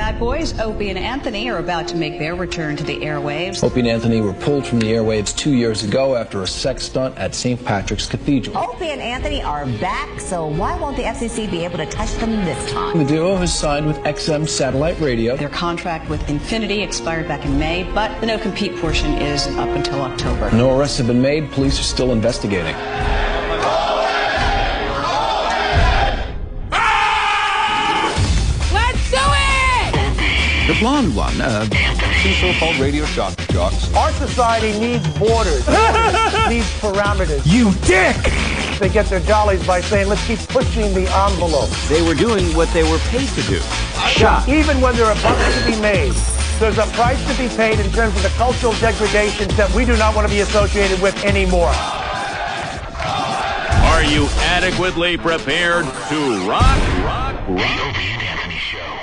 bad boys, Opie and Anthony, are about to make their return to the airwaves. Opie and Anthony were pulled from the airwaves 2 years ago after a sex stunt at St. Patrick's Cathedral. Opie and Anthony are back, so why won't the FCC be able to touch them this time? The duo has signed with XM Satellite Radio. Their contract with Infinity expired back in May, but the no-compete portion is up until October. No arrests have been made. Police are still investigating. The blonde one, two so-called radio shock jocks. Our society needs borders, needs parameters. You dick! They get their jollies by saying, let's keep pushing the envelope. They were doing what they were paid to do. Shot. Even when there are bucks to be made, there's a price to be paid in terms of the cultural degradations that we do not want to be associated with anymore. Are you adequately prepared to rock?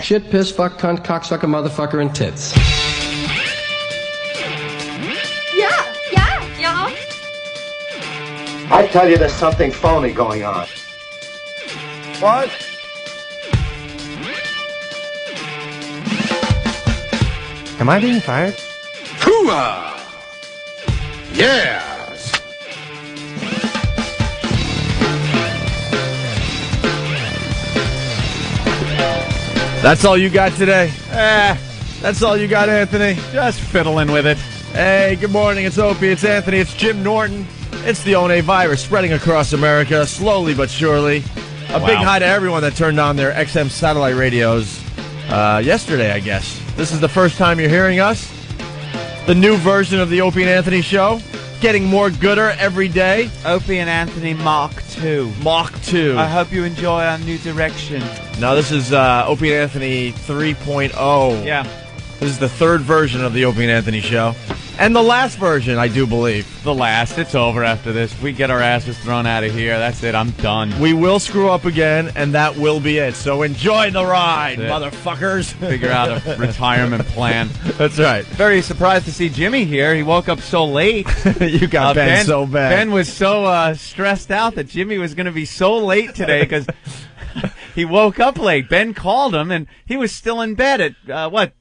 Shit, piss, fuck, cunt, cocksucker, motherfucker, and tits. Yeah. I tell you, there's something phony going on. What? Am I being fired? Hooah! Yes! That's all you got today? That's all you got, Anthony? Just fiddling with it. Hey, good morning. It's Opie. It's Anthony. It's Jim Norton. It's the One virus spreading across America, slowly but surely. A big hi to everyone that turned on their XM satellite radios yesterday, I guess. This is the first time you're hearing us. The new version of the Opie and Anthony show. Getting more gooder every day. Opie and Anthony Mark 2. Mark 2. I hope you enjoy our new direction. No, this is Opie and Anthony 3.0. Yeah. This is the third version of the Opie and Anthony show. And the last version, I do believe. The last. It's over after this. We get our asses thrown out of here. That's it. I'm done. We will screw up again, and that will be it. So enjoy the ride, motherfuckers. Figure out a retirement plan. That's right. Very surprised to see Jimmy here. He woke up so late. You got Ben so bad. Ben was so stressed out that Jimmy was going to be so late today because he woke up late. Ben called him, and he was still in bed at,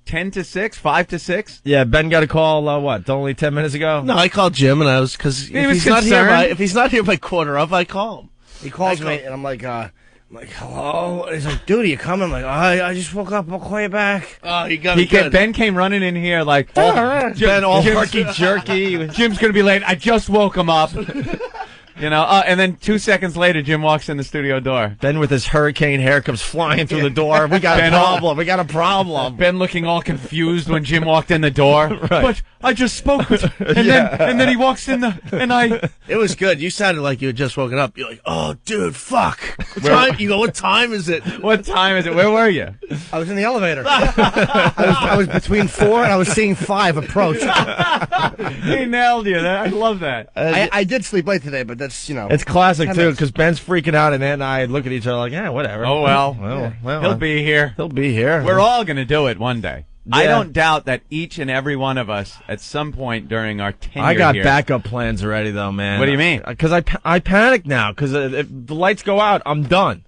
10 to 6, 5 to 6? Yeah, Ben got a call, only 10 minutes ago? No, I called Jim, and I was, because if he's not here by quarter of, I call him. He calls me, and I'm like, hello? And he's like, dude, are you coming? I'm like, I just woke up. I'll call you back. Oh, you got me good. Ben came running in here like, Ben all herky-jerky. Jim's going to be late. I just woke him up. You know, and then 2 seconds later, Jim walks in the studio door. Ben with his hurricane hair comes flying through the door. We got a problem. Ben looking all confused when Jim walked in the door. Right. But I just spoke with him. And then he walks in It was good. You sounded like you had just woken up. You're like, oh, dude, fuck. What time? You go, what time is it? What time is it? Where were you? I was in the elevator. I was between 4 and I was seeing 5 approach. He nailed you. I love that. I did sleep late today, but that's, It's classic, too, because Ben's freaking out, and Ant and I look at each other like, yeah, whatever. Oh, well he'll be here. He'll be here. We're all going to do it one day. Yeah. I don't doubt that each and every one of us, at some point during our tenure I got here, backup plans already, though, man. What do you mean? Because I panic now, because if the lights go out, I'm done.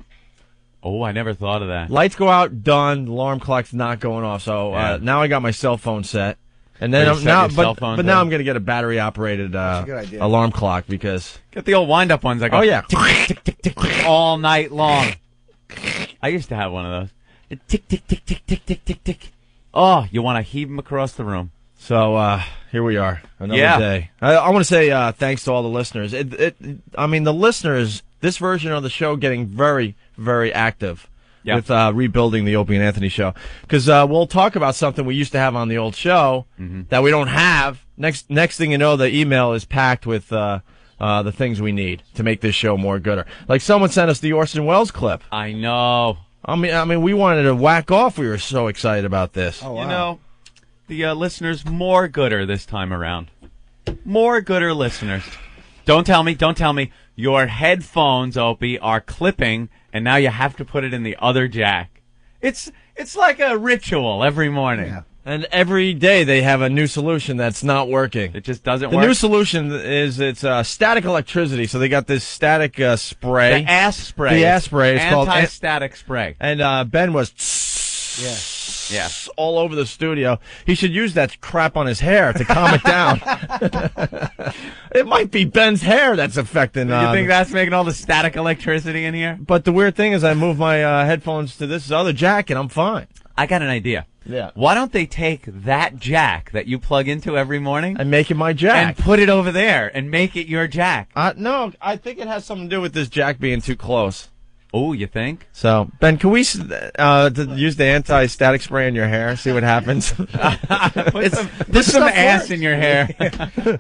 Oh, I never thought of that. Lights go out, done. Alarm clock's not going off. So now I got my cell phone set. And then now I'm going to get a battery operated alarm clock because get the old wind up ones. I go, oh yeah, tick tick tick tick all night long. I used to have one of those. Tick tick tick tick tick tick tick tick. Oh, you want to heave them across the room. So here we are, another day. I want to say thanks to all the listeners. I mean, the listeners. This version of the show getting very, very active. Yep. With rebuilding the Opie and Anthony show. Because we'll talk about something we used to have on the old show that we don't have. Next thing you know, the email is packed with the things we need to make this show more gooder. Like someone sent us the Orson Welles clip. I know. I mean, we wanted to whack off. We were so excited about this. Oh, wow. You know, the listeners more gooder this time around. More gooder listeners. Don't tell me. Your headphones, Opie, are clipping, and now you have to put it in the other jack. It's like a ritual every morning. Yeah. And every day they have a new solution that's not working. It just doesn't work. work. The new solution is it's static electricity. So they got this static spray. The ass spray. The ass spray. It's called anti-static spray. And Ben was... Yeah. all over the studio. He should use that crap on his hair to calm it down. It might be Ben's hair that's affecting. You think that's making all the static electricity in here? But the weird thing is I move my headphones to this other jack and I'm fine. I got an idea. Yeah. Why don't they take that jack that you plug into every morning and make it my jack and put it over there and make it your jack? No, I think it has something to do with this jack being too close. Oh, you think? So, Ben, can we use the anti-static spray in your hair? See what happens. Put some ass in your hair.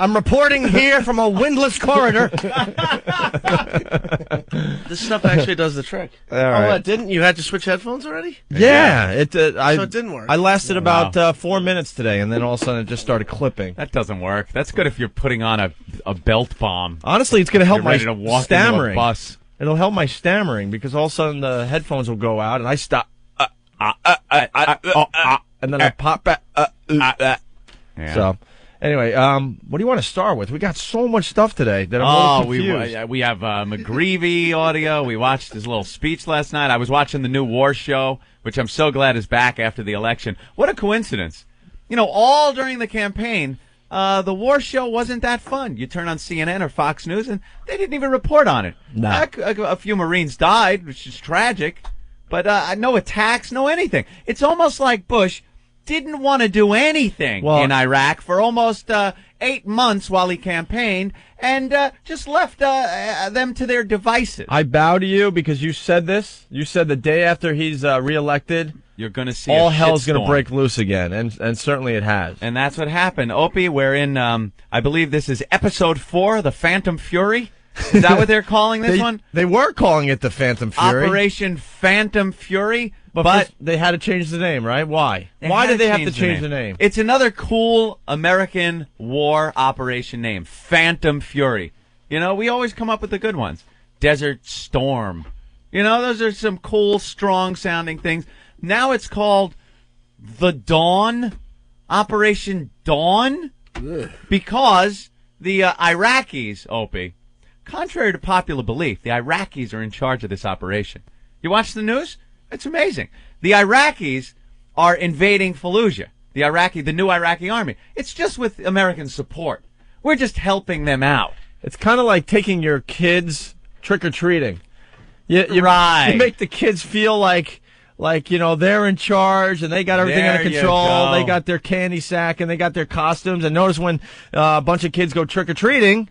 I'm reporting here from a windless corridor. This stuff actually does the trick. All right. Oh, it didn't? You had to switch headphones already? Yeah. So it didn't work. I lasted about 4 minutes today, and then all of a sudden it just started clipping. That doesn't work. That's good if you're putting on a belt bomb. Honestly, it's going to help my stammering. Bus. It'll help my stammering because all of a sudden the headphones will go out and I stop. And then I pop back. Yeah. So, anyway, what do you want to start with? We got so much stuff today that I'm a little confused. We have McGreevey audio. We watched his little speech last night. I was watching the new war show, which I'm so glad is back after the election. What a coincidence. All during the campaign, the war show wasn't that fun. You turn on CNN or Fox News, and they didn't even report on it. No. A few Marines died, which is tragic, but no attacks, no anything. It's almost like Bush didn't want to do anything in Iraq for almost 8 months while he campaigned, and just left them to their devices. I bow to you because you said this. You said the day after he's reelected, you're going to see all hell's going to break loose again, and certainly it has. And that's what happened. Opie, we're in, I believe this is episode 4, the Phantom Fury. Is that what they're calling this one? They were calling it the Phantom Fury. Operation Phantom Fury. But they had to change the name, right? Why? Why did they have to change the name? It's another cool American war operation name, Phantom Fury. We always come up with the good ones. Desert Storm. Those are some cool, strong-sounding things. Now it's called the Dawn, Operation Dawn, because the Iraqis, Opie, contrary to popular belief, the Iraqis are in charge of this operation. You watch the news? It's amazing. The Iraqis are invading Fallujah, the new Iraqi army. It's just with American support. We're just helping them out. It's kind of like taking your kids trick-or-treating. You make the kids feel like they're in charge and they got everything under control. They got their candy sack and they got their costumes. And notice when a bunch of kids go trick-or-treating,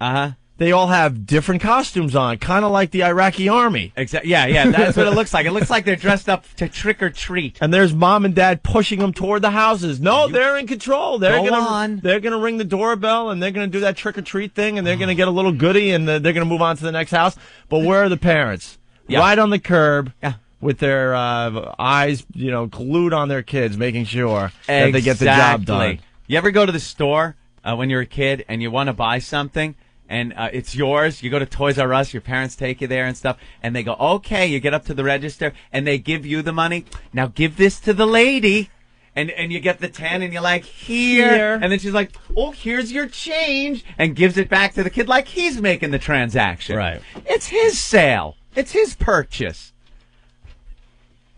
they all have different costumes on, kind of like the Iraqi army. Exactly. Yeah, that's what it looks like. It looks like they're dressed up to trick-or-treat. And there's mom and dad pushing them toward the houses. No, they're in control. They're gonna ring the doorbell and they're gonna do that trick-or-treat thing and they're gonna get a little goodie and they're gonna move on to the next house. But where are the parents? Right on the curb. Yeah. With their eyes, glued on their kids, making sure that they get the job done. You ever go to the store when you're a kid and you want to buy something and it's yours? You go to Toys R Us, your parents take you there and stuff, and they go, okay, you get up to the register and they give you the money. Now give this to the lady. And you get the 10 and you're like, here. And then she's like, oh, here's your change, and gives it back to the kid like he's making the transaction. Right. It's his sale. It's his purchase.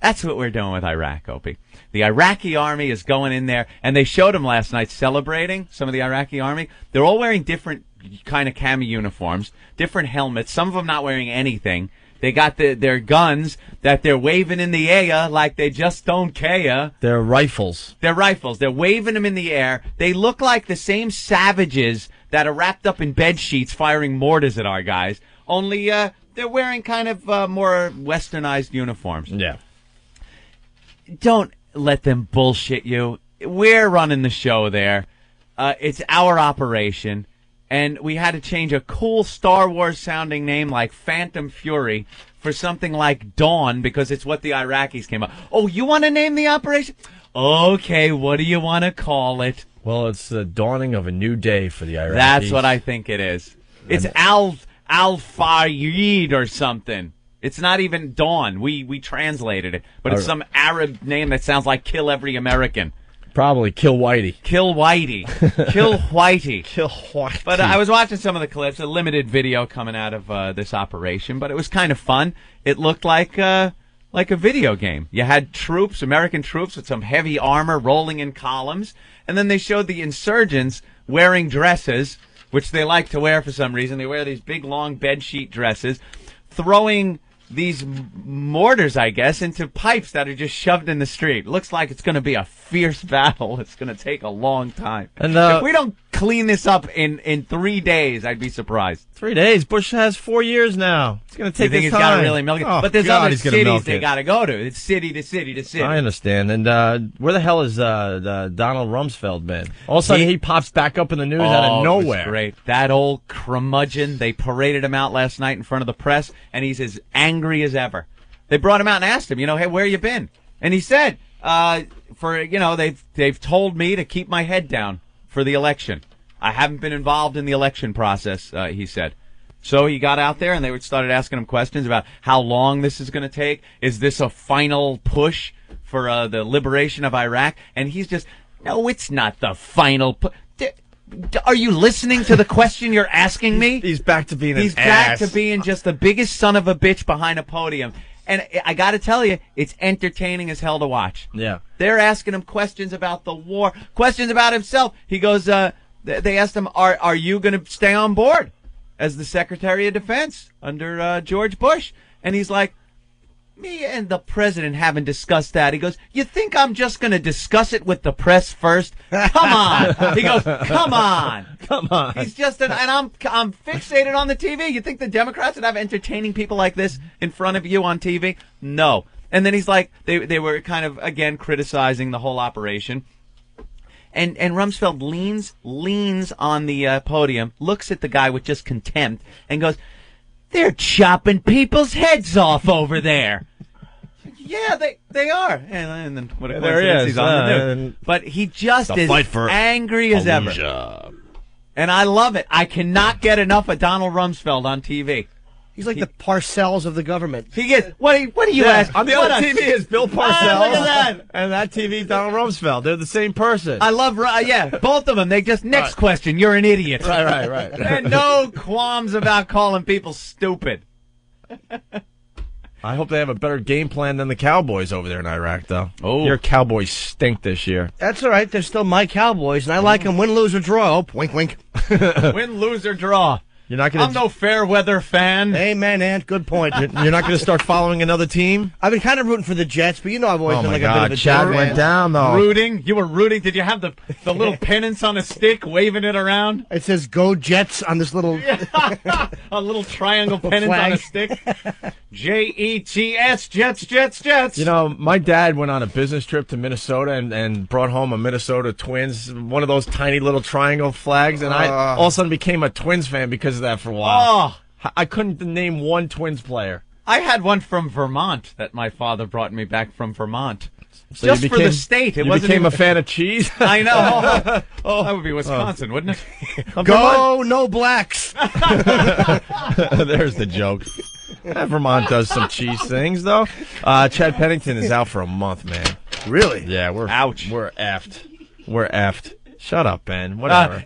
That's what we're doing with Iraq, Opie. The Iraqi army is going in there, and they showed them last night celebrating some of the Iraqi army. They're all wearing different kind of cami uniforms, different helmets, some of them not wearing anything. They got their guns that they're waving in the air like they just don't care. They're rifles. They're rifles. They're waving them in the air. They look like the same savages that are wrapped up in bed sheets firing mortars at our guys, only they're wearing kind of more westernized uniforms. Yeah. Don't let them bullshit you. We're running the show there. It's our operation, and we had to change a cool Star Wars sounding name like Phantom Fury for something like Dawn because it's what the Iraqis came up. Oh, you want to name the operation? Okay, what do you want to call it? Well, it's the dawning of a new day for the Iraqis. That's what I think it is. It's Al-Fayed or something. It's not even Dawn. We translated it, but it's some Arab name that sounds like kill every American. Probably Kill Whitey. Kill Whitey. Kill Whitey. Kill Whitey. But I was watching some of the clips, a limited video coming out of this operation, but it was kind of fun. It looked like like a video game. You had troops, American troops with some heavy armor rolling in columns, and then they showed the insurgents wearing dresses, which they like to wear for some reason. They wear these big, long bedsheet dresses, throwing these mortars, I guess, into pipes that are just shoved in the street. Looks like it's going to be a fierce battle. It's going to take a long time. And if we don't clean this up in 3 days, I'd be surprised. 3 days? Bush has 4 years now. It's going to take his time. He's got to really milk it. Oh, but there's God, other cities they got to go to. It's city to city to city. I understand. And where the hell is Donald Rumsfeld been? All of a sudden he pops back up in the news out of nowhere. It was great. That old curmudgeon, they paraded him out last night in front of the press, and he's as angry as ever. They brought him out and asked him, hey, where you been? And he said, they've told me to keep my head down for the election. I haven't been involved in the election process, he said. So he got out there and they started asking him questions about how long this is going to take. Is this a final push for the liberation of Iraq? And he's just, no, it's not the final push. Are you listening to the question you're asking me? He's back to being an ass. He's back to being just the biggest son of a bitch behind a podium. And I got to tell you, it's entertaining as hell to watch. Yeah. They're asking him questions about the war, questions about himself. He goes, they asked him, are you going to stay on board as the Secretary of Defense under George Bush? And he's like, me and the president haven't discussed that. He goes, you think I'm just going to discuss it with the press first? Come on. He goes, come on. Come on. He's just and I'm fixated on the TV. You think the Democrats would have entertaining people like this in front of you on TV? No. And then he's like, they were kind of, again, criticizing the whole operation. And Rumsfeld leans on the podium, looks at the guy with just contempt, and goes, they're chopping people's heads off over there. Yeah, they are. And then what a coincidence, he's on the news. But he just is angry as ever. And I love it. I cannot get enough of Donald Rumsfeld on TV. He's like the Parcells of the government. He gets what do you ask? On the other TV is Bill Parcells. Look at that. And that TV Donald Rumsfeld. They're the same person. I love both of them. They just next question. You're an idiot. Right. And no qualms about calling people stupid. I hope they have a better game plan than the Cowboys over there in Iraq, though. Oh, your Cowboys stink this year. That's all right. They're still my Cowboys, and I like them win, lose, or draw. Oh, wink, wink. Win, lose, or draw. You're not gonna I'm no fair weather fan. Amen, Ant. Good point. You're not going to start following another team? I've been kind of rooting for the Jets, but I've always been like a bit of a Chad went down, though. Rooting? You were rooting? Did you have the little pennants on a stick waving it around? It says "Go Jets" on this little... a little triangle pennant on a stick. Jets, Jets. My dad went on a business trip to Minnesota and brought home a Minnesota Twins, one of those tiny little triangle flags, and I all of a sudden became a Twins fan because of that for a while. I couldn't name one Twins player. I had one from Vermont that my father brought me back from Vermont. So just for the state. You became a fan of cheese? I know. That would be Wisconsin, wouldn't it? Go, no blacks. There's the joke. Vermont does some cheese things, though. Chad Pennington is out for a month, man. Really? Yeah, we're effed. We're effed. Shut up, Ben. Whatever.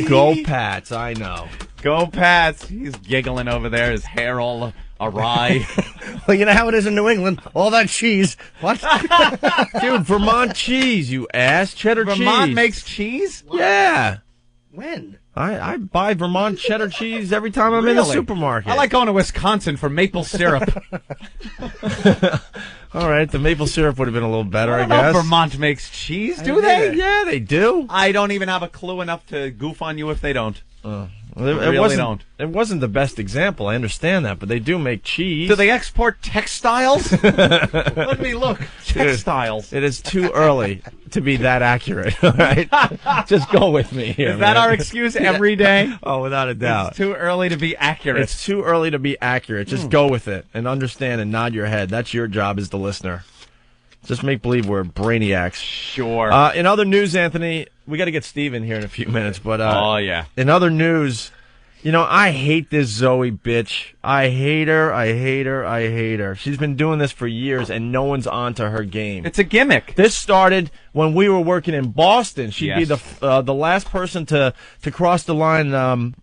Go Pats, I know. Go Pats. He's giggling over there, his hair all awry. Well, you know how it is in New England. All that cheese. What? Dude, Vermont cheese, you ass. Cheddar cheese. Vermont makes cheese? Yeah. When? I buy Vermont cheddar cheese every time I'm in the supermarket. I like going to Wisconsin for maple syrup. All right, the maple syrup would have been a little better, I guess. guess. Vermont makes cheese, do they? Yeah, they do. I don't even have a clue enough to goof on you if they don't. It wasn't the best example. I understand that, but they do make cheese. Do they export textiles? Let me look. Textiles. It is too early to be that accurate. All right, just go with me here. Is that our excuse every day? Oh, without a doubt. It's too early to be accurate. It's too early to be accurate. Just go with it and understand and nod your head. That's your job as the listener. Just make believe we're brainiacs. Sure. In other news, Anthony, we got to get Steve in here in a few minutes. But oh yeah. In other news, I hate this Zoe bitch I hate her. I hate her. I hate her. She's been doing this for years, and no one's on to her game. It's a gimmick. This started when we were working in Boston. She'd be the last person to cross the line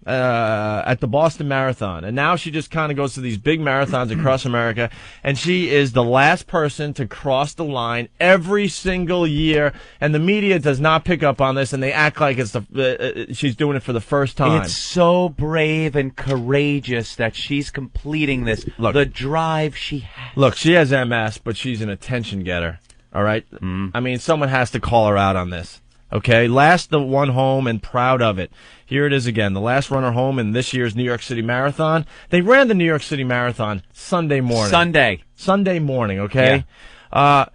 at the Boston Marathon, and now she just kind of goes to these big marathons across America, and she is the last person to cross the line every single year. And the media does not pick up on this, and they act like it's she's doing it for the first time. It's so brave and courageous that she's completing this. Look, the drive she has. Look, she has MS, but she's an attention getter. All right? I mean, someone has to call her out on this. Okay? Last one home and proud of it. Here it is again. The last runner home in this year's New York City Marathon. They ran the New York City Marathon Sunday morning. Sunday morning, okay? Yeah.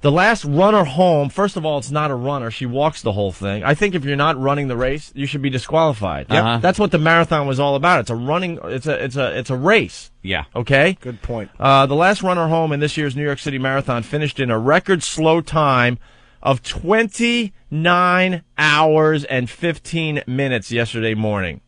The last runner home, first of all, it's not a runner. She walks the whole thing. I think if you're not running the race, you should be disqualified. That's what the marathon was all about. It's a race. Yeah. Okay? Good point. The last runner home in this year's New York City Marathon finished in a record slow time of 29 hours and 15 minutes yesterday morning.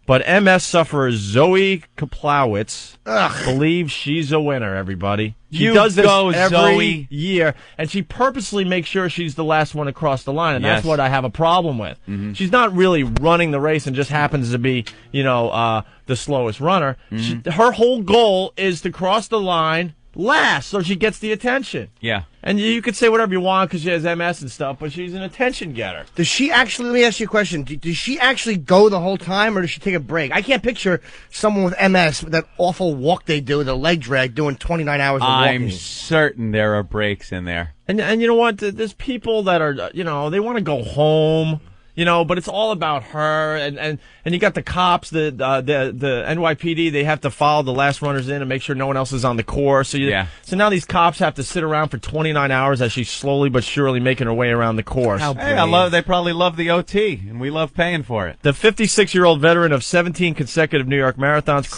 But MS sufferer Zoe Kaplowitz believes she's a winner, everybody. She does this every year, and she purposely makes sure she's the last one to cross the line, and that's what I have a problem with. She's not really running the race and just happens to be, the slowest runner. Her whole goal is to cross the line last so she gets the attention. Yeah. And you could say whatever you want because she has MS and stuff, but she's an attention getter. Does she actually, let me ask you a question, does she actually go the whole time or does she take a break? I can't picture someone with MS, with that awful walk they do, the leg drag, doing 29 hours of walking. I'm certain there are breaks in there. And you know what? There's people that are, they want to go home. But it's all about her, and you got the cops, the NYPD. They have to follow the last runners in and make sure no one else is on the course. So now these cops have to sit around for 29 hours as she's slowly but surely making her way around the course. They probably love the OT, and we love paying for it. The 56-year-old veteran of 17 consecutive New York marathons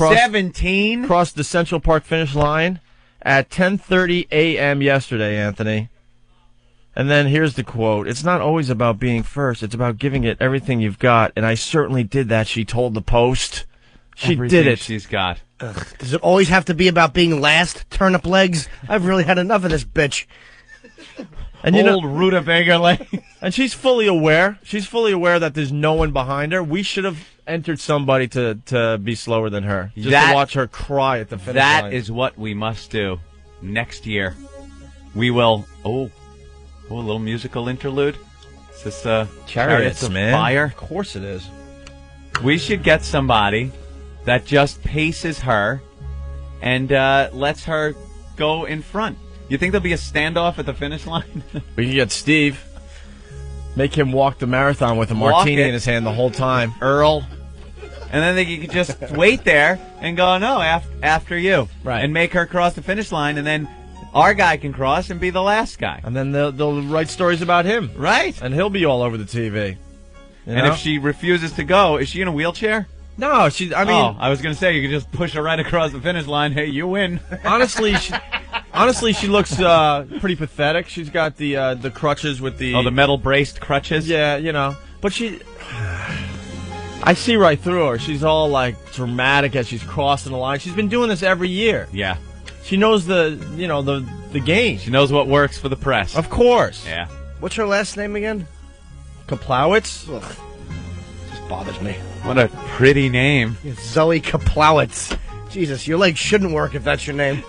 crossed the Central Park finish line at 10:30 a.m. yesterday, Anthony. And then here's the quote. It's not always about being first. It's about giving it everything you've got. And I certainly did that, she told the Post. She did it. She's got. Does it always have to be about being last? Turnip legs? I've really had enough of this bitch. And old rutabaga legs. And she's fully aware. She's fully aware that there's no one behind her. We should have entered somebody to be slower than her. Just to watch her cry at the finish line. That is what we must do next year. We will... a little musical interlude. Is this Chariots of Fire? Of course it is. We should get somebody that just paces her and lets her go in front. You think there'll be a standoff at the finish line? We can get Steve. Make him walk the marathon with a martini in his hand the whole time. Earl. And then you could just wait there and go, no, after you. Right. And make her cross the finish line, and then our guy can cross and be the last guy. And then they'll write stories about him. Right. And he'll be all over the TV. And if she refuses to go, is she in a wheelchair? No, I was going to say, you could just push her right across the finish line. Hey, you win. Honestly, she looks pretty pathetic. She's got the crutches with the... Oh, the metal-braced crutches? Yeah, But I see right through her. She's all, dramatic as she's crossing the line. She's been doing this every year. Yeah. She knows the game. She knows what works for the press. Of course. Yeah. What's her last name again? Kaplowitz? Ugh. Just bothers me. What a pretty name. Zoe Kaplowitz. Jesus, your legs shouldn't work if that's your name.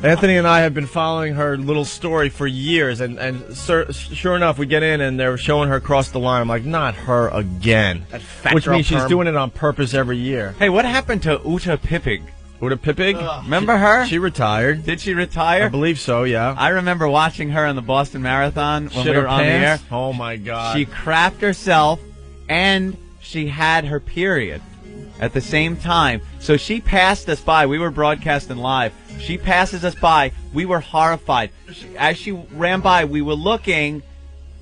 Anthony and I have been following her little story for years, and sure enough, we get in and they're showing her cross the line. I'm like, not her again. Which means she's doing it on purpose every year. Hey, what happened to Uta Pippig? Uta Pippig? Remember her? She retired. Did she retire? I believe so, yeah. I remember watching her in the Boston Marathon when we were on the air. Oh, my God. She crapped herself, and she had her period at the same time. So she passed us by. We were broadcasting live. She passes us by. We were horrified. As she ran by, we were looking,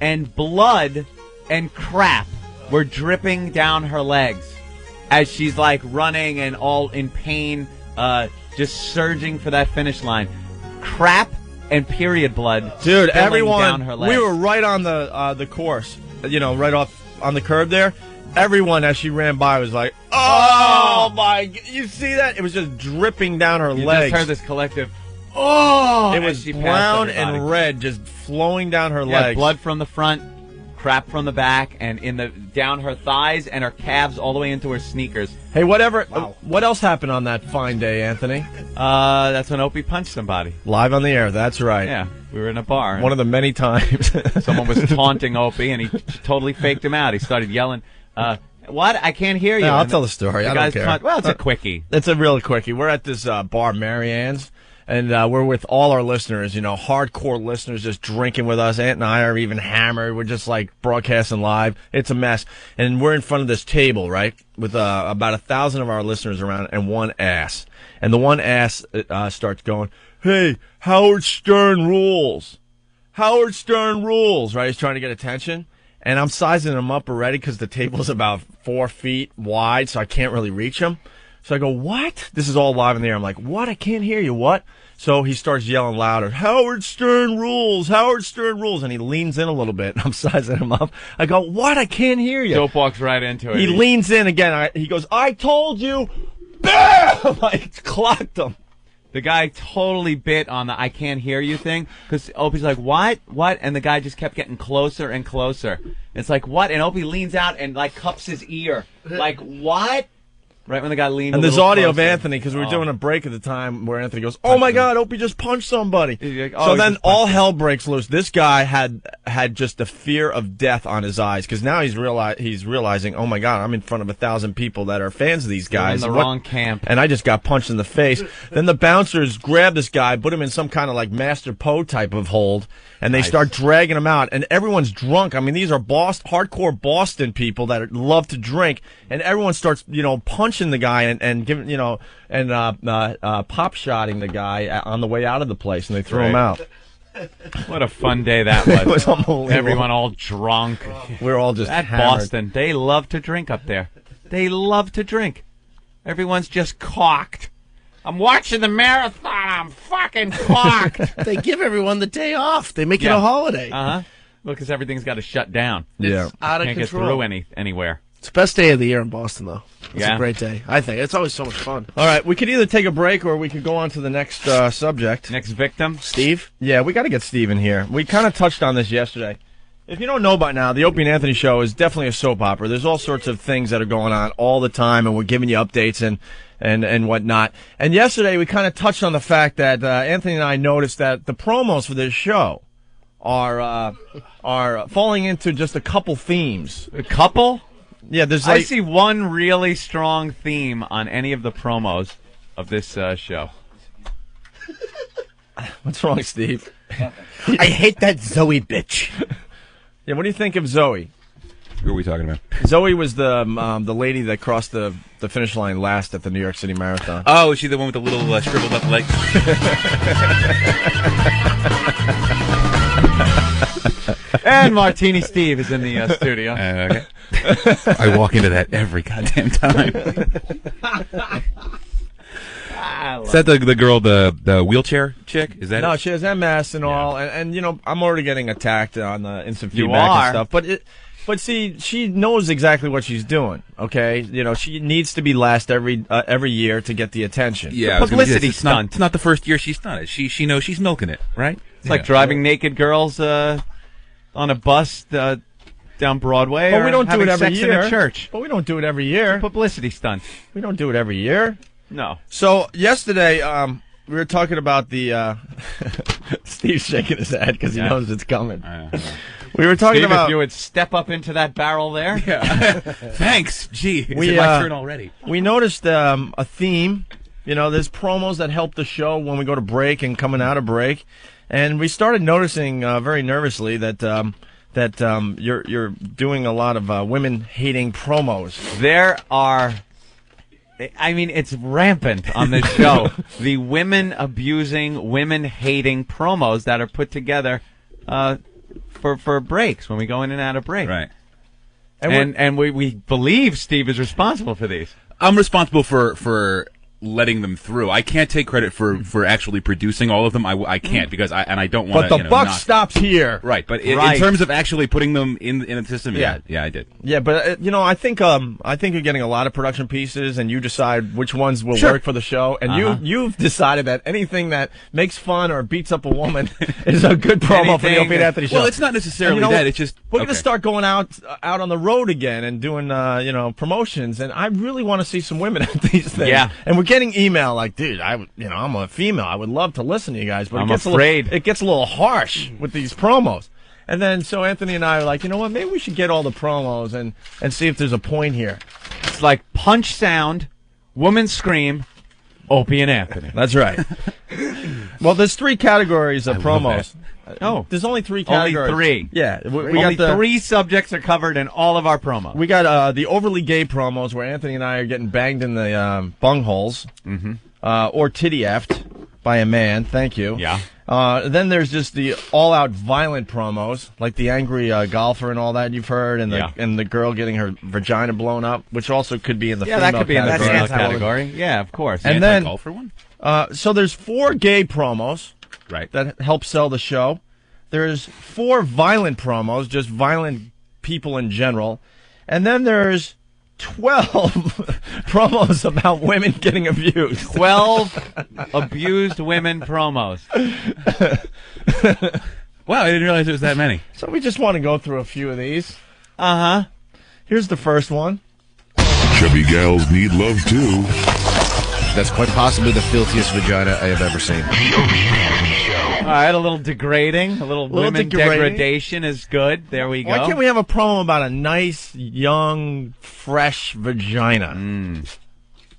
and blood and crap were dripping down her legs as she's, running and all in pain, just surging for that finish line. Crap and period blood. Dude, everyone, down her legs. We were right on the course, right off on the curb there. everyone as she ran by was like, "Oh my!" You see that? It was just dripping down her legs. You just heard this collective. Oh! It was brown and red, just flowing down her legs. Blood from the front, crap from the back, and down her thighs and her calves, all the way into her sneakers. Hey, whatever. Wow. What else happened on that fine day, Anthony? That's when Opie punched somebody. Live on the air. That's right. Yeah, we were in a bar. One of the many times. Someone was taunting Opie, and he totally faked him out. He started yelling, "What? I can't hear you." No, I'll tell the story. I don't care. Well, it's a quickie. It's a real quickie. We're at this bar, Marianne's. And we're with all our listeners, hardcore listeners just drinking with us. Ant and I are even hammered. We're just like broadcasting live. It's a mess. And we're in front of this table, right, with about 1,000 of our listeners around and one ass. And the one ass starts going, "Hey, Howard Stern rules. Howard Stern rules," right? He's trying to get attention. And I'm sizing him up already because the table's about 4 feet wide, so I can't really reach him. So I go, "What?" This is all live in the air. I'm like, "What? I can't hear you. What?" So he starts yelling louder, "Howard Stern rules, Howard Stern rules." And he leans in a little bit. I'm sizing him up. I go, "What? I can't hear you." Dope walks right into it. He leans in again. He goes, "I told you." Bam! I clocked him. The guy totally bit on the "I can't hear you" thing because Opie's like, "What? What?" And the guy just kept getting closer and closer. It's like, "What?" And Opie leans out and like cups his ear. Like, "What?" Right when the guy leaned. And a there's little audio closer. of Anthony because we were doing a break at the time where Anthony goes, "Oh my God, Opie just punched somebody." Like, so then all hell breaks loose. This guy had just the fear of death on his eyes because now he's realizing, "Oh my God, I'm in front of 1,000 people that are fans of these guys." In the wrong camp. And I just got punched in the face. Then the bouncers grab this guy, put him in some kind of like Master Poe type of hold, and they start dragging him out. And everyone's drunk. I mean, these are hardcore Boston people that love to drink, and everyone starts, punching the guy and giving, pop shotting the guy on the way out of the place, and they throw him out. What a fun day that was. It was unbelievable. Everyone all drunk. We're all just at hammered. Boston. They love to drink up there. They love to drink. Everyone's just cocked. I'm watching the marathon. I'm fucking cocked. They give everyone the day off. They make it a holiday. Well, because everything's got to shut down. Yeah. Out of Can't control. get through anywhere. It's the best day of the year in Boston, though. It's Yeah. a great day, I think. It's always so much fun. All right, we could either take a break or we could go on to the next subject. Next victim? Steve? Yeah, we got to get Steve in here. We kind of touched on this yesterday. If you don't know by now, the Opie and Anthony show is definitely a soap opera. There's all sorts of things that are going on all the time, and we're giving you updates and whatnot. And yesterday, we kind of touched on the fact that Anthony and I noticed that the promos for this show are falling into just a couple themes. A couple? Yeah, there's I see one really strong theme on any of the promos of this show. What's wrong, Steve? I hate that Zoe bitch. Yeah, what do you think of Zoe? Who are we talking about? Zoe was the lady that crossed the finish line last at the New York City Marathon. Oh, is she the one with the little shriveled up leg? And Martini Steve is in the studio. Okay. I walk into that every goddamn time. Is that the girl, the wheelchair chick? Is that No, it? she has MS and all, and I'm already getting attacked on the instant You feedback are. and stuff. But see, she knows exactly what she's doing. Okay, she needs to be last every year to get the attention. Yeah, Publicity it's not, stunt. it's not the first year she's done it. She knows she's milking it, right? It's like driving naked girls on a bus down Broadway. But or we don't do having it every sex year. in a church. But we don't do it every year. Publicity stunt. We don't do it every year. No. So yesterday, we were talking about the Steve's shaking his head because he knows it's coming. We were talking Steve, about if you would step up into that barrel there. Yeah. Thanks. Gee, it's We, my turn already. We noticed a theme. There's promos that help the show when we go to break and coming out of break, and we started noticing very nervously that you're doing a lot of women hating promos. There are. I mean, it's rampant on this show. The women abusing, women hating promos that are put together for breaks when we go in and out of break. Right. And we believe Steve is responsible for these. I'm responsible for letting them through. I can't take credit for actually producing all of them. I can't because I don't want to. But the buck stops here, right? But in terms of actually putting them in the system, yeah, I did. Yeah, but I think you're getting a lot of production pieces, and you decide which ones will work for the show. And you've decided that anything that makes fun or beats up a woman is a good promo for the Opie and Anthony show. Well, it's not necessarily that. It's just we're going to start going out on the road again and doing promotions, and I really want to see some women at these things. Yeah, and we're getting email like, dude, I'm a female. I would love to listen to you guys, but it gets a little harsh with these promos. And then so Anthony and I are like, you know what? Maybe we should get all the promos and see if there's a point here. It's like punch sound, woman scream, Opie and Anthony. That's right. Well, there's 3 categories of promos. Oh, there's only 3 categories. Only 3. Yeah, only 3 subjects are covered in all of our promos. We got the overly gay promos where Anthony and I are getting banged in the bungholes, or titty effed by a man. Thank you. Yeah. Then there's just the all-out violent promos, like the angry golfer and all that you've heard, and the girl getting her vagina blown up, which also could be in the female that could be category. in the female category. Yeah, of course. And then golfer one. So there's 4 gay promos. Right. That help sell the show. There's 4 violent promos, just violent people in general. And then there's 12 promos about women getting abused. 12 abused women promos. Wow, I didn't realize there was that many. So we just want to go through a few of these. Uh-huh. Here's the first one. Chubby gals need love, too. That's quite possibly the filthiest vagina I have ever seen. All right, a little degrading, a little women degradation is good. There we go. Why can't we have a promo about a nice, young, fresh vagina?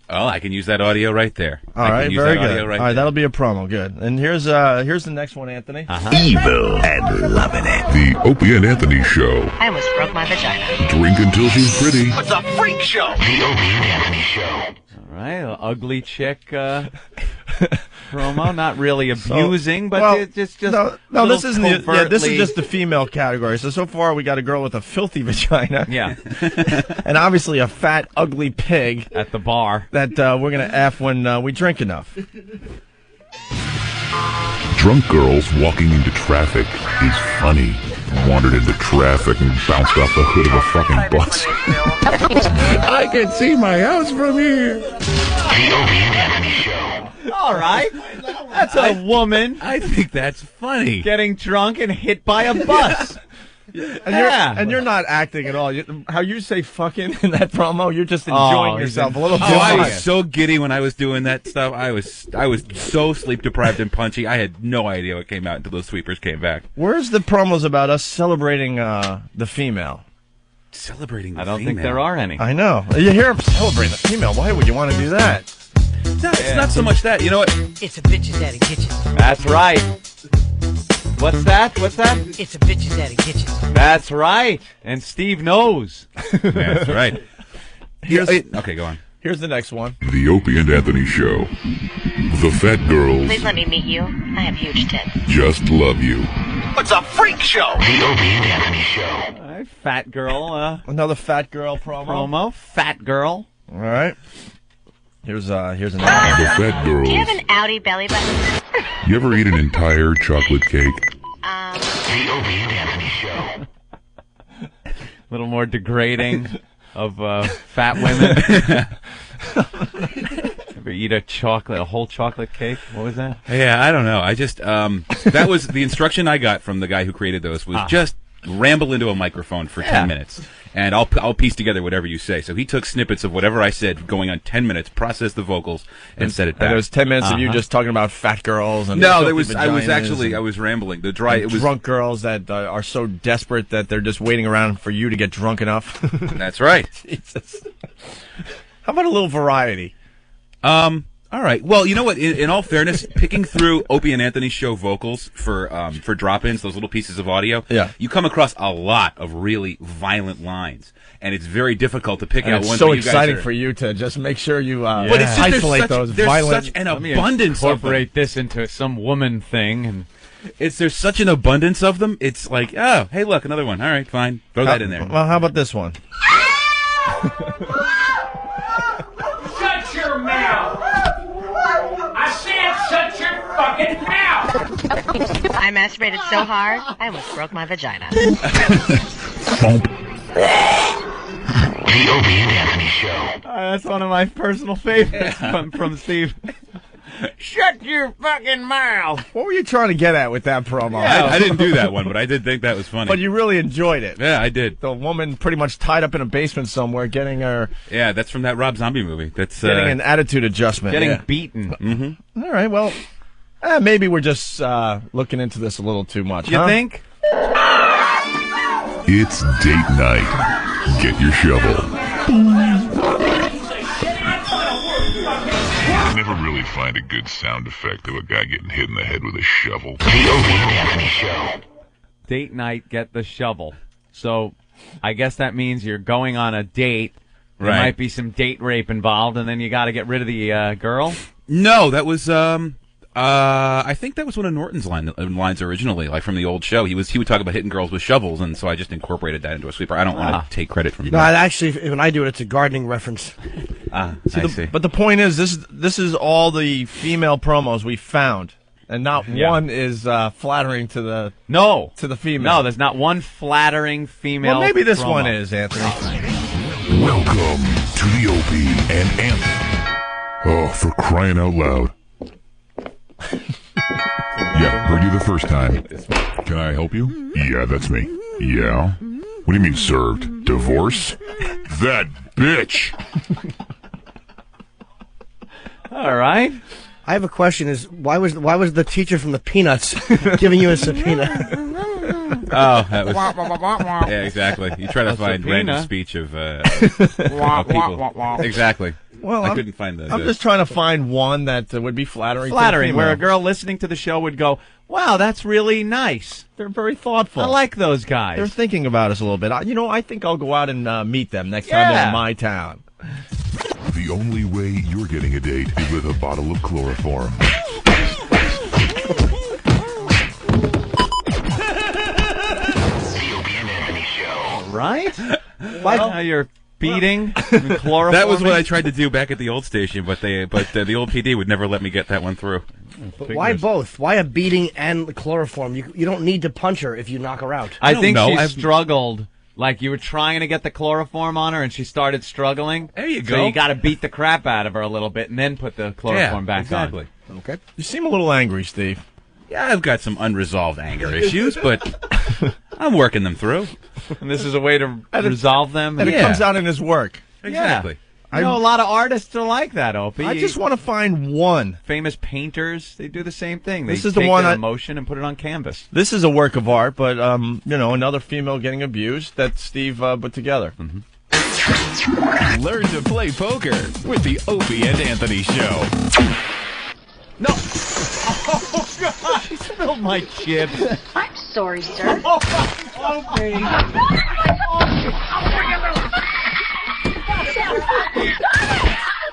Oh, I can use that audio right there. All right, very good. All right, that'll be a promo. Good. And here's the next one, Anthony. Evil and loving it. The Opie and Anthony Show. I almost broke my vagina. Drink until she's pretty. It's a freak show. The Opie and Anthony Show. All right, an ugly chick promo, not really abusing, but it's just no. This isn't. This is just the female category. So far we got a girl with a filthy vagina. Yeah, and obviously a fat, ugly pig at the bar that we're gonna F when we drink enough. Drunk girls walking into traffic is funny. Wandered into traffic and bounced off the hood of a fucking bus. I can see my house from here. The Opie and Anthony Show. All right, that's a woman. I think that's funny. Getting drunk and hit by a bus. And you're not acting at all. How you say fucking in that promo, you're just enjoying yourself a little bit. I was so giddy when I was doing that stuff. I was so sleep deprived and punchy. I had no idea what came out until those sweepers came back. Where's the promos about us celebrating the female? Celebrating the I don't female? think there are any. I know. You hear them celebrating the female. Why would you want to do that? No, it's not so much that. You know what? It's a bitches that get you. That's right. What's that? It's a bitches that get you. That's right. And Steve knows. That's right. Okay, go on. Here's the next one. The Opie and Anthony Show. The fat girls Please let me meet you. I have huge tits. just love you. It's a freak show. The Opie and Anthony Show. All right, fat girl. Another fat girl promo. Fat girl. All right. Here's another. The fat girls. Do you have an outie belly button? You ever eat an entire chocolate cake? The Opie and Anthony Show. A little more degrading of fat women. Ever eat a whole chocolate cake? What was that? Yeah, I don't know. I just that was the instruction I got from the guy who created those was just ramble into a microphone for 10 minutes, and I'll piece together whatever you say. So he took snippets of whatever I said going on 10 minutes, processed the vocals, and said it back. And it was 10 minutes of you just talking about fat girls. And no, I was rambling. It was drunk girls that are so desperate that they're just waiting around for you to get drunk enough. That's right. Jesus. How about a little variety? All right. Well, you know what? In all fairness, picking through Opie and Anthony's show vocals for drop-ins, those little pieces of audio, you come across a lot of really violent lines, and it's very difficult to pick out ones. It's so exciting for you to just make sure you but it's just, isolate those violent. There's such an abundance. Incorporate this into some woman thing, and there's such an abundance of them. It's like, oh, hey, look, another one. All right, fine, throw that in there. Well, how about this one? Shut your mouth. fucking mouth! I masturbated so hard, I almost broke my vagina. The Opie Anthony Show. That's one of my personal favorites from Steve. Shut your fucking mouth! What were you trying to get at with that promo? Yeah, I didn't do that one, but I did think that was funny. But you really enjoyed it. Yeah, I did. The woman pretty much tied up in a basement somewhere, getting her... Yeah, that's from that Rob Zombie movie. That's getting an attitude adjustment. Getting beaten. Mm-hmm. All right, well, maybe we're just looking into this a little too much. You think? It's date night. Get your shovel. I never really find a good sound effect of a guy getting hit in the head with a shovel. The Opie Anthony Show. Date night, get the shovel. So, I guess that means you're going on a date. There might be some date rape involved, and then you got to get rid of the girl? No, that was I think that was one of Norton's lines originally, like from the old show. He would talk about hitting girls with shovels, and so I just incorporated that into a sweeper. I don't want to take credit from No, that. actually, when I do it, it's a gardening reference. I see. But the point is, this is all the female promos we found, and not one is flattering to the female. No, there's not one flattering female. Well, maybe this promo. one is, Anthony. Welcome to the Opie and Anthony. Oh, for crying out loud. Yeah, heard you the first time. Can I help you? Yeah, that's me. Yeah? What do you mean served? Divorce? That bitch! All right. I have a question: why was the teacher from the Peanuts giving you a subpoena? Oh, that was... Yeah, exactly. You try to find random speech of people. Exactly. Well, I couldn't find that. I'm just trying to find one that would be flattering. Flattering, to the where a female. girl listening to the show would go, "Wow, that's really nice." They're very thoughtful. I like those guys. They're thinking about us a little bit. I think I'll go out and meet them next time they're in my town. The only way you're getting a date is with a bottle of chloroform. Right? Now you're beating chloroform. That was what I tried to do back at the old station, but the old PD would never let me get that one through. But why both? Why a beating and chloroform? You don't need to punch her if you knock her out. I think she struggled. Like you were trying to get the chloroform on her, and she started struggling. There you go. So you got to beat the crap out of her a little bit, and then put the chloroform back on. Okay. You seem a little angry, Steve. Yeah, I've got some unresolved anger issues, but I'm working them through. And this is a way to resolve them. And it comes out in his work. Exactly. I know a lot of artists are like that, Opie. I just want to find one. Famous painters, they do the same thing. They This is take the one their emotion and put it on canvas. This is a work of art, but another female getting abused that Steve put together. Mm-hmm. Learn to play poker with the Opie and Anthony Show. No. Oh, God. She spilled my chips. I'm sorry, sir. Opie.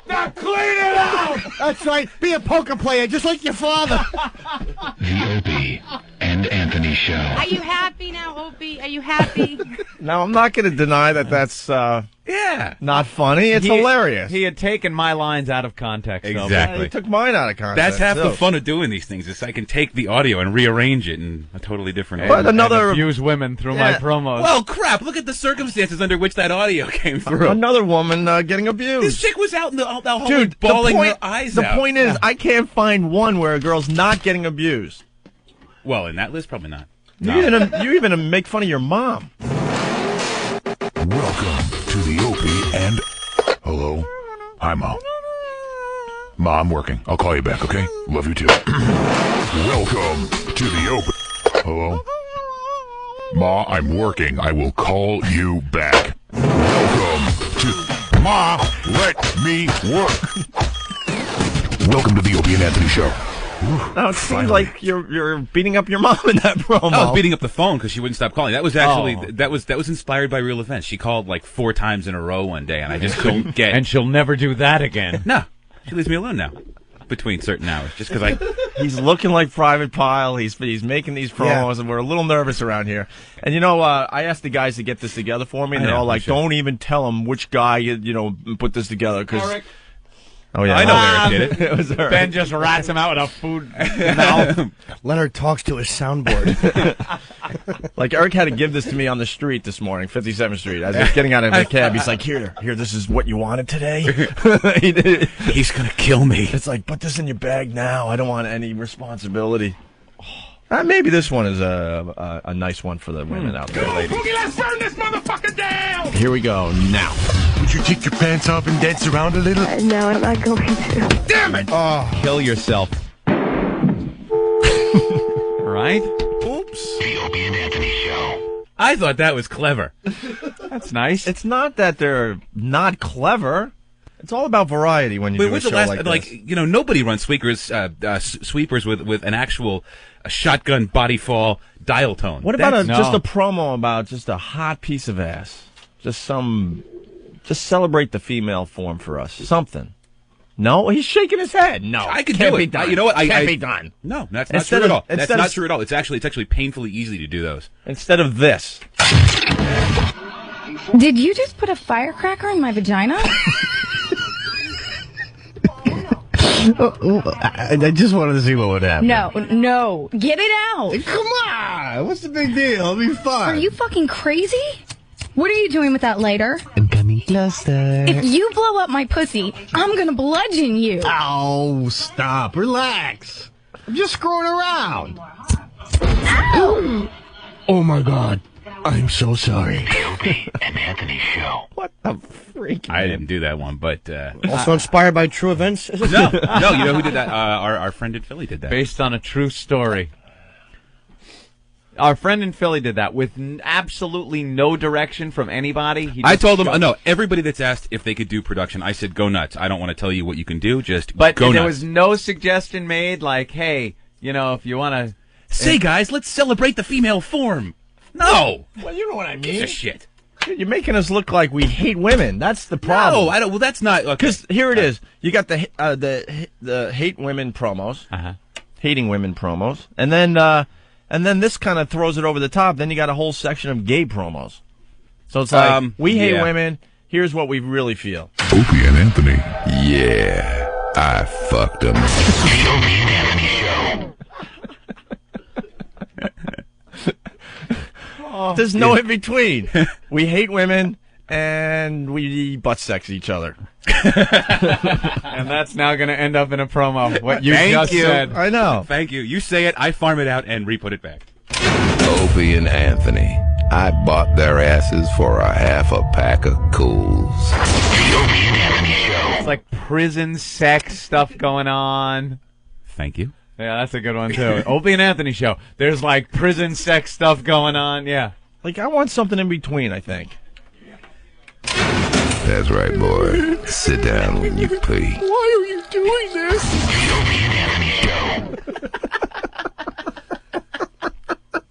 Now clean it out! That's right. Be a poker player, just like your father. The Opie and Anthony Show. Are you happy now, Opie? Are you happy? Now, I'm not going to deny that that's not funny. It's hilarious. He had taken my lines out of context. Exactly. He took mine out of context. That's half the too. fun of doing these things. Is I can take the audio and rearrange it in a totally different way. But another abuse women through my promos. Well, crap! Look at the circumstances under which that audio came through. Another woman getting abused. This chick was out in the hall Dude, bawling her eyes out. The point is, I can't find one where a girl's not getting abused. Well, in that list, probably not. You even make fun of your mom. Welcome to the Opie and... Hello? Hi, Mom. Ma, I'm working. I'll call you back, okay? Love you too. Welcome to the Opie... Hello? Ma, I'm working. I will call you back. Welcome to... Ma, let me work. Welcome to the Opie and Anthony Show. Now, it seems like you're beating up your mom in that promo. I was beating up the phone because she wouldn't stop calling. That was actually that was inspired by real events. She called like 4 times in a row one day, and I just couldn't get. And she'll never do that again. No, she leaves me alone now between certain hours, just because He's looking like Private Pile. He's making these promos, and we're a little nervous around here. And I asked the guys to get this together for me, and they're all like, "Don't even tell them which guy put this together." Because Oh, yeah. I know Eric did it. It was her. Ben just rats him out with a food mouth. Leonard talks to his soundboard. Like, Eric had to give this to me on the street this morning, 57th Street. As I was getting out of the cab, he's like, here, this is what you wanted today. He's going to kill me. It's like, put this in your bag now. I don't want any responsibility. Maybe this one is a nice one for the women out there, ladies. Boogie, let's burn this motherfucker down! Here we go, now. Would you take your pants off and dance around a little? No, I'm not going to. Damn it! Kill yourself. Right? Oops. The Opie and Anthony Show. I thought that was clever. That's nice. It's not that they're not clever. It's all about variety when you do a show like this. Nobody runs sweepers with an actual shotgun body fall dial tone. What about just a promo about just a hot piece of ass? Just celebrate the female form for us. Something. No, he's shaking his head. No, I could can't do be it. done. You know what? Can't be done. No, that's not true at all. That's not true at all. It's actually painfully easy to do those. Instead of this. Did you just put a firecracker in my vagina? I just wanted to see what would happen. No. Get it out. Come on. What's the big deal? It'll be fun. Are you fucking crazy? What are you doing with that lighter? I'm coming closer. If you blow up my pussy, I'm gonna bludgeon you. Oh, stop. Relax. I'm just screwing around. Ow! Oh, my God. I'm so sorry. The Opie and Anthony Show. What the freak? I didn't do that one, but Also inspired by true events? no. You know who did that? Our friend in Philly did that. Based on a true story. Our friend in Philly did that with absolutely no direction from anybody. I told him, no, everybody that's asked if they could do production, I said, go nuts. I don't want to tell you what you can do, just but go nuts. But there was no suggestion made like, hey, if you want to... Say, guys, let's celebrate the female form. No. Well, you know what I mean. Give a shit. You're making us look like we hate women. That's the problem. No, I don't. Well, that's not because here it is. You got the hate women promos, hating women promos, and then this kind of throws it over the top. Then you got a whole section of gay promos. So it's like we hate women. Here's what we really feel. Opie and Anthony. Yeah, I fucked him. The Opie and Anthony Show. There's no in between. We hate women and we butt sex each other. And that's now going to end up in a promo. What you just said. I know. Thank you. You say it, I farm it out and re-put it back. Opie and Anthony. I bought their asses for a half a pack of cools. The Opie and Anthony Show. It's like prison sex stuff going on. Thank you. Yeah, that's a good one, too. Opie and Anthony Show. There's, like, prison sex stuff going on, yeah. Like, I want something in between, I think. That's right, boy. Sit down when you pee. Why are you doing this? The Opie and Anthony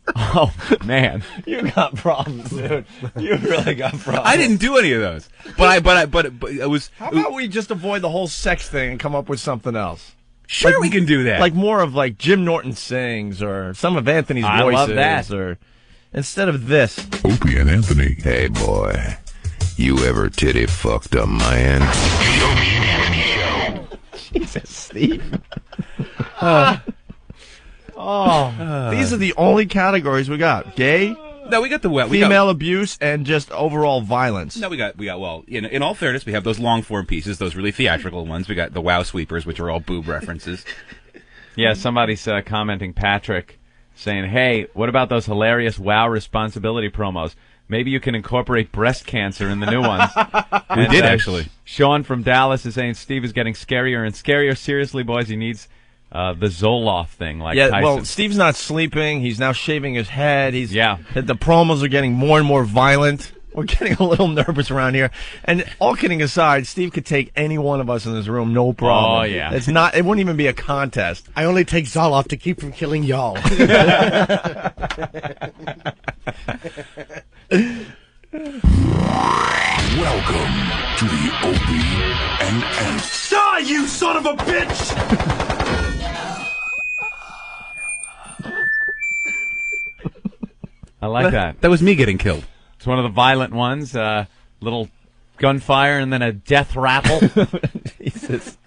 Show. Oh, man. You got problems, dude. You really got problems. I didn't do any of those. But it was... How about we just avoid the whole sex thing and come up with something else? Sure, like, we can do that. Like more of like Jim Norton sings or some of Anthony's voices. I love that. Or instead of this. Opie and Anthony. Hey, boy. You ever titty fucked a man? The Opie and Anthony Show. Jesus, Steve. These are the only categories we got. Gay. No, we got the female abuse and just overall violence. No, we got. Well, in all fairness, we have those long form pieces, those really theatrical ones. We got the wow sweepers, which are all boob references. Yeah, somebody's commenting, Patrick, saying, "Hey, what about those hilarious wow responsibility promos? Maybe you can incorporate breast cancer in the new ones." We did actually. Sean from Dallas is saying Steve is getting scarier and scarier. Seriously, boys, he needs. The Zoloft thing, like Tyson. Well, Steve's not sleeping. He's now shaving his head. The promos are getting more and more violent. We're getting a little nervous around here. And all kidding aside, Steve could take any one of us in this room, no problem. Oh, yeah. It wouldn't even be a contest. I only take Zoloft to keep from killing y'all. Welcome to the Opie and Anthony. Die, you son of a bitch! I like that. That was me getting killed. It's one of the violent ones. Little gunfire and then a death rattle. Jesus.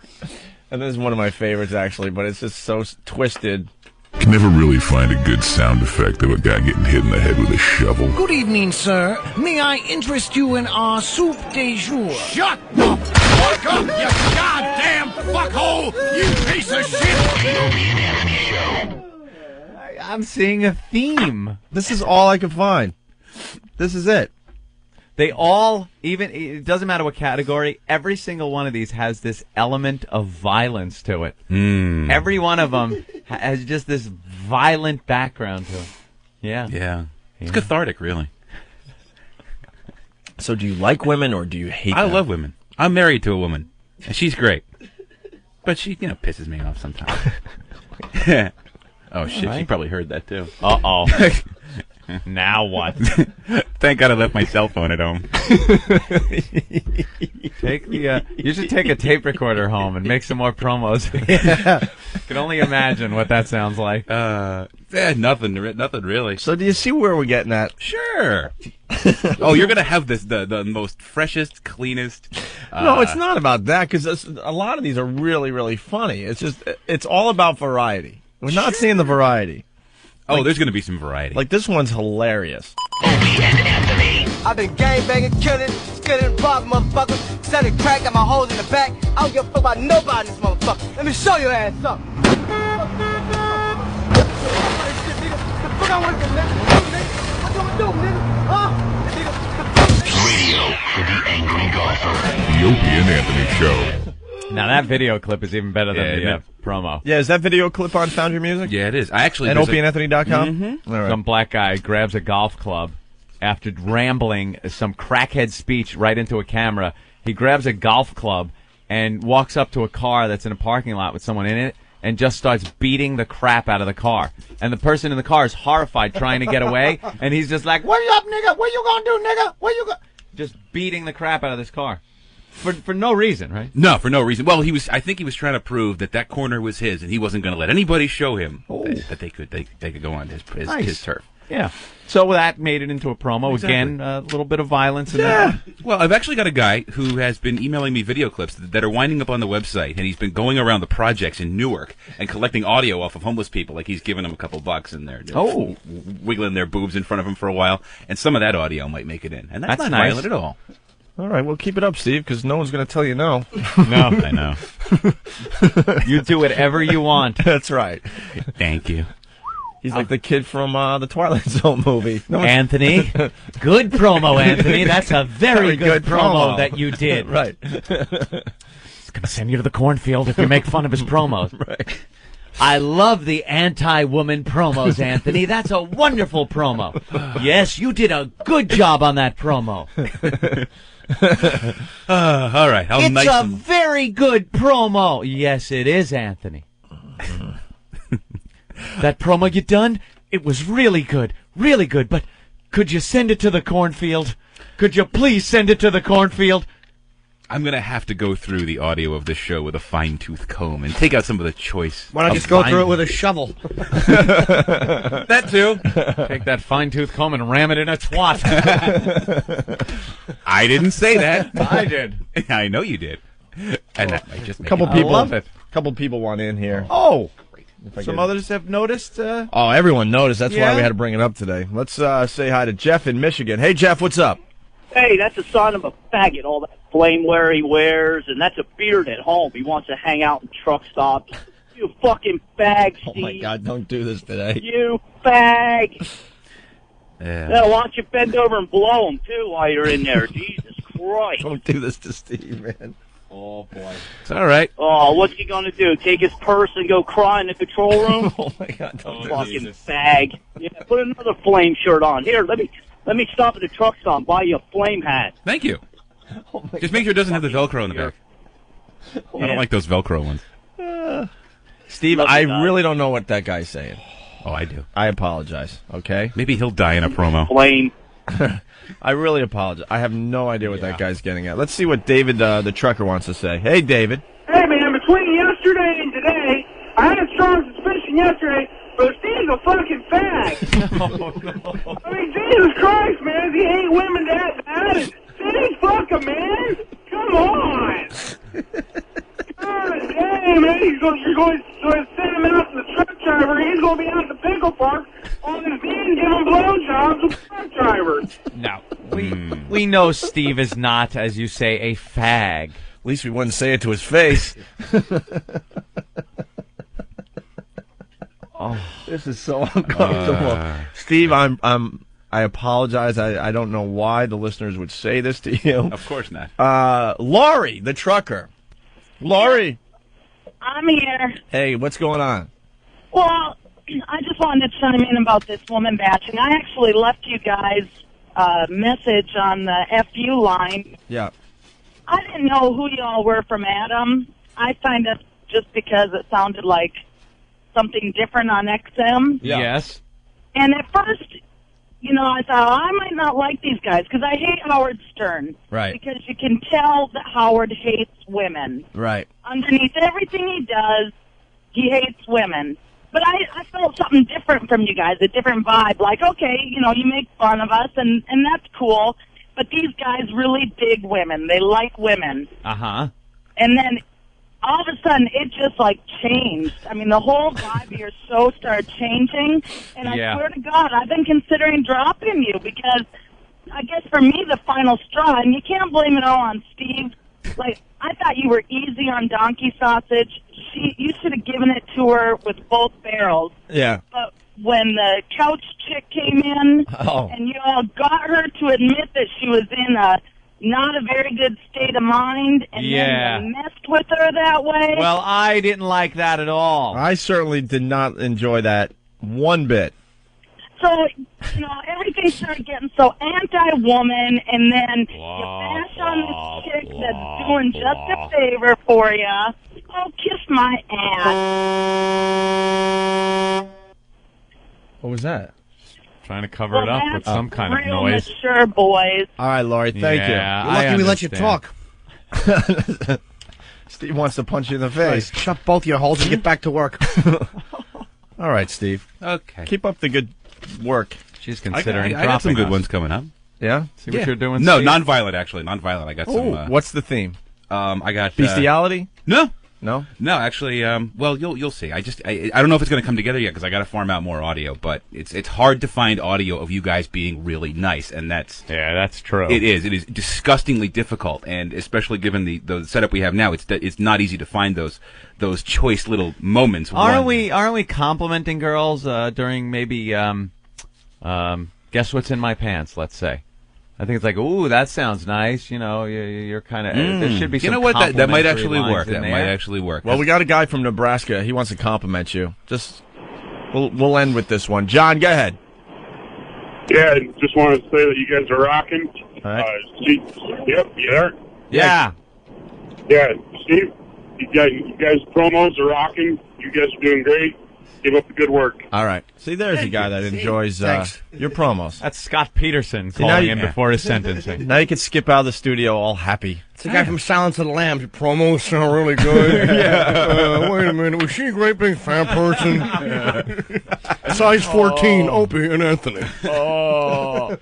And this is one of my favorites, actually, but it's just so twisted. Can never really find a good sound effect of a guy getting hit in the head with a shovel. Good evening, sir. May I interest you in our soup de jour? Shut the fuck up, you goddamn fuckhole! You piece of shit! The Opie and Anthony Show. I'm seeing a theme. This is all I could find. This is it. They all, even, it doesn't matter what category, every single one of these has this element of violence to it. Every one of them has just this violent background to it. Yeah. It's cathartic, really. So do you like women or do you hate them? I love women. I'm married to a woman, and she's great. But she, pisses me off sometimes. Oh, shit, Right. She probably heard that, too. Uh-oh. Now what? Thank God I left my cell phone at home. You should take a tape recorder home and make some more promos. I can only imagine what that sounds like. Nothing really. So do you see where we're getting at? Sure. Oh, you're gonna have the most freshest, cleanest. No, it's not about that, because a lot of these are really, really funny. It's just, it's all about variety. We're not seeing the variety. Oh, there's gonna be some variety. Like, this one's hilarious. Opie and Anthony. I've been gangbanging, killing, skilling, robbing motherfuckers, selling crack, got my hoes in the back. I don't give a fuck about nobody in this motherfucker. Let me show your ass something. Radio for the angry golfer. The Opie and Anthony Show. Now, that video clip is even better than the promo. Yeah, is that video clip on Found Your Music? Yeah, it is. I actually... At opieandanthony.com? Mm-hmm. All right. Some black guy grabs a golf club after rambling some crackhead speech right into a camera. He grabs a golf club and walks up to a car that's in a parking lot with someone in it and just starts beating the crap out of the car. And the person in the car is horrified, trying to get away, and he's just like, "What up, nigga? What you gonna do, nigga? What you gonna..." Just beating the crap out of this car. For no reason, right? No, for no reason. Well, I think he was trying to prove that corner was his, and he wasn't going to let anybody show him that they could go on his turf. Yeah. So that made it into a promo. Exactly. Again, a little bit of violence in there. Well, I've actually got a guy who has been emailing me video clips that are winding up on the website, and he's been going around the projects in Newark and collecting audio off of homeless people. Like, he's giving them a couple bucks, and they're wiggling their boobs in front of him for a while. And some of that audio might make it in. And that's not nice. violent at all. All right, well, keep it up, Steve, because no one's going to tell you no. No. I know. You do whatever you want. That's right. Thank you. He's like the kid from the Twilight Zone movie. Anthony, good promo, Anthony. That's a very good promo that you did. Right. He's going to send you to the cornfield if you make fun of his promos. Right. I love the anti-woman promos, Anthony. That's a wonderful promo. Yes, you did a good job on that promo. All right. It's a very good promo. Yes, it is, Anthony. That promo you done, it was really good, but could you send it to the cornfield? Could you please send it to the cornfield? I'm going to have to go through the audio of this show with a fine-tooth comb and take out some of the choice. Why don't you just go through it with a shovel? That too. Take that fine-tooth comb and ram it in a twat. I didn't say that. I did. I know you did. And that might just make Couple it. people, I love it. Couple people want in here. Oh. Some others have noticed. Oh, everyone noticed. That's Yeah. why we had to bring it up today. Let's say hi to Jeff in Michigan. Hey, Jeff, what's up? Hey, that's a sign of a faggot, all that flame wear he wears, and that's a beard at home. He wants to hang out in truck stops. You fucking fag, Steve. Oh, my God, don't do this today. You fag. Yeah. Now, why don't you bend over and blow him, too, while you're in there? Jesus Christ. Don't do this to Steve, man. Oh, boy. It's all right. Oh, what's he going to do? Take his purse and go cry in the control room? Oh, my God, don't do Fucking this. fag. Yeah, put another flame shirt on. Here, let me stop at the truck stop and buy you a flame hat. Thank you. Just make sure it doesn't have the Velcro in the back. I don't like those Velcro ones. Steve, I really don't know what that guy's saying. Oh, I do. I apologize, okay? Maybe he'll die in a promo. Flame. I really apologize. I have no idea what that guy's getting at. Let's see what David, the trucker, wants to say. Hey, David. Hey, man, between yesterday and today, I had a strong suspicion yesterday, but Steve's a fucking fag. I mean, Jesus Christ, man, does he hate women that bad? Steve, fuck him, man. Come on. God damn. him in. You're going to send him out to the truck driver. He's going to be out at the pickle park on his knee and give him blowjobs with the truck driver. No, we know Steve is not, as you say, a fag. At least we wouldn't say it to his face. Oh, this is so uncomfortable. Steve, I apologize. I don't know why the listeners would say this to you. Of course not. Laurie, the trucker. Laurie. I'm here. Hey, what's going on? Well, I just wanted to chime in about this woman batching. I actually left you guys a message on the FU line. Yeah. I didn't know who y'all were from Adam. I signed up just because it sounded like something different on XM. Yeah. Yes. And at first, you know, I thought, I might not like these guys because I hate Howard Stern. Right. Because you can tell that Howard hates women. Right. Underneath everything he does, he hates women. But I felt something different from you guys, a different vibe. Like, okay, you know, you make fun of us, and that's cool. But these guys really dig women. They like women. Uh-huh. And then all of a sudden, it just, like, changed. I mean, the whole vibe of your show started changing. And I swear to God, I've been considering dropping you because I guess for me, the final straw, and you can't blame it all on Steve. Like, I thought you were easy on donkey sausage. You should have given it to her with both barrels. Yeah. But when the couch chick came in and you all got her to admit that she was in a not a very good state of mind and then you messed with her that way. Well, I didn't like that at all. I certainly did not enjoy that one bit. So, you know, everything started getting so anti-woman, and then you bash on this chick that's doing just a favor for you. Oh, kiss my ass. What was that? Trying to cover it up with some kind of noise. Mature boys. All right, Laurie, thank you. Yeah, You're lucky we let you talk. Steve wants to punch you in the face. Right, shut both your holes and get back to work. All right, Steve. Okay. Keep up the good work. She's considering I got some good us. ones coming up. Yeah? See what you're doing, No, Steve? non-violent, actually. Non-violent. I got some... what's the theme? I got... Bestiality? No. No? No, actually, well, you'll see. I don't know if it's going to come together yet because I got to farm out more audio, but it's hard to find audio of you guys being really nice, and that's true. It is disgustingly difficult, and especially given the setup we have now, it's not easy to find those choice little moments. Aren't we complimenting girls during maybe guess what's in my pants? Let's say. I think it's like, ooh, that sounds nice. You know, you're kind of. There should be some. You know what? That might actually complimentary work. lines in That there. might actually work. Well, we got a guy from Nebraska. He wants to compliment you. We'll end with this one. John, go ahead. Yeah, just wanted to say that you guys are rocking. All right. Yep, you there? Yeah. Yeah, Steve, you guys' promos are rocking. You guys are doing great. Keep up the good work. All right. See, there's a guy that enjoys your promos. That's Scott Peterson calling in before his sentencing. Now you can skip out of the studio all happy. It's the guy from Silence of the Lambs. Your promos sound really good. Wait a minute. Was she a great big fat person? Size 14, Opie and Anthony. Oh.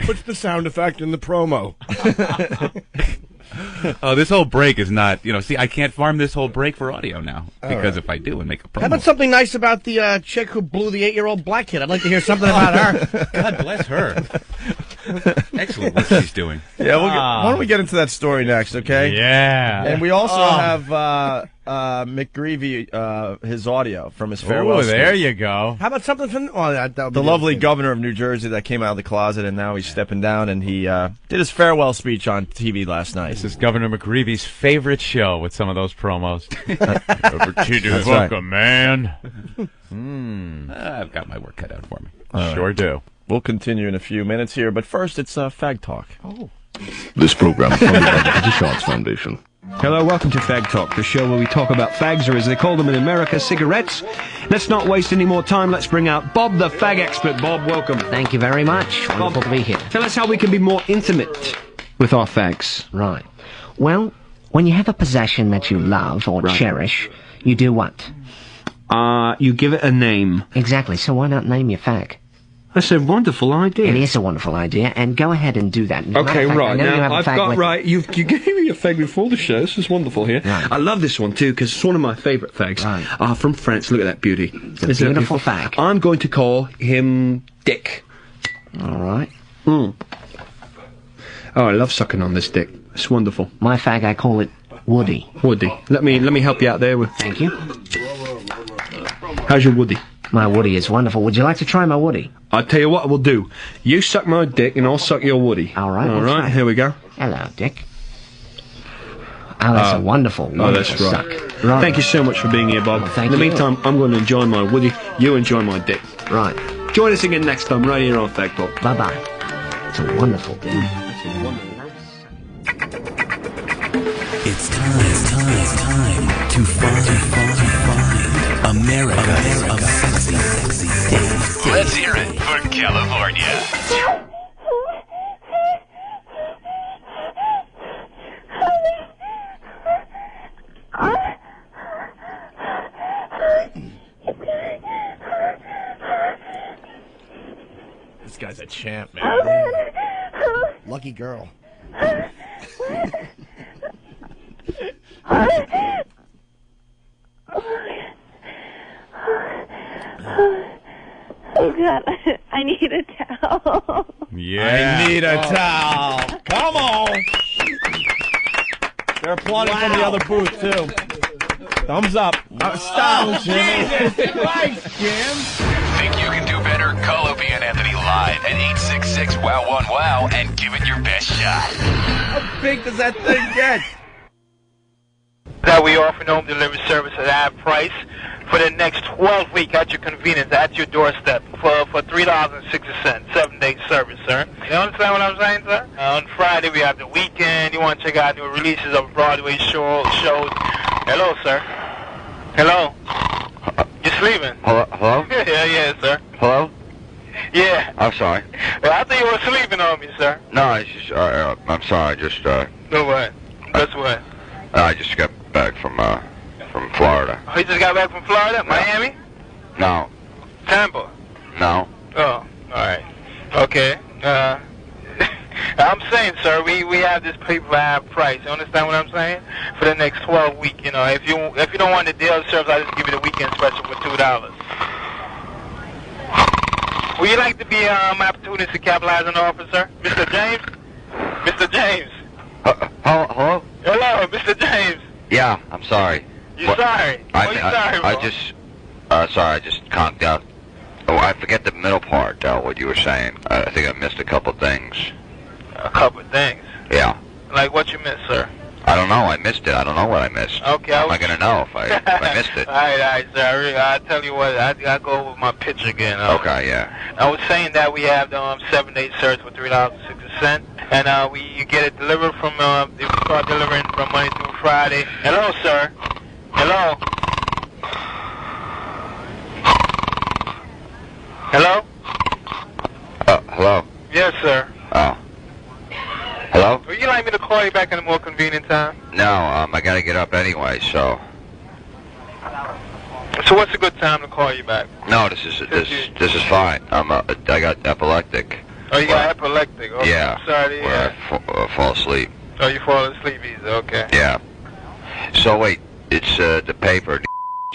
Puts the sound effect in the promo. Oh, this whole break is not, see, I can't farm this whole break for audio now. Because if I do and make a promo. How about something nice about the chick who blew the 8-year-old black kid? I'd like to hear something about her. God bless her. Excellent what she's doing. Yeah, why don't we get into that story next, okay? Yeah. And we also have McGreevey, his audio from his farewell Oh, there speech. you go. How about something from The lovely governor of New Jersey that came out of the closet, and now he's stepping down, and he did his farewell speech on TV last night. This is Governor McGreevey's favorite show with some of those promos. That's right. Man. I've got my work cut out for me. Sure do. We'll continue in a few minutes here, but first it's Fag Talk. Oh. This program funded by the British Arts Foundation. Hello, welcome to Fag Talk, the show where we talk about fags, or as they call them in America, cigarettes. Let's not waste any more time. Let's bring out Bob, the fag expert. Bob, welcome. Thank you very much. Wonderful to be here. Tell us how we can be more intimate with our fags. Right. Well, when you have a possession that you love or cherish, you do what? You give it a name. Exactly. So why not name your fag? That's a wonderful idea. It is a wonderful idea, and go ahead and do that. Okay, right. Now, I've got... Right, you gave me a fag before the show. This is wonderful here. Right. I love this one, too, because it's one of my favourite fags. Right. From France. Look at that beauty. It's a beautiful fag. I'm going to call him Dick. All right. Oh, I love sucking on this dick. It's wonderful. My fag, I call it Woody. Woody. Let me help you out there with... Thank you. How's your Woody? My Woody is wonderful. Would you like to try my Woody? I'll tell you what we'll do. You suck my dick and I'll suck your Woody. All right. All right, here we go. Hello, Dick. Oh, that's a wonderful that's suck. Right. Thank you so much for being here, Bob. Well, In the meantime, I'm going to enjoy my Woody. You enjoy my dick. Right. Join us again next time, right here on Fag Talk. Bye-bye. It's a wonderful dick. It's time to find America's sexy stage. Let's hear it for California. This guy's a champ, man. Lucky girl. Oh God, I need a towel. Yeah. I need a towel. Come on. There are plenty from the other booth, too. Thumbs up. Stop, Jimmy. Jesus Christ, Jim. Think you can do better? Call Opie and Anthony live at 866-WOW-1-WOW and give it your best shot. How big does that thing get? That we offer home delivery service at our price for the next 12 weeks at your convenience, at your doorstep, for $3.60, 7-day service, sir. You understand what I'm saying, sir? On Friday we have the weekend. You want to check out new releases of Broadway shows. Hello, sir. Hello. You sleeping? Hello? Yeah, sir. Hello? Yeah. I'm sorry. Well, I think you were sleeping on me, sir. No, it's just, I'm sorry, just, No, what? That's what? I just got back from Florida. Oh, you just got back from Florida? Miami? No. Tampa? No. Oh, alright. Okay. I'm saying, sir, we have this paper at price. You understand what I'm saying? For the next 12 weeks, you know. If you don't want the daily service, I'll just give you the weekend special for $2. Would you like to be opportunity to capitalize on the offer, sir? Mr. James? Mr. James? Hello? Hello, Mr. James. Yeah, I'm sorry. You sorry? What you sorry for? I just conked out. Oh, I forget the middle part, what you were saying. I think I missed a couple things. A couple things? Yeah. Like what you missed, sir? I don't know. I missed it. I don't know what I missed. Okay. How am I going to know if I missed it? All right, sir. I'll tell you what. I go over my pitch again. Okay, yeah. I was saying that we have the 7-day service for $3.60, and you get it delivered from. If you start delivering from Monday through Friday. Hello, sir. Hello. Hello. Hello. Yes, sir. Oh. Hello? Would you like me to call you back at a more convenient time? No, I gotta get up anyway, so. So what's a good time to call you back? No, this is fine. I got epileptic. Oh, you got epileptic? Okay. Yeah. I'm sorry to hear. I fall asleep. Oh, you fall asleep easy, okay. Yeah. So wait, it's the paper.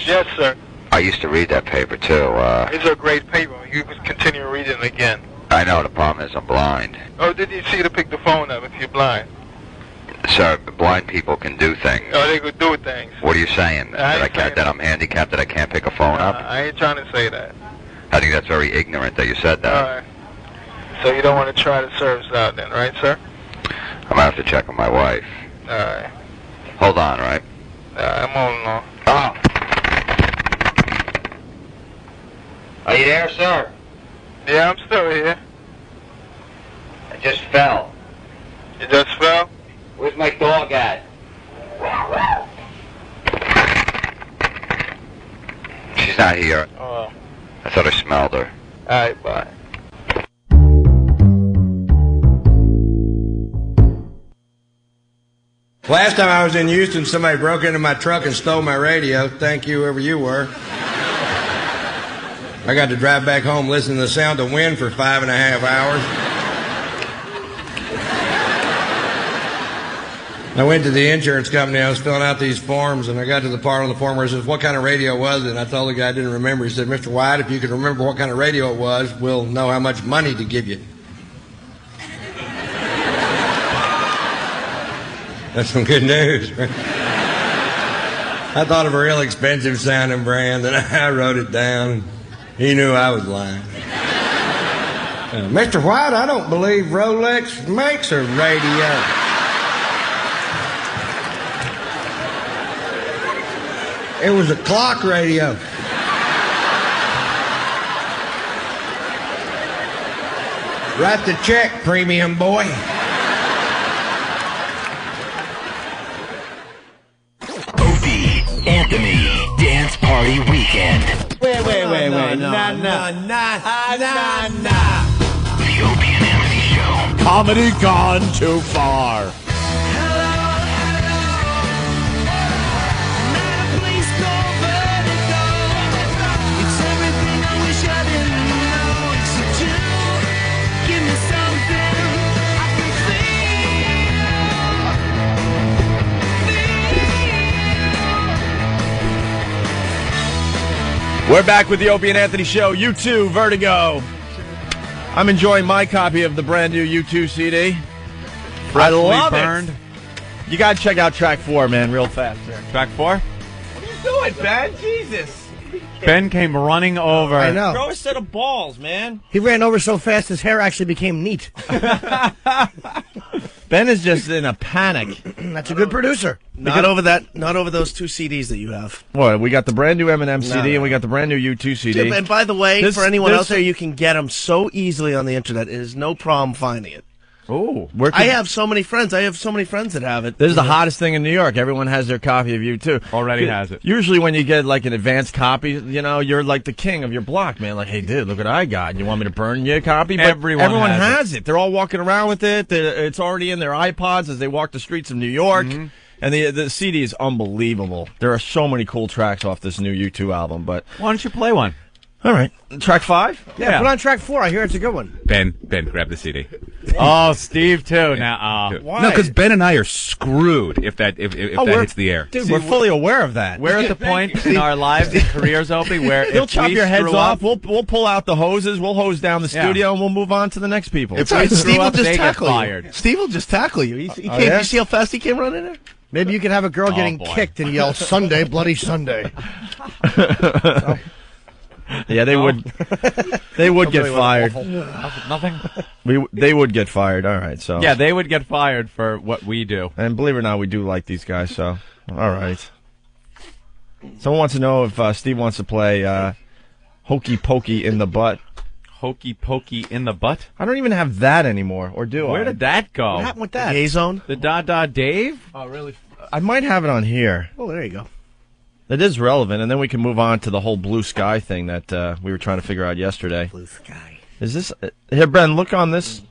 Yes, sir. I used to read that paper too. It's a great paper. You can continue reading it again. I know, the problem is I'm blind. Oh, did you see to pick the phone up if you're blind? Sir, blind people can do things. Oh, they could do things. What are you saying? That I'm handicapped, that I can't pick a phone up? I ain't trying to say that. I think that's very ignorant that you said that. All right. So you don't want to try the service out then, right, sir? I'm going to have to check with my wife. All right. Hold on, right? I'm holding on. Oh! Are you there, sir? Yeah, I'm still here. I just fell. You just fell? Where's my dog at? She's not here. Oh. I thought I smelled her. All right, bye. Last time I was in Houston, somebody broke into my truck and stole my radio. Thank you, whoever you were. I got to drive back home listening to the sound of wind for 5.5 hours. I went to the insurance company. I was filling out these forms, and I got to the part on the form where it says, what kind of radio was it? And I told the guy I didn't remember. He said, Mr. White, if you can remember what kind of radio it was, we'll know how much money to give you. That's some good news, right? I thought of a real expensive sounding brand, and I wrote it down. He knew I was lying. Mr. White, I don't believe Rolex makes a radio. It was a clock radio. Write the check, premium boy. Opie Anthony Dance Party Weekend. Wait. Nah. The Opie and Anthony Show. Comedy gone too far. We're back with the Opie and Anthony Show. U2, Vertigo. I'm enjoying my copy of the brand new U2 CD. I love it. You got to check out track 4, man, real fast. There. Track 4? What are you doing, Ben? Jesus. Ben came running over. I know. Throw a set of balls, man. He ran over so fast his hair actually became neat. Ben is just in a panic. That's a good producer. Not over those 2 CDs that you have. What? We got the brand new Eminem CD and we got the brand new U2 CD. And by the way, for anyone out there, you can get them so easily on the internet. It is no problem finding it. Oh, I have so many friends. I have so many friends that have it. This is the hottest thing in New York. Everyone has their copy of U2. Already has it. Usually when you get like an advanced copy, you know, you're like the king of your block, man. Like, hey, dude, look what I got. You want me to burn your copy? But everyone has it. They're all walking around with it. It's already in their iPods as they walk the streets of New York. Mm-hmm. And the CD is unbelievable. There are so many cool tracks off this new U2 album. But why don't you play one? All right. Track 5? Yeah, put on track 4. I hear it's a good one. Ben, grab the CD. Oh, Steve, too. Now, why? No, because Ben and I are screwed if that hits the air. Dude, we're fully aware of that. We're at the point in our lives and careers, Opie, where he'll chop your heads off. We'll pull out the hoses. We'll hose down the studio, and we'll move on to the next people. Steve will just tackle you. Steve will just tackle you. You see how fast he came running there? Maybe you could have a girl getting kicked and yell, Sunday, bloody Sunday. Yeah, they would. They would get fired. Nothing. They would get fired. All right, so yeah, they would get fired for what we do. And believe it or not, we do like these guys. So all right. Someone wants to know if Steve wants to play Hokey Pokey in the Butt. Hokey Pokey in the Butt? I don't even have that anymore. Or do I? Where did that go? What happened with that? The Ozone? The Da Dave? Oh, really? I might have it on here. Oh, there you go. It is relevant, and then we can move on to the whole blue sky thing that we were trying to figure out yesterday. Blue sky. Is this... here, Ben, look on this.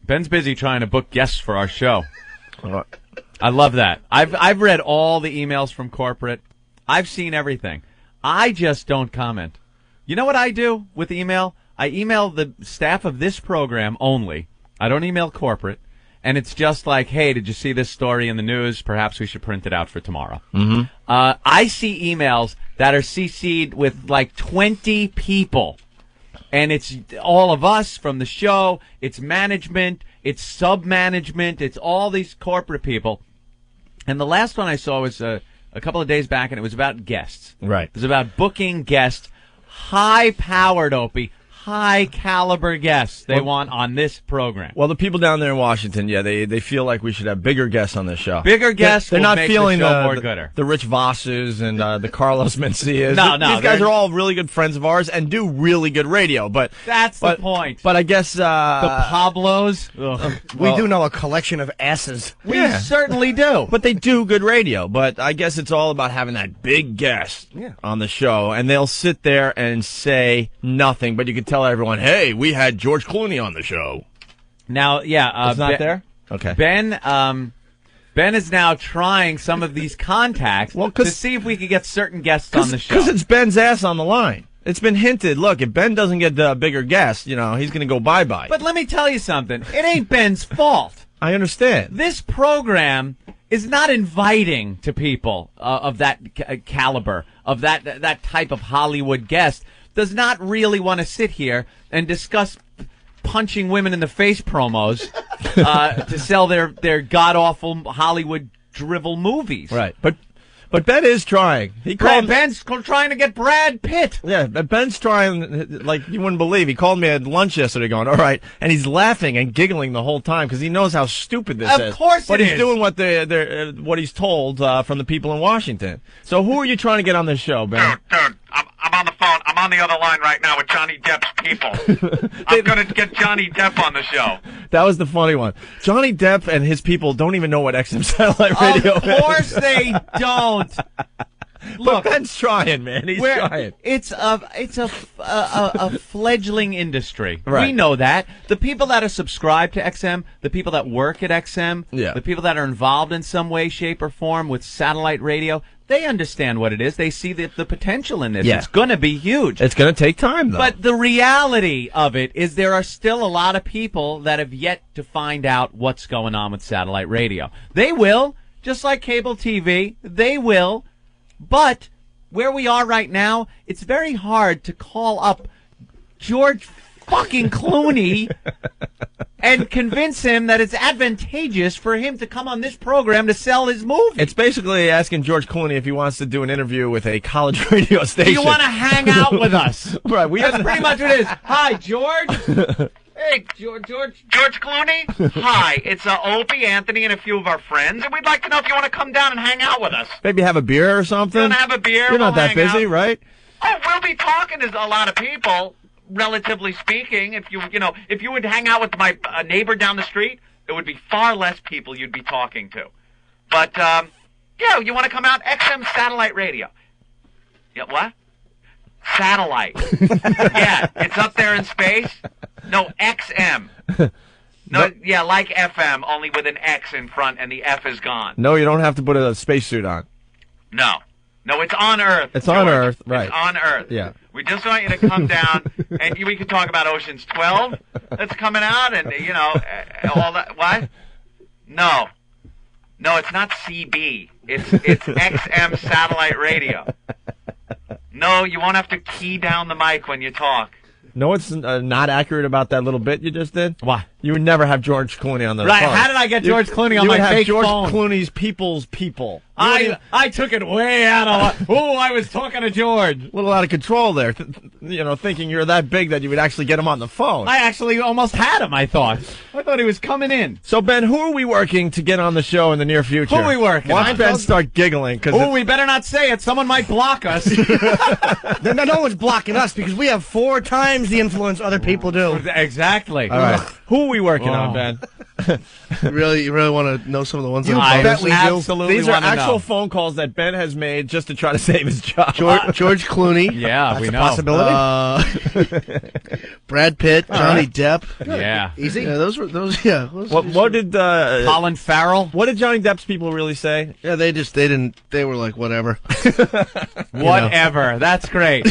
Ben's busy trying to book guests for our show. I love that. I've read all the emails from corporate. I've seen everything. I just don't comment. You know what I do with email? I email the staff of this program only. I don't email corporate. And it's just like, hey, did you see this story in the news? Perhaps we should print it out for tomorrow. Mm-hmm. I see emails that are CC'd with like 20 people. And it's all of us from the show. It's management. It's sub-management. It's all these corporate people. And the last one I saw was a couple of days back, and it was about guests. Right. It was about booking guests, high-powered, Opie, high-caliber guests they want on this program. Well, the people down there in Washington, yeah, they feel like we should have bigger guests on this show. Bigger guests they're will not make feeling the show more gooder. The Rich Vosses and the Carlos Mencias. No, These guys are all really good friends of ours and do really good radio. But that's the point. But I guess the Pablos. We do know a collection of asses. We certainly do. But they do good radio. But I guess it's all about having that big guest on the show, and they'll sit there and say nothing. But you can tell everyone, hey, we had George Clooney on the show. Now, it's not there? Okay. Ben is now trying some of these contacts to see if we could get certain guests on the show. Because it's Ben's ass on the line. It's been hinted. Look, if Ben doesn't get the bigger guest, he's going to go bye-bye. But let me tell you something. It ain't Ben's fault. I understand. This program is not inviting to people of that caliber, of that type of Hollywood guest, does not really want to sit here and discuss punching women in the face promos to sell their god-awful Hollywood drivel movies. Right. But Ben is trying. Ben's trying to get Brad Pitt. Yeah, Ben's trying like you wouldn't believe. He called me at lunch yesterday going, all right, and he's laughing and giggling the whole time because he knows how stupid this is. Of course but it he's is. doing what he's told from the people in Washington. So who are you trying to get on this show, Ben? Dude, I'm on the phone. I'm on the other line right now with Johnny Depp's people. I'm going to get Johnny Depp on the show. That was the funny one. Johnny Depp and his people don't even know what XM satellite radio is. Of course they don't. Look, Ben's trying, man. He's trying. It's a fledgling industry. Right. We know that. The people that are subscribed to XM, the people that work at XM, the people that are involved in some way, shape, or form with satellite radio, they understand what it is. They see the potential in this. Yeah. It's going to be huge. It's going to take time, though. But the reality of it is there are still a lot of people that have yet to find out what's going on with satellite radio. They will, just like cable TV. They will. But where we are right now, it's very hard to call up George fucking Clooney and convince him that it's advantageous for him to come on this program to sell his movie. It's basically asking George Clooney if he wants to do an interview with a college radio station. Do you want to hang out with us? Right. That's pretty much what it is. Hi, George. Hey, George Clooney? Hi, it's Opie Anthony and a few of our friends, and we'd like to know if you want to come down and hang out with us. Maybe have a beer or something? You want to have a beer? You're not We'll that hang busy, out. right? Oh, we'll be talking to a lot of people, relatively speaking. If you would hang out with my neighbor down the street, it would be far less people you'd be talking to. But, you want to come out? XM Satellite Radio. Yeah, what? Satellite. Yeah, it's up there in space. No, XM. No, yeah, like FM, only with an X in front and the F is gone. No, you don't have to put a spacesuit on. No, it's on Earth. It's on George. Earth, right. It's on Earth. Yeah. We just want you to come down, and we could talk about Ocean's 12 that's coming out, and, all that. What? No, it's not CB. It's XM Satellite Radio. No, you won't have to key down the mic when you talk. No, it's not accurate about that little bit you just did. Why? You would never have George Clooney on the Right, phone. how did I get George Clooney on you my would have fake George phone? Clooney's people's people. I took it way out of... I was talking to George. A little out of control there, thinking you're that big that you would actually get him on the phone. I actually almost had him, I thought he was coming in. So, Ben, who are we working to get on the show in the near future? Who are we working? Watch Ben start giggling. We better not say it. Someone might block us. No one's blocking us because we have 4 times the influence other people do. Exactly. All right. Who are we working on, Ben? You really want to know some of the ones that I bet we absolutely These are wanna actual know. phone calls that Ben has made just to try to save his job. George Clooney. Yeah, That's we a know. possibility. Brad Pitt, Johnny Depp. Yeah. Easy. Yeah, those. Yeah. What did Colin Farrell? What did Johnny Depp's people really say? Yeah, they were like, whatever. Whatever. That's great.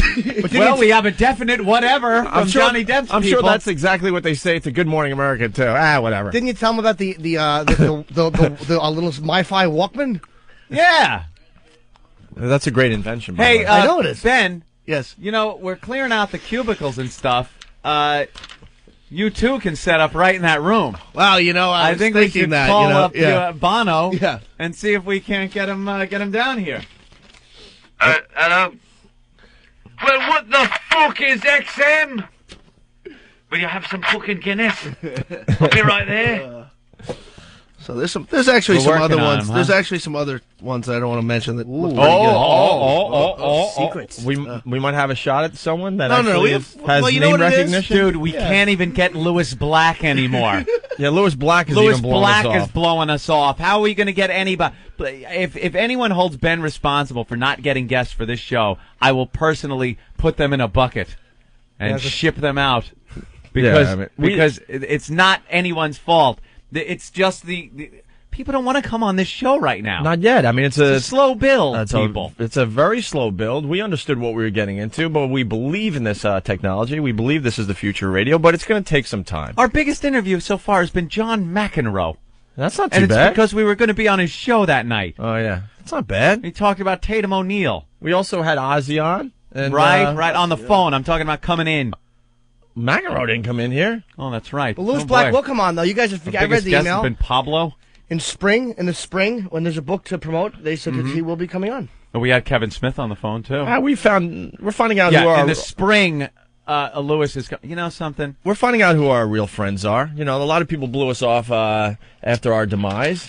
Well, we have a definite whatever from Johnny Depp's I'm people. sure that's exactly what they say to Good Morning America too. Whatever. Didn't you tell him about the little MiFi Walkman? Yeah. That's a great invention. By Hey, the way. I know it is. Ben. Yes. We're clearing out the cubicles and stuff. You two can set up right in that room. Wow, I was think we thinking should that. call up yeah. Bono Yeah. and see if we can't get him down here. Hello? Well, what the fuck is XM? Will you have some fucking Guinness? I'll be right there. So there's actually We're some working other on ones. them, huh? There's actually some other ones that I don't want to mention that look pretty good. Secrets. We might have a shot at someone that No, actually we has you know name what it is? recognition. Dude, we can't even get Lewis Black anymore. Yeah, Lewis Black is Lewis even blowing Black us is off. blowing us off. How are we going to get anybody? If anyone holds Ben responsible for not getting guests for this show, I will personally put them in a bucket and ship them out because Yeah, I mean, because it's not anyone's fault. It's just the People don't want to come on this show right now. Not yet. I mean, it's a slow build, people. It's a very slow build. We understood what we were getting into, but we believe in this technology. We believe this is the future of radio, but it's going to take some time. Our biggest interview so far has been John McEnroe. That's not too and bad. It's because we were going to be on his show that night. Oh, yeah. It's not bad. He talked about Tatum O'Neal. We also had Ozzy on. And, right on the phone. I'm talking about coming in. McEnroe didn't come in here. Oh, that's right. But Lewis Black will come on, though. You guys have I read the email. Has been Pablo. In the spring, when there's a book to promote, they said that he will be coming on. We had Kevin Smith on the phone, too. We're finding out who in the spring, Lewis is, something? We're finding out who our real friends are. A lot of people blew us off after our demise.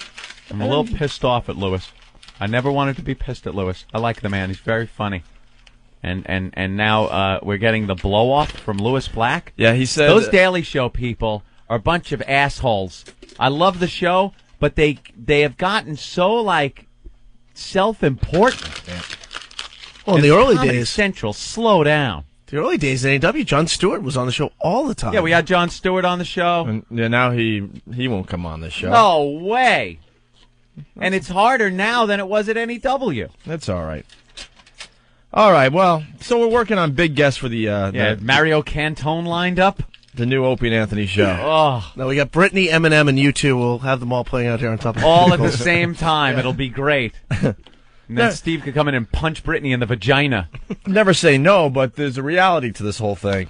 I'm a little pissed off at Lewis. I never wanted to be pissed at Lewis. I like the man. He's very funny. And now we're getting the blow-off from Lewis Black. Yeah, he said... Those Daily Show people are a bunch of assholes. I love the show, but they have gotten so, self-important. Yeah. Well, in the early days... Central, slow down. The early days in AW, Jon Stewart was on the show all the time. Yeah, we had Jon Stewart on the show. And now he won't come on the show. No way. And it's harder now than it was at NEW. That's all right. All right, well, so we're working on big guests for the Mario Cantone lined up. The new Opie and Anthony show. Oh. Now we got Britney, Eminem, and U2. We'll have them all playing out here on top of all at the same time. It'll be great. And then Steve could come in and punch Britney in the vagina. Never say no, but there's a reality to this whole thing.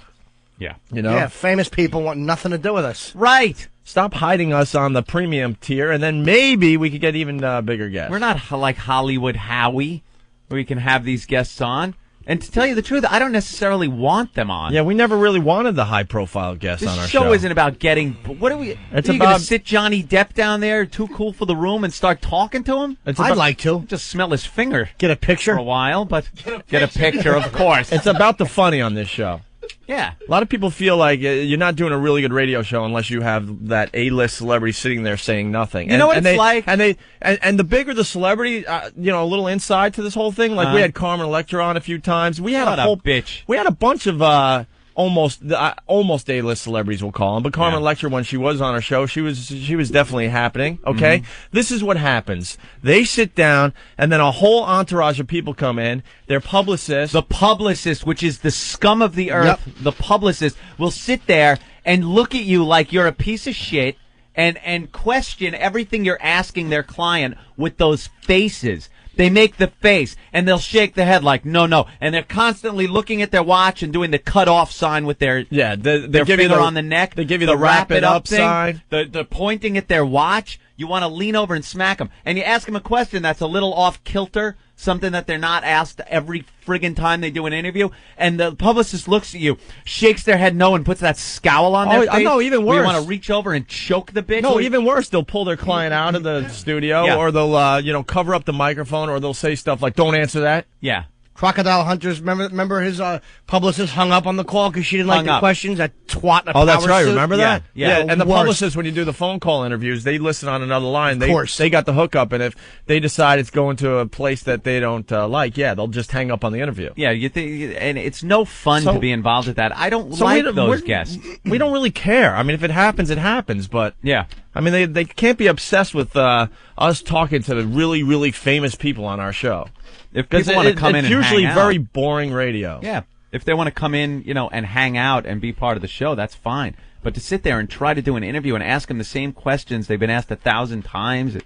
Yeah. Yeah, famous people want nothing to do with us. Right. Stop hiding us on the premium tier, and then maybe we could get even bigger guests. We're not like Hollywood Howie, where we can have these guests on. And to tell you the truth, I don't necessarily want them on. Yeah, we never really wanted the high-profile guests on our show. This show isn't about getting... What are we... It's are you going to sit Johnny Depp down there, too cool for the room, and start talking to him? I'd like to. Just smell his finger. Get a picture? For a while, but get a picture, of course. It's about the funny on this show. Yeah. A lot of people feel like you're not doing a really good radio show unless you have that A-list celebrity sitting there saying nothing. You know what it's like? And the bigger the celebrity, a little insight to this whole thing. Like we had Carmen Electra on a few times. We had a bitch. We had a bunch of almost A-list celebrities, we'll call them. But Carmen Electra, when she was on our show, she was definitely happening. Okay, This is what happens. They sit down, and then a whole entourage of people come in. Their publicists, the publicist, which is the scum of the earth, the publicist will sit there and look at you like you're a piece of shit, and question everything you're asking their client with those faces. They make the face, and they'll shake the head like, no. And they're constantly looking at their watch and doing the cut-off sign with their they give finger you on the neck. They give you the wrap it up sign. The pointing at their watch. You want to lean over and smack them. And you ask them a question that's a little off-kilter, something that they're not asked every friggin' time they do an interview. And the publicist looks at you, shakes their head no, and puts that scowl on their face. No, even worse. You want to reach over and choke the bitch? No, even worse. They'll pull their client out of the studio, or they'll cover up the microphone, or they'll say stuff like, "Don't answer that." Yeah. Crocodile Hunters, remember his publicist hung up on the call because she didn't like the questions? That twat in a power that's right. suit. Remember that? Yeah. And the publicist, when you do the phone call interviews, they listen on another line. Of course. They got the hookup, and if they decide it's going to a place that they don't like, they'll just hang up on the interview. Yeah, and it's no fun to be involved with that. I don't like those guests. We don't really care. I mean, if it happens, it happens. But yeah. I mean, they can't be obsessed with us talking to the really, really famous people on our show. If people want to come in and hang out. It's usually very boring radio. Yeah. If they want to come in, and hang out and be part of the show, that's fine. But to sit there and try to do an interview and ask them the same questions they've been asked 1,000 times, it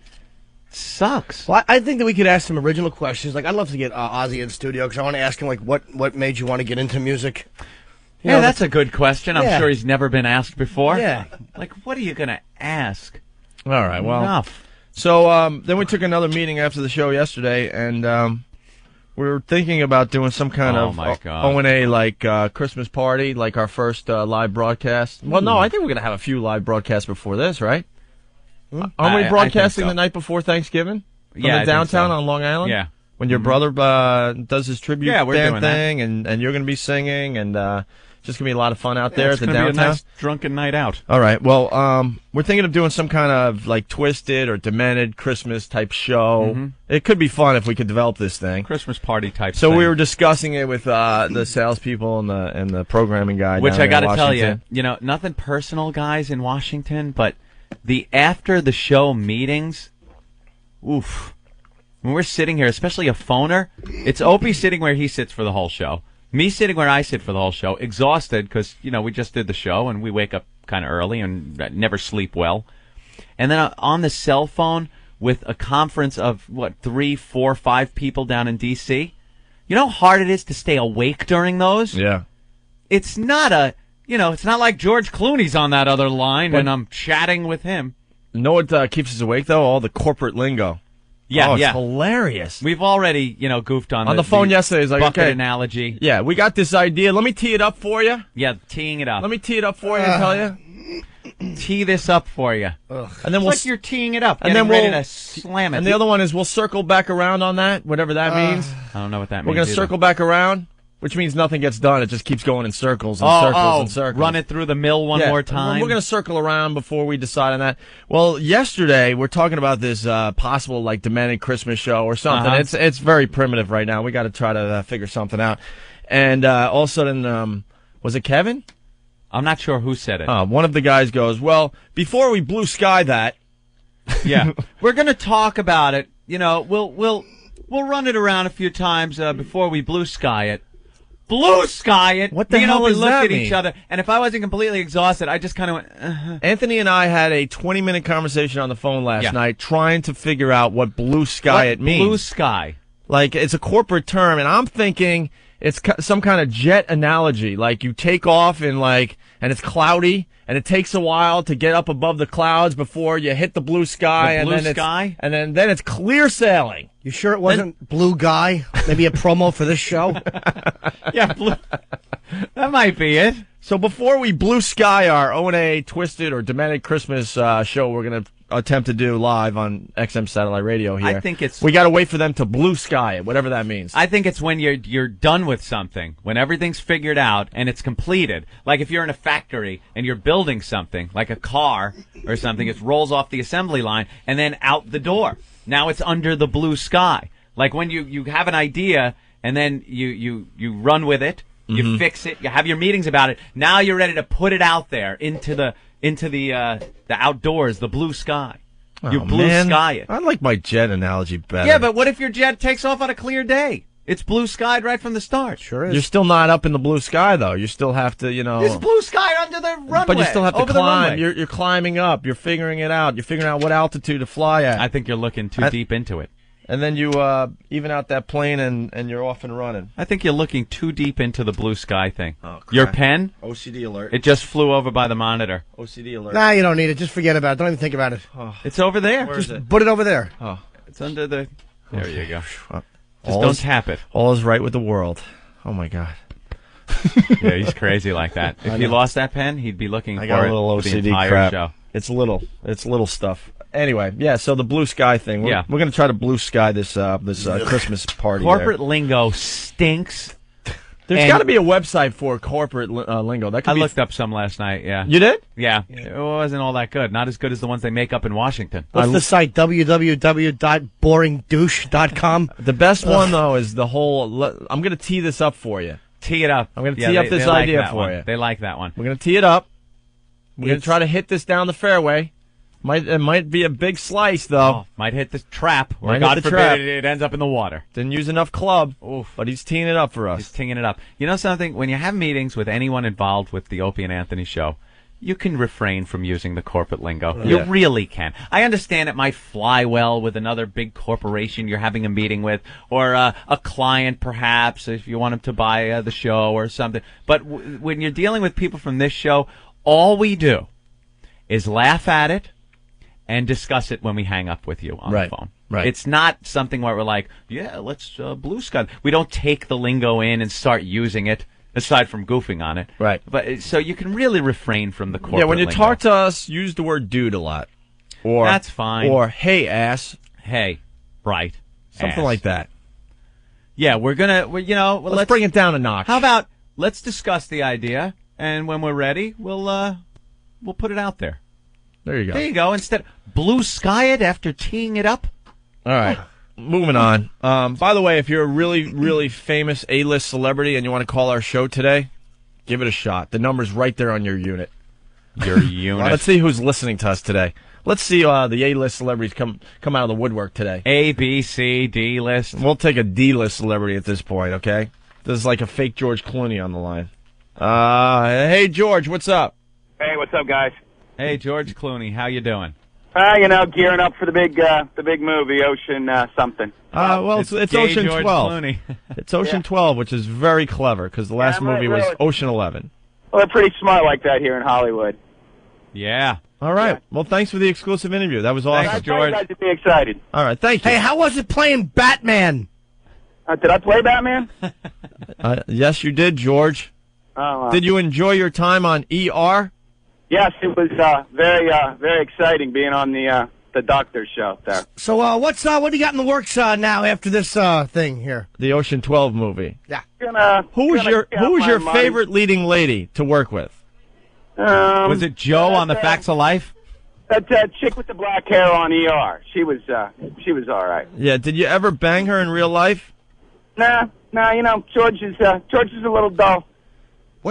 sucks. Well, I think that we could ask some original questions. Like, I'd love to get Ozzy in the studio because I want to ask him, like, what made you want to get into music? That's a good question. I'm sure he's never been asked before. Yeah. Like, what are you going to ask? All right, well. Enough. So then we took another meeting after the show yesterday, and we were thinking about doing some kind of O&A Christmas party, like our first live broadcast. Well, no, I think we're going to have a few live broadcasts before this, right? Aren't we broadcasting the night before Thanksgiving? From the downtown on Long Island? Yeah. When your brother does his tribute band thing, and you're going to be singing, and just going to be a lot of fun out there at the downtown. It's going to be a nice drunken night out. All right. Well, we're thinking of doing some kind of like Twisted or Demented Christmas type show. Mm-hmm. It could be fun if we could develop this thing. Christmas party type So thing. we were discussing it with the salespeople and the programming guy. Which down I got in to tell Washington. you, nothing personal, guys, in Washington, but the after the show meetings oof. When we're sitting here, especially a phoner, it's Opie sitting where he sits for the whole show. Me sitting where I sit for the whole show, exhausted because, we just did the show and we wake up kind of early and never sleep well. And then on the cell phone with a conference of, 3, 4, 5 people down in D.C., you know how hard it is to stay awake during those? Yeah. It's not it's not like George Clooney's on that other line and I'm chatting with him. You know what keeps us awake, though? All the corporate lingo. Yeah, it's hilarious. We've already, goofed on the phone yesterday. It's like, bucket okay, analogy. Yeah, we got this idea. Let me tee it up for you. Yeah, teeing it up. Let me tee it up for you and tell you. Tee this up for you. And then it's like you're teeing it up. And then ready to slam it. And the other one is we'll circle back around on that, whatever that means. I don't know what that means. We're going to circle back around, which means nothing gets done. It just keeps going in circles and circles and circles. Run it through the mill one more time. We're going to circle around before we decide on that. Well, yesterday we're talking about this possible demanding Christmas show or something. It's very primitive right now. We got to try to figure something out. And all of a sudden, was it Kevin? I'm not sure who said it. One of the guys goes, well, before we blue sky that. Yeah. We're going to talk about it. We'll run it around a few times before we blue sky it. Blue sky it. What the hell we does looked that at mean? each other, and if I wasn't completely exhausted, I just kind of went. Anthony and I had a 20-minute conversation on the phone last night trying to figure out what blue sky it means. Blue sky. It's a corporate term, and I'm thinking it's some kind of jet analogy. Like you take off and it's cloudy, and it takes a while to get up above the clouds before you hit the blue sky. And then it's clear sailing. You sure it wasn't Blue Guy? Maybe a promo for this show? Yeah, that might be it. So before we blue sky our O&A Twisted or Demanded Christmas show we're going to attempt to do live on XM Satellite Radio here, I think we got to wait for them to blue sky it, whatever that means. I think it's when you're done with something, when everything's figured out and it's completed. Like if you're in a factory and you're building something, like a car or something, it rolls off the assembly line and then out the door. Now it's under the blue sky. Like when you have an idea and then you run with it, you fix it, you have your meetings about it. Now you're ready to put it out there into the outdoors, the blue sky. You blue sky it. I like my jet analogy better. Yeah, but what if your jet takes off on a clear day? It's blue skied right from the start. Sure is. You're still not up in the blue sky though. You still have to, There's blue sky under the runway. But you still have to over climb. You're climbing up. You're figuring it out. You're figuring out what altitude to fly at. I think you're looking too deep into it. And then you even out that plane and you're off and running. I think you're looking too deep into the blue sky thing. Oh, crap. Your pen? OCD alert. It just flew over by the monitor. OCD alert. Nah, you don't need it. Just forget about it. Don't even think about it. It's over there. Where Just is it? put it over there. Oh. It's under the... There you go. Just All don't is- tap it. All is right with the world. Oh my God. Yeah, he's crazy like that. If he lost that pen, he'd be looking I for got it a little for the OCD entire crap. show. It's little stuff. Anyway, yeah. So the blue sky thing. We're going to try to blue sky this Christmas party. Corporate lingo stinks. There's got to be a website for corporate lingo. That could I be looked up some last night, yeah. You did? Yeah. It wasn't all that good. Not as good as the ones they make up in Washington. What's the site? www.boringdouche.com? The best one, though, is the whole... I'm going to tee this up for you. Tee it up. I'm going to tee up this idea for you. They like that one. We're going to tee it up. We're going to try to hit this down the fairway. It might be a big slice, though. Might hit the trap. Or Might God hit the forbid trap. it ends up in the water. Didn't use enough club, Oof. but he's teeing it up for us. He's teeing it up. You know something? When you have meetings with anyone involved with the Opie and Anthony show, you can refrain from using the corporate lingo. You really can. I understand it might fly well with another big corporation you're having a meeting with, or a client perhaps, if you want them to buy the show or something. But when you're dealing with people from this show, all we do is laugh at it and discuss it when we hang up with you on the phone. Right. It's not something where we're like, yeah, let's blue sky. We don't take the lingo in and start using it, aside from goofing on it. Right. But so you can really refrain from the corporate Yeah, when you lingo. talk to us, use the word dude a lot. Or That's fine. Or hey, ass. Hey, right. Something ass. like that. Yeah, let's bring it down a notch. How about let's discuss the idea, and when we're ready, we'll put it out there. There you go. There you go. Instead, blue sky it after teeing it up. All right. Moving on. By the way, if you're a really, really famous A-list celebrity and you want to call our show today, give it a shot. The number's right there on your unit. Your unit. Let's see who's listening to us today. Let's see the A-list celebrities come out of the woodwork today. A, B, C, D list. We'll take a D-list celebrity at this point, okay? This is like a fake George Clooney on the line. Hey, George, what's up? Hey, what's up, guys? Hey, George Clooney, how you doing? Gearing up for the big movie, Ocean something. Well, it's Ocean George 12. Clooney. It's Ocean 12, which is very clever, because the last movie was Ocean 11. Well, they're pretty smart like that here in Hollywood. Yeah. All right. Yeah. Well, thanks for the exclusive interview. That was awesome. Thanks, George. I be excited. All right, thank you. Hey, how was it playing Batman? Did I play Batman? Yes, you did, George. Did you enjoy your time on ER? Yes, it was very exciting being on the doctor show there. So, what do you got in the works now after this thing here? The Ocean 12 movie. Yeah. Who was your favorite leading lady to work with? Was it Joe on the Facts of Life? That chick with the black hair on ER. She was all right. Yeah. Did you ever bang her in real life? Nah. George is a little dull.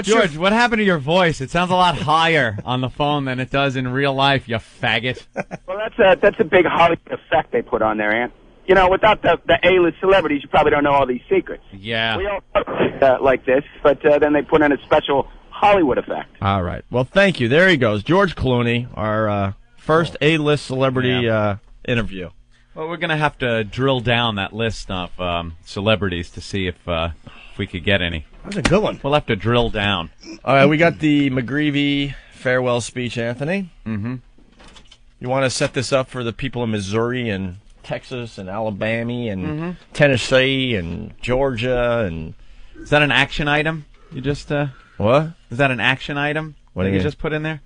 George, what happened to your voice? It sounds a lot higher on the phone than it does in real life, you faggot. Well, that's a big Hollywood effect they put on there, Ant. Without the A-list celebrities, you probably don't know all these secrets. Yeah. We all like this, but then they put in a special Hollywood effect. All right. Well, thank you. There he goes. George Clooney, our first A-list celebrity interview. Well, we're going to have to drill down that list of celebrities to see if we could get any. That was a good one. We'll have to drill down. All right, we got the McGreevey farewell speech, Anthony. Mm-hmm. You want to set this up for the people in Missouri and Texas and Alabama and Tennessee and Georgia and... Is that an action item? You just... What? Is that an action item what that do you you just put in there?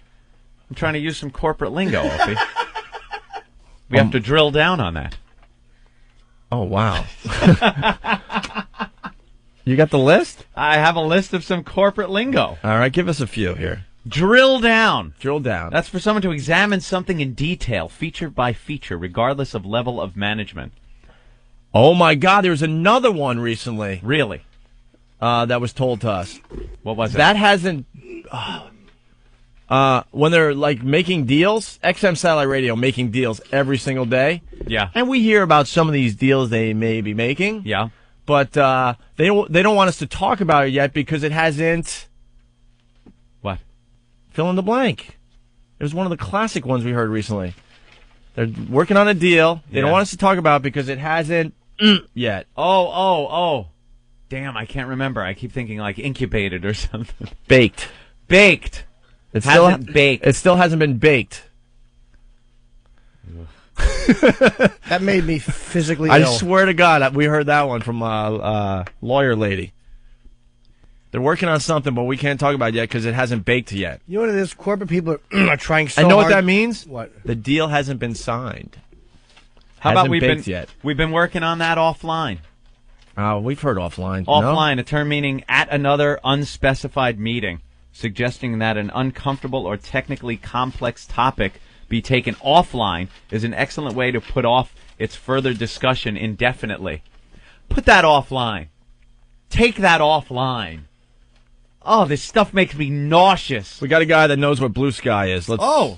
I'm trying to use some corporate lingo, Opie. We have to drill down on that. Oh, wow. You got the list? I have a list of some corporate lingo. All right, give us a few here. Drill down. Drill down. That's for someone to examine something in detail, feature by feature, regardless of level of management. Oh, my God, there was another one recently. Really? That was told to us. What was it? That hasn't... when they're, like, making deals, XM Satellite Radio making deals every single day. Yeah. And we hear about some of these deals they may be making. Yeah. But they don't want us to talk about it yet because it hasn't... What? Fill in the blank. It was one of the classic ones we heard recently. They're working on a deal. They don't want us to talk about it because it hasn't yet. Oh. Damn, I can't remember. I keep thinking like incubated or something. Baked. It hasn't baked. It still hasn't been baked. That made me physically ill. I swear to God, we heard that one from a lawyer lady. They're working on something, but we can't talk about it yet because it hasn't baked yet. You know what it is? Corporate people are trying so hard. I know what that means? What? The deal hasn't been signed. How about we've been working on that offline? We've heard offline. Offline, a term meaning at another unspecified meeting, suggesting that an uncomfortable or technically complex topic be taken offline is an excellent way to put off its further discussion indefinitely. Put that offline. Take that offline. Oh, this stuff makes me nauseous. We got a guy that knows what blue sky is.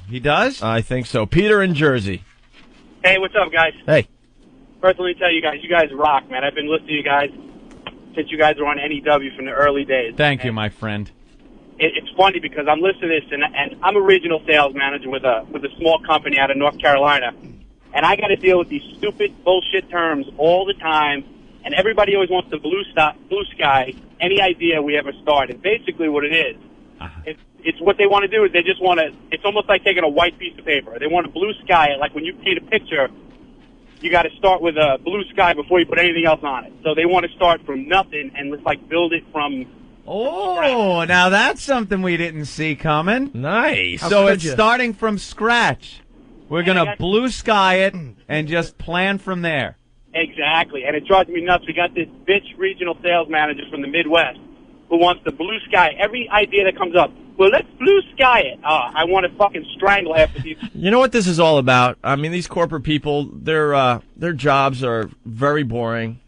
He does? I think so. Peter in Jersey. Hey, what's up, guys? Hey. First, let me tell you guys rock, man. I've been listening to you guys since you guys were on NEW from the early days. Thank you, my friend. It's funny because I'm listening to this, and I'm a regional sales manager with a small company out of North Carolina, and I got to deal with these stupid bullshit terms all the time, and everybody always wants the blue sky, any idea we ever start. And basically what it is, it's what they want to do is they just want to, it's almost like taking a white piece of paper. They want a blue sky, like when you paint a picture, you got to start with a blue sky before you put anything else on it. So they want to start from nothing and just like build it from... Oh, now that's something we didn't see coming. Nice. So it's starting from scratch. We're going to blue sky it and just plan from there. Exactly. And it drives me nuts. We got this bitch regional sales manager from the Midwest who wants to blue sky every idea that comes up. Well, let's blue sky it. I want to fucking strangle half of these. You know what this is all about? I mean, these corporate people, their jobs are very boring.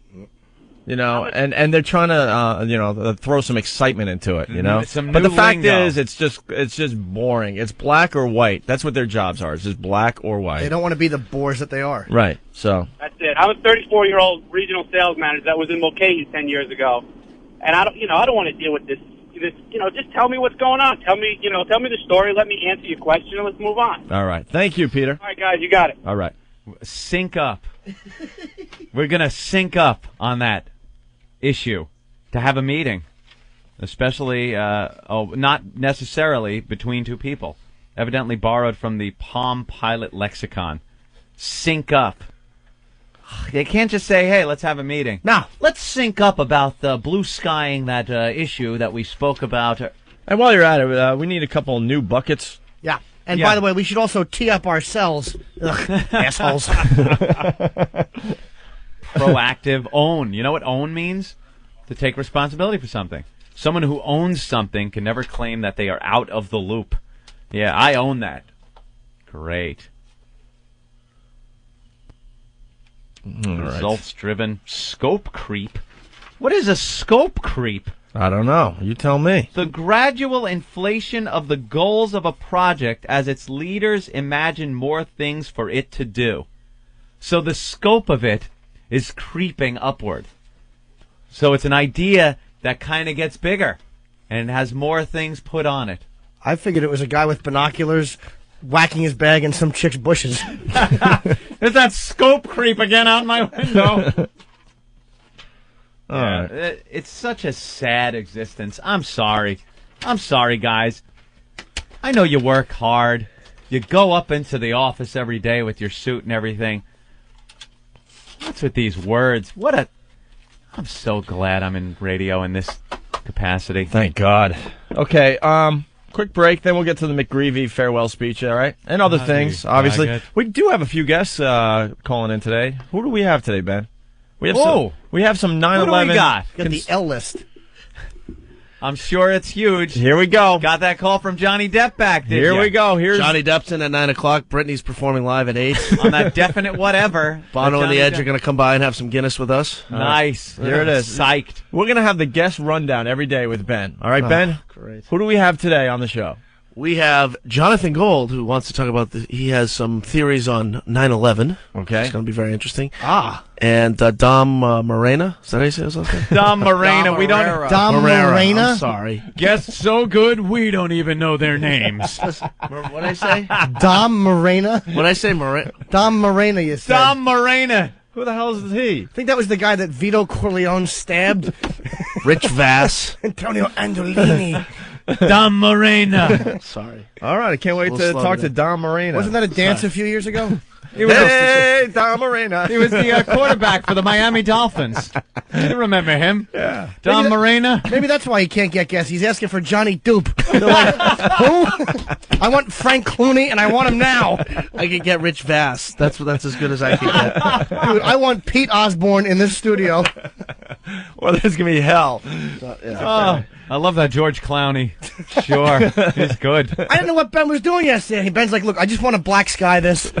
You know, and they're trying to, throw some excitement into it, you know? Some but the new fact lingo. is, it's just boring. It's black or white. That's what their jobs are. It's just black or white. They don't want to be the bores that they are. Right, so. That's it. I was a 34-year-old regional sales manager that was in Mulcahy 10 years ago. And I don't want to deal with this, just tell me what's going on. Tell me the story. Let me answer your question, and let's move on. All right. Thank you, Peter. All right, guys, you got it. All right. Sync up. We're going to sync up on that issue to have a meeting, especially, not necessarily between two people. Evidently borrowed from the Palm Pilot lexicon. Sync up. They can't just say, hey, let's have a meeting. Now, let's sync up about the blue skying that issue that we spoke about. And while you're at it, we need a couple new buckets. Yeah. And by the way, we should also tee up ourselves. Ugh, assholes. Proactive, own. You know what own means? To take responsibility for something. Someone who owns something can never claim that they are out of the loop. Yeah, I own that. Great. Results-driven scope creep. What is a scope creep? I don't know. You tell me. The gradual inflation of the goals of a project as its leaders imagine more things for it to do. So the scope of it is creeping upward. So it's an idea that kind of gets bigger and has more things put on it. I figured it was a guy with binoculars whacking his bag in some chick's bushes. There's that scope creep again out my window. It's such a sad existence. I'm sorry. I'm sorry, guys. I know you work hard. You go up into the office every day with your suit and everything. What's with these words? I'm so glad I'm in radio in this capacity. Thank God. Okay, quick break, then we'll get to the McGreevey farewell speech, all right? And other things, obviously. We do have a few guests calling in today. Who do we have today, Ben? We have some 9/11. Who do we got? Got the L list. I'm sure it's huge. Here we go. Got that call from Johnny Depp back, did Here we go. Here's Johnny Depp's in at 9 o'clock. Britney's performing live at 8. On that definite whatever. Bono and the Edge are going to come by and have some Guinness with us. Nice. Here it is. Psyched. We're going to have the guest rundown every day with Ben. All right, Ben? Great. Who do we have today on the show? We have Jonathan Gold, who wants to talk about he has some theories on 9/11. Okay. It's going to be very interesting. And Dom Morena. Is that how you say his last name? Dom Morena. Dom Morena? I'm sorry. Guests so good, we don't even know their names. What did I say? Dom Morena? What did I say, Morena? Dom Morena, you said. Dom Morena. Who the hell is he? I think that was the guy that Vito Corleone stabbed. Rich Vass. Antonio Andolini. Dom Morena. Sorry. All right, I can't wait to talk to Dom Morena. Wasn't that a dance a few years ago? Hey, Dom Morena. He was the quarterback for the Miami Dolphins. You remember him? Yeah. Dom Morena. Maybe that's why he can't get guests. He's asking for Johnny Dupe. They're like, who? I want Frank Clooney, and I want him now. I could get Rich Vass. That's as good as I can get. Dude, I want Pete Osborne in this studio. Well, there's going to be hell. Oh, I love that George Clowney. Sure. He's good. I didn't know what Ben was doing yesterday. Ben's like, look, I just want to black sky this.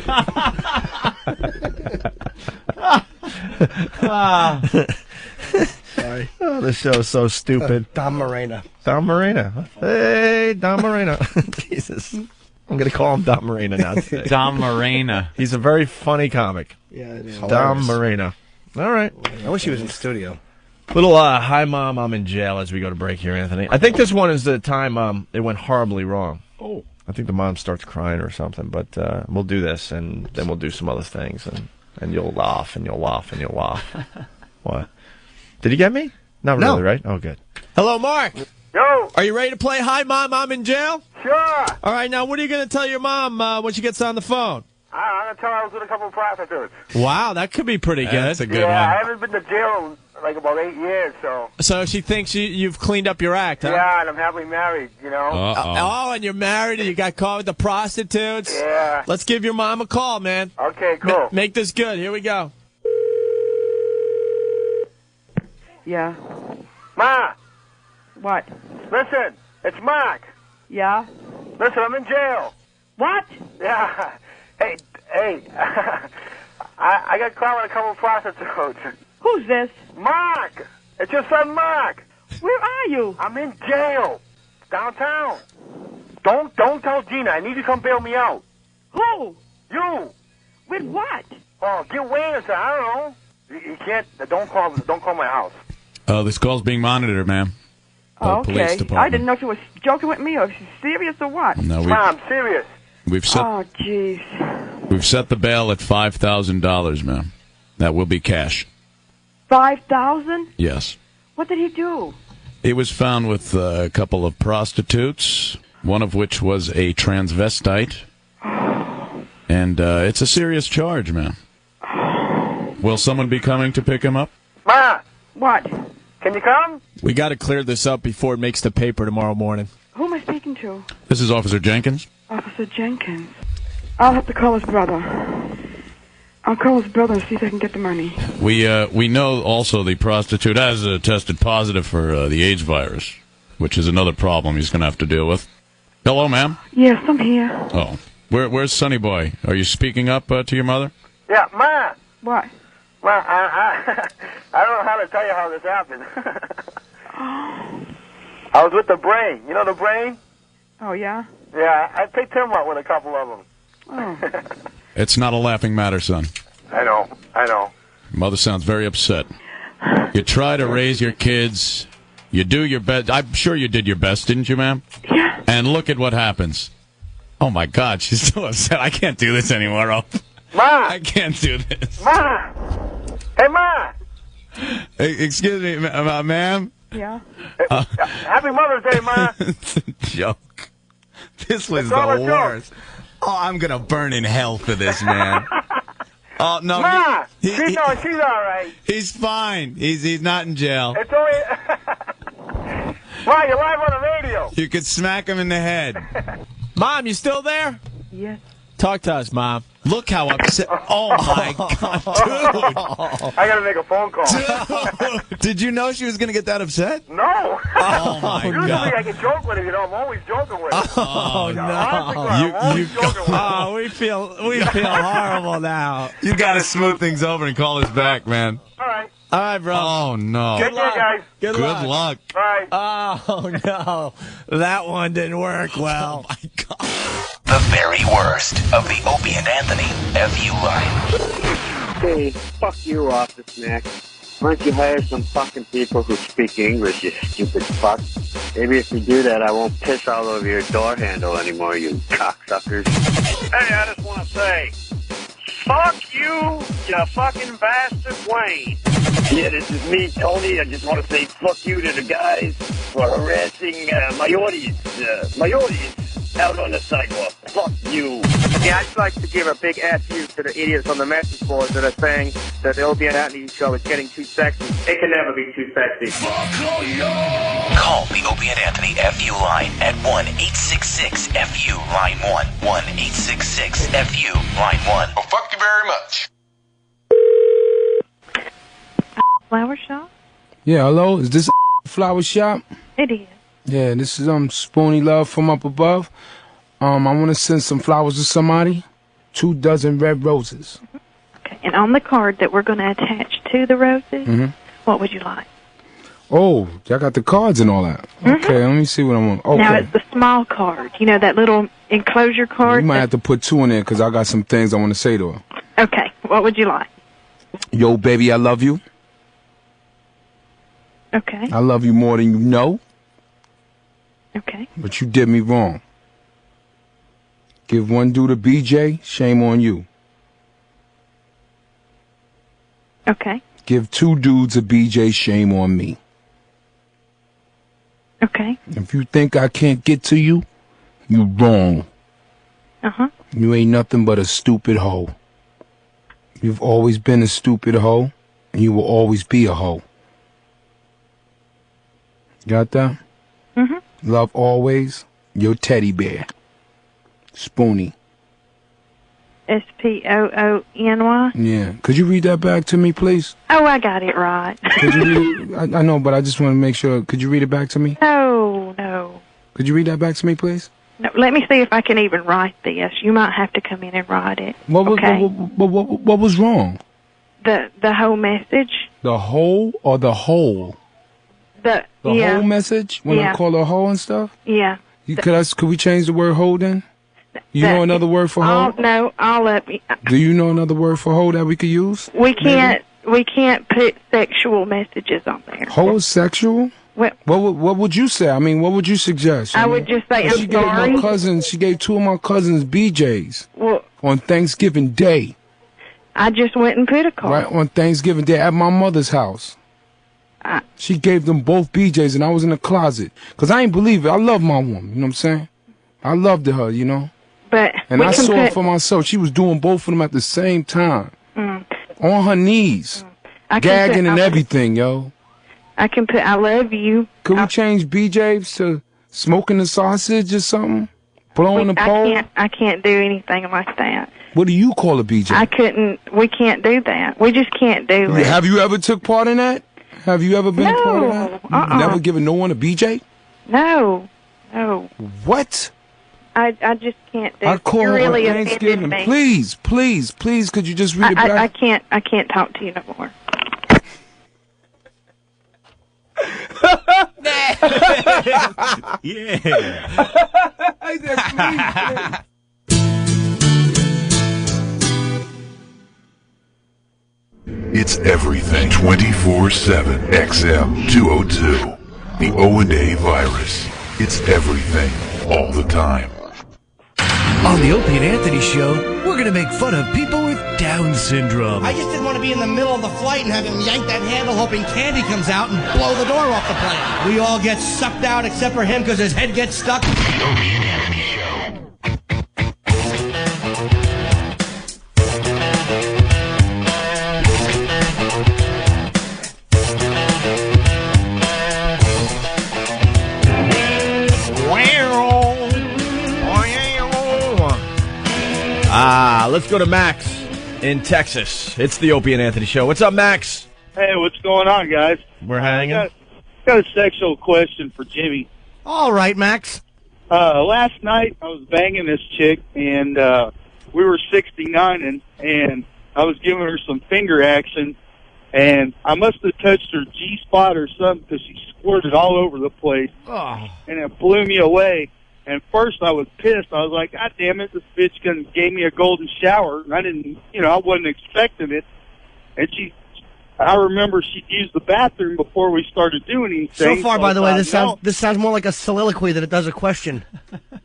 Sorry. Oh, this show is so stupid. Dom Morena. Dom Morena. Hey, Dom Morena. Jesus. I'm going to call him Dom Morena now today. Dom Morena. He's a very funny comic. Yeah, it is. Dom Morena. All right. I wish he was in studio. Little hi, Mom, I'm in jail as we go to break here, Anthony. I think this one is the time it went horribly wrong. Oh. I think the mom starts crying or something, but we'll do this, and then we'll do some other things, and you'll laugh, and you'll laugh, and you'll laugh. What? Did he get me? Not really, right? Oh, good. Hello, Mark. Yo. Are you ready to play Hi, Mom, I'm in jail? Sure. All right, now what are you going to tell your mom when she gets on the phone? I'm going to tell her I was with a couple of prostitutes. Wow, that could be pretty good. That's a good one. I haven't been to jail in like about 8 years, so. So she thinks you've cleaned up your act, huh? Yeah, and I'm happily married, you know. Oh, and you're married and you got caught with the prostitutes? Yeah. Let's give your mom a call, man. Okay, cool. Make this good. Here we go. Yeah. Ma! What? Listen, it's Mark. Yeah? Listen, I'm in jail. What? Yeah. Hey. I got caught with a couple of prostitutes. Who's this? Mark! It's your son, Mark. Where are you? I'm in jail. Downtown. Don't tell Gina. I need you to come bail me out. Who? You. With what? Oh, get Wayne or something. I don't know. You can't. Don't call my house. This call's being monitored, ma'am. Oh, Police okay. department. I didn't know if you was joking with me or if she's serious or what. No, I'm serious. We've set. Oh, jeez. We've set the bail at $5,000, ma'am. That will be cash. 5,000? Yes. What did he do? He was found with a couple of prostitutes, one of which was a transvestite. And it's a serious charge, ma'am. Will someone be coming to pick him up? Ma! What? Can you come? We got to clear this up before it makes the paper tomorrow morning. Who am I speaking to? This is Officer Jenkins. Officer Jenkins. I'll have to call his brother. I'll call his brother and see if I can get the money. We know also the prostitute has tested positive for the AIDS virus, which is another problem he's going to have to deal with. Hello, ma'am? Yes, I'm here. Oh. Where's Sonny Boy? Are you speaking up to your mother? Yeah, Ma. What? Ma, I don't know how to tell you how this happened. I was with the Brain. You know the Brain? Oh, yeah? Yeah, I picked him up with a couple of them. Oh. It's not a laughing matter, son. I know. Mother sounds very upset. You try to raise your kids. You do your best. I'm sure you did your best, didn't you, ma'am? Yeah. And look at what happens. Oh, my God, she's so upset. I can't do this anymore. Ma! I can't do this. Ma! Hey, Ma! Hey, excuse me, ma'am? Yeah? Happy Mother's Day, Ma! It's a joke. This was It's all a the joke. worst. Oh, I'm going to burn in hell for this, man. Oh, no. Ma! She's all right. He's fine. He's not in jail. It's only... Ma, you're live on the radio. You could smack him in the head. Mom, you still there? Yes. Talk to us, Mom. Look how upset. Oh, my God, dude. I gotta make a phone call. Dude, did you know she was going to get that upset? No. Oh, my Usually God. I can joke with her, I'm always joking with her. Oh, no. I'm always joking with her. Oh, we feel horrible now. You got to smooth things over and call us back, man. All right. All right, bro. Oh, no. Good luck, guys. Good luck. Bye. Oh, no. That one didn't work well. Oh, my God. The very worst of the Opie and Anthony FU line. Hey, fuck you, Office Mac. Why don't you hire some fucking people who speak English, you stupid fuck? Maybe if you do that, I won't piss all over your door handle anymore, you cocksuckers. Hey, I just want to say, fuck you, you fucking bastard Wayne. Yeah, this is me, Tony. I just want to say fuck you to the guys for harassing my audience out on the sidewalk. Fuck you. Yeah, I'd just like to give a big F you to the idiots on the message boards that are saying that the Opie and Anthony show is getting too sexy. It can never be too sexy. Call the Opie and Anthony FU line at 1-866-FU line 1. 1-866-FU line 1. Well, fuck you very much. Flower shop? Yeah, hello? Is this flower shop? It is. Yeah, this is Spoonie Love from up above. I want to send some flowers to somebody. 2 dozen red roses. Okay. And on the card that we're going to attach to the roses, what would you like? Oh, y'all got the cards and all that. Okay, let me see what I want. Okay. Now, it's the small card. You know, that little enclosure card? You might have to put 2 in there because I got some things I want to say to her. Okay. What would you like? Yo, baby, I love you. Okay. I love you more than you know. Okay. But you did me wrong. Give 1 dude a BJ, shame on you. Okay. Give 2 dudes a BJ, shame on me. Okay. If you think I can't get to you, you wrong. Uh-huh. You ain't nothing but a stupid hoe. You've always been a stupid hoe, and you will always be a hoe. Got that? Mm-hmm. Love always, your teddy bear. Spoonie. Spoony? Yeah. Could you read that back to me, please? Oh, I got it right. Could you read I know, but I just want to make sure. Could you read it back to me? No. Could you read that back to me, please? No, let me see if I can even write this. You might have to come in and write it. What was okay? what was wrong? The whole message. The hoe or the hole? The whole message when I call her hoe and stuff? Yeah. Could we change the word hoe then? You know another word for hoe? No, I'll let me. Do you know another word for hoe that we could use? We can't put sexual messages on there. Hoe is sexual? What would you say? I mean, what would you suggest? I would just say, I'm sorry. She gave two of my cousins BJs Well, on Thanksgiving Day. I just went and put a card. Right on Thanksgiving Day at my mother's house. She gave them both BJs, and I was in the closet. Because I ain't believe it. I love my woman, you know what I'm saying? I loved her, you know? And I saw it for myself. She was doing both of them at the same time. On her knees. Gagging and everything, yo. I can put I love you. Could we change BJs to smoking the sausage or something? Blowing the pole? I can't do anything like that. What do you call a BJ? We can't do that. We just can't do it. Have you ever took part in that? Have you ever been a part of that? You've never given no one a BJ? No. What? I just can't do it. I call You're her really on Thanksgiving. offended me. Please, could you just read it back? I can't talk to you no more. Yeah. It's everything 24/7 XM 202. The O&A virus. It's everything all the time. On the Opie and Anthony show, we're going to make fun of people with Down syndrome. I just didn't want to be in the middle of the flight and have him yank that handle hoping candy comes out and blow the door off the plane. We all get sucked out except for him because his head gets stuck. The Opie and Anthony show. Let's go to Max in Texas. It's the Opie and Anthony show. What's up, Max? Hey, what's going on, guys? We're hanging. Got a sexual question for Jimmy. All right, Max. Last night I was banging this chick, and we were 69ing, and I was giving her some finger action, and I must have touched her G-spot or something because she squirted all over the place, and it blew me away. And first I was pissed. I was like, God damn it, this bitch gave me a golden shower. And I didn't, I wasn't expecting it. And I remember she'd used the bathroom before we started doing anything. So far, by the way, this sounds more like a soliloquy than it does a question.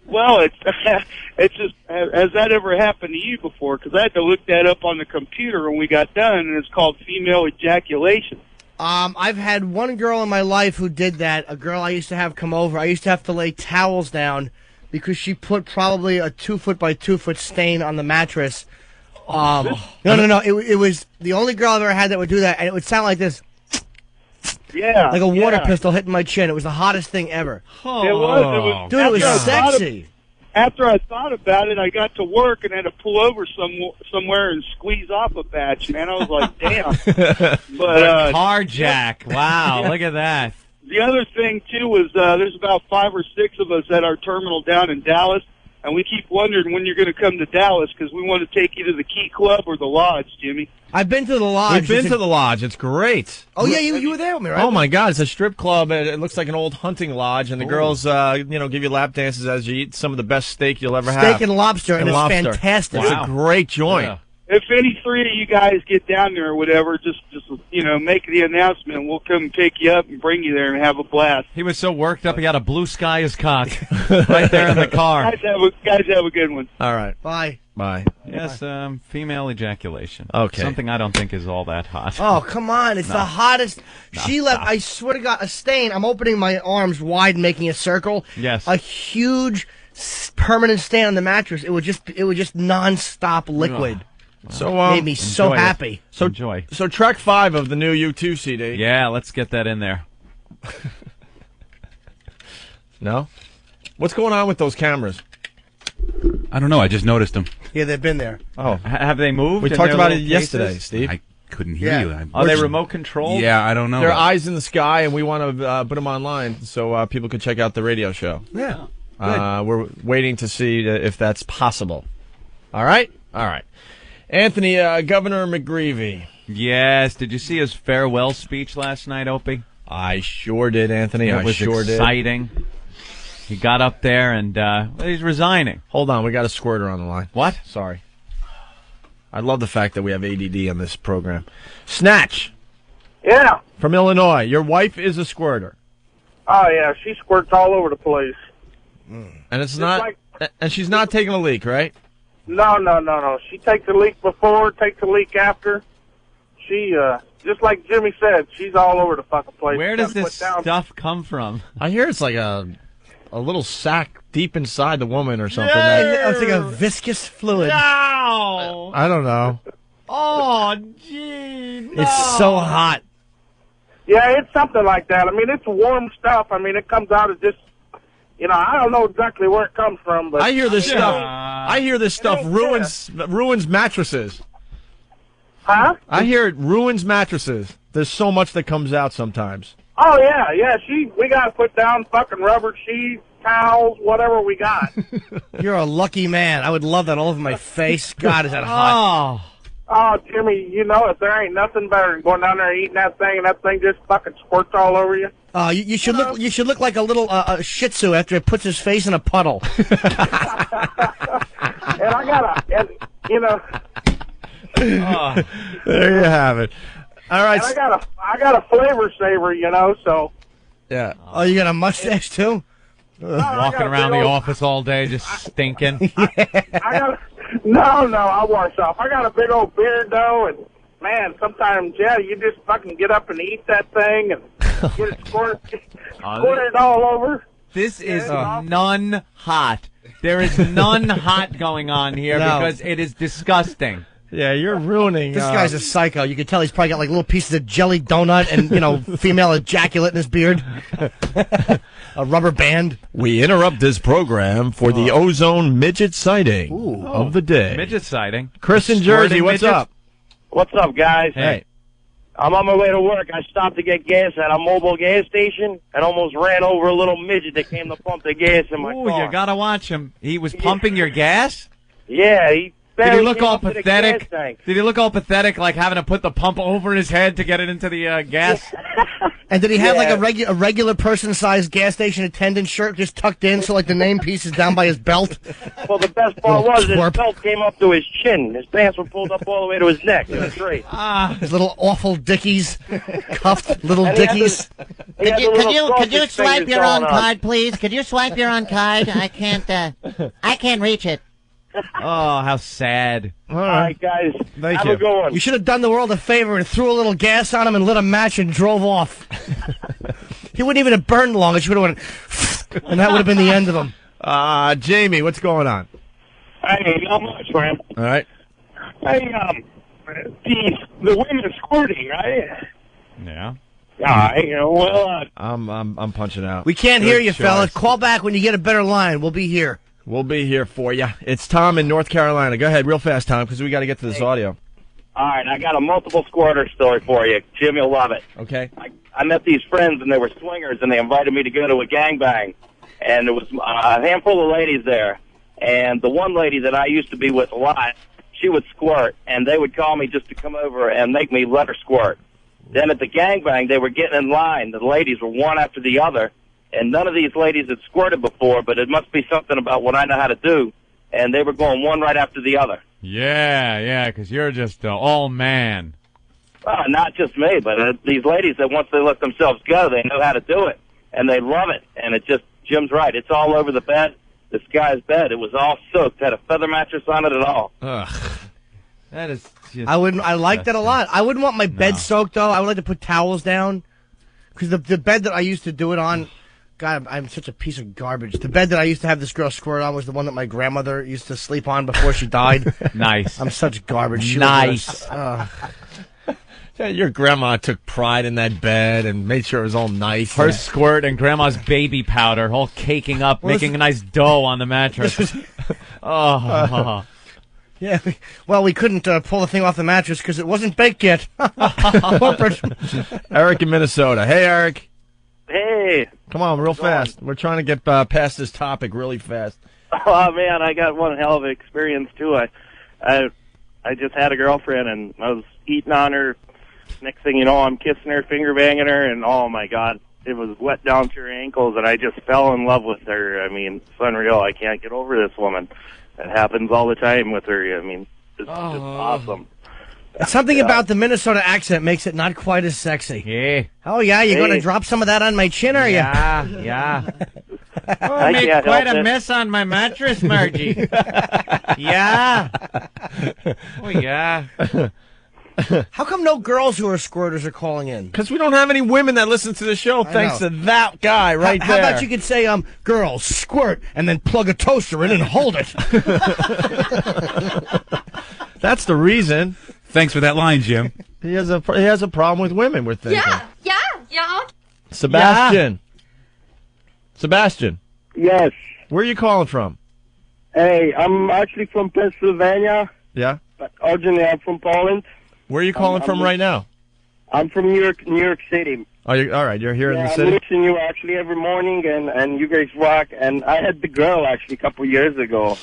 Well, it's just, has that ever happened to you before? Because I had to look that up on the computer when we got done, and it's called female ejaculation. I've had one girl in my life who did that, a girl I used to have come over. I used to have to lay towels down because she put probably a 2-foot by 2-foot stain on the mattress. No. It was the only girl I've ever had that would do that, and it would sound like this. Yeah. Like a water pistol hitting my chin. It was the hottest thing ever. Oh. It was. Dude, it was sexy. After I thought about it, I got to work and had to pull over somewhere and squeeze off a batch, man. I was like, damn. But carjack. Wow, look at that. The other thing, too, was there's about 5 or 6 of us at our terminal down in Dallas, and we keep wondering when you're going to come to Dallas because we want to take you to the Key Club or the Lodge, Jimmy. I've been to the Lodge. We've been to the Lodge. It's great. Oh, yeah, you were there with me, right? Oh, my God. It's a strip club. It looks like an old hunting lodge, and the girls, give you lap dances as you eat some of the best steak you'll ever have. Steak and lobster, and it's fantastic. Wow. It's a great joint. Yeah. If any 3 of you guys get down there or whatever, just make the announcement, and we'll come pick you up and bring you there and have a blast. He was so worked up, he had a blue sky as cock right there in the car. Guys have a good one. All right. Bye. Yes, female ejaculation. Okay. Something I don't think is all that hot. Oh, come on. It's the hottest. She left, I swear to God, a stain. I'm opening my arms wide and making a circle. Yes. A huge permanent stain on the mattress. It would just nonstop liquid. So made me so happy. So enjoy. So track 5 of the new U2 CD. Yeah, let's get that in there. No? What's going on with those cameras? I don't know. I just noticed them. Yeah, they've been there. Oh, have they moved? We talked about it yesterday, Steve. I couldn't hear you. Are they remote controlled? Yeah, I don't know. They're eyes in the sky, and we want to put them online so people can check out the radio show. Yeah. We're waiting to see if that's possible. All right? All right. Anthony, Governor McGreevey. Yes. Did you see his farewell speech last night, Opie? I sure did, Anthony. It was exciting. He got up there and he's resigning. Hold on, we got a squirter on the line. What? Sorry. I love the fact that we have ADD on this program. Snatch. Yeah. From Illinois. Your wife is a squirter. Oh, yeah. She squirts all over the place. And it's not. And she's not taking a leak, right? No. She takes a leak before, takes a leak after. She, just like Jimmy said, she's all over the fucking place. Where does this stuff come from? I hear it's like a little sack deep inside the woman or something. It's like a viscous fluid. No! I don't know. Oh, gee, no. It's so hot. Yeah, it's something like that. I mean, it's warm stuff. I mean, it comes out of just, I don't know exactly where it comes from, but I hear this stuff. I hear this stuff ruins mattresses. Huh? I hear it ruins mattresses. There's so much that comes out sometimes. Oh, yeah. We got to put down fucking rubber sheets, towels, whatever we got. You're a lucky man. I would love that all over my face. God, is that hot. Oh, Jimmy, if there ain't nothing better than going down there and eating that thing, and that thing just fucking squirts all over you. Oh, you should look. You should look like a little Shih Tzu after it puts his face in a puddle. And I gotta, there you have it. All right. And I got a flavor saver, so. Yeah. Oh, you got a mustache too? Walking around the office all day, just stinking. No, I wash off. I got a big old beard, though, and, man, sometimes, you just fucking get up and eat that thing and get it squirted all over. This is none hot. There is none hot going on here because it is disgusting. Yeah, you're ruining. This guy's a psycho. You can tell he's probably got like little pieces of jelly donut and, female ejaculate in his beard. A rubber band. We interrupt this program for the Ozone midget sighting of the day. Midget sighting. Chris in Jersey, what's up? What's up, guys? Hey. I'm on my way to work. I stopped to get gas at a mobile gas station and almost ran over a little midget that came to pump the gas in my car. You gotta watch him. He was pumping your gas? Yeah, Did he look all pathetic? Did he look all pathetic, like having to put the pump over his head to get it into the gas? And did he have like a regular person-sized gas station attendant shirt just tucked in, so like the name piece is down by his belt? Well, the best part was his belt came up to his chin. His pants were pulled up all the way to his neck. It was great. His little awful dickies, cuffed little dickies. Could you swipe your own card, please? Could you swipe your own card? I can't reach it. Oh, how sad. All right, guys. Thank Have you. a good one. You should have done the world a favor and threw a little gas on him and lit a match and drove off. He wouldn't even have burned long. It should have went, and that would have been the end of him. Jamie, what's going on? Hey, not much, man. All right. Hey, the women squirting, right? Yeah. All right, well, I'm punching out. We can't hear you, fella. Call back when you get a better line. We'll be here. We'll be here for you. It's Tom in North Carolina. Go ahead real fast, Tom, because we got to get to this audio. All right, I got a multiple squirter story for you. Jim, you'll love it. Okay. I met these friends, and they were swingers, and they invited me to go to a gangbang. And there was a handful of ladies there. And the one lady that I used to be with a lot, she would squirt, and they would call me just to come over and make me let her squirt. Then at the gangbang, they were getting in line. The ladies were one after the other. And none of these ladies had squirted before, but it must be something about what I know how to do. And they were going one right after the other. Yeah, because you're just all man. Not just me, but these ladies that once they let themselves go, they know how to do it. And they love it. And it just, Jim's right. It's all over the bed. This guy's bed. It was all soaked. Had a feather mattress on it at all. Ugh. That is just... I like that a lot. I wouldn't want my bed soaked, though. I would like to put towels down. Because the bed that I used to do it on... God, I'm such a piece of garbage. The bed that I used to have this girl squirt on was the one that my grandmother used to sleep on before she died. Nice. I'm such garbage. She nice. Your grandma took pride in that bed and made sure it was all nice. Her squirt and grandma's baby powder all caking up, making a nice dough on the mattress. Yeah, well, we couldn't pull the thing off the mattress because it wasn't baked yet. Eric in Minnesota. Hey, Eric. Hey. Come on, real fast. We're trying to get past this topic really fast. Oh, man, I got one hell of an experience, too. I just had a girlfriend, and I was eating on her. Next thing you know, I'm kissing her, finger banging her, and oh my God, it was wet down to her ankles, and I just fell in love with her. I mean, it's unreal. I can't get over this woman. It happens all the time with her. I mean, it's awesome. Something about the Minnesota accent makes it not quite as sexy. Yeah. Oh, yeah? You're going to drop some of that on my chin, are you? Yeah. Oh, I I made can't quite help a it. mess on my mattress, Margie. Yeah. Oh, yeah. How come no girls who are squirters are calling in? Because we don't have any women that listen to the show thanks to that guy right How there. about you could say, girls, squirt, and then plug a toaster in and hold it. That's the reason. Thanks for that line, Jim. He has a problem with women, we're thinking. Yeah. Sebastian. Sebastian. Yes. Where are you calling from? Hey, I'm actually from Pennsylvania, Yeah. but originally I'm from Poland. Where are you calling from right now? I'm from New York City. Oh, all right. You're here in the I'm city? listening to you actually every morning, and you guys rock. And I had the girl actually a couple years ago.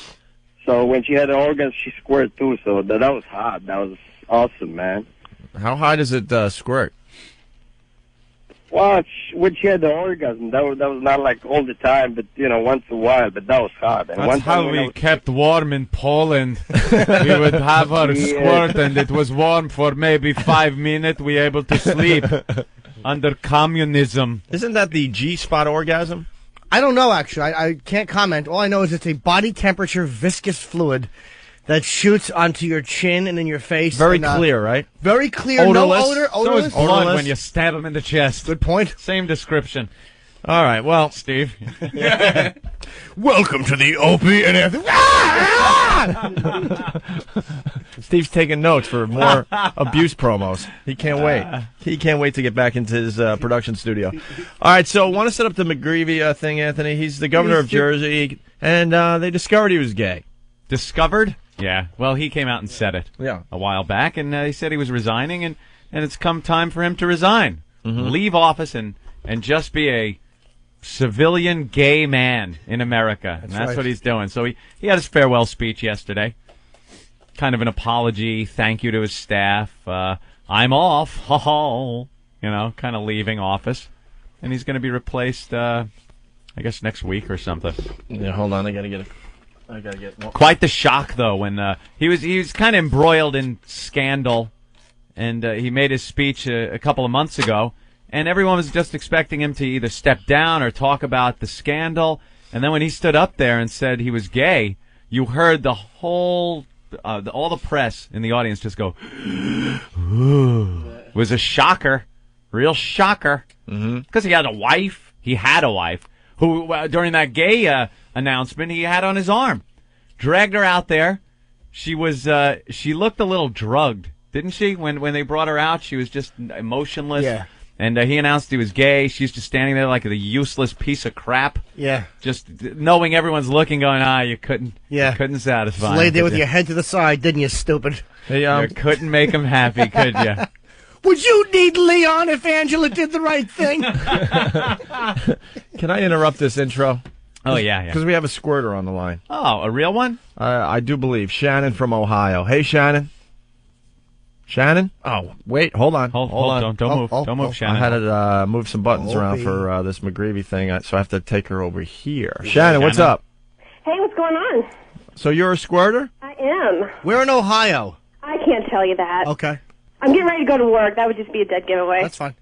So when she had an orgasm, she squirted too. So that was hot. That was awesome, man. How high does it squirt? Well, when she had the orgasm, that was not like all the time, but once in a while. But that was hot. And That's one time how when I we was- kept warm in Poland. We would have our squirt, and it was warm for maybe 5 minutes. We able to sleep under communism. Isn't that the G-spot orgasm? I don't know, actually. I can't comment. All I know is it's a body temperature viscous fluid that shoots onto your chin and in your face. Very and, clear, right? Very clear. Odorless. No odor. So Odorless. is blood when you stab him in the chest. Good point. Same description. All right, well. Steve. Welcome to the Opie and Anthony. Steve's taking notes for more abuse promos. He can't wait. He can't wait to get back into his production studio. All right, so want to set up the McGreevey thing, Anthony. He's the governor of Jersey, and they discovered he was gay. Discovered? Yeah. Well, he came out and said it a while back, and he said he was resigning, and it's come time for him to resign. Leave office and just be a civilian gay man in America. And that's right. what he's doing. So he had his farewell speech yesterday. Kind of an apology, thank you to his staff. I'm off, kind of leaving office. And he's going to be replaced, I guess, next week or something. Yeah, hold on, I got to get Quite the shock, though, when he was kind of embroiled in scandal, and he made his speech a couple of months ago, and everyone was just expecting him to either step down or talk about the scandal. And then when he stood up there and said he was gay, you heard the whole, all the press in the audience just go, it was a shocker, real shocker, because he had a wife. He had a wife who, during that gay announcement, he had on his arm. Dragged her out there. She was, she looked a little drugged, didn't she? When they brought her out, she was just emotionless. Yeah. And he announced he was gay. She's just standing there like a useless piece of crap. Yeah. Just knowing everyone's looking, going, you couldn't satisfy. Laid him, there could with you? your head to the side, didn't you, stupid? Hey, You couldn't make him happy, could you? Would you need Leon if Angela did the right thing? Can I interrupt this intro? Oh, yeah. Because we have a squirter on the line. Oh, a real one? I do believe. Shannon from Ohio. Hey, Shannon. Shannon? Oh, wait, hold on. Hold on. Don't move, Shannon. I had to move some buttons around for this McGreevey thing, so I have to take her over here. Shannon, what's up? Hey, what's going on? So you're a squirter? I am. We're in Ohio. I can't tell you that. Okay. I'm getting ready to go to work. That would just be a dead giveaway. That's fine.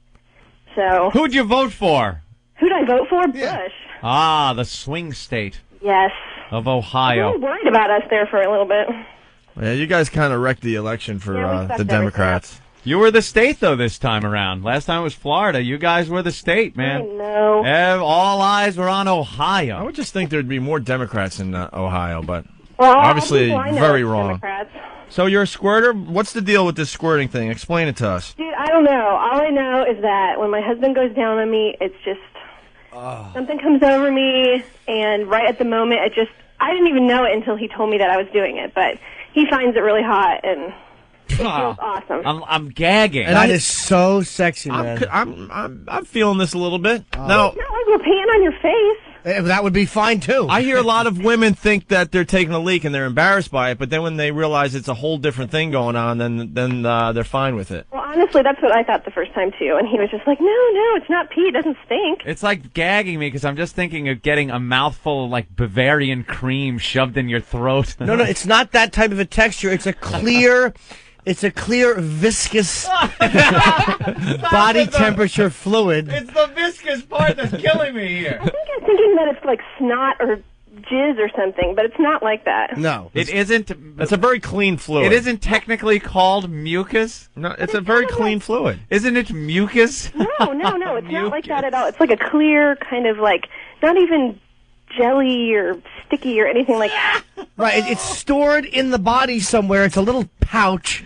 So. Who'd you vote for? Who'd I vote for? Bush. Ah, the swing state Yes. of I Ohio. was worried about us there for a little bit. Yeah, you guys kind of wrecked the election for Yeah, we the sucked Democrats. You were the state, though, this time around. Last time it was Florida. You guys were the state, man. I know. All eyes were on Ohio. I would just think thered be more Democrats in Ohio, but Well, obviously all people I know very is wrong. Democrats. So you're a squirter? What's the deal with this squirting thing? Explain it to us. Dude, I don't know. All I know is that when my husband goes down on me, it's just something comes over me, and right at the moment, I didn't even know it until he told me that I was doing it, but he finds it really hot, and it feels awesome. I'm gagging. And that is so sexy, man. I'm feeling this a little bit. Oh. Now, It's not like we're peeing on your face. That would be fine, too. I hear a lot of women think that they're taking a leak and they're embarrassed by it, but then when they realize it's a whole different thing going on, then they're fine with it. Well, honestly, that's what I thought the first time, too. And he was just like, no, it's not pee. It doesn't stink. It's like gagging me because I'm just thinking of getting a mouthful of, like, Bavarian cream shoved in your throat. No, it's not that type of a texture. It's a clear... It's a clear, viscous body temperature fluid. It's the viscous part that's killing me here. I think I'm thinking that it's like snot or jizz or something, but it's not like that. No. It isn't. It's a very clean fluid. It isn't technically called mucus? No, it's a very clean fluid. Isn't it mucus? No, it's not like that at all. It's like a clear kind of like, not even jelly or sticky or anything like that. Right, it's stored in the body somewhere. It's a little pouch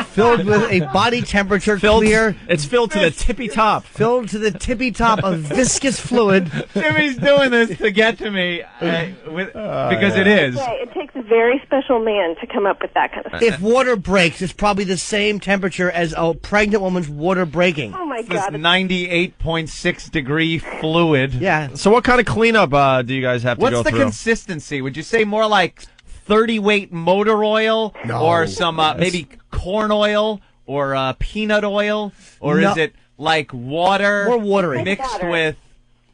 filled with a body temperature clear. It's filled to the tippy top. Filled to the tippy top of viscous fluid. Jimmy's doing this to get to me because it is. It takes a very special man to come up with that kind of stuff. If water breaks, it's probably the same temperature as a pregnant woman's water breaking. Oh, my This God. 98.6 degree fluid. Yeah. So what kind of cleanup do you guys have to go What's the through? consistency? Would you say more like 30-weight motor oil, or some maybe corn oil, or peanut oil, or is it like water? More watery. Mixed with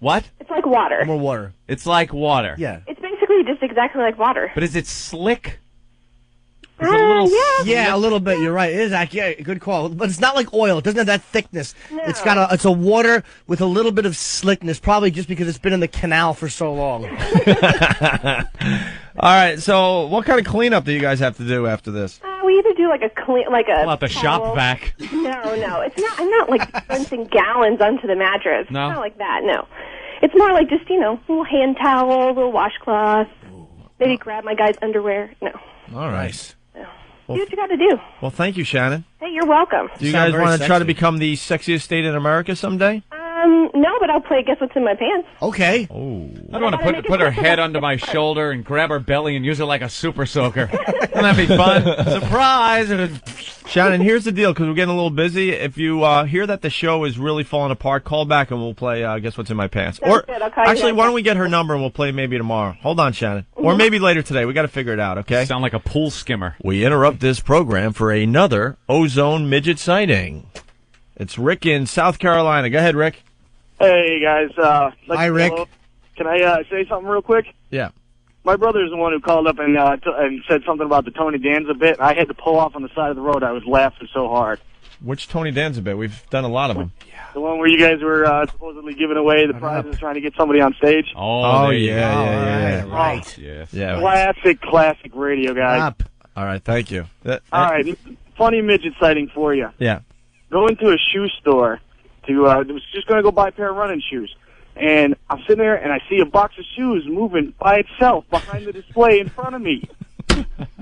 what? It's like water. More water. It's like water. Yeah. It's basically just exactly like water. But is it slick? Yeah, a little bit. You're right. It is actually good call, but it's not like oil. It doesn't have that thickness. No. It's a water with a little bit of slickness, probably just because it's been in the canal for so long. All right. So what kind of cleanup do you guys have to do after this? We either do like a clean, like a. Pull out the shop vac. No, it's not. I'm not like rinsing gallons onto the mattress. No? It's not like that. No, it's more like just a little hand towel, a little washcloth. Maybe grab my guy's underwear. No. All right. Do what you got to do. Well, thank you, Shannon. Hey, you're welcome. Do you guys want to try to become the sexiest state in America someday? No, but I'll play Guess What's in My Pants. Okay. Oh. I'd want to put her head under my shoulder and grab her belly and use her like a super soaker. Wouldn't that be fun? Surprise! Shannon, here's the deal, because we're getting a little busy. If you hear that the show is really falling apart, call back and we'll play Guess What's in My Pants. Sounds good. I'll call you Actually, back. why don't we get her number and we'll play maybe tomorrow. Hold on, Shannon. Or maybe later today. We got to figure it out, okay? Sound like a pool skimmer. We interrupt this program for another Ozone midget sighting. It's Rick in South Carolina. Go ahead, Rick. Hey, guys. Hi, Rick. Can I say something real quick? Yeah. My brother's the one who called up and said something about the Tony Danza bit. I had to pull off on the side of the road. I was laughing so hard. Which Tony Danza bit? We've done a lot of them. The one where you guys were supposedly giving away the prizes, trying to get somebody on stage. Oh, yeah. Right. Yes. Yeah. Classic radio, guys. All right, thank you. All right, funny midget sighting for you. Yeah. Go into a shoe store was just going to go buy a pair of running shoes. And I'm sitting there, and I see a box of shoes moving by itself behind the display in front of me.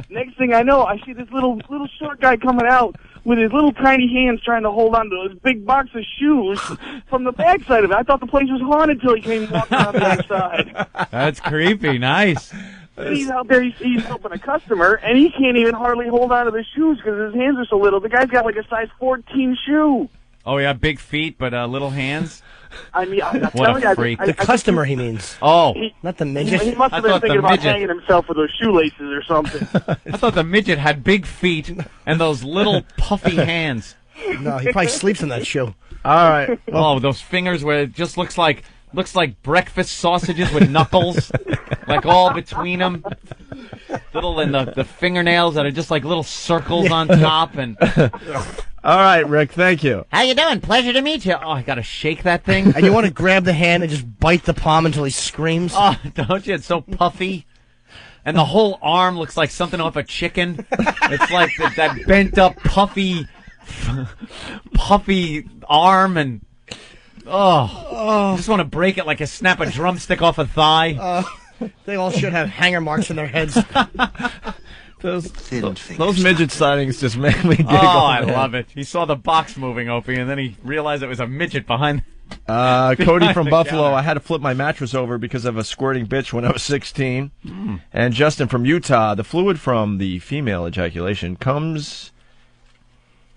Next thing I know, I see this little short guy coming out with his little tiny hands trying to hold on to this big box of shoes from the backside of it. I thought the place was haunted till he came walking on the other side. That's creepy. Nice. He's out there, he's helping a customer, and he can't even hardly hold on to the shoes because his hands are so little. The guy's got like a size 14 shoe. Oh, yeah, big feet, but little hands? I mean, What a freak. The customer, he means. Oh. Not the midget. He must have been thinking about hanging himself with those shoelaces or something. I thought the midget had big feet and those little puffy hands. No, he probably sleeps in that shoe. All right. Oh, those fingers where it just looks like breakfast sausages with knuckles, like all between them. Little, and the fingernails that are just like little circles on top. And all right, Rick, thank you. How you doing? Pleasure to meet you. Oh, I gotta shake that thing. And you want to grab the hand and just bite the palm until he screams? Oh, don't you? It's so puffy. And the whole arm looks like something off a chicken. It's like that bent up, puffy arm, and I just want to break it like I snap a drumstick off a thigh. They all should have hanger marks in their heads. Those midget sightings just make me giggle. Oh, I love it. He saw the box moving, Opie, and then he realized it was a midget behind. Cody from Buffalo, I had to flip my mattress over because of a squirting bitch when I was 16. And Justin from Utah, the fluid from the female ejaculation comes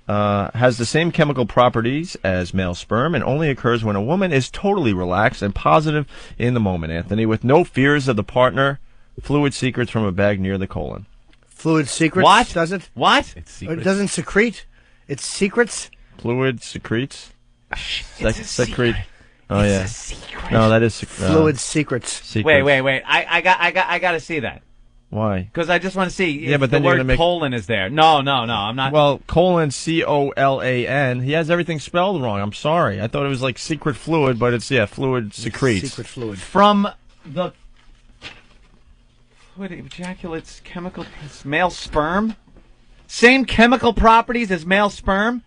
has the same chemical properties as male sperm and only occurs when a woman is totally relaxed and positive in the moment, Anthony, with no fears of the partner. Fluid secrets from a bag near the colon. Fluid secrets? What? Does it? What? It doesn't secrete? It's secrets? Fluid secretes? It's a secret. Oh, It's yeah. a secret. No, that is... Fluid secrets. Secrets. Wait. I got to see that. Why? Because I just want to see Yeah, if but then the you're word gonna make- colon is there. No, I'm not. Well, colon, C-O-L-A-N. He has everything spelled wrong. I'm sorry. I thought it was like secret fluid, but it's, fluid secretes. Secret fluid. From the fluid ejaculates chemical male sperm? Same chemical properties as male sperm?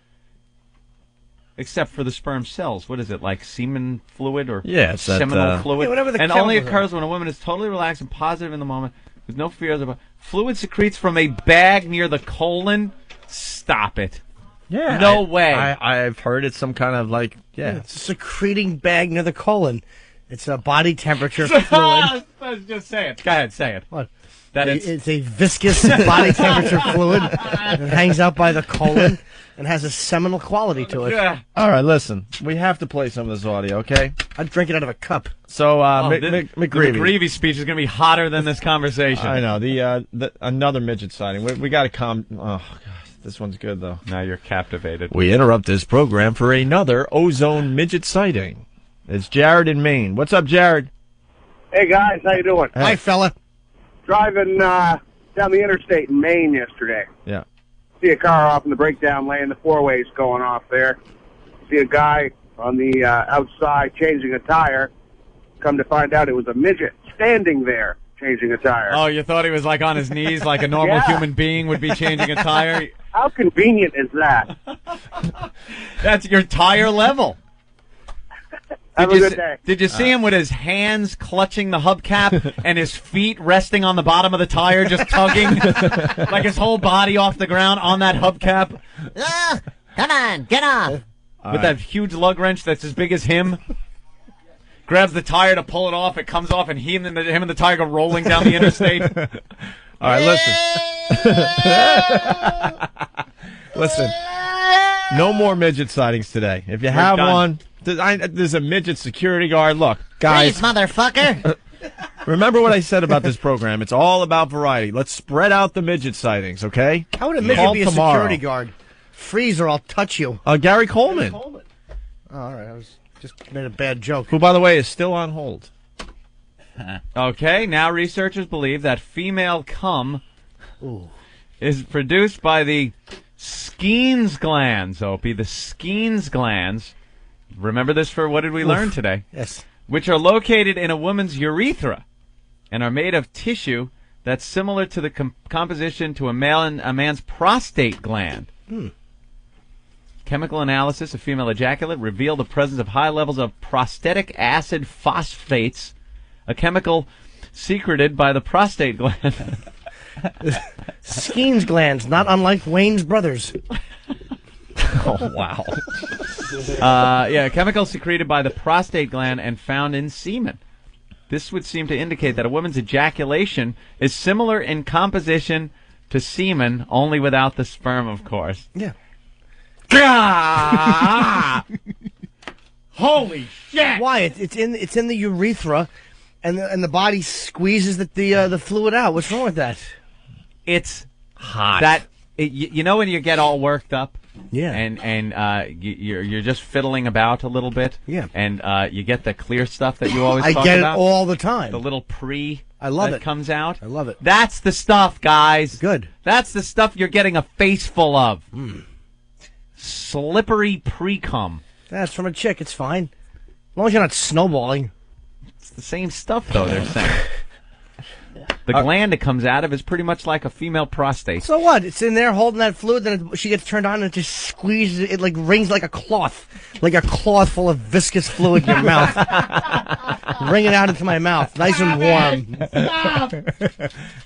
Except for the sperm cells. What is it, like semen fluid or Yeah, it's that, seminal fluid? Yeah, whatever the and only chemicals are. occurs when a woman is totally relaxed and positive in the moment with no fears of fluid secretes from a bag near the colon. Stop it. Yeah. No way. I've heard it's some kind of like, It's a secreting bag near the colon. It's a body temperature fluid. Let's just say it. Go ahead, say it. What? That It's a viscous body temperature fluid that hangs out by the colon and has a seminal quality to it. Yeah. All right, listen. We have to play some of this audio, okay? I'd drink it out of a cup. So, The McGreevey. McGreevey speech is going to be hotter than this conversation. I know. The another midget sighting. We got to calm. Oh, gosh. This one's good, though. Now you're captivated. We interrupt this program for another Ozone midget sighting. It's Jared in Maine. What's up, Jared? Hey, guys. How you doing? Hey. Hi, fella. Driving down the interstate in Maine yesterday. Yeah. See a car off in the breakdown lane. The four-way's going off there. See a guy on the outside changing a tire. Come to find out it was a midget standing there changing a tire. Oh, you thought he was like on his knees like a normal Yeah. human being would be changing a tire? How convenient is that? That's your tire level. Have a good day. Did you see him with his hands clutching the hubcap and his feet resting on the bottom of the tire, just tugging like his whole body off the ground on that hubcap? Come on, get off. With that huge lug wrench that's as big as him. Grabs the tire to pull it off. It comes off, and him and the tire go rolling down the interstate. All right, listen. Listen. No more midget sightings today. If you have done. one, there's a midget security guard. Look, guys. Please, motherfucker. Remember what I said about this program. It's all about variety. Let's spread out the midget sightings, okay? How would a midget Call be a tomorrow. security guard? Freeze or I'll touch you. Gary Coleman, Oh, all right. I was just made a bad joke. who, by the way, is still on hold. Okay, now researchers believe that female cum is produced by the Skene's glands, Opie. The Skene's glands. Remember this for what did we learn today? Yes. Which are located in a woman's urethra and are made of tissue that's similar to the composition to a man's prostate gland. Chemical analysis of female ejaculate revealed the presence of high levels of prostatic acid phosphates, a chemical secreted by the prostate gland. Skene's glands, not unlike Wayne's brothers. Oh, wow. A chemical secreted by the prostate gland and found in semen. This would seem to indicate that a woman's ejaculation is similar in composition to semen, only without the sperm, of course. Yeah. Holy shit! Why? It's in the urethra, and the body squeezes the fluid out. What's wrong with that? It's hot. You know when you get all worked up, Yeah. and you're just fiddling about a little bit, Yeah. and you get the clear stuff that you always I talk get about. it all the time. The little I love that it. comes out. I love it. That's the stuff, guys. Good. That's the stuff you're getting a face full of. Slippery pre-cum. That's from a chick. It's fine. As long as you're not snowballing. It's the same stuff, though, they're saying. The gland it comes out of is pretty much like a female prostate. So what? It's in there holding that fluid, then she gets turned on and it just squeezes it, like rings like a cloth full of viscous fluid in your mouth. Wring it out into my mouth, nice and warm.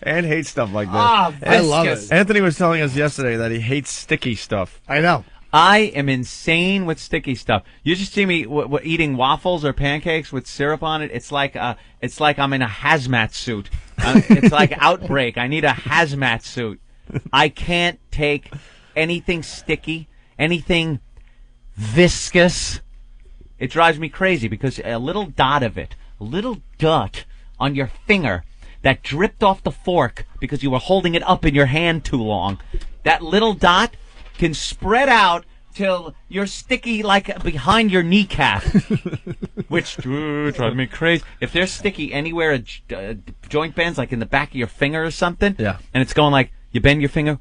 And hates stuff like this. I love it. Anthony was telling us yesterday that he hates sticky stuff. I know. I am insane with sticky stuff. You just see me eating waffles or pancakes with syrup on it. It's like I'm in a hazmat suit. It's like Outbreak. I need a hazmat suit. I can't take anything sticky, anything viscous. It drives me crazy because a little dot of it, a little dot on your finger that dripped off the fork because you were holding it up in your hand too long, that little dot can spread out till you're sticky like behind your kneecap, which drives me crazy. If they're sticky anywhere, joint bends, like in the back of your finger or something, and it's going like, you bend your finger,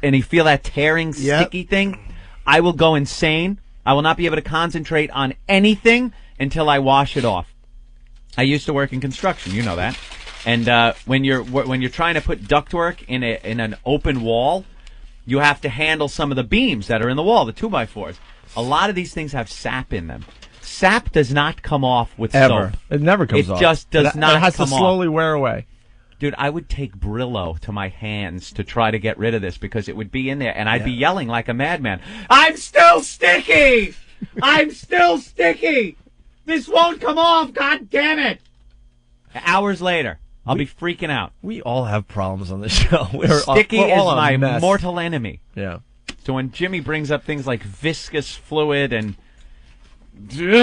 and you feel that tearing, sticky thing, I will go insane. I will not be able to concentrate on anything until I wash it off. I used to work in construction, you know that. And when you're trying to put ductwork in an open wall, you have to handle some of the beams that are in the wall, the 2x4s. A lot of these things have sap in them. Sap does not come off with Ever. soap. It never comes off. It just does not come off. It has to slowly wear away. Dude, I would take Brillo to my hands to try to get rid of this because it would be in there, and I'd be yelling like a madman, I'm still sticky! I'm still sticky! This won't come off, god damn it! Hours later, I'll be freaking out. We all have problems on the show. Sticky we're is all my a mess. mortal enemy. Yeah. So when Jimmy brings up things like viscous fluid and... You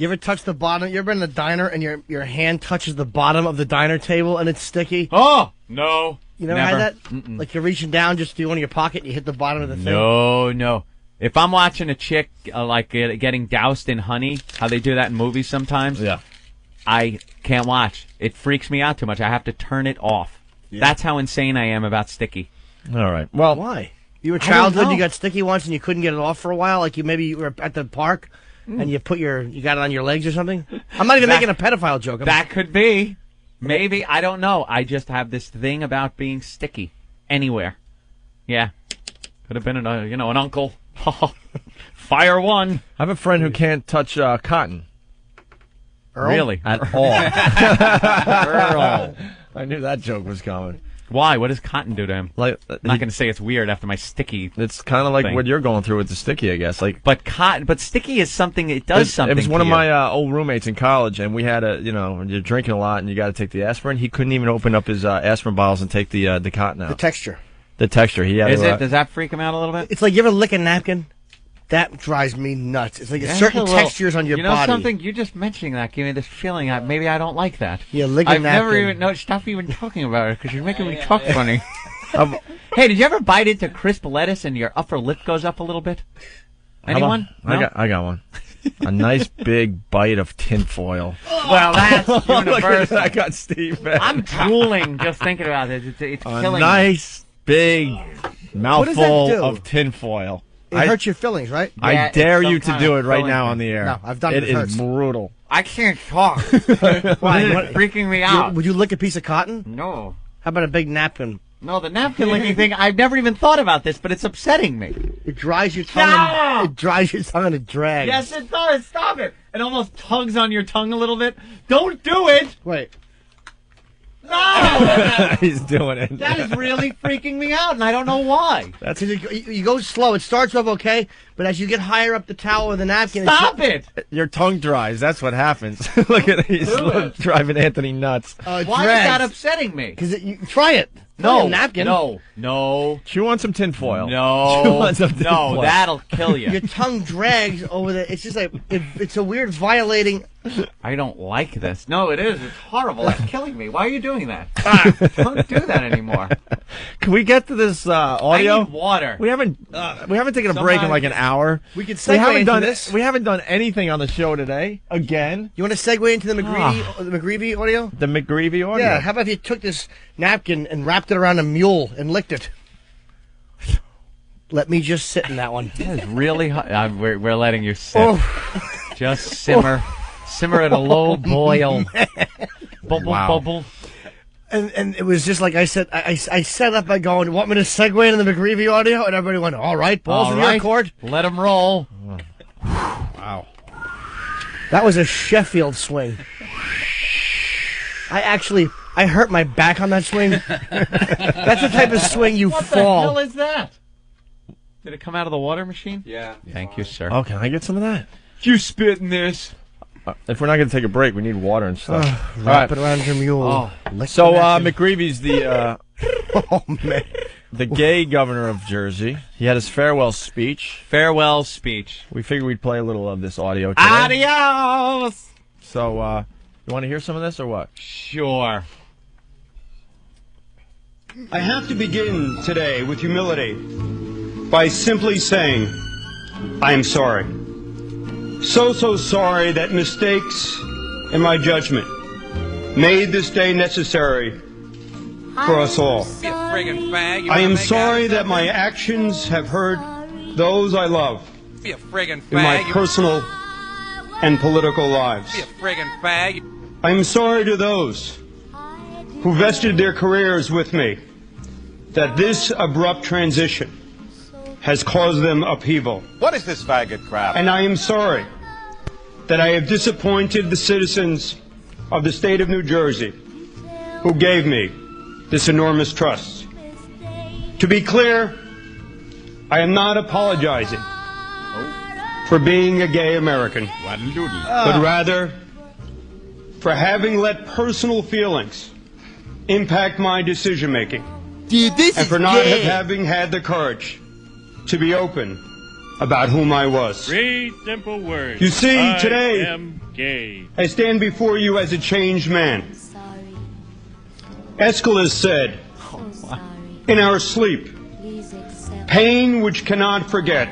ever touch the bottom? You ever been in a diner and your hand touches the bottom of the diner table and it's sticky? Oh, no. You never had that? Mm-mm. Like you're reaching down just to go in your pocket and you hit the bottom of the thing? No. If I'm watching a chick getting doused in honey, how they do that in movies sometimes, I can't watch. It freaks me out too much. I have to turn it off. Yeah. That's how insane I am about sticky. All right. Well, why? You were childhood, you got sticky once and you couldn't get it off for a while? Like you were at the park and you got it on your legs or something? I'm not even making a pedophile joke. That could be. Maybe. I don't know. I just have this thing about being sticky anywhere. Yeah. Could have been an uncle. Fire one. I have a friend who can't touch cotton. Earl? Really? At all. Earl. I knew that joke was coming. Why? What does cotton do to him? Like, I'm not going to say it's weird after my sticky. It's kind of like thing. what you're going through with the sticky, I guess. But sticky is something. It does something. It was one of my old roommates in college, and we had when you're drinking a lot and you got to take the aspirin. He couldn't even open up his aspirin bottles and take the cotton out. The texture. The texture. He had. Does that freak him out a little bit? It's like you ever lick a napkin. That drives me nuts. It's like certain textures on your body. You know something? You just mentioning that gave me this feeling. Maybe I don't like that. Yeah, lick a napkin. I've never even stop even talking about it because you're making me talk funny. Hey, did you ever bite into crisp lettuce and your upper lip goes up a little bit? Anyone? No? I got one. A nice big bite of tinfoil. Well, that's universal. I got Steve. I'm drooling just thinking about it. It's killing me. A nice big mouthful of tinfoil. It hurts your feelings, right? I dare you to do it right now on the air. No, I've done it. It is brutal. I can't talk. Why? It's freaking me out. Would you lick a piece of cotton? No. How about a big napkin? No, the napkin licking thing, I've never even thought about this, but it's upsetting me. It dries your tongue. It dries your tongue and it drags. Yes, it does. Stop it. It almost tugs on your tongue a little bit. Don't do it. Wait. No! He's doing it. That is really freaking me out, and I don't know why. That's you go slow. It starts off okay, but as you get higher up the towel or the napkin... Stop it! Your tongue dries. That's what happens. Look at he's driving Anthony nuts. Why is that upsetting me? Because try it. No, napkin. No. Chew on some tinfoil. No. Chew on some tinfoil. No, that'll kill you. Your tongue drags over the... It's just like... It's a weird violating... I don't like this. No, it is. It's horrible. It's killing me. Why are you doing that? Don't do that anymore. Can we get to this audio? I need water. We haven't taken a break in like an hour. We could segue into this. We haven't done anything on the show today. Again. You want to segue into the McGreevey audio? The McGreevey audio? Yeah. How about if you took this napkin and wrapped it around a mule and licked it? Let me just sit in that one. That is really hot. We're letting you sit. Just simmer. Simmer at a low boil. Bubble. And it was just like I said. I set up by going, want me to segue into the McGreevey audio? And everybody went, all right, balls in your court. Let them roll. Wow. That was a Sheffield swing. I hurt my back on that swing. That's the type of swing you fall. What the hell is that? Did it come out of the water machine? Yeah. Thank you, sir. Oh, can I get some of that? You spit in this. If we're not going to take a break, we need water and stuff. Wrap it around your mule. So McGreevey's the... Oh, man. the gay governor of Jersey. He had his farewell speech. Farewell speech. We figured we'd play a little of this audio today. Adios! So, you want to hear some of this or what? Sure. I have to begin today with humility by simply saying, I am sorry. So sorry that mistakes in my judgment made this day necessary for us all. Be a friggin' fag. I am sorry that my actions have hurt those I love Be a friggin' fag. in my personal and political lives. Be a friggin' fag. I am sorry to those who vested their careers with me that this abrupt transition has caused them upheaval. What is this faggot crap? And I am sorry that I have disappointed the citizens of the state of New Jersey who gave me this enormous trust. To be clear, I am not apologizing for being a gay American, but rather for having let personal feelings impact my decision-making, and for not having had the courage to be open about whom I was. 3 simple words. You see, today, I am gay. I stand before you as a changed man. Aeschylus said, in our sleep, pain which cannot forget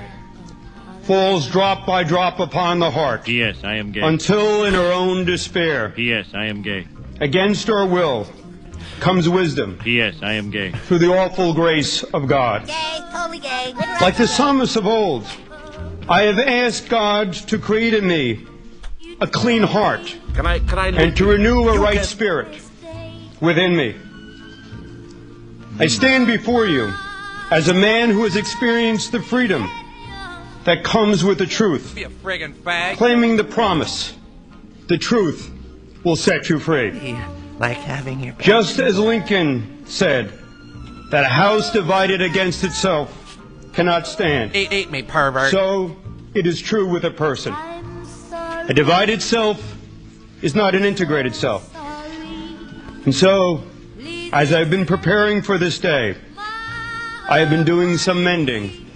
falls drop by drop upon the heart. P.S. I am gay. Until in our own despair, P.S. I am gay. against our will, comes wisdom. P.S. I am gay. Through the awful grace of God. Gay, totally gay. Like the psalmist of old, I have asked God to create in me a clean heart and to renew a right spirit within me. I stand before you as a man who has experienced the freedom that comes with the truth, Be a friggin' fag. claiming the promise, the truth will set you free. Like having your Just as Lincoln said that a house divided against itself cannot stand, Eat me, pervert. so it is true with a person. A divided self is not an integrated self. And so, as I've been preparing for this day, I have been doing some mending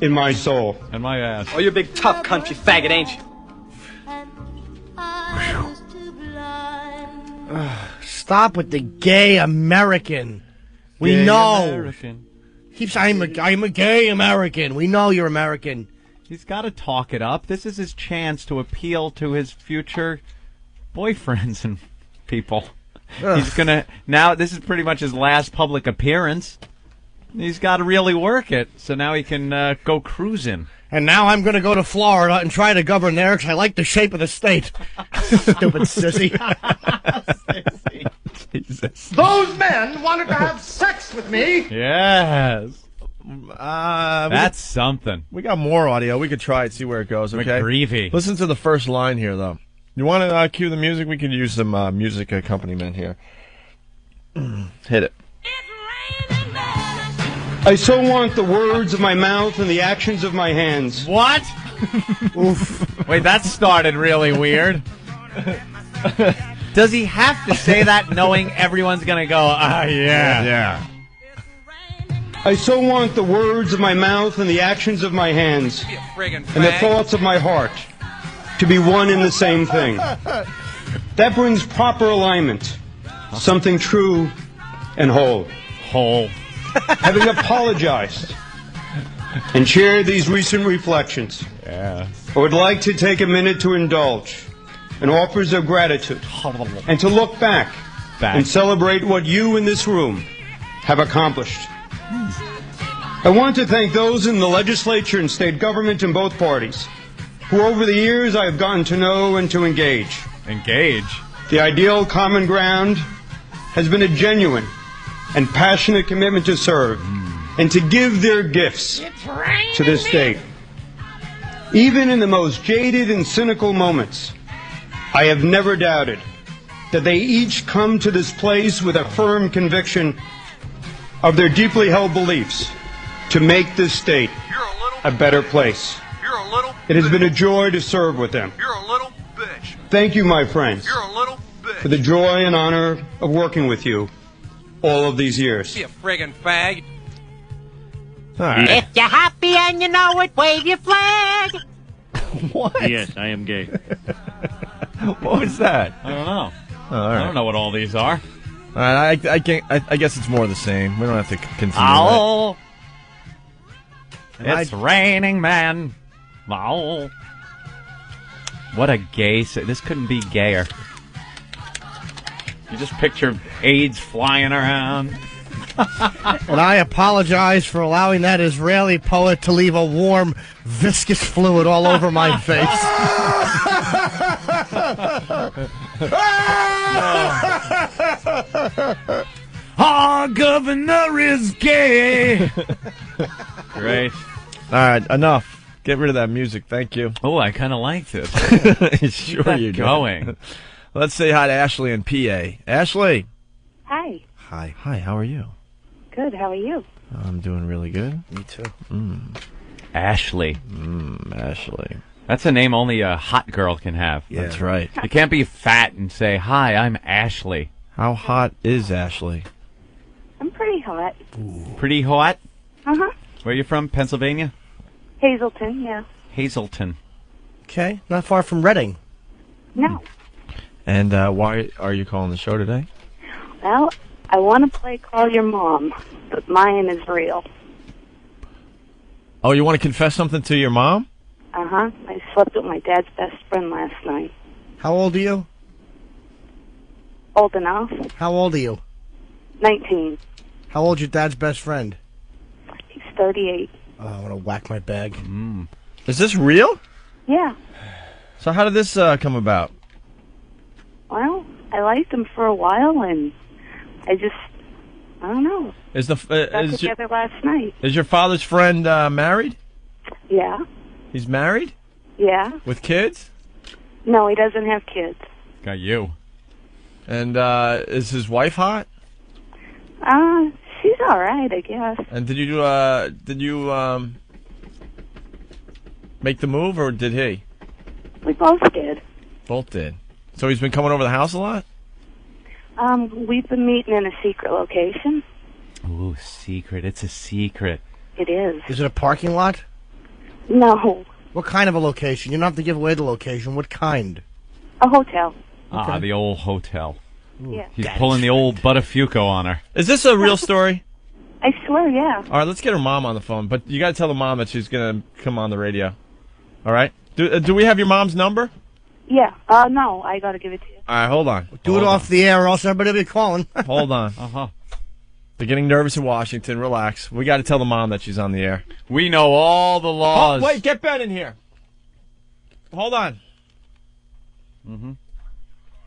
in my soul. And my ass. Oh, you're a big tough country faggot, ain't you? Stop with the gay American. We Gay know. American. Keep saying I'm a gay American. We know you're American. He's got to talk it up. This is his chance to appeal to his future boyfriends and people. He's gonna now. This is pretty much his last public appearance. He's got to really work it, so now he can go cruising. And now I'm going to go to Florida and try to govern there because I like the shape of the state. Stupid sissy. Jesus. Those men wanted to have sex with me. Yes. That's something. We got more audio. We could try it, see where it goes, okay? McGreevey. Listen to the first line here, though. You want to cue the music? We could use some music accompaniment here. Hit it. I so want the words of my mouth and the actions of my hands. What? Oof. Wait, that started really weird. Does he have to say that knowing everyone's going to go, yeah. Yeah. I so want the words of my mouth and the actions of my hands Be a friggin' and the fag. thoughts of my heart to be one and the same thing. That brings proper alignment, something true and whole. Whole. Having apologized and shared these recent reflections, Yeah. I would like to take a minute to indulge in offers of gratitude and to look back and celebrate what you in this room have accomplished. I want to thank those in the legislature and state government in both parties who over the years I have gotten to know and to engage. Engage? The ideal common ground has been a genuine and passionate commitment to serve and to give their gifts to this state. Even in the most jaded and cynical moments, I have never doubted that they each come to this place with a firm conviction of their deeply held beliefs to make this state a better place. It has been a joy to serve with them. Thank you, my friends, for the joy and honor of working with you all of these years. Be a friggin' fag. right. If you're happy and you know it, wave your flag. What? Yes, I am gay. What was that? I don't know. Oh, all right. I don't know what all these are. All right, I guess it's more the same. We don't have to continue. Ow. It's raining, man. Ow. What a gay... This couldn't be gayer. You just picture AIDS flying around. And I apologize for allowing that Israeli poet to leave a warm, viscous fluid all over my face. Our governor is gay. Great. All right, enough. Get rid of that music. Thank you. Oh, I kind of liked it. Sure you do. Going. Let's say hi to Ashley in PA. Ashley. Hi. Hi. Hi, how are you? Good. How are you? I'm doing really good. Me too. Ashley. Ashley. That's a name only a hot girl can have. Yeah. That's right. You can't be fat and say, hi, I'm Ashley. How hot is Ashley? I'm pretty hot. Pretty hot? Uh-huh. Where are you from? Pennsylvania? Hazelton, yeah. Hazelton. Okay, not far from Reading. No. And why are you calling the show today? Well, I want to play Call Your Mom, but mine is real. Oh, you want to confess something to your mom? Uh-huh. I slept with my dad's best friend last night. How old are you? Old enough. How old are you? 19. How old's your dad's best friend? He's 38. Oh, I want to whack my bag. Is this real? Yeah. So how did this come about? Well, I liked him for a while, and I don't know. Is the Got together last night. Is your father's friend married? Yeah. He's married? Yeah. With kids? No, he doesn't have kids. Got you. And is his wife hot? She's all right, I guess. And did you make the move, or did he? We both did. Both did. So he's been coming over the house a lot? We've been meeting in a secret location. Ooh, secret. It's a secret. It is. Is it a parking lot? No. What kind of a location? You don't have to give away the location. What kind? A hotel. Ah, the old hotel. Yeah. He's pulling the old Buttafuoco on her. Is this a real story? I swear, yeah. All right, let's get her mom on the phone. But you got to tell the mom that she's going to come on the radio. All right? Do we have your mom's number? Yeah. No, I got to give it to you. All right, hold on. Do it off the air, or else everybody will be calling. Hold on. Uh-huh. They're getting nervous in Washington. Relax. We got to tell the mom that she's on the air. We know all the laws. Oh, wait, get Ben in here. Hold on. Mm-hmm.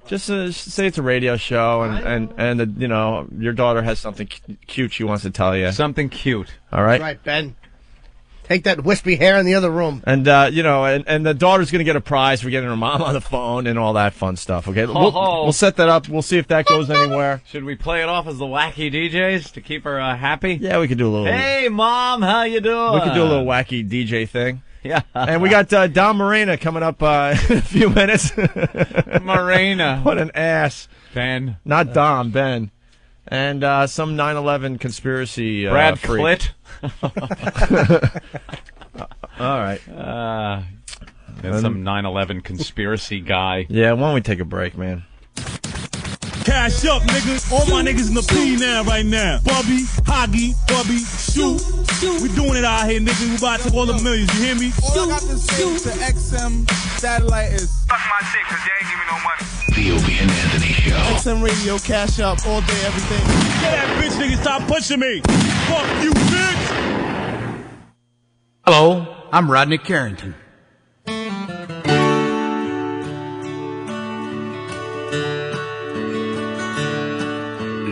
Just say it's a radio show, and you know, your daughter has something cute she wants to tell you. Something cute. All right? That's right, Ben. Take that wispy hair in the other room. And, you know, and the daughter's going to get a prize for getting her mom on the phone and all that fun stuff, okay? We'll set that up. We'll see if that goes anywhere. Should we play it off as the wacky DJs to keep her happy? Yeah, we could do a little... Hey, Mom, how you doing? We could do a little wacky DJ thing. Yeah. And we got Don Morena coming up in a few minutes. Morena. What an ass. Ben. Not Dom, Ben. And some 9/11 conspiracy Brad freak. Clit. All right. And some 9/11 conspiracy guy. Yeah, why don't we take a break, man? Cash up, niggas. All my niggas in the P now, right now. Bubby, Hoggy, Bubby, shoot. We doing it out here, niggas. We about to take all the millions. You hear me? All I got to say to XM satellite is Suck my dick, cause they ain't give me no money. The Opie and Anthony Show. XM radio, cash up, all day, everything. Get that bitch, nigga. Stop pushing me. Fuck you, bitch. Hello, I'm Rodney Carrington.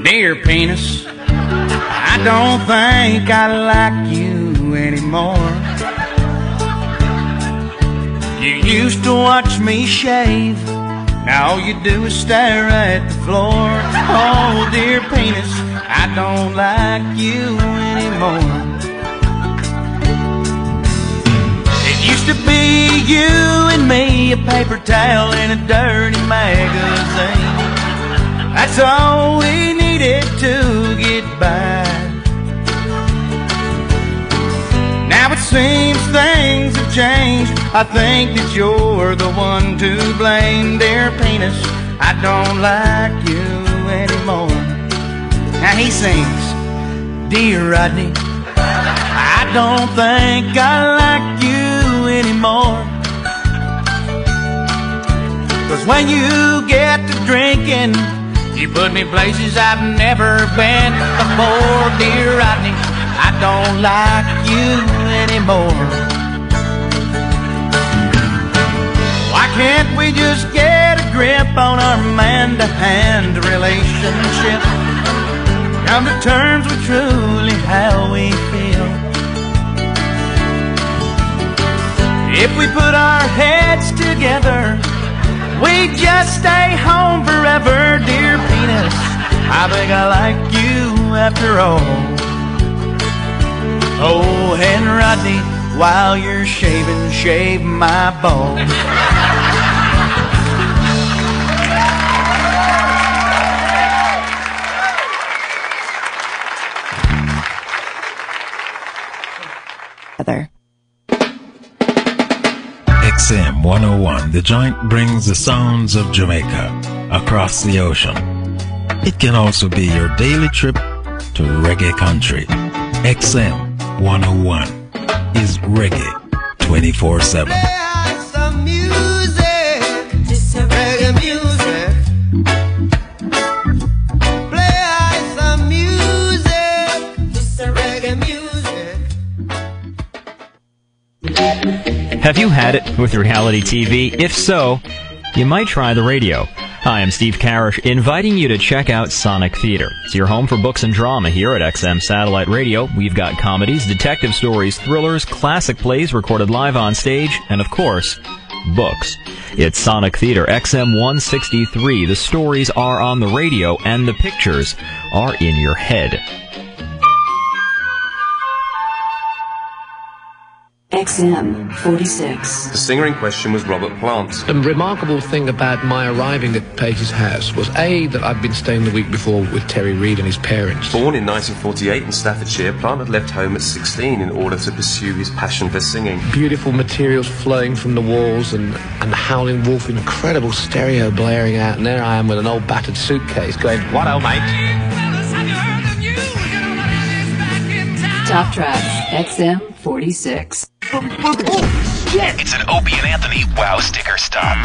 Dear penis, I don't think I like you anymore. You used to watch me shave, now all you do is stare at the floor. Oh, dear penis, I don't like you anymore. It used to be you and me, a paper towel in a dirty magazine. That's all we needed to get by. I think that you're the one to blame, dear penis. I don't like you anymore. Now he sings, dear Rodney, I don't think I like you anymore. 'Cause when you get to drinking, you put me places I've never been before, dear Rodney. I don't like you anymore. Why can't we just get a grip on our man-to-hand relationship? Come to terms with truly how we feel. If we put our heads together, we just stay home forever, dear penis. I think I like you after all. Oh, and Rodney, while you're shaving, shave my balls. XM 101, the joint brings the sounds of Jamaica across the ocean. It can also be your daily trip to reggae country. XM 101 is reggae 24/7. Some music, just reggae music. Play some music, just reggae music. Have you had it with reality TV? If so, you might try the radio. Hi, I'm Steve Karish, inviting you to check out Sonic Theater. It's your home for books and drama here at XM Satellite Radio. We've got comedies, detective stories, thrillers, classic plays recorded live on stage, and of course, books. It's Sonic Theater, XM 163. The stories are on the radio, and the pictures are in your head. XM 46. The singer in question was Robert Plant. The remarkable thing about my arriving at Page's house was A, that I'd been staying the week before with Terry Reid and his parents. Born in 1948 in Staffordshire, Plant had left home at 16 in order to pursue his passion for singing. Beautiful materials flowing from the walls and the Howling Wolf, incredible stereo blaring out, and there I am with an old battered suitcase going, what oh mate? Top tracks, XM 46. It's an Opie and Anthony Wow Sticker Stop.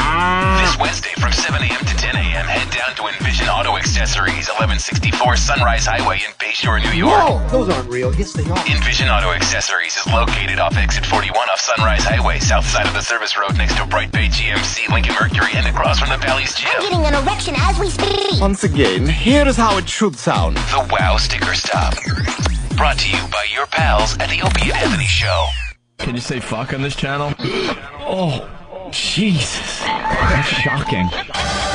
This Wednesday from 7 a.m. to 10 a.m., head down to Envision Auto Accessories, 1164 Sunrise Highway in Bayshore, New York. Whoa, those aren't real. Yes, they are. Envision Auto Accessories is located off exit 41 off Sunrise Highway, south side of the service road next to Bright Bay GMC, Lincoln Mercury, and across from the Valley's Gym. I'm getting an erection as we speak. Once again, here is how it should sound. The Wow Sticker Stop. Brought to you by your pals at the Opie and Anthony Show. Can you say fuck on this channel? Oh, Jesus. That's shocking.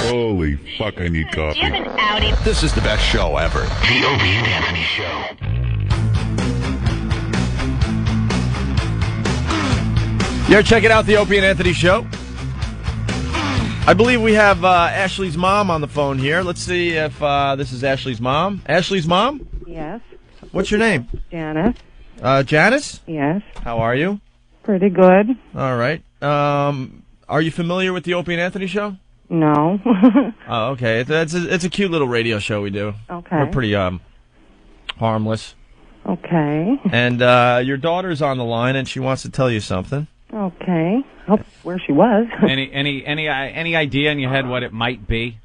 Holy fuck, I need coffee. You have an Audi. This is the best show ever. The Opie and Anthony Show. You're checking out the Opie and Anthony Show. I believe we have Ashley's mom on the phone here. Let's see if this is Ashley's mom. Ashley's mom? Yes. What's your name? Janice. Janice? Yes. How are you? Pretty good. All right. Are you familiar with the Opie and Anthony Show? No. Oh, okay. It's a cute little radio show we do. Okay. We're pretty harmless. Okay. And your daughter's on the line, and she wants to tell you something. Okay. Hope where she was. Any idea in your head what it might be?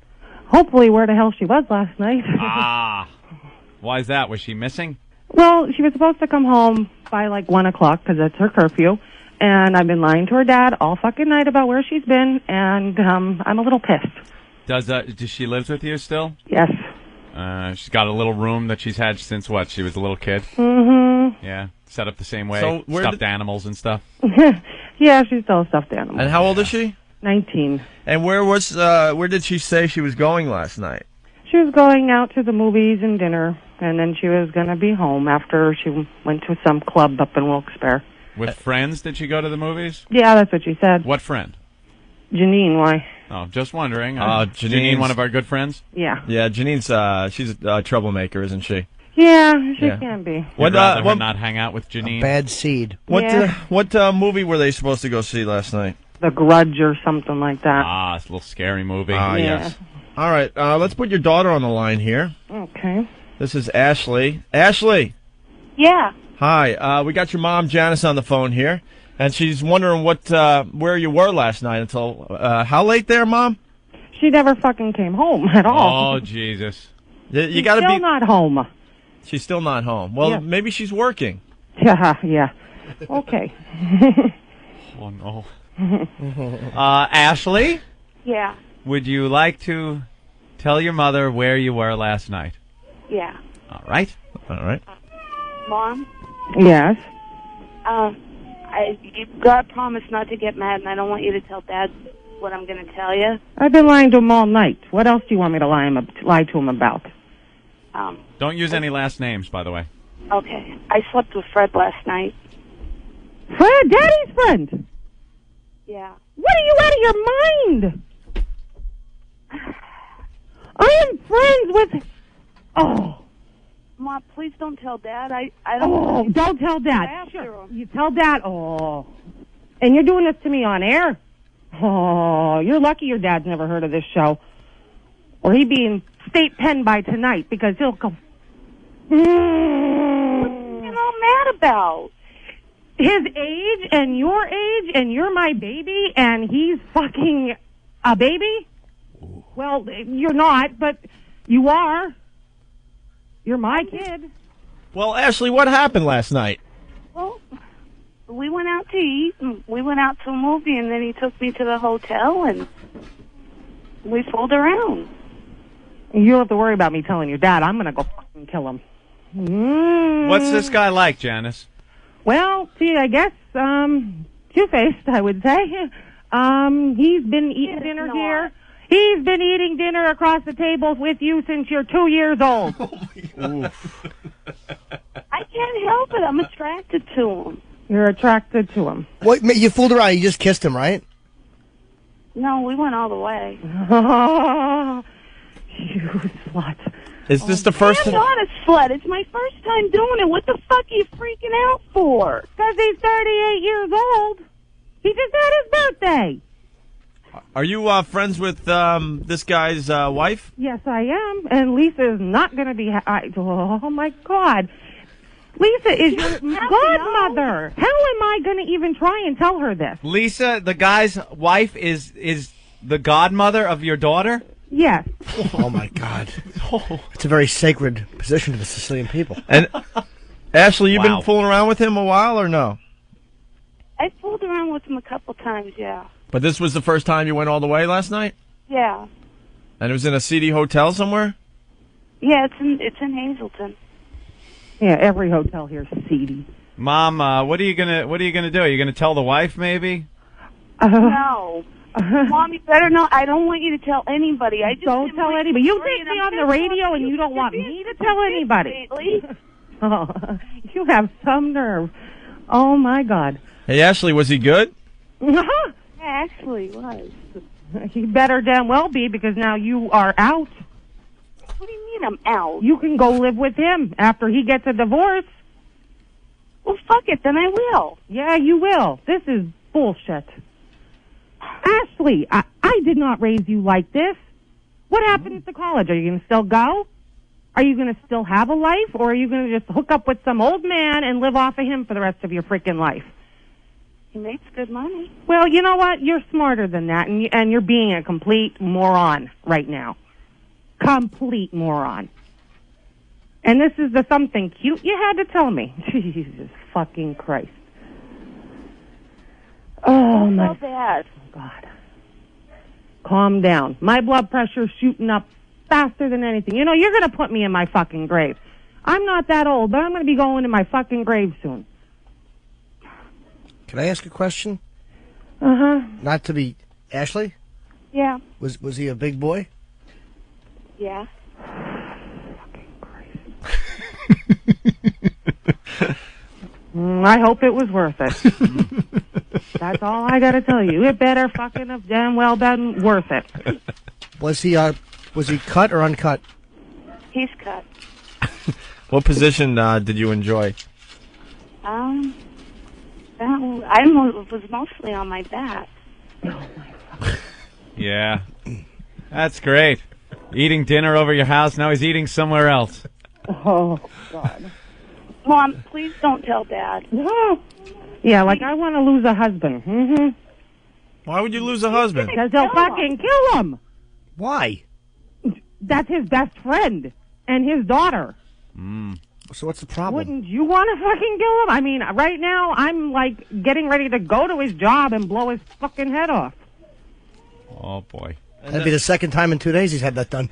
Hopefully where the hell she was last night. Ah. Why is that? Was she missing? Well, she was supposed to come home by like 1 o'clock because that's her curfew. And I've been lying to her dad all fucking night about where she's been, and I'm a little pissed. Does she live with you still? Yes. She's got a little room that she's had since what? She was a little kid? Mm-hmm. Yeah. Set up the same way. So stuffed animals and stuff. Yeah, she's still a stuffed animal. And how old is she? 19. And where did she say she was going last night? She was going out to the movies and dinner, and then she was going to be home after she went to some club up in Wilkes-Barre. With friends, did she go to the movies? Yeah, that's what she said. What friend? Janine, why? Oh, just wondering. Janine, one of our good friends? Yeah. Yeah, Janine's, she's a troublemaker, isn't she? Yeah, she Yeah. can be. Would rather her not hang out with Janine? Bad seed. What movie were they supposed to go see last night? The Grudge or something like that. Ah, it's a little scary movie. Ah, yes. All right, let's put your daughter on the line here. Okay. This is Ashley. Ashley. Yeah. Hi. We got your mom, Janice, on the phone here, and she's wondering where you were last night until how late there, Mom? She never fucking came home at all. Oh, Jesus. You got to Still be. not home. She's still not home. Well, Yeah. maybe she's working. Yeah. Okay. Oh, no. Ashley, Yeah. would you like to tell your mother where you were last night? Yeah. All right. Mom, Yes. you got promised not to get mad, and I don't want you to tell Dad what I'm going to tell you. I've been lying to him all night. What else do you want me to lie to him about? Don't use any last names, by the way. Okay. I slept with Fred last night. Fred, Daddy's friend. Yeah. What are you out of your mind? I am friends with. Oh. Mom, please don't tell Dad. I don't. Oh, don't tell Dad. Sure. You tell Dad. Oh. And you're doing this to me on air? Oh, you're lucky your dad's never heard of this show. Or he'd be in state pen by tonight because he'll go. What are you all mad about? His age and you're my baby and he's fucking a baby? Well, you're not, but you are. You're my kid. Well, Ashley, what happened last night? Well, we went out to eat, and we went out to a movie, and then he took me to the hotel, and we fooled around. You don't have to worry about me telling your dad. I'm going to go fucking kill him. What's this guy like, Janice? Well, see, I guess, two-faced, I would say. He's been eating dinner here. He's been eating dinner across the tables with you since you're 2 years old. I can't help it. I'm attracted to him. You're attracted to him. What? You fooled around. You just kissed him, right? No, we went all the way. You slut. Is this the first I'm not a slut. It's my first time doing it. What the fuck are you freaking out for? Because he's 38 years old. He just had his birthday. Are you friends with this guy's wife? Yes, I am. And Lisa is not going to be... oh, my God. Lisa is your godmother. How am I going to even try and tell her this? Lisa, the guy's wife, is the godmother of your daughter? Yes. Oh, my God. It's a very sacred position to the Sicilian people. And Ashley, you've Wow. been fooling around with him a while or no? I fooled around with him a couple times, yeah. But this was the first time you went all the way last night? Yeah. And it was in a seedy hotel somewhere? Yeah, it's in Hazleton. Yeah, every hotel here is seedy. Mom, what are you gonna do? Are you gonna tell the wife, maybe? No. Mom, you better know. I don't want you to tell anybody. I just Don't tell anybody. You take me on the radio and you don't want me to tell anybody. Oh, you have some nerve. Oh, my God. Hey, Ashley, was he good? Actually, was. He better damn well be because now you are out. What do you mean I'm out? You can go live with him after he gets a divorce. Well, fuck it, then I will. Yeah, you will. This is bullshit. Ashley, I did not raise you like this. What happened to college? Are you going to still go? Are you going to still have a life? Or are you going to just hook up with some old man and live off of him for the rest of your freaking life? He makes good money. Well, you know what? You're smarter than that, and you're being a complete moron right now. Complete moron. And this is the something cute you had to tell me. Jesus fucking Christ. Oh, my bad. God. Calm down. My blood pressure's shooting up faster than anything. You know, you're going to put me in my fucking grave. I'm not that old, but I'm going to be going in my fucking grave soon. Can I ask a question? Uh-huh. Not to be... Ashley? Yeah. Was he a big boy? Yeah. I hope it was worth it. That's all I got to tell you. It better fucking have damn well been worth it. Was he cut or uncut? He's cut. What position did you enjoy? I was mostly on my back. Yeah. That's great. Eating dinner over your house, now he's eating somewhere else. Oh, God. Mom, please don't tell Dad. Yeah, like I want to lose a husband. Mm-hmm. Why would you lose a husband? Because they'll fucking kill him. Why? That's his best friend and his daughter. So what's the problem? Wouldn't you want to fucking kill him? I mean, right now, I'm, like, getting ready to go to his job and blow his fucking head off. Oh, boy. That'd be the second time in 2 days he's had that done.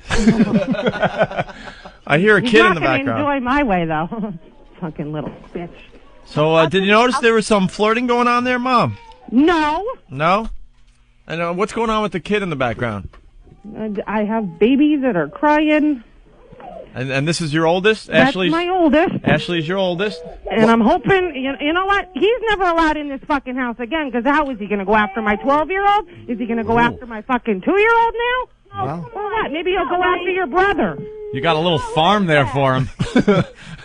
I hear a kid in the He's not background. gonna enjoy my way, though. Fucking little bitch. So, did you notice there was some flirting going on there, Mom? No. No? And what's going on with the kid in the background? I have babies that are crying. And this is your oldest? That's my oldest. Ashley's your oldest? And I'm hoping, you know what? He's never allowed in this fucking house again, because how is he going to go after my 12-year-old? Is he going to go after my fucking 2-year-old now? Wow. Or what? Maybe he'll go after your brother. You got a little farm there for him.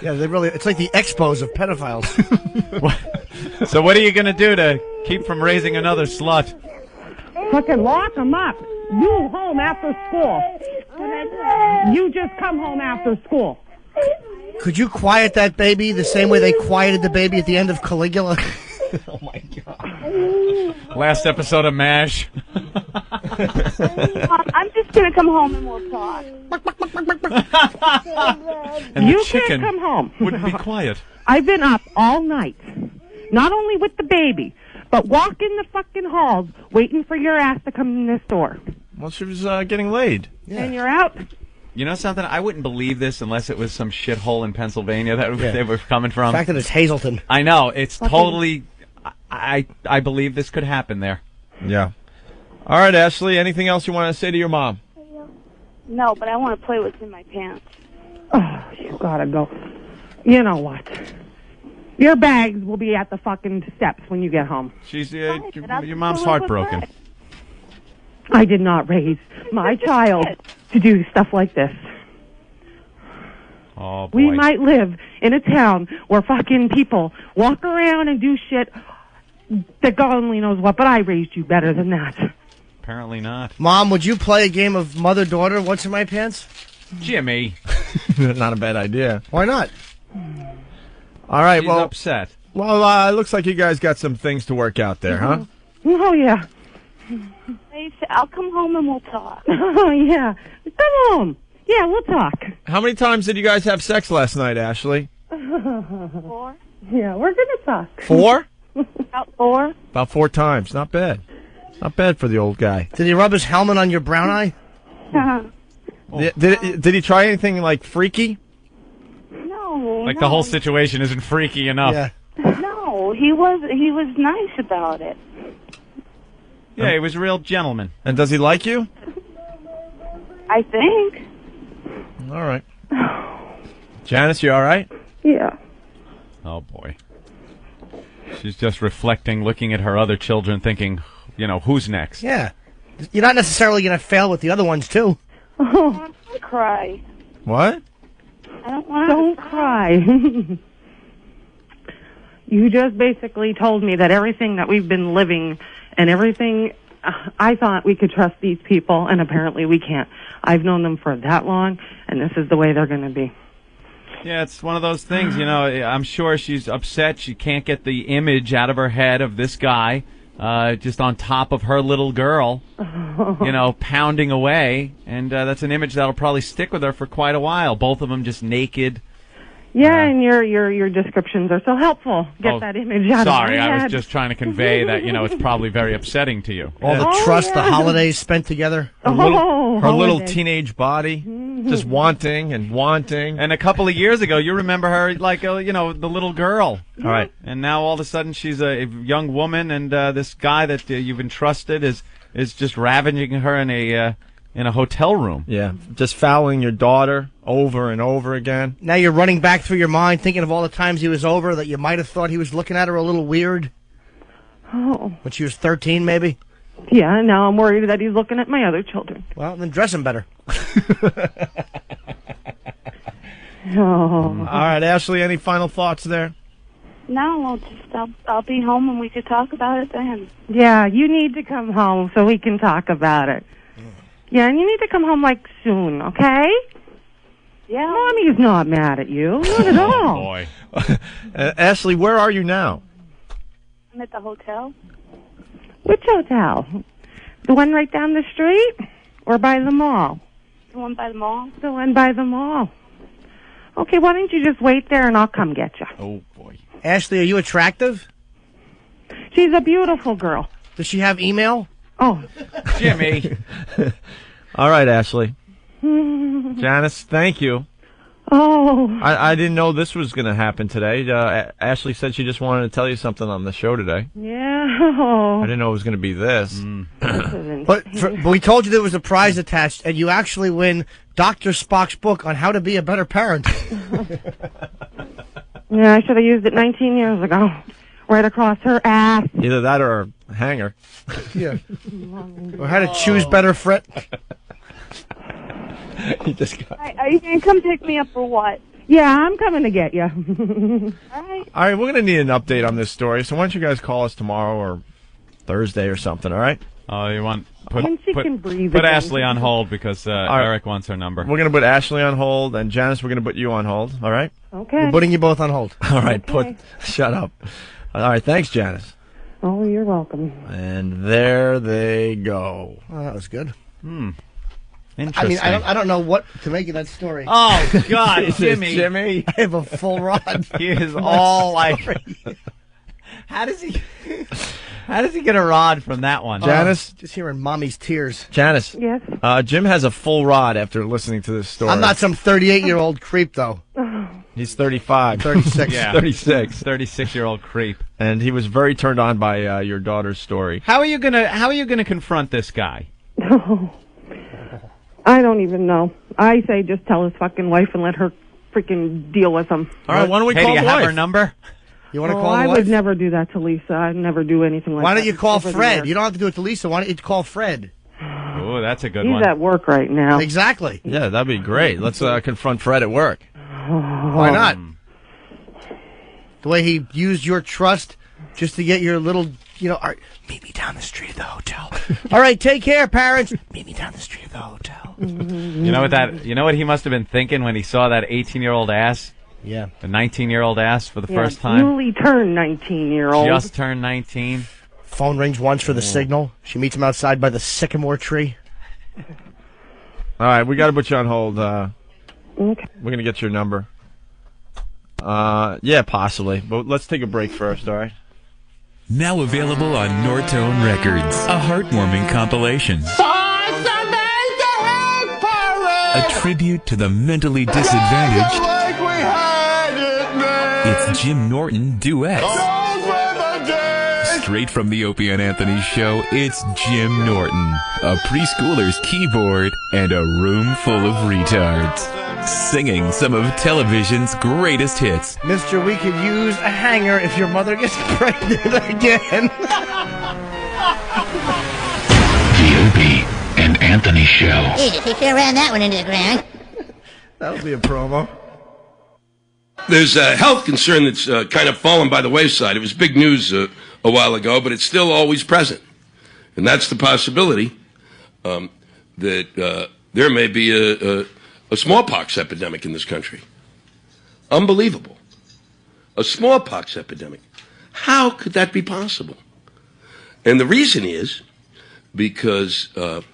Yeah, it's like the Expos of pedophiles. So what are you going to do to keep from raising another slut? Fucking lock him up. You home after school. You just come home after school. Could you quiet that baby the same way they quieted the baby at the end of Caligula? Oh, my God. Last episode of MASH. Mom, I'm just going to come home and we'll talk. And You the chicken can't come home. wouldn't be quiet. I've been up all night, not only with the baby, but walking the fucking halls waiting for your ass to come in this door. Well, she was getting laid. And you're out. You know something? I wouldn't believe this unless it was some shithole in Pennsylvania that they were coming from. The fact that it's Hazleton. I know. It's totally... I believe this could happen there. Yeah. All right, Ashley, anything else you want to say to your mom? No, but I want to play what's in my pants. Oh, you gotta go. You know what? Your bags will be at the fucking steps when you get home. She's your mom's heartbroken. I did not raise my child to do stuff like this. Oh, boy. We might live in a town where fucking people walk around and do shit that God only knows what, but I raised you better than that. Apparently not. Mom, would you play a game of mother-daughter, What's in My Pants? Jimmy. Not a bad idea. Why not? All right, She's well... upset. Well, it looks like you guys got some things to work out there, huh? Oh, yeah. I'll come home and we'll talk. Oh, yeah. Come home. Yeah, we'll talk. How many times did you guys have sex last night, Ashley? 4? Yeah, we're going to talk. 4? About 4? About 4 times. Not bad. Not bad for the old guy. Did he rub his helmet on your brown eye? Did he try anything, like, freaky? No. Like the whole situation isn't freaky enough. Yeah. No, he was nice about it. Yeah, he was a real gentleman. And does he like you? I think. All right. Janice, you all right? Yeah. Oh, boy. She's just reflecting, looking at her other children, thinking, who's next? Yeah. You're not necessarily going to fail with the other ones, too. Oh, don't cry. What? I don't want Don't cry. You just basically told me that everything that we've been living and everything, I thought we could trust these people, and apparently we can't. I've known them for that long, and this is the way they're going to be. Yeah, it's one of those things, I'm sure she's upset. She can't get the image out of her head of this guy just on top of her little girl, pounding away. And that's an image that'll probably stick with her for quite a while. Both of them just naked. Yeah, and your descriptions are so helpful. Get that image out Sorry, of my head. I was just trying to convey that, it's probably very upsetting to you. All the trust the holidays spent together. Her little teenage body, just wanting and wanting. And a couple of years ago, you remember her like, the little girl. All right. And now all of a sudden she's a young woman, and this guy that you've entrusted is just ravaging her in a hotel room. Yeah, just fouling your daughter over and over again. Now you're running back through your mind, thinking of all the times he was over that you might have thought he was looking at her a little weird. Oh. When she was 13, maybe? Yeah, and now I'm worried that he's looking at my other children. Well, then dress him better. Oh. All right, Ashley, any final thoughts there? No, I'll be home and we could talk about it then. Yeah, you need to come home so we can talk about it. Yeah, and you need to come home, like, soon, okay? Yeah. Mommy's not mad at you. Not at all. Boy. Ashley, where are you now? I'm at the hotel. Which hotel? The one right down the street? Or by the mall? The one by the mall. The one by the mall. Okay, why don't you just wait there and I'll come get you. Oh, boy. Ashley, are you attractive? She's a beautiful girl. Does she have email? Oh. Jimmy. All right, Ashley. Janice, thank you. Oh. I didn't know this was going to happen today. Ashley said she just wanted to tell you something on the show today. Yeah. I didn't know it was going to be this. But we told you there was a prize attached, and you actually win Dr. Spock's book on how to be a better parent. Yeah, I should have used it 19 years ago. Right across her ass. Either that or a hanger. Yeah. Or how to choose better friend. You just got... Are you going to come pick me up or what? Yeah, I'm coming to get you. All right. All right, we're going to need an update on this story, so why don't you guys call us tomorrow or Thursday or something, all right? Oh, you want... When she can breathe Put again. Ashley on hold because Eric wants her number. We're going to put Ashley on hold, and Janice, we're going to put you on hold, all right? Okay. We're putting you both on hold. All right, shut up. All right, thanks, Janice. Oh, you're welcome. And there they go. Oh, that was good. Interesting. I mean, I don't know what to make of that story. Oh, God, Jimmy. I have a full rod. He is all like... How does he get a rod from that one? Janice? Just hearing mommy's tears. Janice? Yes? Jim has a full rod after listening to this story. I'm not some 38-year-old creep, though. He's 35. 36. Yeah. 36. 36-year-old creep. And he was very turned on by your daughter's story. How are you gonna confront this guy? I don't even know. I say just tell his fucking wife and let her freaking deal with him. All right, why don't we Hey, call do you the have wife? her number? You want to call I the wife? would never do that to Lisa. I'd never do anything like that. Why don't you call over the Fred? years. You don't have to do it to Lisa. Why don't you call Fred? Oh, that's a good He's one. at work right now. Exactly. Yeah, that'd be great. Let's confront Fred at work. Why not? The way he used your trust just to get your little, meet me down the street at the hotel. All right, take care, parents. Meet me down the street at the hotel. You know what he must have been thinking when he saw that 18-year-old ass? Yeah. The 19-year-old ass for the first time? Newly turned 19-year-old. Just turned 19. Phone rings once for the signal. She meets him outside by the sycamore tree. All right, we got to put you on hold. Okay. We're going to get your number. Yeah, possibly. But let's take a break first, all right? Now available on Nortone Records. A heartwarming compilation. A tribute to the mentally disadvantaged. It's Jim Norton Duets. Straight from the Opie and Anthony show, it's Jim Norton. A preschooler's keyboard and a room full of retards. Singing some of television's greatest hits. Mister, we could use a hanger if your mother gets pregnant again. The Opie and Anthony Show. He sure ran that one into the ground. That'll be a promo. There's a health concern that's kind of fallen by the wayside. It was big news a while ago, but it's still always present. And that's the possibility that there may be a smallpox epidemic in this country. Unbelievable. A smallpox epidemic. How could that be possible? And the reason is because the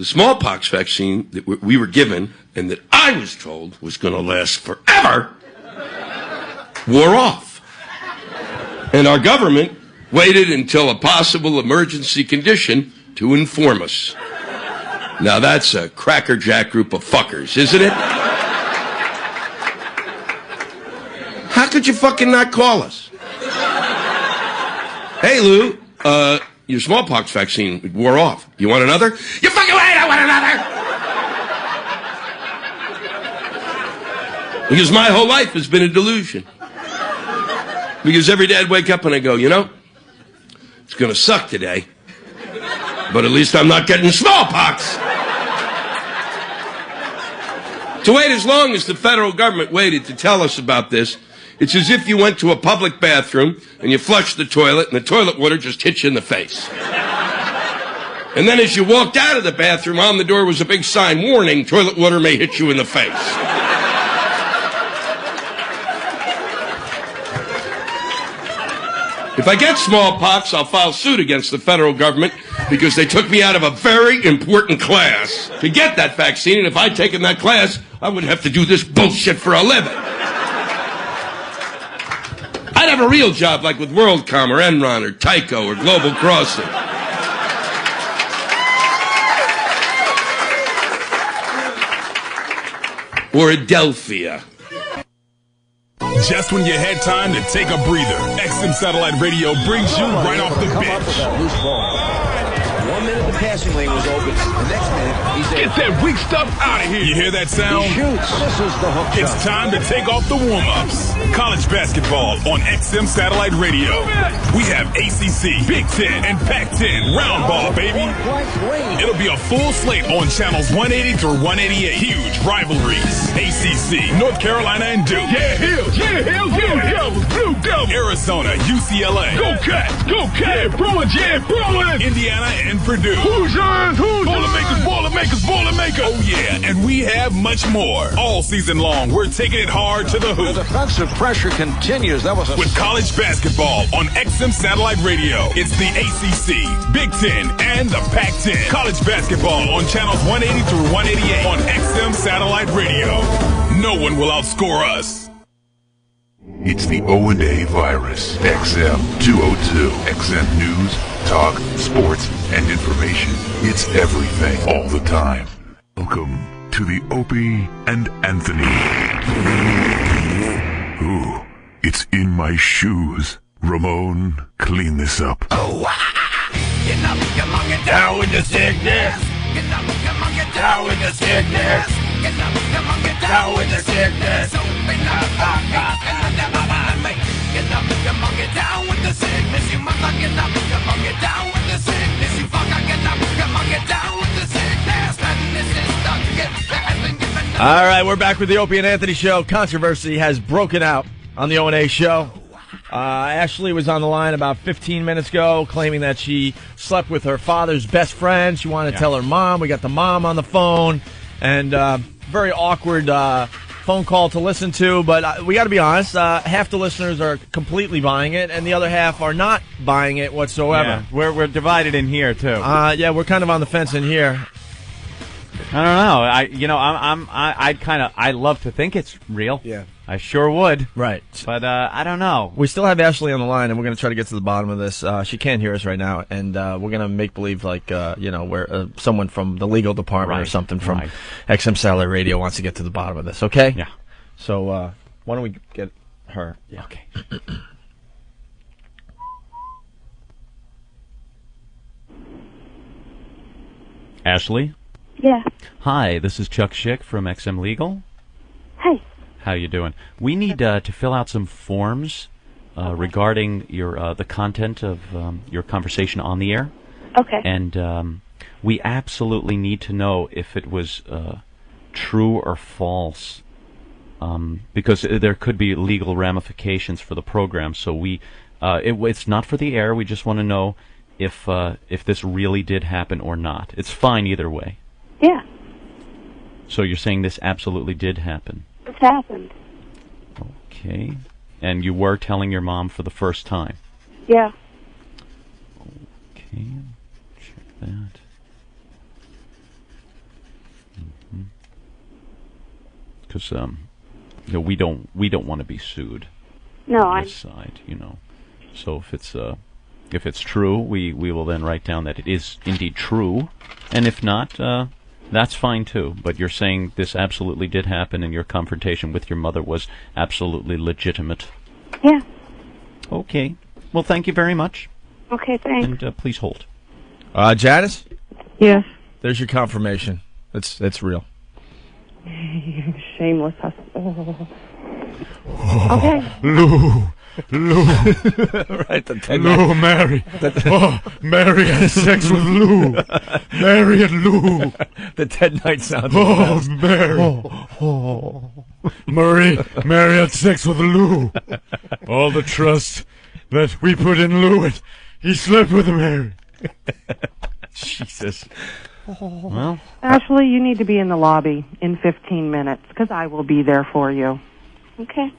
smallpox vaccine that we were given and that I was told was going to last forever wore off. And our government waited until a possible emergency condition to inform us. Now that's a crackerjack group of fuckers, isn't it? How could you fucking not call us? Hey, Lou, your smallpox vaccine wore off. You want another? You fucking wait, I want another! Because my whole life has been a delusion. Because every day I'd wake up and I go, it's going to suck today, but at least I'm not getting smallpox. To wait as long as the federal government waited to tell us about this, it's as if you went to a public bathroom and you flushed the toilet and the toilet water just hit you in the face. And then as you walked out of the bathroom, on the door was a big sign, warning, toilet water may hit you in the face. If I get smallpox, I'll file suit against the federal government because they took me out of a very important class to get that vaccine, and if I'd taken that class, I wouldn't have to do this bullshit for a living. I'd have a real job like with WorldCom or Enron or Tyco or Global Crossing. Or Adelphia. Just when you had time to take a breather, XM Satellite Radio brings you right off the bench. 1 minute the passing lane was open. The next minute, he's Get that weak stuff out of here. You hear that sound? He shoots. This is the hook shot. It's time to take off the warm-ups. College basketball on XM Satellite Radio. We have ACC, Big Ten, and Pac-10 round ball, baby. It'll be a full slate on channels 180 through 188. Huge rivalries. ACC, North Carolina and Duke. Yeah, Blue Devils. Arizona, UCLA. Go Cats, go Cats. Bruins, yeah, Bruins. Indiana and Purdue. Hoosiers. Boilermakers. Oh yeah, and we have much more. All season long, we're taking it hard to the hoop. The defensive pressure continues. That was with college basketball on XM Satellite Radio. It's the ACC, Big Ten, and the Pac-10. College basketball on channels 180 through 188 on XM Satellite Radio. No one will outscore us. It's the O&A virus. XM 202. XM News, talk, sports, and information. It's everything all the time. Welcome to the Opie and Anthony. Ooh, it's in my shoes. Ramon, clean this up. Oh, get up, come on, get down with the sickness. Get up, come on, get down with the sickness. Get up, come on, get down with the sickness. Open up, and never mind me. Get up, come on, get down with the sickness. You mother, get up, come on, get down with the sickness. You fucker, get up, come on, get down with the sickness. Madness is the gift that has been given. All right, we're back with the Opie and Anthony Show. Controversy has broken out on the O&A Show. Ashley was on the line about 15 minutes ago claiming that she slept with her father's best friend. She wanted to tell her mom. We got the mom on the phone. And very awkward phone call to listen to. But we got to be honest, half the listeners are completely buying it, and the other half are not buying it whatsoever. Yeah, we're divided in here, too. Yeah, we're kind of on the fence in here. I don't know. I love to think it's real. Yeah. I sure would. Right. But I don't know. We still have Ashley on the line, and we're going to try to get to the bottom of this. She can't hear us right now, and we're going to make believe like, we're someone from the legal department or something from XM Satellite Radio wants to get to the bottom of this, okay? Yeah. So why don't we get her? Yeah. Okay. Ashley? Yeah. Hi, this is Chuck Schick from XM Legal. Hey. How you doing? We need to fill out some forms regarding your the content of your conversation on the air. Okay. And we absolutely need to know if it was true or false, because there could be legal ramifications for the program. So it's not for the air. We just want to know if this really did happen or not. It's fine either way. Yeah. So you're saying this absolutely did happen? It's happened. Okay. And you were telling your mom for the first time? Yeah. Okay. Check that. Because we don't want to be sued. No, on this side, So if it's true, we will then write down that it is indeed true, and if not, that's fine too. But you're saying this absolutely did happen, and your confrontation with your mother was absolutely legitimate. Yeah. Okay. Well, thank you very much. Okay, thanks. And please hold. Janice? Yes. There's your confirmation. It's real. Shameless hustle. Okay. Lou, Lou. Right, the Ted Lou, Mary. Oh, Mary had sex with Lou. Mary and Lou. The Ted Knight sounds. Oh, Mary. Mary had sex with Lou. All the trust that we put in Lou, and he slept with Mary. Jesus. Well, Ashley, you need to be in the lobby in 15 minutes because I will be there for you. Okay.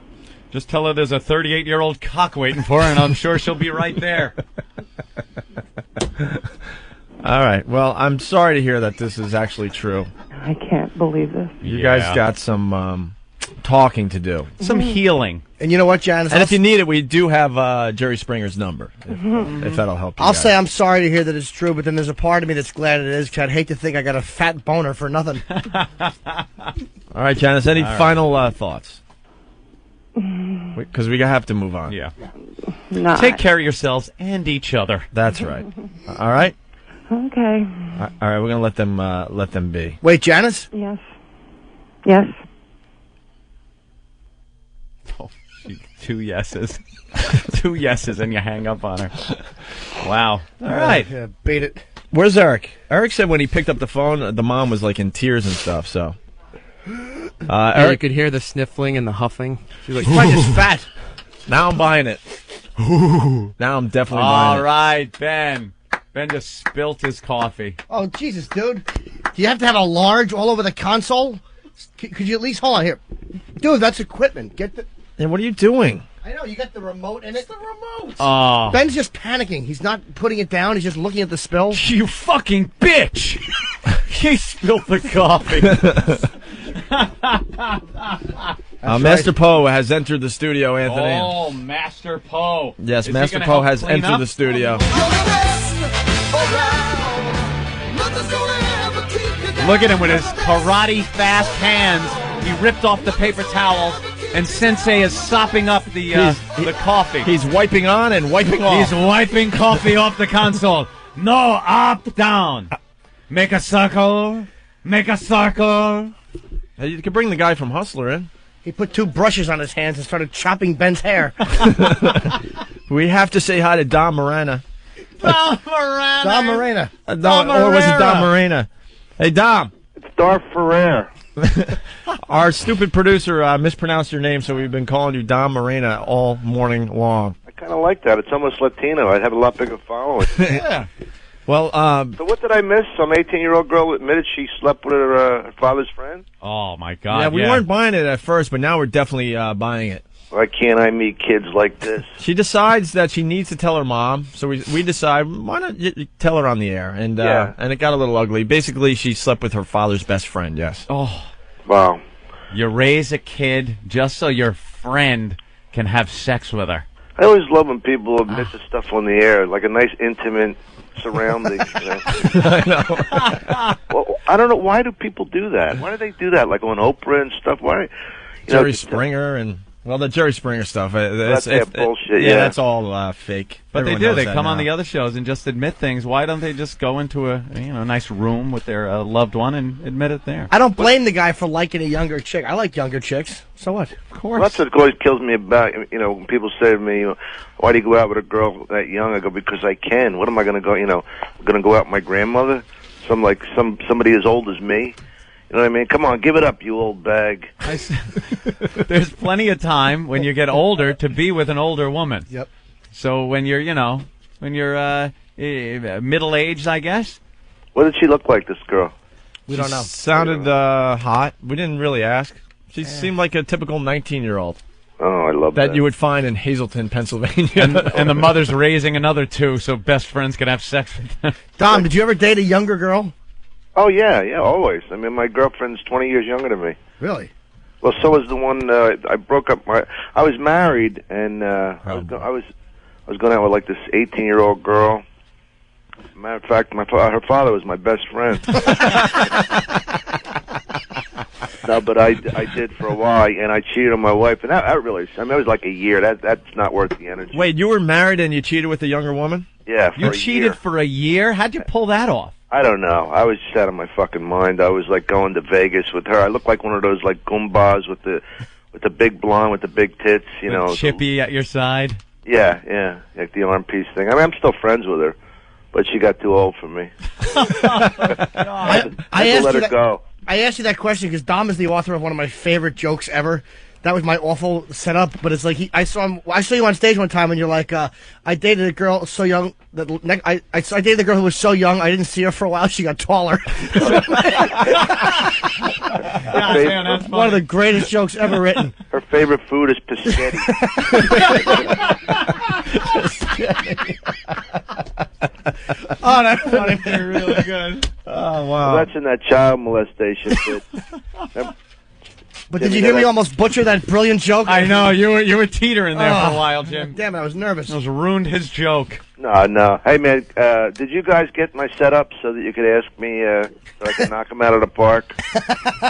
just tell her there's a 38-year-old cock waiting for her, and I'm sure she'll be right there. All right. Well, I'm sorry to hear that this is actually true. I can't believe this. You guys got some talking to do. Some healing. And you know what, Janice? And if you need it, we do have Jerry Springer's number, if that'll help you I'll guys. say I'm sorry to hear that it's true, but then there's a part of me that's glad it is, because I'd hate to think I got a fat boner for nothing. All right, Janice, any final thoughts? Because we have to move on. Yeah. No. Take care of yourselves and each other. That's right. All right? Okay. All right, we're going to let them be. Wait, Janice? Yes. Yes. Oh, two yeses. 2 yeses, and you hang up on her. Wow. All right. Yeah, beat it. Where's Eric? Eric said when he picked up the phone, the mom was like in tears and stuff, so. You could hear the sniffling and the huffing. She's like, "Fine, it's fat." Now I'm buying it. Now I'm definitely buying All it. right, Ben. Ben just spilt his coffee. Oh, Jesus, dude. Do you have to have a large all over the console? Could you at least, hold on here. Dude, that's equipment. Get the... And what are you doing? I know, you got the remote in it. It's the remote. Oh. Ben's just panicking. He's not putting it down. He's just looking at the spill. You fucking bitch! He spilled the coffee. Master Poe has entered the studio, Anthony. Oh, Master Poe. Yes, Is Master he gonna Poe help has clean entered up? the studio. Look at him with his karate fast hands. He ripped off the paper towel, and Sensei is sopping up the coffee. He's wiping on and wiping off. He's wiping coffee off the console. No, up, down. Make a circle. Make a circle. Hey, you could bring the guy from Hustler in. He put 2 brushes on his hands and started chopping Ben's hair. We have to say hi to Dom Morena. Dom Morena. Dom Morena. Or was it Dom Morena? Hey, Dom. It's Darth Ferrer. Our stupid producer mispronounced your name, so we've been calling you Dom Morena all morning long. I kind of like that. It's almost Latino. I'd have a lot bigger following. Yeah. Well, so what did I miss? Some 18-year-old girl admitted she slept with her father's friend? Oh, my God. yeah, we weren't buying it at first, but now we're definitely buying it. Why can't I meet kids like this? She decides that she needs to tell her mom, so we decide, why not tell her on the air? And and it got a little ugly. Basically, she slept with her father's best friend, yes. Oh. Wow. You raise a kid just so your friend can have sex with her. I always love when people admit to stuff on the air, like a nice, intimate surroundings. You know? I know. Well, I don't know. Why do people do that? Why do they do that? Like on Oprah and stuff? Why? Jerry Springer and... Well, the Jerry Springer stuff. That's bullshit, yeah. That's all fake. But Everyone they do. knows They that come on now. the other shows and just admit things. Why don't they just go into a nice room with their loved one and admit it there? I don't blame the guy for liking a younger chick. I like younger chicks. So what? Of course. Well, that's what always kills me about, when people say to me, why do you go out with a girl that young? I go, because I can. What am I going to go, going to go out with my grandmother? Somebody as old as me? You know what I mean? Come on, give it up, you old bag. There's plenty of time when you get older to be with an older woman. Yep. So when you're, middle-aged, I guess. What did she look like, this girl? We don't know. Sounded hot. We didn't really ask. She seemed like a typical 19-year-old. Oh, I love that. That you would find in Hazleton, Pennsylvania. And the mother's raising another 2 so best friends can have sex with them. Dom, did you ever date a younger girl? Oh, yeah, always. I mean, my girlfriend's 20 years younger than me. Really? Well, so was the one, I broke up I was married, and I was going out with, like, this 18-year-old girl. Matter of fact, her father was my best friend. No, but I did for a while, and I cheated on my wife, and that really, it was like a year. That's not worth the energy. Wait, you were married and you cheated with a younger woman? Yeah, for You a cheated year. for a year? How'd you pull that off? I don't know. I was just out of my fucking mind. I was like going to Vegas with her. I looked like one of those like Goombas with the with the big blonde with the big tits, you know. Chippy at your side. Yeah, like the arm piece thing. I mean, I'm still friends with her, but she got too old for me. I asked let you her go. I asked you that question because Dom is the author of one of my favorite jokes ever. That was my awful setup, but it's like I saw you on stage one time, and you're like, I dated a girl so young that I dated a girl who was so young I didn't see her for a while. She got taller. One of the greatest jokes ever written. Her favorite food is pescetti. Oh, that's funny. They're really good. Oh, wow. Well, that's in that child molestation bit. But did you hear me almost butcher that brilliant joke? I know, you were teetering there for a while, Jim. Damn it, I was nervous. It was ruined his joke. No. Hey, man, did you guys get my setup so that you could ask me so I could knock them out of the park?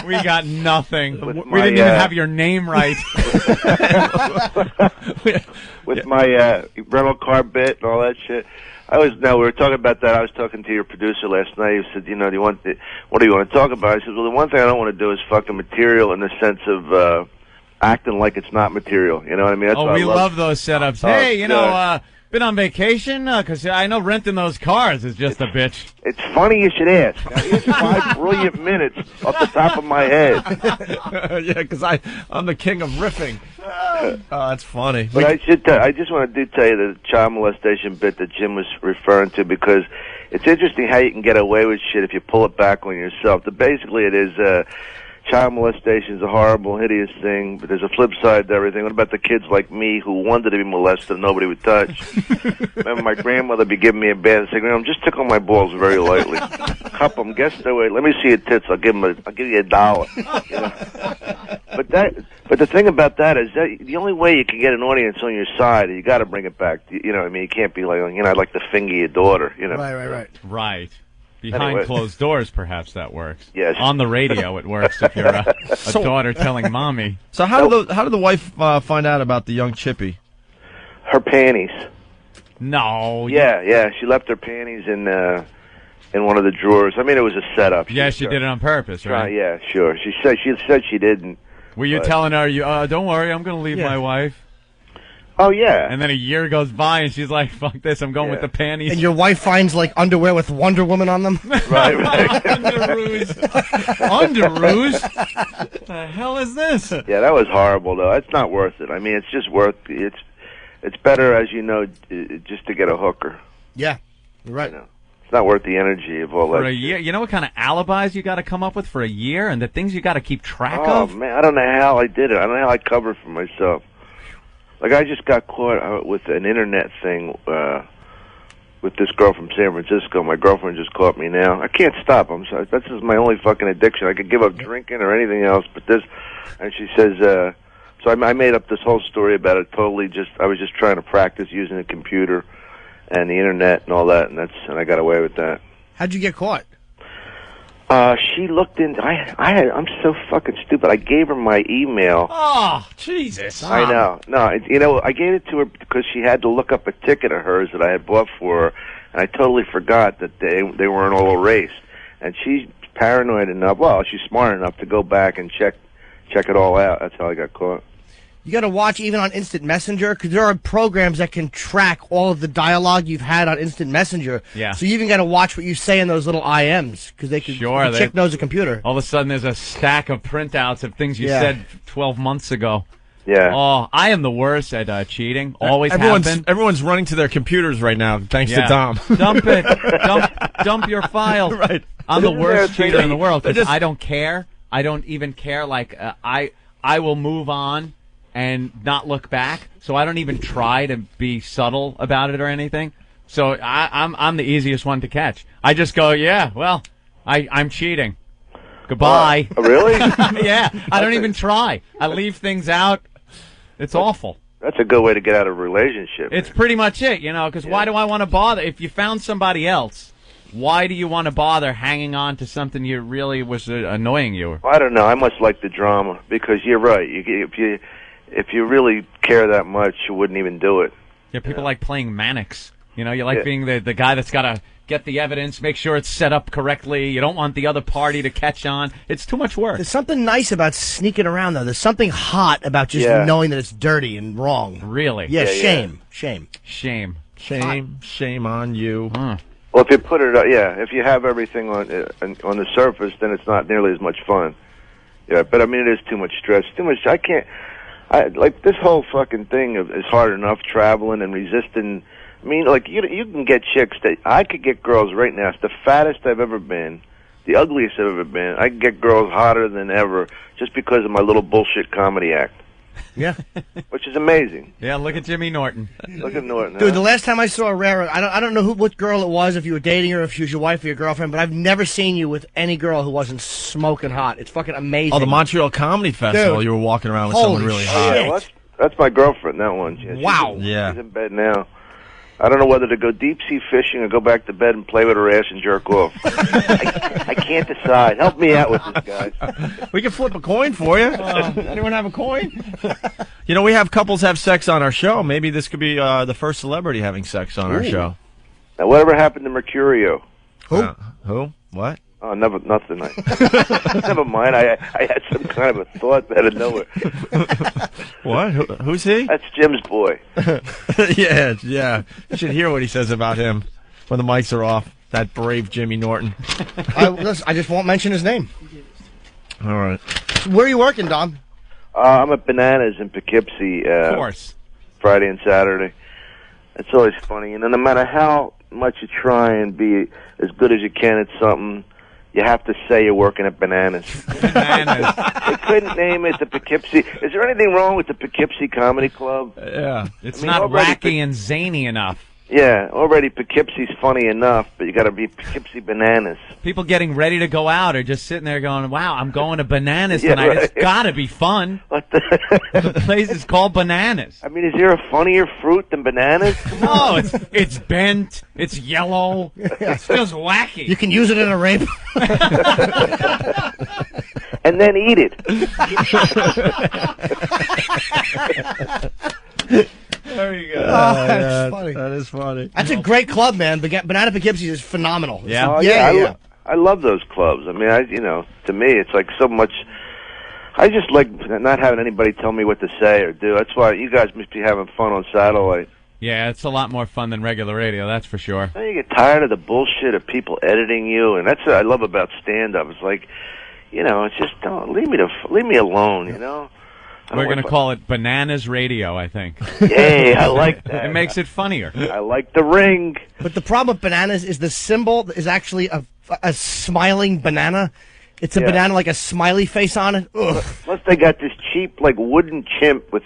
We got nothing. We my, didn't even have your name right. With my rental car bit and all that shit. We were talking about that. I was talking to your producer last night. He said, what do you want to talk about? I said, well, the one thing I don't want to do is fucking material in the sense of acting like it's not material. You know what I mean? That's what we I love those setups. Hey, been on vacation? Because I know renting those cars is just a bitch. It's funny you should ask. Now, here's 5 brilliant minutes off the top of my head. Yeah, because I'm the king of riffing. Oh, that's funny. But I just want to tell you the child molestation bit that Jim was referring to, because it's interesting how you can get away with shit if you pull it back on yourself. Basically, it is child molestation is a horrible, hideous thing, but there's a flip side to everything. What about the kids like me who wanted to be molested and nobody would touch? Remember, my grandmother be giving me a bath and saying, just tickle my balls very lightly. Cup them, guess the way. Let me see your tits. I'll give you $1. You know? But the thing about that is that the only way you can get an audience on your side, you got to bring it back. You know what I mean? You can't be like, I'd like to finger your daughter. You know? Right. Behind closed doors, perhaps that works. Yes. On the radio, it works if you're a daughter telling mommy. So how did the wife find out about the young Chippy? Her panties. No. Yeah. She left her panties in one of the drawers. I mean, it was a setup. She did it on purpose, right? Yeah, sure. She said she didn't. Were you telling her, don't worry, I'm going to leave my wife? Oh, yeah. And then a year goes by, and she's like, fuck this, I'm going with the panties. And your wife finds, underwear with Wonder Woman on them? Right. Underoos. Underoos? What the hell is this? Yeah, that was horrible, though. It's not worth it. I mean, it's just it's better, as you know, just to get a hooker. Yeah, you're right. It's not worth the energy of all that. For a year? You know what kind of alibis you got to come up with for a year, and the things you got to keep track of? Oh, man, I don't know how I did it. I don't know how I covered for myself. Like, I just got caught with an internet thing with this girl from San Francisco. My girlfriend just caught me now. I can't stop. I'm sorry. This is my only fucking addiction. I could give up drinking or anything else, but this. And she says, so I made up this whole story about it. I was just trying to practice using a computer and the internet and all that, and I got away with that. How'd you get caught? She looked in. I'm so fucking stupid. I gave her my email. Oh, Jesus! I know. No, I gave it to her because she had to look up a ticket of hers that I had bought for her, and I totally forgot that they weren't all erased. And she's paranoid enough. Well, she's smart enough to go back and check it all out. That's how I got caught. You got to watch even on Instant Messenger, because there are programs that can track all of the dialogue you've had on Instant Messenger. Yeah. So you even got to watch what you say in those little IMs, because the chick knows a computer. All of a sudden, there's a stack of printouts of things you said 12 months ago. Yeah. Oh, I am the worst at cheating. Always everyone's running to their computers right now, thanks to Dom. Dump it. Dump your files. Right. I'm the worst cheater in the world because I don't care. I don't even care. I will move on and not look back, so I don't even try to be subtle about it or anything. So I'm the easiest one to catch. I just go, I'm cheating. Goodbye. Really? Yeah, I don't even try. I leave things out. It's awful. That's a good way to get out of a relationship. It's pretty much it, because why do I want to bother? If you found somebody else, why do you want to bother hanging on to something you really was annoying you? I don't know. I must like the drama, because you're right. If you really care that much, you wouldn't even do it. Yeah, people like playing Mannix. You like being the guy that's got to get the evidence, make sure it's set up correctly. You don't want the other party to catch on. It's too much work. There's something nice about sneaking around, though. There's something hot about just knowing that it's dirty and wrong. Really? Yeah, shame. Shame on you. Well, if you put it, if you have everything on the surface, then it's not nearly as much fun. Yeah, but I mean, it is too much stress. Too much. Like this whole fucking thing is hard enough traveling and resisting. I mean, like you can get chicks that I could get girls right now. It's the fattest I've ever been, the ugliest I've ever been. I can get girls hotter than ever just because of my little bullshit comedy act. Yeah, which is amazing. Yeah, look at Jimmy Norton. Look at Norton, dude. The last time I saw Irrera, I don't know what girl it was, if you were dating her, if she was your wife or your girlfriend, but I've never seen you with any girl who wasn't smoking hot. It's fucking amazing. Oh, the Montreal Comedy Festival. Dude. You were walking around with someone really hot. Yeah, well, that's my girlfriend. That one. Wow. She's in bed now. I don't know whether to go deep sea fishing or go back to bed and play with her ass and jerk off. I can't decide. Help me out with this, guys. We can flip a coin for you. Anyone have a coin? You know, we have couples have sex on our show. Maybe this could be the first celebrity having sex on our show. Now, whatever happened to Mercurio? Who? What? Oh, nothing. Never mind. I had some kind of a thought out of nowhere. What? Who's he? That's Jim's boy. Yeah. You should hear what he says about him when the mics are off. That brave Jimmy Norton. I just won't mention his name. All right. Where are you working, Dom? I'm at Bananas in Poughkeepsie. Of course. Friday and Saturday. It's always funny. And no matter how much you try and be as good as you can at something, you have to say you're working at Bananas. Bananas. They couldn't name it the Poughkeepsie. Is there anything wrong with the Poughkeepsie Comedy Club? Yeah. It's not wacky and zany enough. Yeah, already Poughkeepsie's funny enough, but you got to be Poughkeepsie Bananas. People getting ready to go out are just sitting there going, wow, I'm going to Bananas tonight. Right. It's got to be fun. The place is called Bananas. I mean, is there a funnier fruit than bananas? No, it's bent. It's yellow. It's just wacky. You can use it in a rape. And then eat it. There you go. That's funny. That is funny. That's a great club, man. Banana Poughkeepsie is phenomenal. Yeah. I love those clubs. I mean, to me, it's like so much. I just like not having anybody tell me what to say or do. That's why you guys must be having fun on satellite. Yeah, it's a lot more fun than regular radio, that's for sure. You get tired of the bullshit of people editing you, and that's what I love about stand-up. It's like, it's just leave me alone. We're going to call it Bananas Radio, I think. Hey, I like that. It makes it funnier. I like the ring. But the problem with bananas is the symbol is actually a smiling banana. It's a banana like a smiley face on it. Ugh. Plus they got this cheap wooden chimp with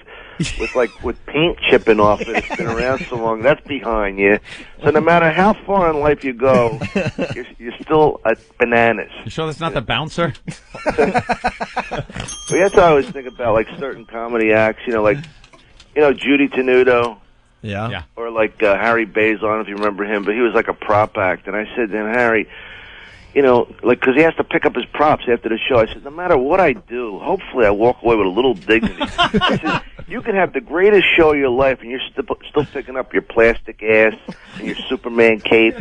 paint chipping off it. It's been around so long. That's behind you. So no matter how far in life you go, you're still at Bananas. You sure that's not the bouncer? But that's what I always think about, certain comedy acts. Judy Tenuto. Yeah. Or Harry Bazon, if you remember him. But he was like a prop act. And I said to him, Harry, because he has to pick up his props after the show. I said, no matter what I do, hopefully I walk away with a little dignity. I said, you can have the greatest show of your life, and you're still picking up your plastic ass and your Superman cape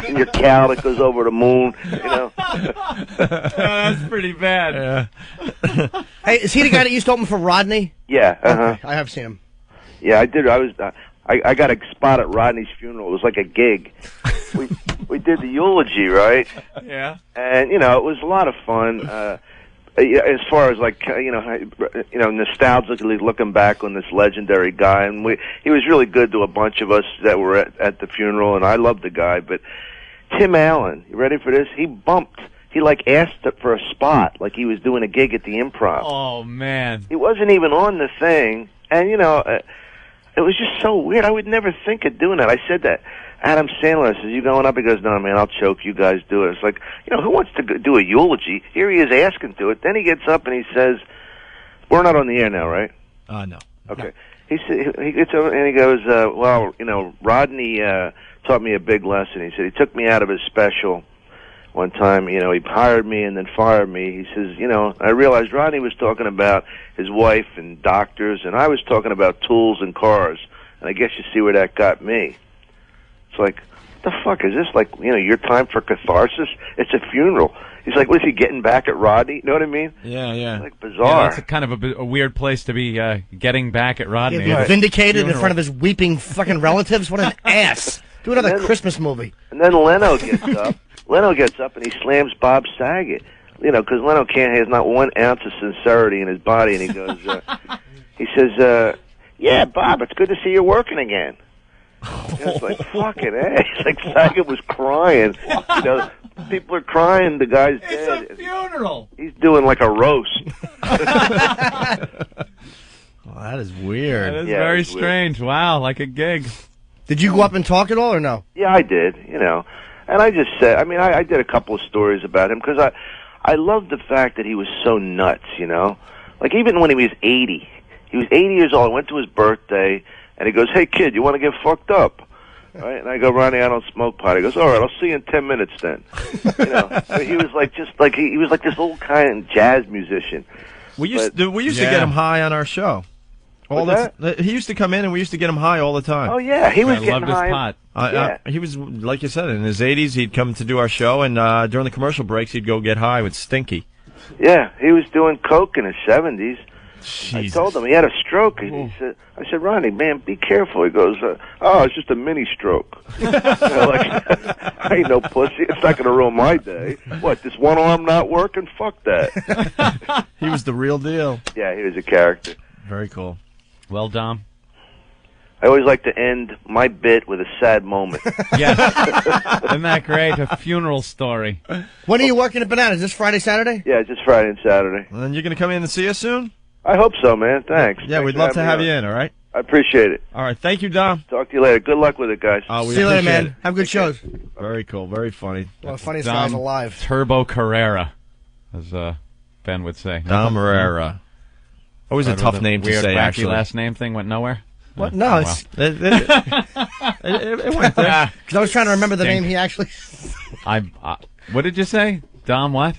and your cow that goes over the moon. That's pretty bad. Yeah. Hey, is he the guy that used to open for Rodney? Yeah. Okay, I have seen him. Yeah, I did. I got a spot at Rodney's funeral. It was like a gig. We did the eulogy, right? Yeah. And it was a lot of fun. As far as nostalgically looking back on this legendary guy, and he was really good to a bunch of us that were at the funeral, and I loved the guy. But Tim Allen, you ready for this? He asked for a spot, like he was doing a gig at the Improv. Oh man, he wasn't even on the thing, and it was just so weird. I would never think of doing that. I said that. Adam Sandler says, you going up? He goes, no, man, I'll choke. You guys do it. It's like, who wants to do a eulogy? Here he is asking to it. Then he gets up and he says, we're not on the air now, right? No. Okay. He gets over and he goes, Rodney taught me a big lesson. He said, he took me out of his special one time. He hired me and then fired me. He says, I realized Rodney was talking about his wife and doctors, and I was talking about tools and cars. And I guess you see where that got me. It's like, what the fuck is this? Like, your time for catharsis? It's a funeral. He's like, what is he getting back at Rodney? You know what I mean? Yeah. Like, bizarre. Yeah, that's kind of a weird place to be getting back at Rodney. Yeah, vindicated in front of his weeping fucking relatives? What an ass. Do another Christmas movie. And then Leno gets up. Leno gets up and he slams Bob Saget. Because Leno has not 1 ounce of sincerity in his body. And he goes, he says, yeah, Bob, it's good to see you working again. It's like, fucking ass. Like, Saget was crying. People are crying. The guy's dead. It's a funeral. He's doing like a roast. That is weird. That is very strange. Weird. Wow, like a gig. Did you go up and talk at all or no? Yeah, I did, And I just said, I did a couple of stories about him because I love the fact that he was so nuts, Like, even when he was 80. He was 80 years old. I went to his birthday, and he goes, hey, kid, you want to get fucked up? Right? And I go, Ronnie, I don't smoke pot. He goes, all right, I'll see you in 10 minutes then. He was like, he was like this old kind of jazz musician. We used to get him high on our show. He used to come in, and we used to get him high all the time. Oh, yeah. He was getting loved his high. pot. He was, like you said, in his 80s, he'd come to do our show, and during the commercial breaks, he'd go get high with Stinky. Yeah, he was doing coke in his 70s. Jesus. I told him he had a stroke. I said, Ronnie, man, be careful. He goes, oh, it's just a mini stroke. I ain't no pussy. It's not going to ruin my day. What, this one arm not working? Fuck that. He was the real deal. Yeah, he was a character. Very cool. Well, Dom. I always like to end my bit with a sad moment. Yes. Isn't that great? A funeral story. When are you working at Bananas? This Friday, Saturday? Yeah, just Friday and Saturday. And then you're going to come in and see us soon? I hope so, man. Thanks. Yeah, we'd love to have you in, all right? I appreciate it. All right, thank you, Dom. Talk to you later. Good luck with it, guys. See you later, man. Have good shows. Very cool, very funny. One of the funniest guys alive. Turbo Carrera, as Ben would say. Dom Irrera. Always a tough name to weird, say, wacky actually. last name thing went nowhere? What? No, it went there. Because I was trying to remember the name he actually... what did you say? Dom what?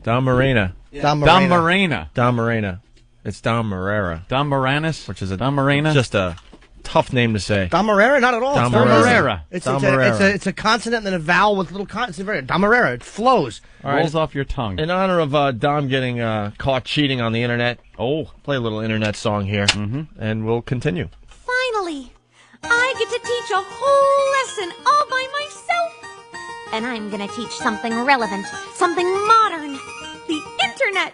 Dom Morena. Yeah. Dom Morena. Dom Morena. It's Dom Irrera. Dom Moranis? Which is a Dom Morena? Just a tough name to say. Dom Irrera? Not at all. Dom Irrera. It's a consonant and then a vowel with little consonants. Dom Irrera. It flows. Rolls off your tongue. In honor of Dom getting caught cheating on the internet, play a little internet song here, and we'll continue. Finally, I get to teach a whole lesson all by myself. And I'm going to teach something relevant, something modern. The internet.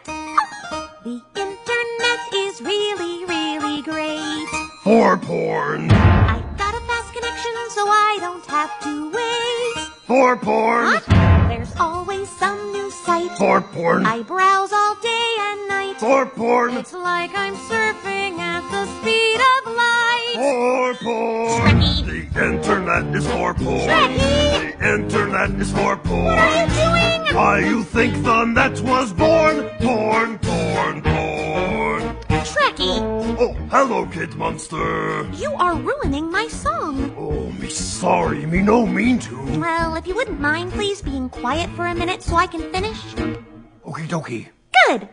The internet is really, really great. For porn. I got a fast connection so I don't have to wait. For porn. What? There's always some new site. For porn. I browse all day and night. For porn. It's like I'm surfing at the speed of light. For porn. Trekkie. The internet is for porn. Trekkie. The internet is for porn. What are you doing? Why you think the net was born? Porn, porn, porn. Trekkie. Oh, hello, Kid Monster. You are ruining my song. Oh, me sorry, me no mean to. Well, if you wouldn't mind, please being quiet for a minute so I can finish. Okie dokie. Good.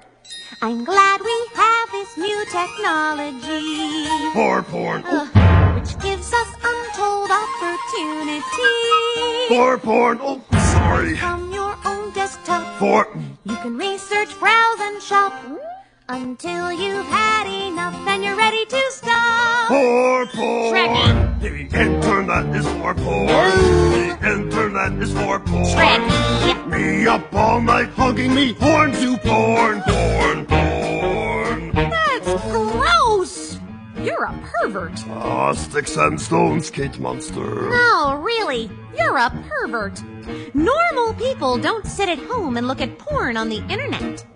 I'm glad we have this new technology. For porn. Which gives us untold opportunity. For porn. Oh, sorry. From your own desktop. For. You can research, browse, and shop. Until you've had enough and you're ready to stop. For porn. Trekkie. The internet is for porn. The internet is for porn. Trekkie. Me up all night hugging me horn to porn, porn, porn. That's gross. You're a pervert. Sticks and stones, Kate Monster. No, really. You're a pervert. Normal people don't sit at home and look at porn on the internet.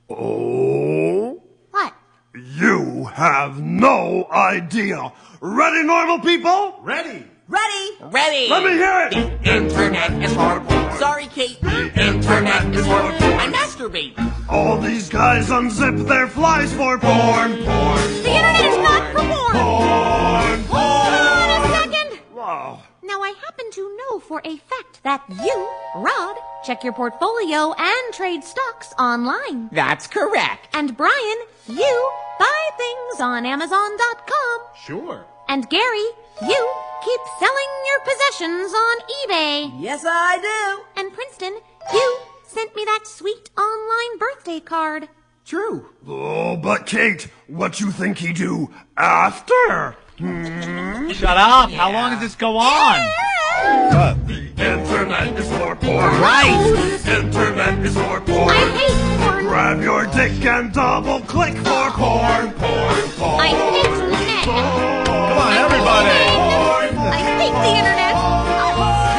Oh? What? You have no idea. Ready, normal people? Ready. Ready. Ready. Let me hear it. The internet is for porn. Sorry, Kate. The internet is for porn. I masturbate. All these guys unzip their flies for porn, porn. The internet is not for porn. Porn. Hold on a second. Wow. Now, I happen to know for a fact that you, Rod, check your portfolio and trade stocks online. That's correct. And Brian, you buy things on Amazon.com. Sure. And Gary, you keep selling your possessions on eBay. Yes, I do. And Princeton, you sent me that sweet online birthday card. True. Oh, but Kate, what you think he do after? Shut up. How long does this go on? The internet is for porn. Right. The internet is for porn. I hate porn. Grab your dick and double click for porn. I hate the net. Come on, everybody. I hate the internet.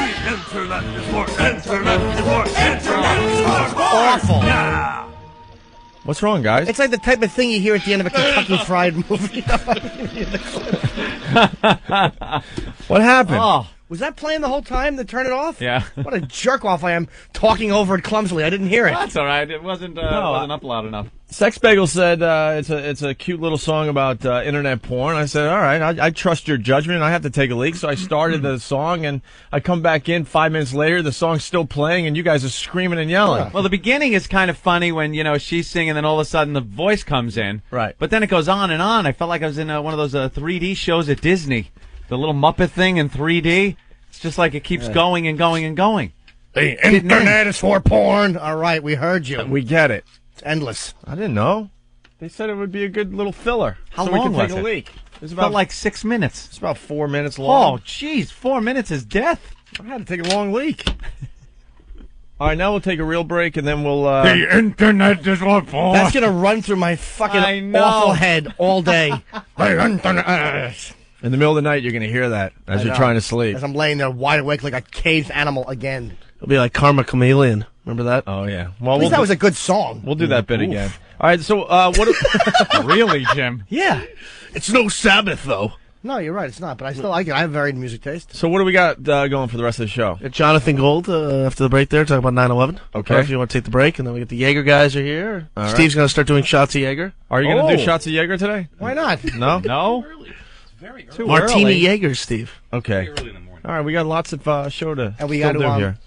The internet is for internet is for internet is for porn. Awful. Yeah. What's wrong, guys? It's like the type of thing you hear at the end of a Kentucky Fried movie. What happened? Oh. Was that playing the whole time to turn it off? Yeah. What a jerk off I am talking over it clumsily. I didn't hear it. That's all right. It wasn't up loud enough. Sex Bagel said it's a cute little song about internet porn. I said, all right, I trust your judgment. I have to take a leak. So I started the song, and I come back in 5 minutes later. The song's still playing, and you guys are screaming and yelling. Well, the beginning is kind of funny when, she's singing, and all of a sudden the voice comes in. Right. But then it goes on and on. I felt like I was in one of those 3D shows at Disney. The little Muppet thing in 3D. It's just like it keeps going and going and going. The internet is for porn. All right, we heard you. We get it. It's endless. I didn't know. They said it would be a good little filler. How so long we can was take it? a leak. It's Felt like 6 minutes. It's about 4 minutes long. Oh, jeez, 4 minutes is death. I had to take a long leak. All right, now we'll take a real break, and then we'll... The internet is for porn. That's going to run through my fucking awful head all day. The internet. In the middle of the night, you're going to hear that as you're trying to sleep. As I'm laying there wide awake like a caged animal again. It'll be like Karma Chameleon. Remember that? Oh, yeah. Well, at least that was a good song. We'll do that bit again. All right, so what... Really, Jim? Yeah. It's no Sabbath, though. No, you're right. It's not, but I still like it. I have varied music taste. So what do we got going for the rest of the show? Jonathan Gold, after the break there, talking about 9/11. Okay. If you want to take the break, and then we get the Jaeger guys are here. All right. Steve's going to start doing shots of Jaeger. Are you going to do shots of Jaeger today? Why not? No? No? Too Martini early. Jaeger, Steve. Okay. All right, we got lots of show to and we still got do to, here.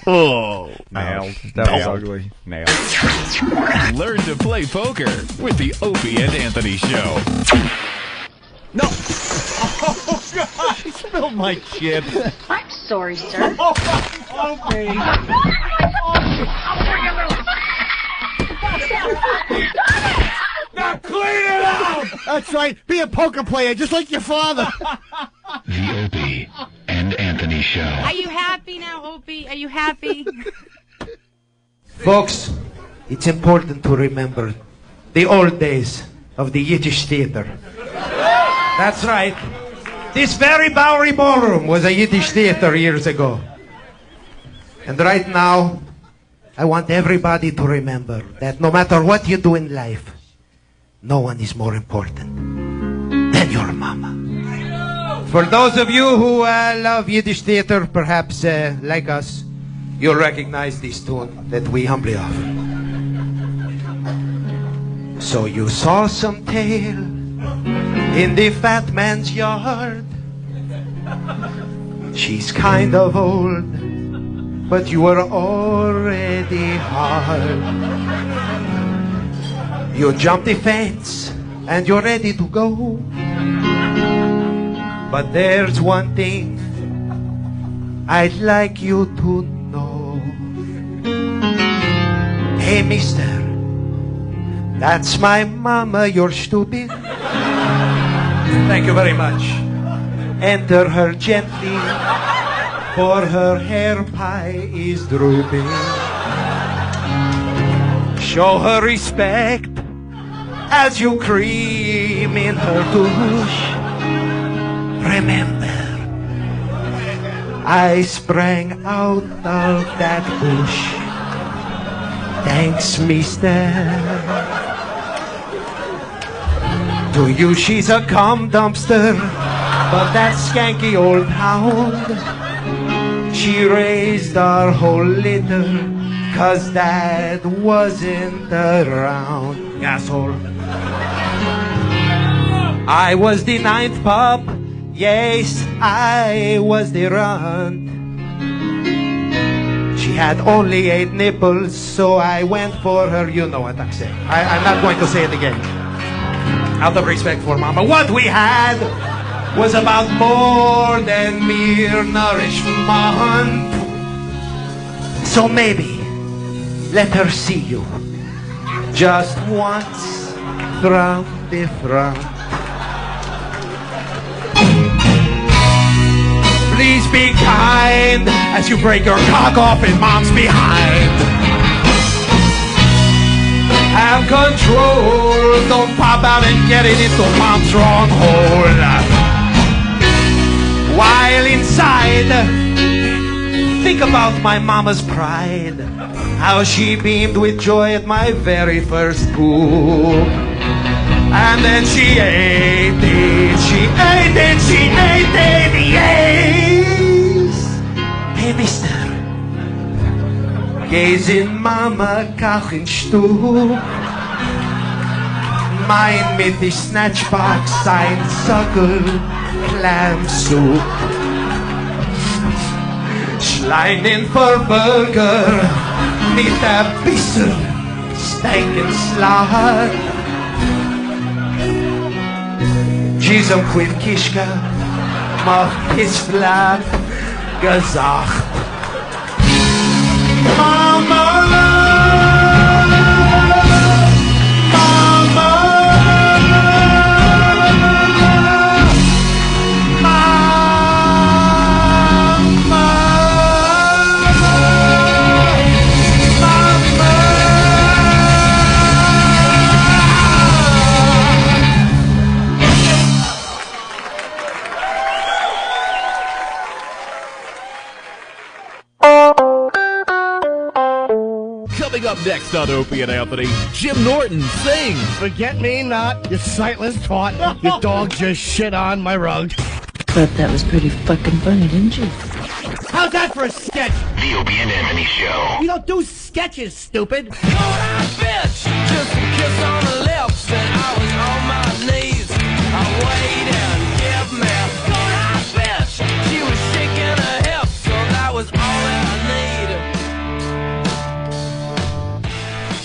Oh. Nailed. That was ugly. Nailed. Learn to play poker with the Opie and Anthony Show. No. Oh, God. She spilled my chips. I'm sorry, sir. Okay. Now clean it out! That's right. Be a poker player, just like your father. The Opie and Anthony Show. Are you happy now, Opie? Are you happy? Folks, it's important to remember the old days of the Yiddish theater. That's right. This very Bowery Ballroom was a Yiddish theater years ago. And right now, I want everybody to remember that no matter what you do in life, no one is more important than your mama. For those of you who love Yiddish theater, perhaps like us, you'll recognize this tune that we humbly offer. So you saw some tail in the fat man's yard. She's kind of old, but you were already hard. You jumped the fence and you're ready to go. But there's one thing I'd like you to know. Hey, mister, that's my mama, you're stupid. Thank you very much. Enter her gently, for her hair pie is drooping. Show her respect as you cream in her douche. Remember, I sprang out of that bush. Thanks, mister. To you she's a cum dumpster, but that skanky old hound, she raised our whole litter, 'cause Dad wasn't around. Asshole. I was the 9th pup, yes, I was the runt. She had only 8 nipples, so I went for her. You know what I'm saying. I'm not going to say it again. Out of respect for Mama. What we had was about more than mere nourishment. So maybe let her see you just once from the front. Please be kind as you break your cock off in mom's behind. Have control, don't pop out and get it into mom's wrong hole. While inside, think about my mama's pride, how she beamed with joy at my very first poop. And then she ate it, she ate it, she ate it, yes. Hey, mister, gaze in mama Kachenstub. Mein mit die Snatchbox sein Suckel Clam Soup. Schleiden für Burger mit der bisschen Steakenslag. Gisem quid Kishka macht Pissflat gesagt. Mama, Coming up next on Opie and Anthony, Jim Norton sings Forget Me Not, you sightless twat. Your dog just shit on my rug. Thought that was pretty fucking funny, didn't you? How's that for a sketch? The Opie and Anthony Show. We don't do sketches, stupid. Bitch, just a kiss on the lips, and I was on my knees. I waited and give me a bitch. She was shaking her hips, so that was all that I needed.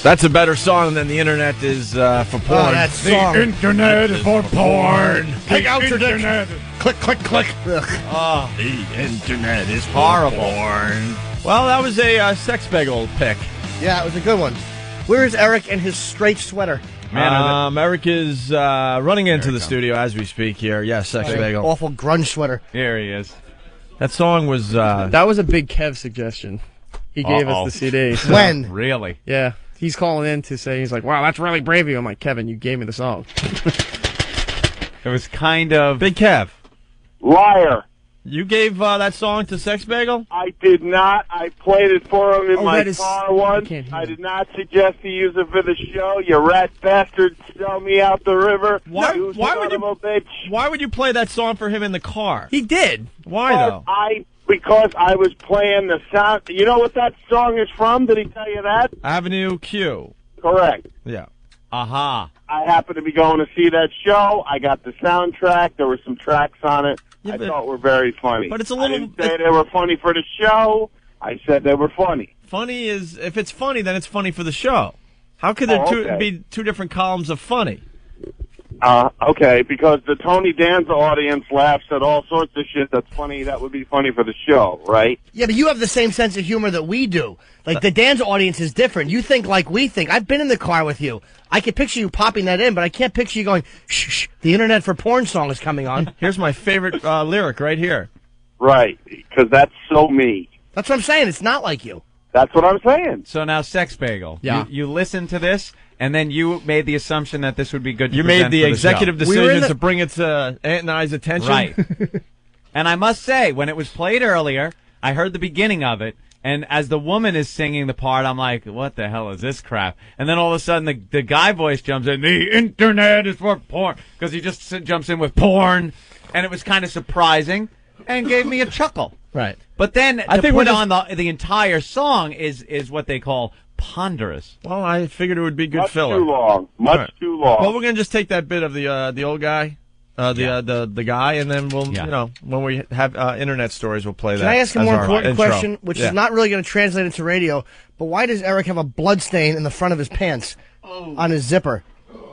That's a better song than The Internet is for porn. Oh, that song. The Internet is for porn. Take out your dick. Click, click, click. Oh, the Internet is horrible. Porn. Well, that was a sex bagel pick. Yeah, it was a good one. Where is Eric and his straight sweater? Eric is running into the studio as we speak here. Yes, sex bagel. Awful grunge sweater. Here he is. That song was... that was a big Kev suggestion. He gave us the CD. So. When? Really? Yeah. He's calling in to say, he's like, wow, that's really brave of you. I'm like, Kevin, you gave me the song. It was kind of... Big Kev. Liar. You gave that song to Sex Bagel? I did not. I played it for him in my car once. I did not suggest he use it for the show. You rat bastard, sell me out the river. Why would you play that song for him in the car? He did. Why, though? Because I was playing the sound. You know what that song is from? Did he tell you that? Avenue Q. Correct. Yeah. Aha. I happened to be going to see that show. I got the soundtrack. There were some tracks on it. I thought were very funny. But it's a little... I didn't say they were funny for the show. I said they were funny. Funny is... If it's funny, then it's funny for the show. How could there be two different columns of funny? Okay, because the Tony Danza audience laughs at all sorts of shit that's funny. That would be funny for the show, right? Yeah, but you have the same sense of humor that we do. Like, the Danza audience is different. You think like we think. I've been in the car with you. I can picture you popping that in, but I can't picture you going, shh, shh, the Internet for Porn song is coming on. Here's my favorite lyric right here. Right, because that's so me. That's what I'm saying. It's not like you. That's what I'm saying. So now, Sex Bagel. Yeah. You listened to this, and then you made the assumption that this would be good to You present made the for executive show. decision to bring it to Aunt and I's attention. Right. And I must say, when it was played earlier, I heard the beginning of it, and as the woman is singing the part, I'm like, what the hell is this crap? And then all of a sudden, the guy voice jumps in, the Internet is for porn, because he just jumps in with porn, and it was kind of surprising, and gave me a chuckle. Right. But then to put on the entire song is what they call ponderous. Well, I figured it would be good Much filler. too long. Much too long. Well, we're gonna just take that bit of the old guy, the guy, and then we'll you know, when we have internet stories, we'll play that. Can I ask a more important question, which is not really going to translate into radio? But why does Eric have a blood stain in the front of his pants on his zipper?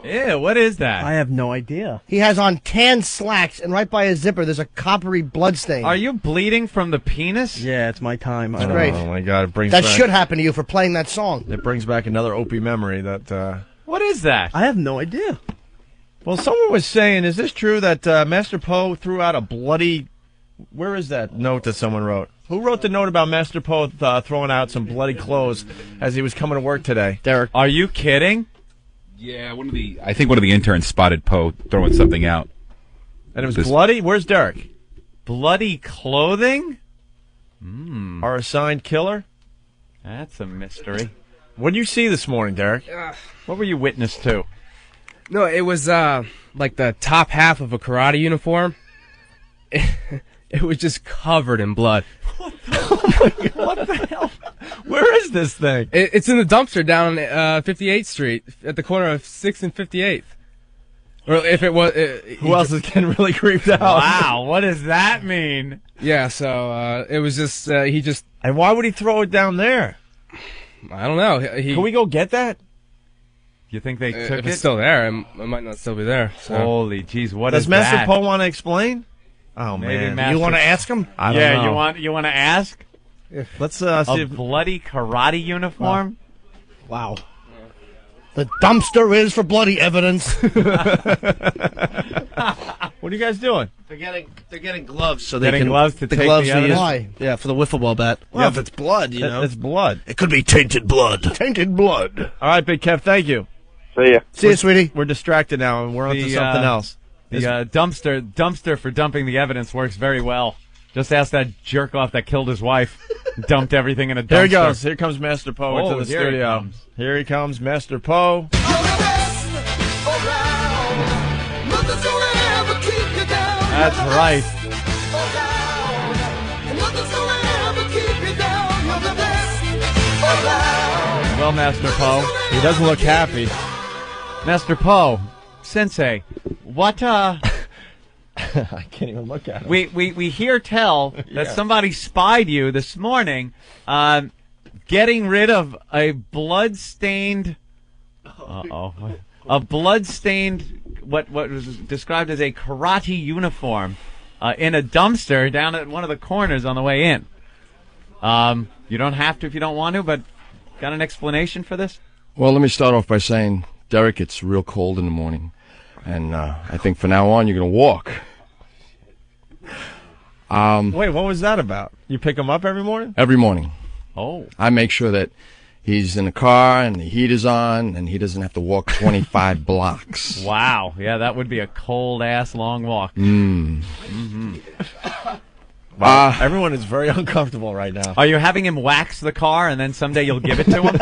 Ew, what is that? I have no idea. He has on tan slacks, and right by his zipper, there's a coppery blood stain. Are you bleeding from the penis? Yeah, it's my time. That's great. Oh my God! It brings That back, should happen to you for playing that song. It brings back another Opie memory. That. What is that? I have no idea. Well, someone was saying, is this true that Master Poe threw out a bloody? Where is that note that someone wrote? Who wrote the note about Master Poe throwing out some bloody clothes as he was coming to work today? Derek. Are you kidding? Yeah, I think one of the interns spotted Poe throwing something out. And it was bloody? Where's Derek? Bloody clothing? Our assigned killer? That's a mystery. What did you see this morning, Derek? What were you witness to? No, it was like the top half of a karate uniform. It was just covered in blood. What the hell? Where is this thing? It's in the dumpster down 58th Street at the corner of 6th and 58th. Or if it was... Who else is getting really creeped out? Wow, what does that mean? Yeah, so it was just... he just... And why would he throw it down there? I don't know. Can we go get that? You think they took if it? It's still there, it might not still be there. So. Holy jeez, what Does is Master that? Poe want to explain? Oh, Maybe man. You want to ask him? I don't know. you want to ask? Let's see A if... bloody karate uniform? Wow. The dumpster is for bloody evidence. What are you guys doing? They're getting gloves so they Getting can gloves to the take gloves the they evidence? use- Why? Yeah, for the wiffle ball bat. Well, if it's blood, you know. It's blood. It could be tainted blood. Tainted blood. All right, Big Kev, thank you. See ya. See you, sweetie. We're distracted now, and we're on to something else. The dumpster for dumping the evidence works very well. Just ask that jerk off that killed his wife. Dumped everything in a dumpster. There he goes. Here comes Master Poe into the here he studio. comes. Here he comes, Master Poe. That's right. Well, Master Poe. He doesn't look happy. Master Poe, Sensei, what, I can't even look at him. we hear tell that somebody spied you this morning, getting rid of a blood-stained, what was described as a karate uniform, in a dumpster down at one of the corners on the way in. You don't have to if you don't want to, but got an explanation for this? Well, let me start off by saying, Derek, it's real cold in the morning, and I think from now on you're going to walk. Wait, what was that about? You pick him up every morning? Every morning. Oh. I make sure that he's in the car and the heat is on and he doesn't have to walk 25 blocks. Wow. Yeah, that would be a cold-ass long walk. Mm-hmm. Wow. Everyone is very uncomfortable right now. Are you having him wax the car and then someday you'll give it to him?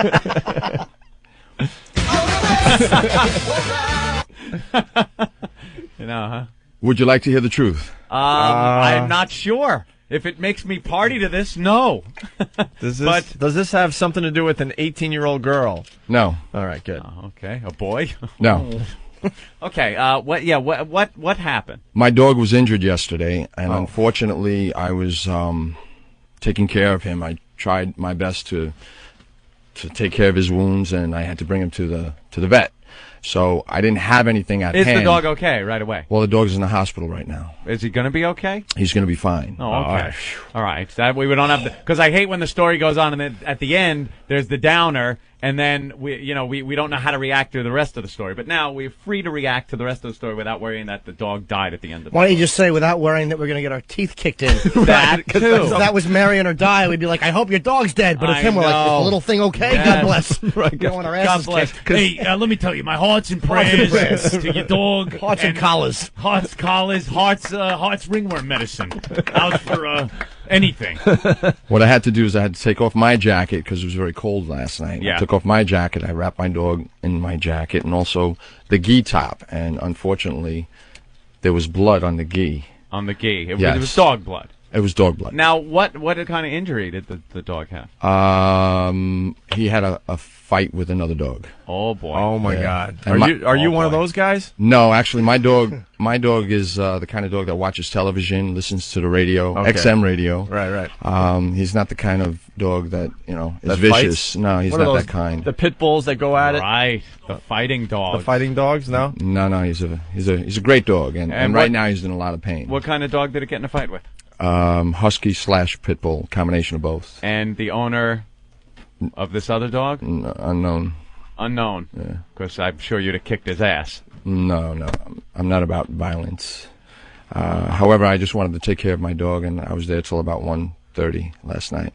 You know, huh? Would you like to hear the truth? I'm not sure. If it makes me party to this, no. Does this have something to do with an 18-year-old girl? No. All right, good. Okay, a boy? No. Okay, what happened? My dog was injured yesterday, and unfortunately, I was taking care of him. I tried my best to take care of his wounds, and I had to bring him to the vet. So I didn't have anything at hand. Is the dog okay right away? Well, the dog's in the hospital right now. Is he going to be okay? He's going to be fine. Oh, okay. All right. That way we don't have because I hate when the story goes on and then at the end there's the downer and then we don't know how to react to the rest of the story. But now we're free to react to the rest of the story without worrying that the dog died at the end of it. Why don't you just say without worrying that we're going to get our teeth kicked in? That too. If that was Marion or Die, we'd be like, I hope your dog's dead. But if him, we're like, is the little thing okay? Yes. God bless. Right. We don't want our God asses bless. kicked. Hey, let me tell you, my hearts and prayers to your dog. Hearts and collars. Hearts, collars, hearts ringworm medicine. Out for anything. What I had to do is I had to take off my jacket because it was very cold last night. Yeah. I took off my jacket. I wrapped my dog in my jacket and also the gi top. And unfortunately, there was blood on the gi. On the gi. It Yes. was dog blood. It was dog blood. Now, what kind of injury did the dog have? He had a fight with another dog. Oh boy! Oh my Yeah. God! And Are you one of those guys? No, actually, my dog is the kind of dog that watches television, listens to the radio, Okay. XM radio. Right. He's not the kind of dog that is That vicious. fights? No, he's What are not those, that kind. The pit bulls that go at it. Right, the fighting dog. The fighting dogs? No. No, he's a great dog, and And right what- now he's in a lot of pain. What kind of dog did it get in a fight with? Husky / pit bull, combination of both. And the owner of this other dog? Unknown. Unknown. Yeah. Because I'm sure you'd have kicked his ass. No, I'm not about violence. However, I just wanted to take care of my dog, and I was there till about 1:30 last night.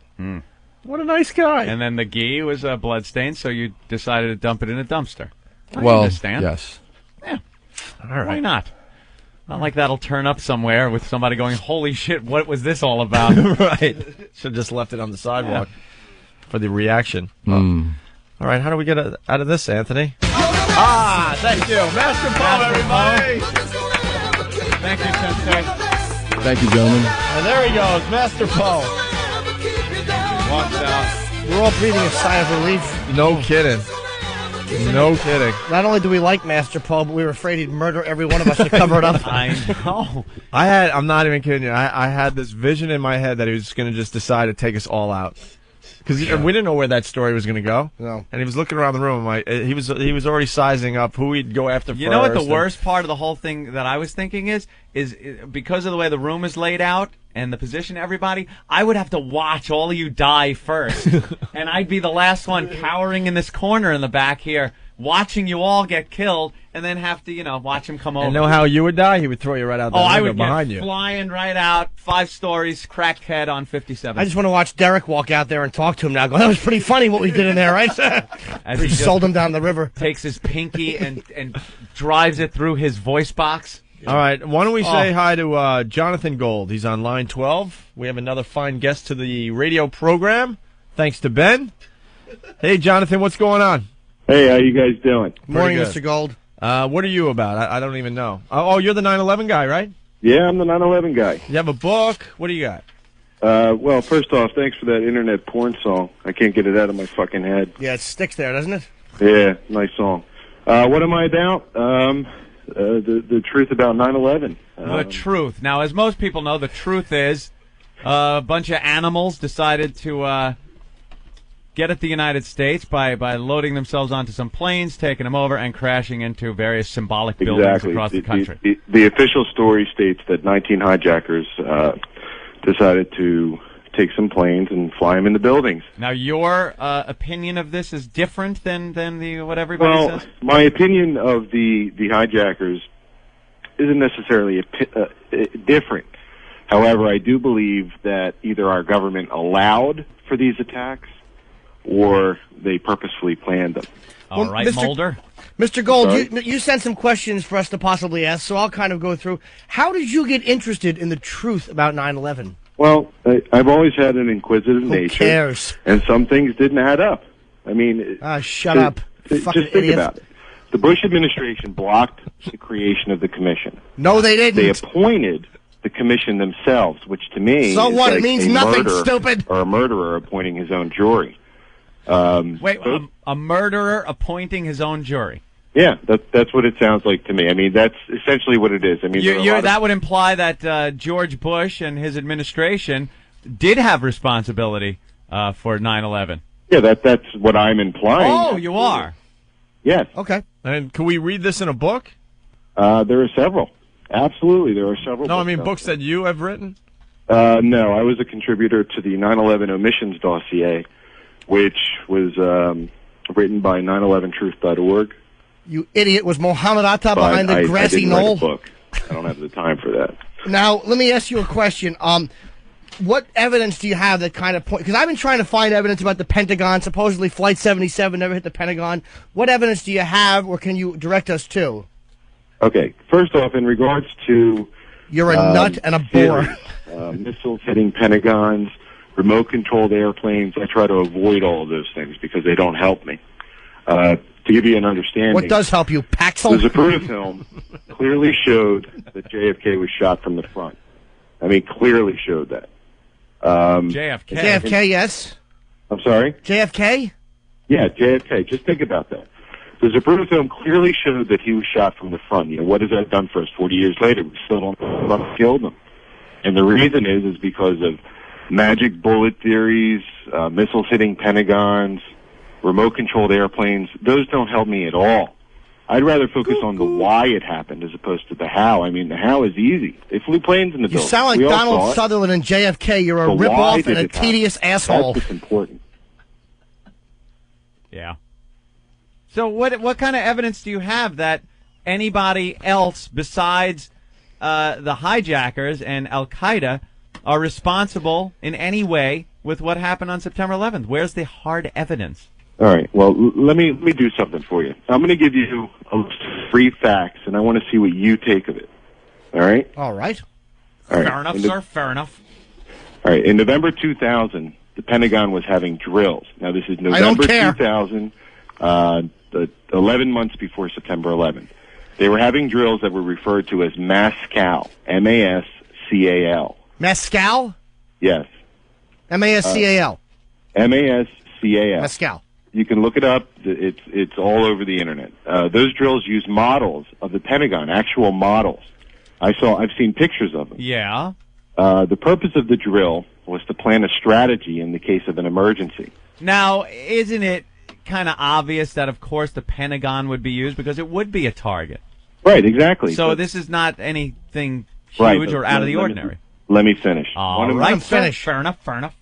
What a nice guy. And then the gi was bloodstained, so you decided to dump it in a dumpster. I Well, understand. yes. Yeah. All right. Why not? Not like that'll turn up somewhere with somebody going, "Holy shit, what was this all about?" Right. Should have just left it on the sidewalk for the reaction. All right, how do we get out of this, Anthony? Thank you. Master Paul, everybody. Thank you, Sensei. Thank you, gentlemen. And there he goes, Master Paul. Walks out. We're all breathing a sigh of relief. No kidding. No kidding. Not only do we like Master Paul, but we were afraid he'd murder every one of us to cover it up. I know. I'm not even kidding you. I had this vision in my head that he was going to just decide to take us all out. Because we didn't know where that story was going to go. No. And he was looking around the room. He was already sizing up who he'd go after first. You know what the worst part of the whole thing that I was thinking is because of the way the room is laid out and the position of everybody, I would have to watch all of you die first. And I'd be the last one cowering in this corner in the back here, watching you all get killed, and then have to, watch him come over. And know how you would die? He would throw you right out the window I would behind get you. flying right out, 5 stories, cracked head on 57. I just want to watch Derek walk out there and talk to him now. Go, that was pretty funny what we did in there, right? As We he just sold him down the river. Takes his pinky and drives it through his voice box. All right, why don't we say hi to Jonathan Gold? He's on line 12. We have another fine guest to the radio program, thanks to Ben. Hey, Jonathan, what's going on? Hey, how you guys doing? Morning, good. Mr. Gold. What are you about? I don't even know. Oh, you're the 9/11 guy, right? Yeah, I'm the 9/11 guy. You have a book. What do you got? Well, first off, thanks for that internet porn song. I can't get it out of my fucking head. Yeah, it sticks there, doesn't it? Yeah, nice song. What am I about? The truth about 9/11. The truth. Now, as most people know, the truth is a bunch of animals decided to get at the United States by loading themselves onto some planes, taking them over, and crashing into various symbolic buildings across the country. The official story states that 19 hijackers decided to take some planes and fly them into buildings. Now, your opinion of this is different than what everybody says? My opinion of the hijackers isn't necessarily different. However, I do believe that either our government allowed for these attacks or they purposefully planned them. All right, Mulder. Mr. Gold, you sent some questions for us to possibly ask, so I'll kind of go through. How did you get interested in the truth about 9/11? Well, I've always had an inquisitive nature. Who cares? And some things didn't add up. I mean... shut up. Just Fucking think idiot. about it. The Bush administration blocked the creation of the commission. No, they didn't. They appointed the commission themselves, which to me So is what? It like means a nothing, murderer stupid. Or a murderer appointing his own jury. Wait, a murderer appointing his own jury? Yeah, that's what it sounds like to me. I mean, that's essentially what it is. I mean, that would imply that George Bush and his administration did have responsibility for 9/11. Yeah, that's what I'm implying. Oh, you are? Yes. Okay. And can we read this in a book? There are several. Absolutely, there are several. No, I mean books that you have written? No, I was a contributor to the 9/11 omissions dossier, which was written by 911truth.org. You idiot. Was Mohammed Atta But behind the grassy I didn't knoll? write a book. I don't have the time for that. Now, let me ask you a question. What evidence do you have that kind of point? Because I've been trying to find evidence about the Pentagon. Supposedly, Flight 77 never hit the Pentagon. What evidence do you have, or can you direct us to? Okay, first off, in regards to... You're a nut and a bore. Missiles hitting Pentagons, remote-controlled airplanes, I try to avoid all of those things because they don't help me. To give you an understanding... What does help you, Paxil? The Zapruder film clearly showed that JFK was shot from the front. I mean, clearly showed that. JFK. JFK, yes. I'm sorry? JFK? Yeah, JFK. Just think about that. The Zapruder film clearly showed that he was shot from the front. You know, what has that done for us 40 years later? We still don't know what killed him. And the reason is because of magic bullet theories, missiles hitting Pentagons, remote-controlled airplanes. Those don't help me at all. I'd rather focus on the why it happened as opposed to the how. I mean, the how is easy. They flew planes in the building. You sound like We all saw Donald it. Sutherland and JFK. You're a But why ripoff did and a it happen? tedious asshole. That's what's important. Yeah. So what kind of evidence do you have that anybody else besides the hijackers and Al-Qaeda are responsible in any way with what happened on September 11th? Where's the hard evidence? All right. Well, let me do something for you. I'm going to give you a list of 3 facts, and I want to see what you take of it. All right? All right. All right. Fair enough, sir. Fair enough. All right. In November 2000, the Pentagon was having drills. Now, this is I don't November care. 2000, the 11 months before September 11th. They were having drills that were referred to as MASCAL, M-A-S-C-A-L. Mescal? Yes. M-A-S-C-A-L. M-A-S-C-A-L. Mescal. You can look it up. It's all over the internet. Those drills use models of the Pentagon, actual models. I've seen pictures of them. Yeah. The purpose of the drill was to plan a strategy in the case of an emergency. Now, isn't it kind of obvious that, of course, the Pentagon would be used because it would be a target? Right, exactly. So But- this is not anything huge Right, or but out of the let me- ordinary. Let me finish. All right, sir. Fair enough, fair enough.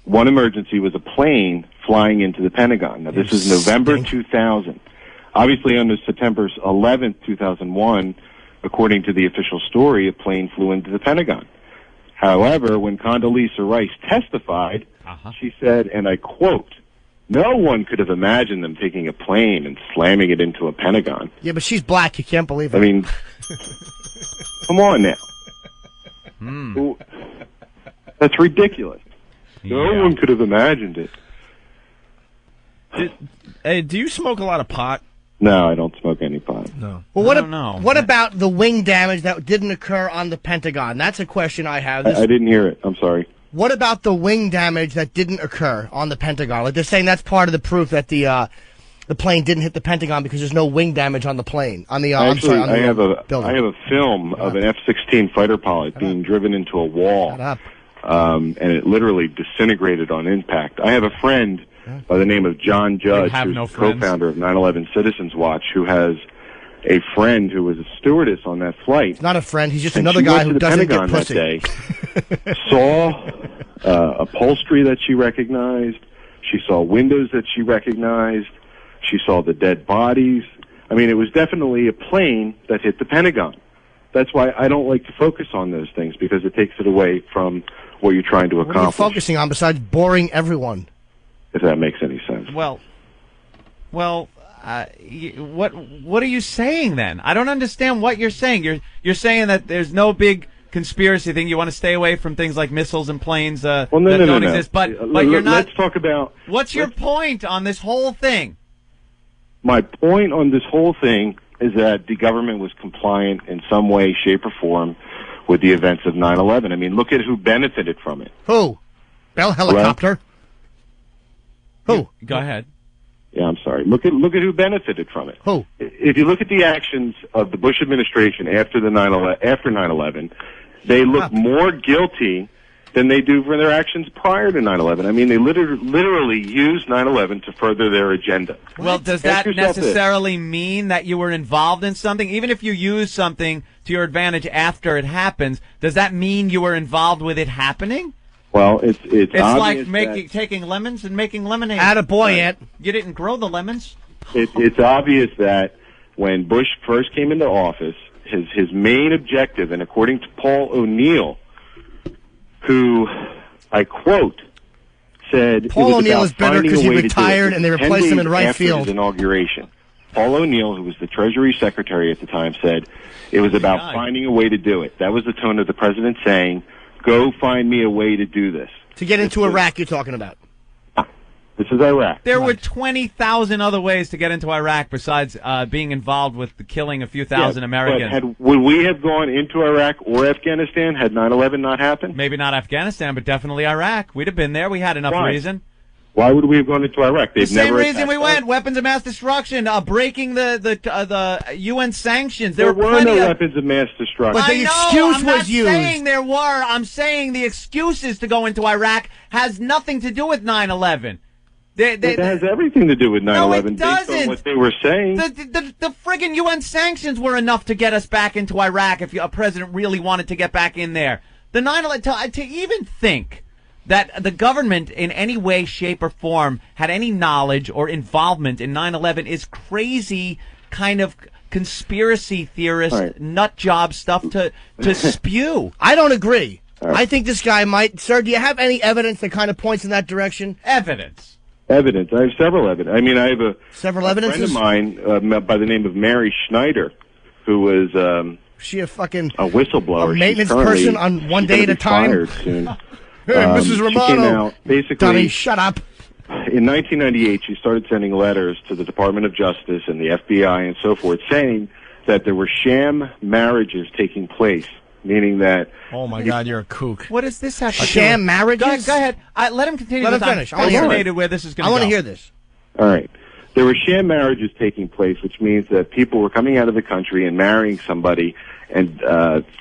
One emergency was a plane flying into the Pentagon. Now, this is November 2000. Obviously, on September 11th, 2001, according to the official story, a plane flew into the Pentagon. However, when Condoleezza Rice testified, she said, and I quote, "No one could have imagined them taking a plane and slamming it into a Pentagon." Yeah, but she's black. You can't believe it. I mean, come on now. That's ridiculous. No one could have imagined it. Hey, do you smoke a lot of pot? No, I don't smoke any pot. No. Well, what about the wing damage that didn't occur on the Pentagon? That's a question I have. I didn't hear it. I'm sorry. What about the wing damage that didn't occur on the Pentagon? Like they're saying that's part of the proof that the plane didn't hit the Pentagon because there's no wing damage on the plane. On the Actually, I'm sorry, I have building. I have a film of an F-16 fighter pilot being driven into a wall, and it literally disintegrated on impact. I have a friend by the name of John Judge, have who's no the friends. co-founder of 9/11 Citizens Watch, who has a friend who was a stewardess on that flight. Not a friend. He's just And another she guy went who to the doesn't Pentagon get pussy. that day, saw upholstery that she recognized. She saw windows that she recognized. She saw the dead bodies. I mean, it was definitely a plane that hit the Pentagon. That's why I don't like to focus on those things, because it takes it away from what you're trying to What are you accomplish, focusing on besides boring everyone? if that makes any sense. Well, what are you saying then? I don't understand what you're saying. You're saying that there's no big conspiracy thing. You want to stay away from things like missiles and planes that don't exist. But you're not. Let's talk about. What's your point on this whole thing? My point on this whole thing is that the government was compliant in some way, shape, or form with the events of 9/11. I mean, look at who benefited from it. Who? Bell helicopter. Who? Go ahead. Yeah, I'm sorry. Look at who benefited from it. Who? If you look at the actions of the Bush administration after 9/11, they look more guilty than they do for their actions prior to 9/11. I mean, they literally used 9/11 to further their agenda. Well, does Ask that yourself this. necessarily mean that you were involved in something? Even if you use something to your advantage after it happens, does that mean you were involved with it happening? Well, it's like obvious taking lemons and making lemonade. Attaboy, Ant. You didn't grow the lemons. It's obvious that when Bush first came into office, his main objective, and according to Paul O'Neill, who I quote, said Paul it was O'Neill about is better finding because a he way to do retired it. and they 10 replaced him in days right after field. his inauguration. Paul O'Neill, who was the Treasury Secretary at the time, said it was about finding a way to do it. That was the tone of the president saying, "Go find me a way to do this." To get into Iraq, you're talking about. This is Iraq. There were 20,000 other ways to get into Iraq besides being involved with the killing a few thousand Americans. Would we have gone into Iraq or Afghanistan had 9/11 not happened? Maybe not Afghanistan, but definitely Iraq. We'd have been there. We had enough reason. Why would we have gone into Iraq? The same reason we went: weapons of mass destruction, breaking the UN sanctions. There were no weapons of mass destruction. But the excuse was used. I'm not saying there were. I'm saying the excuses to go into Iraq has nothing to do with 9/11. It has everything to do with 9/11. No, it based on what they were saying. The friggin' UN sanctions were enough to get us back into Iraq if a president really wanted to get back in there. The 9/11 to even think that the government in any way, shape, or form had any knowledge or involvement in 9/11 is crazy kind of conspiracy theorist nut job stuff to spew. I don't agree. Right. I think this guy might. Sir, do you have any evidence that kind of points in that direction? Evidence. Evidence. I have several evidence. I mean, I have a friend of mine by the name of Mary Schneider, who was she a fucking a whistleblower. A maintenance person on one day at a time. Fired soon. Hey, Mrs. Romano. She came out, basically, Dummy, shut up. In 1998, she started sending letters to the Department of Justice and the FBI and so forth, saying that there were sham marriages taking place. Meaning that... Oh, my God, you're a kook. What does this have to do? Sham marriages? Go ahead. Let him continue. Let him finish. I'm fascinated where this is going to go. I want to hear this. All right. There were sham marriages taking place, which means that people were coming out of the country and marrying somebody and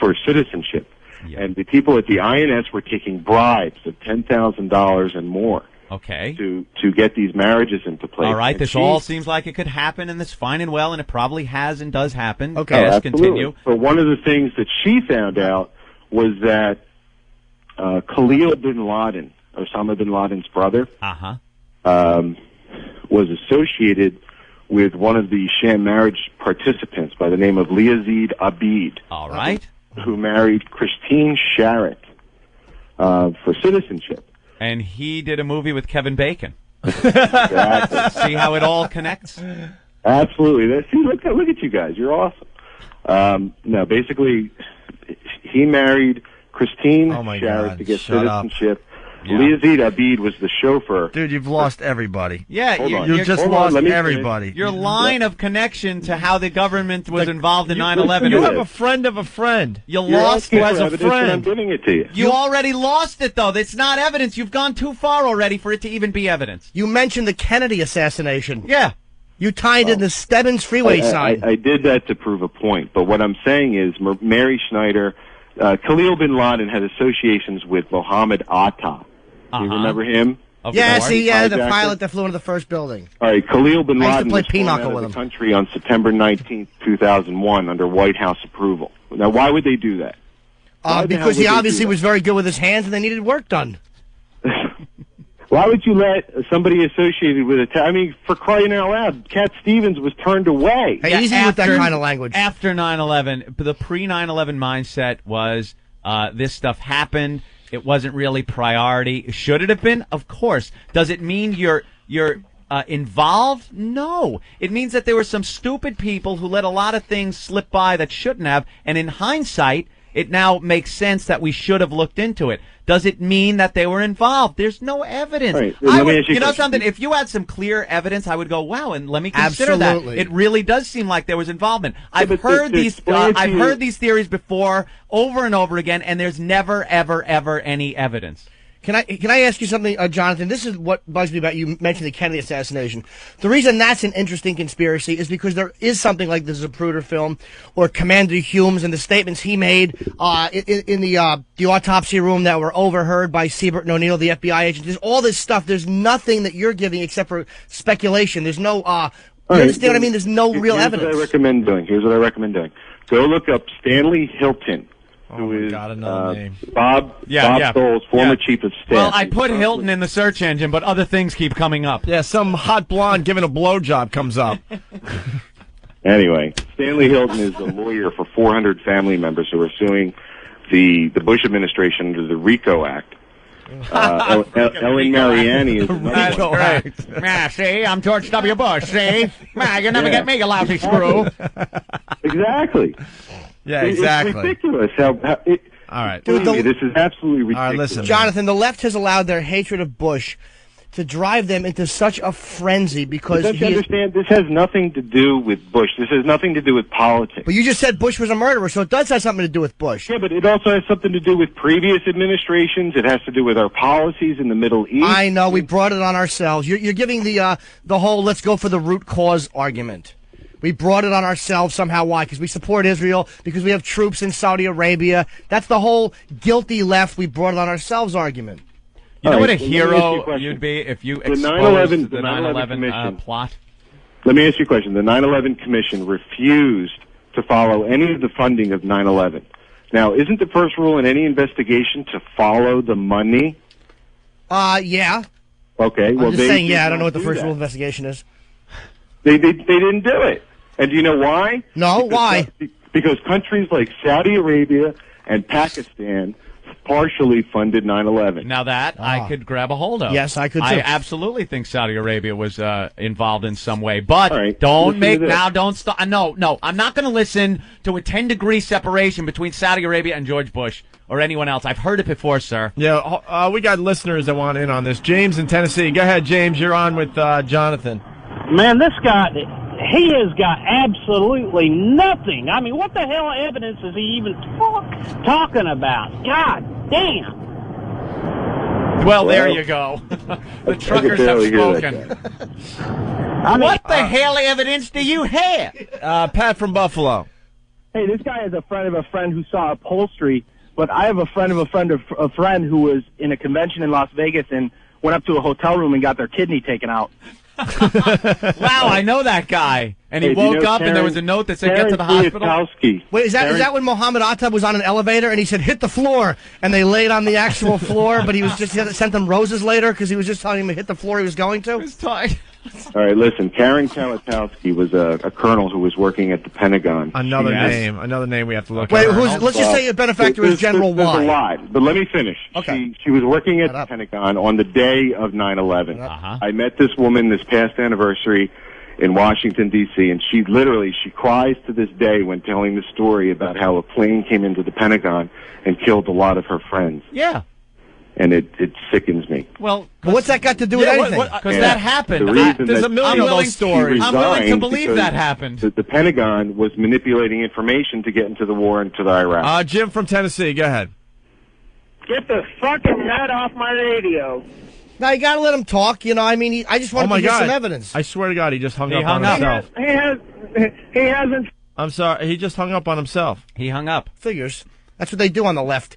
for citizenship. Yeah. And the people at the INS were taking bribes of $10,000 and more. Okay. To get these marriages into place. All right. And this all seems like it could happen, and that's fine and well, and it probably has and does happen. Okay. Yes, absolutely. Continue. But one of the things that she found out was that Khalil bin Laden, Osama bin Laden's brother, was associated with one of the sham marriage participants by the name of Yazid Abid. All right. Who married Christine Sharrett for citizenship. And he did a movie with Kevin Bacon. Exactly. See how it all connects? Absolutely. See, look at you guys. You're awesome. No, basically, he married Christine Sharrett to get citizenship. Yeah. Yazid Abid was the chauffeur. Dude, you've lost everybody. Yeah, you just lost everybody. Your line of connection to how the government was involved in 9/11. You have a friend of a friend. You lost who has a friend. I'm giving it to you. You already lost it, though. It's not evidence. You've gone too far already for it to even be evidence. You mentioned the Kennedy assassination. Yeah. You tied in the Stebbins freeway sign. I did that to prove a point. But what I'm saying is Mary Schneider, Khalil bin Laden had associations with Mohammed Atta. Do you remember him? Yeah, the pilot that flew into the first building. All right, Khalil bin Laden was thrown out of the country on September 19th, 2001 under White House approval. Now, why would they do that? Because he obviously was very good with his hands and they needed work done. Why would you let somebody associated with it? I mean, for crying out loud, Cat Stevens was turned away. Hey, easy with that kind of language. After 9/11, the pre-9/11 mindset was this stuff happened. It wasn't really priority. Should it have been? Of course. Does it mean you're involved? No. It means that there were some stupid people who let a lot of things slip by that shouldn't have, and in hindsight, it now makes sense that we should have looked into it. Does it mean that they were involved? There's no evidence. Right. You know something? If you had some clear evidence, I would go, wow, and let me consider that. It really does seem like there was involvement. I've heard these theories before, over and over again, and there's never, ever, ever any evidence. Can I ask you something, Jonathan? This is what bugs me about you mentioned the Kennedy assassination. The reason that's an interesting conspiracy is because there is something like the Zapruder film or Commander Humes and the statements he made in the autopsy room that were overheard by Siebert and O'Neill, the FBI agent. There's all this stuff. There's nothing that you're giving except for speculation. There's no. You understand what I mean? There's no real evidence. Here's what I recommend doing. Go look up Stanley Hilton. Who is Bob Dole's former chief of staff. Well, I put Hilton in the search engine, but other things keep coming up. Yeah, some hot blonde giving a blowjob comes up. Anyway, Stanley Hilton is a lawyer for 400 family members who are suing the Bush administration under the RICO Act. Ellen Mariani is another one. Yeah, see, I'm George W. Bush, see? You never get me, you lousy screw. Exactly. Yeah, exactly. It's ridiculous. All right. Dude, this is absolutely ridiculous. All right, listen, Jonathan, the left has allowed their hatred of Bush to drive them into such a frenzy because Don't you understand? This has nothing to do with Bush. This has nothing to do with politics. But you just said Bush was a murderer, so it does have something to do with Bush. Yeah, but it also has something to do with previous administrations. It has to do with our policies in the Middle East. I know, we brought it on ourselves. You're giving the whole let's go for the root cause argument. We brought it on ourselves somehow. Why? Because we support Israel, because we have troops in Saudi Arabia. That's the whole guilty left, we brought it on ourselves argument. You know what a hero you'd be if you exposed the 9/11 plot? Let me ask you a question. The 9/11 Commission refused to follow any of the funding of 9/11. Now, isn't the first rule in any investigation to follow the money? Yeah. Okay. Well, I'm just saying, I don't know what the first rule of investigation is. They didn't do it. And do you know why? No, why? Because countries like Saudi Arabia and Pakistan partially funded 9/11. Now that I could grab a hold of. Yes, I could too. I absolutely think Saudi Arabia was involved in some way. But right, don't stop. No, I'm not going to listen to a 10-degree separation between Saudi Arabia and George Bush or anyone else. I've heard it before, sir. Yeah, we got listeners that want in on this. James in Tennessee. Go ahead, James. You're on with Jonathan. Man, this guy, he has got absolutely nothing. I mean, what the hell evidence is he even talking about? God damn. Well, there you go. The truckers have spoken. What the hell evidence do you have? Pat from Buffalo. Hey, this guy is a friend of a friend who saw upholstery, but I have a friend of a friend of a friend who was in a convention in Las Vegas and went up to a hotel room and got their kidney taken out. Wow, I know that guy. And he woke up and there was a note that said, get to the hospital. Wait, is that when Muhammad Atta was on an elevator and he said, hit the floor, and they laid on the actual floor, but he sent them roses later because he was just telling him to hit the floor he was going to? All right, listen. Karen Kalatowski was a colonel who was working at the Pentagon. Another name we have to look at. Wait, let's just say a benefactor is General There's Y. a lot, but let me finish. Okay. She was working at the Pentagon on the day of 9/11. I met this woman this past anniversary in Washington, D.C., and she cries to this day when telling the story about how a plane came into the Pentagon and killed a lot of her friends. Yeah. And it sickens me. Well, what's that got to do with anything? Because that happened. There's a million of those stories. I'm willing to believe that happened. The Pentagon was manipulating information to get into the war into the Iraq. Jim from Tennessee, go ahead. Get the fucking nut off my radio. Now, you got to let him talk. You know, I mean, I just want to get some evidence. I swear to God, he just hung up on himself. He hasn't. I'm sorry, he just hung up on himself. He hung up. Figures. That's what they do on the left.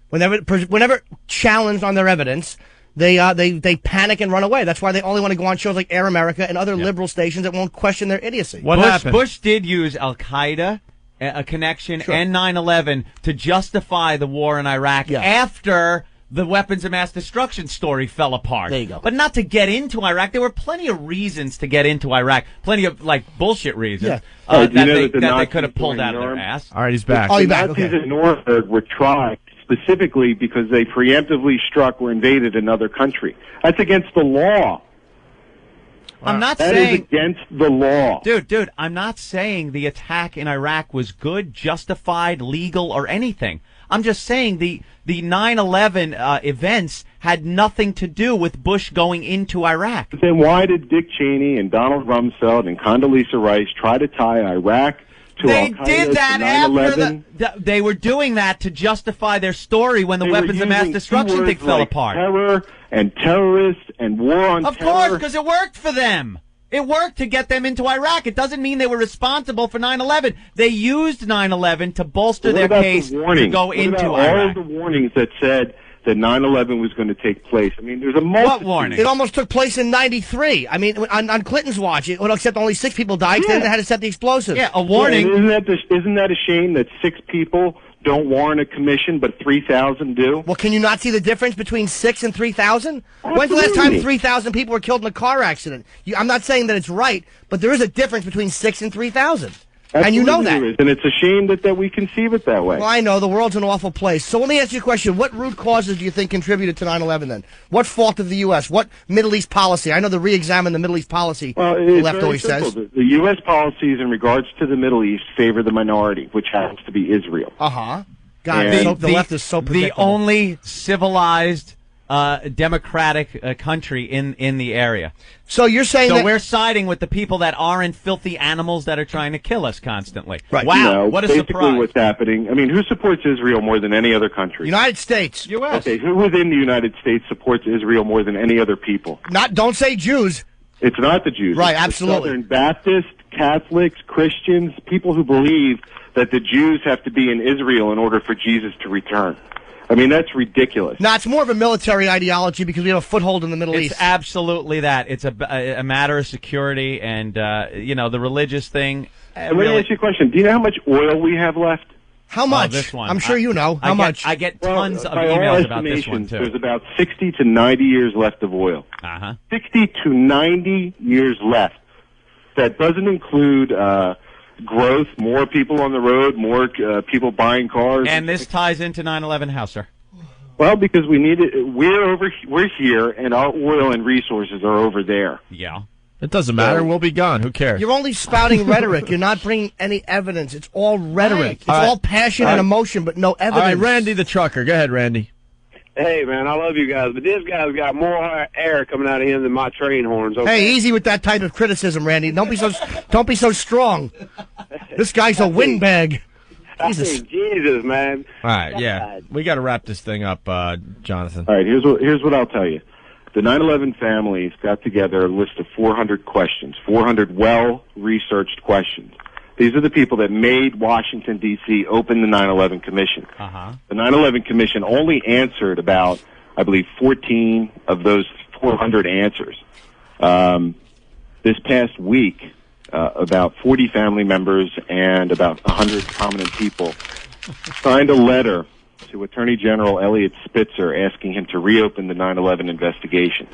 Whenever challenged on their evidence, they panic and run away. That's why they only want to go on shows like Air America and other liberal stations that won't question their idiocy. What happened? Bush did use Al-Qaeda, a connection, and 9/11 to justify the war in Iraq after the weapons of mass destruction story fell apart. There you go. But not to get into Iraq. There were plenty of reasons to get into Iraq. Plenty of, bullshit reasons that they could have pulled out of their ass. All right, he's back. The Nazis in Nuremberg were tried specifically because they preemptively struck or invaded another country. That's against the law. I'm not saying... That is against the law. Dude, I'm not saying the attack in Iraq was good, justified, legal, or anything. I'm just saying the 9/11 events had nothing to do with Bush going into Iraq. But then why did Dick Cheney and Donald Rumsfeld and Condoleezza Rice try to tie Iraq to Al-Qaeda, did that after they were doing that to justify their story when the weapons of mass destruction thing fell apart. Terror and terrorists and war on terror. Of course, because it worked for them. It worked to get them into Iraq. It doesn't mean they were responsible for 9/11. They used 9/11 to bolster their case to go into Iraq. All of the warnings that said that 9/11 was going to take place. I mean, there's a multitude. What warning? It almost took place in '93. I mean, on Clinton's watch, except only 6 people died. They had to set the explosives. Yeah, a warning. Yeah, isn't that a shame that 6 people don't warrant a commission, but 3,000 do? Well, can you not see the difference between 6 and 3,000? When's the last time 3,000 people were killed in a car accident? I'm not saying that it's right, but there is a difference between 6 and 3,000. And you know that. And it's a shame that we conceive it that way. Well, I know. The world's an awful place. So let me ask you a question. What root causes do you think contributed to 9/11 then? What fault of the U.S.? What Middle East policy? I know they re-examined the Middle East policy, the left always says. The U.S. policies in regards to the Middle East favor the minority, which happens to be Israel. Uh-huh. God, the left is so predictable. The only civilized democratic country in the area. So you're saying that we're siding with the people that aren't filthy animals that are trying to kill us constantly. Right. Wow, No, what a basically surprise. what's happening. I mean, who supports Israel more than any other country? United States. U.S. Okay, who within the United States supports Israel more than any other people? Don't say Jews. It's not the Jews. Right, It's the absolutely. Southern Baptists, Catholics, Christians, people who believe that the Jews have to be in Israel in order for Jesus to return. I mean, that's ridiculous. No, it's more of a military ideology because we have a foothold in the Middle It's East. absolutely that. It's a matter of security and, the religious thing. And let me ask you a question. Do you know how much oil we have left? How much? This one. I'm sure you know. How much? I get tons of by all emails about this one, estimations, too. There's about 60 to 90 years left of oil. 60 to 90 years left. That doesn't include growth, more people on the road, more people buying cars. And this ties into 9/11 House, sir. Well, because we need it. We're here, and our oil and resources are over there. Yeah. It doesn't matter. We'll be gone. Who cares? You're only spouting rhetoric. You're not bringing any evidence. It's all rhetoric. It's all passion and emotion, but no evidence. All right, Randy the trucker. Go ahead, Randy. Hey, man, I love you guys, but this guy's got more air coming out of him than my train horns. Okay? Hey, easy with that type of criticism, Randy. Don't be so strong. This guy's a windbag. Jesus. Jesus, man. All right, yeah. We got to wrap this thing up, Jonathan. All right, here's what I'll tell you. The 9/11 families got together a list of 400 questions, 400 well-researched questions. These are the people that made Washington, D.C. open the 9/11 Commission. The 9/11 Commission only answered about, I believe, 14 of those 400 answers. This past week, about 40 family members and about 100 prominent people signed a letter to Attorney General Elliot Spitzer asking him to reopen the 9/11 investigation.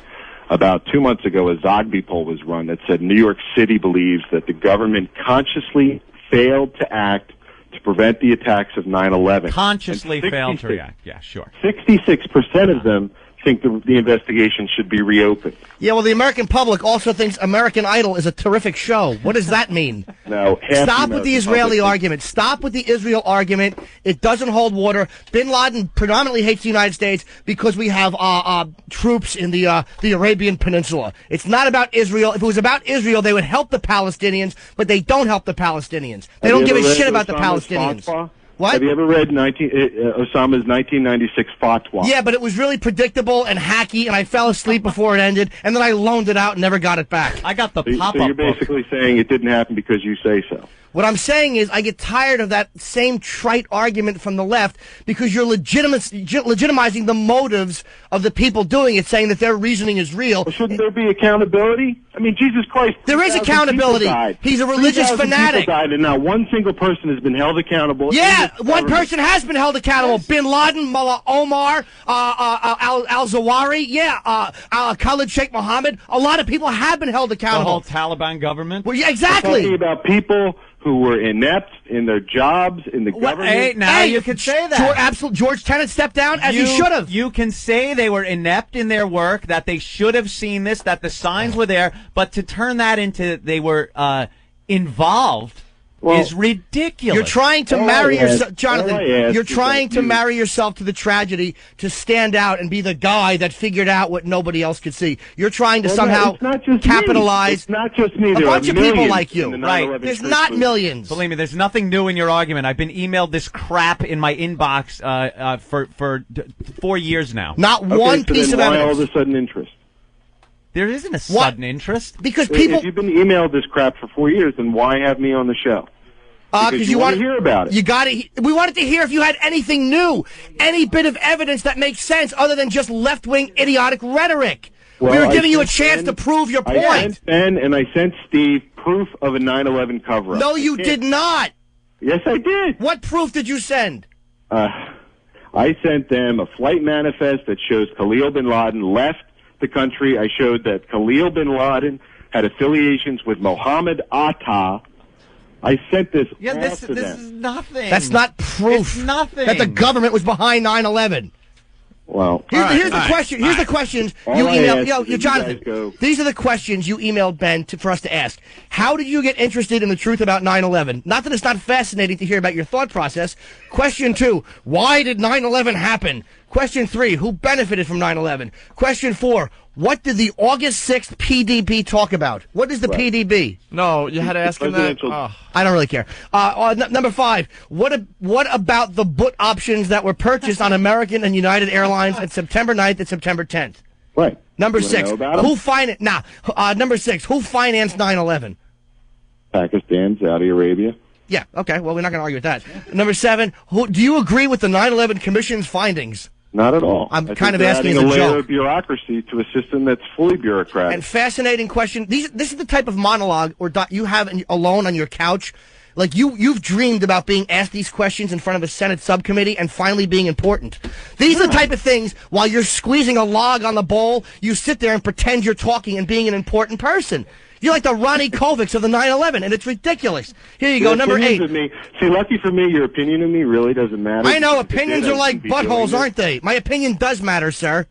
About 2 months ago, a Zogby poll was run that said New York City believes that the government consciously failed to act to prevent the attacks of 9/11. Consciously failed to react. Yeah, sure. 66% of them think the investigation should be reopened. Yeah, well, the American public also thinks American Idol is a terrific show. What does that mean? No, Stop with the Israeli argument. Stop with the Israel argument. It doesn't hold water. Bin Laden predominantly hates the United States because we have troops in the Arabian Peninsula. It's not about Israel. If it was about Israel, they would help the Palestinians, but they don't help the Palestinians. They don't give a shit about the Palestinians. What? Have you ever read Osama's 1996 fatwa? Yeah, but it was really predictable and hacky, and I fell asleep before it ended, and then I loaned it out and never got it back. I got the So you're basically saying it didn't happen because you say so. What I'm saying is I get tired of that same trite argument from the left because you're legitimizing the motives of the people doing it, saying that their reasoning is real. Well, shouldn't there be accountability? I mean, Jesus Christ. There is accountability. He's a religious 3,000 fanatic. people died, and not one single person has been held accountable. Yeah, one person has been held accountable. Bin Laden, Mullah Omar, al-Zawahiri, Khalid Sheikh Mohammed. A lot of people have been held accountable. The whole Taliban government? Well, yeah, exactly. We're talking about people who were inept in their jobs, in the government. Hey, you can say that. George Tenet stepped down as he should have. You can say they were inept in their work, that they should have seen this, that the signs were there, but to turn that into they were involved is ridiculous. You're trying to marry yourself, Jonathan. You're trying to marry yourself to the tragedy to stand out and be the guy that figured out what nobody else could see. You're trying to somehow capitalize. It's not just me. A There bunch are of people millions like you, in the right? 9/11 There's truth not movement. millions. Believe me, there's nothing new in your argument. I've been emailed this crap in my inbox for 4 years now. Not one piece of why evidence. all of a sudden interest? There isn't a sudden interest. Because people. If you've been emailed this crap for 4 years, then why have me on the show? Because you want to hear about it. You got it. We wanted to hear if you had anything new, any bit of evidence that makes sense other than just left-wing idiotic rhetoric. Well, we were I giving you a sent chance to prove your point. I sent Ben and I sent Steve proof of a 9/11 cover-up. No, you did not. Yes, I did. What proof did you send? I sent them a flight manifest that shows Khalil bin Laden left the country. I showed that Khalil bin Laden had affiliations with Mohammed Atta. I sent this all to them. This is nothing. That's not proof. It's nothing. That the government was behind 9/11. Well, here's the question. Here's the questions you emailed. Jonathan, these are the questions you emailed Ben for us to ask. How did you get interested in the truth about 9/11? Not that it's not fascinating to hear about your thought process. Question 2, why did 9/11 happen? Question 3, who benefited from 9/11? Question 4, what did the August 6th PDB talk about? What is the PDB? No, you had to ask him that. Oh. I don't really care. Number 5, what about the boot options that were purchased on American and United Airlines on September 9th and September 10th? Right. Number You wanna 6, know about 'em? number 6, who financed 9/11? Pakistan, Saudi Arabia. Yeah, okay, well, we're not going to argue with that. Number 7, do you agree with the 9/11 Commission's findings? Not at all. I'm I think kind of they're asking adding as a layer joke. of bureaucracy to a system that's fully bureaucratic. And fascinating question. This is the type of monologue you have alone on your couch. Like you've dreamed about being asked these questions in front of a Senate subcommittee and finally being important. These are the type of things, while you're squeezing a log on the bowl, you sit there and pretend you're talking and being an important person. You're like the Ronnie Kovacs of the 9/11, and it's ridiculous. Here you go, Your number 8. opinions of me. See, lucky for me, your opinion of me really doesn't matter. I know, If it opinions did, are I like wouldn't be doing buttholes, this. aren't they? My opinion does matter, sir.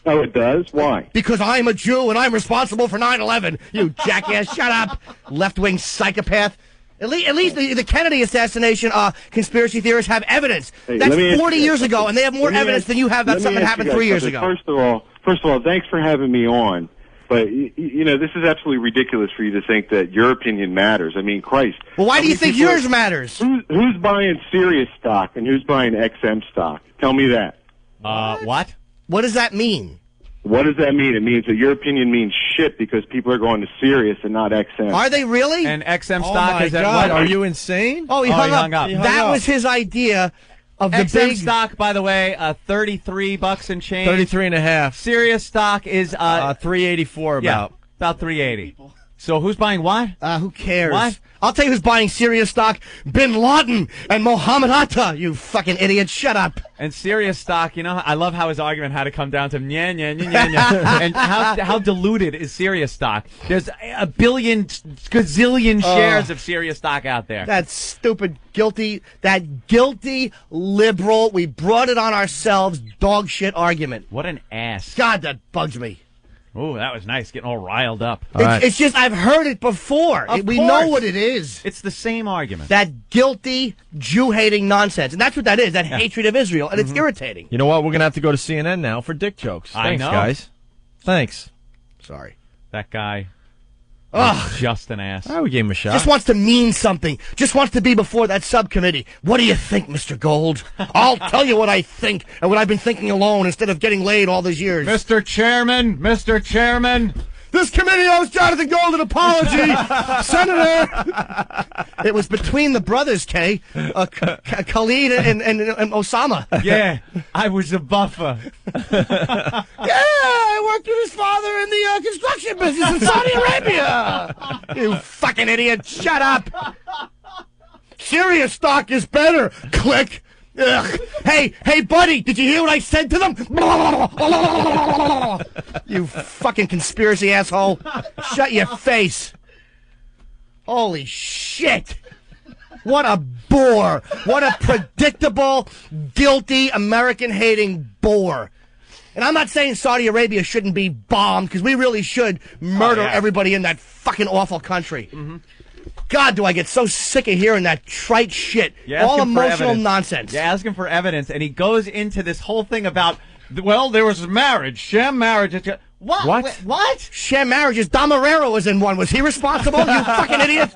Oh, it does? Why? Because I'm a Jew and I'm responsible for 9/11. You jackass, shut up. Left-wing psychopath. At least the Kennedy assassination conspiracy theorists have evidence. Hey, That's let me ask 40 you years something. ago, and they have more Let me evidence ask- than you have about let me something that ask happened you guys 3 years something. ago. First of all, thanks for having me on. But, you know, this is absolutely ridiculous for you to think that your opinion matters. I mean, Christ. Well, why How do you many think people yours matters? Who's buying Sirius stock and who's buying XM stock? Tell me that. What? What does that mean? What does that mean? It means that your opinion means shit because people are going to Sirius and not XM. Are they really? And XM Oh stock my is at God, what? are you insane? Oh, he hung up. He That was his idea of the XM big stock, by the way, $33 and change. 33.5. Sirius stock is 384 about. Yeah, about 380. So who's buying what? Who cares? What? I'll tell you who's buying Sirius stock. Bin Laden and Mohammed Atta. You fucking idiot. Shut up. And Sirius stock, you know, I love how his argument had to come down to and how diluted is Sirius stock? There's a billion, gazillion shares of Sirius stock out there. That stupid, guilty liberal, we brought it on ourselves, dog shit argument. What an ass. God, that bugs me. Ooh, that was nice, getting all riled up. It's just, I've heard it before. We know course. what it is. It's the same argument. That guilty, Jew-hating nonsense. And that's what that is, that hatred of Israel. And it's irritating. You know what? We're going to have to go to CNN now for dick jokes. Thanks, know. guys. Thanks. Sorry. That guy. Ugh. Just an ass. Oh, we gave him a shot. Just wants to mean something. Just wants to be before that subcommittee. What do you think, Mr. Gold? I'll tell you what I think and what I've been thinking alone instead of getting laid all these years. Mr. Chairman. This committee owes Jonathan Gold an apology, Senator. It was between the brothers, Kay, Khalid and Osama. Yeah, I was a buffer. Yeah, I worked with his father in the construction business in Saudi Arabia. You fucking idiot. Shut up. Sirius stock is better. Click. Ugh. Hey, buddy, did you hear what I said to them? You fucking conspiracy asshole. Shut your face. Holy shit. What a bore. What a predictable, guilty, American-hating bore. And I'm not saying Saudi Arabia shouldn't be bombed, because we really should murder everybody in that fucking awful country. Mm-hmm. God, do I get so sick of hearing that trite shit. All emotional nonsense. You ask him for evidence, and he goes into this whole thing about, well, there was marriage, sham marriage. What? Sham marriages. Dom Irrera was in one. Was he responsible, you fucking idiot?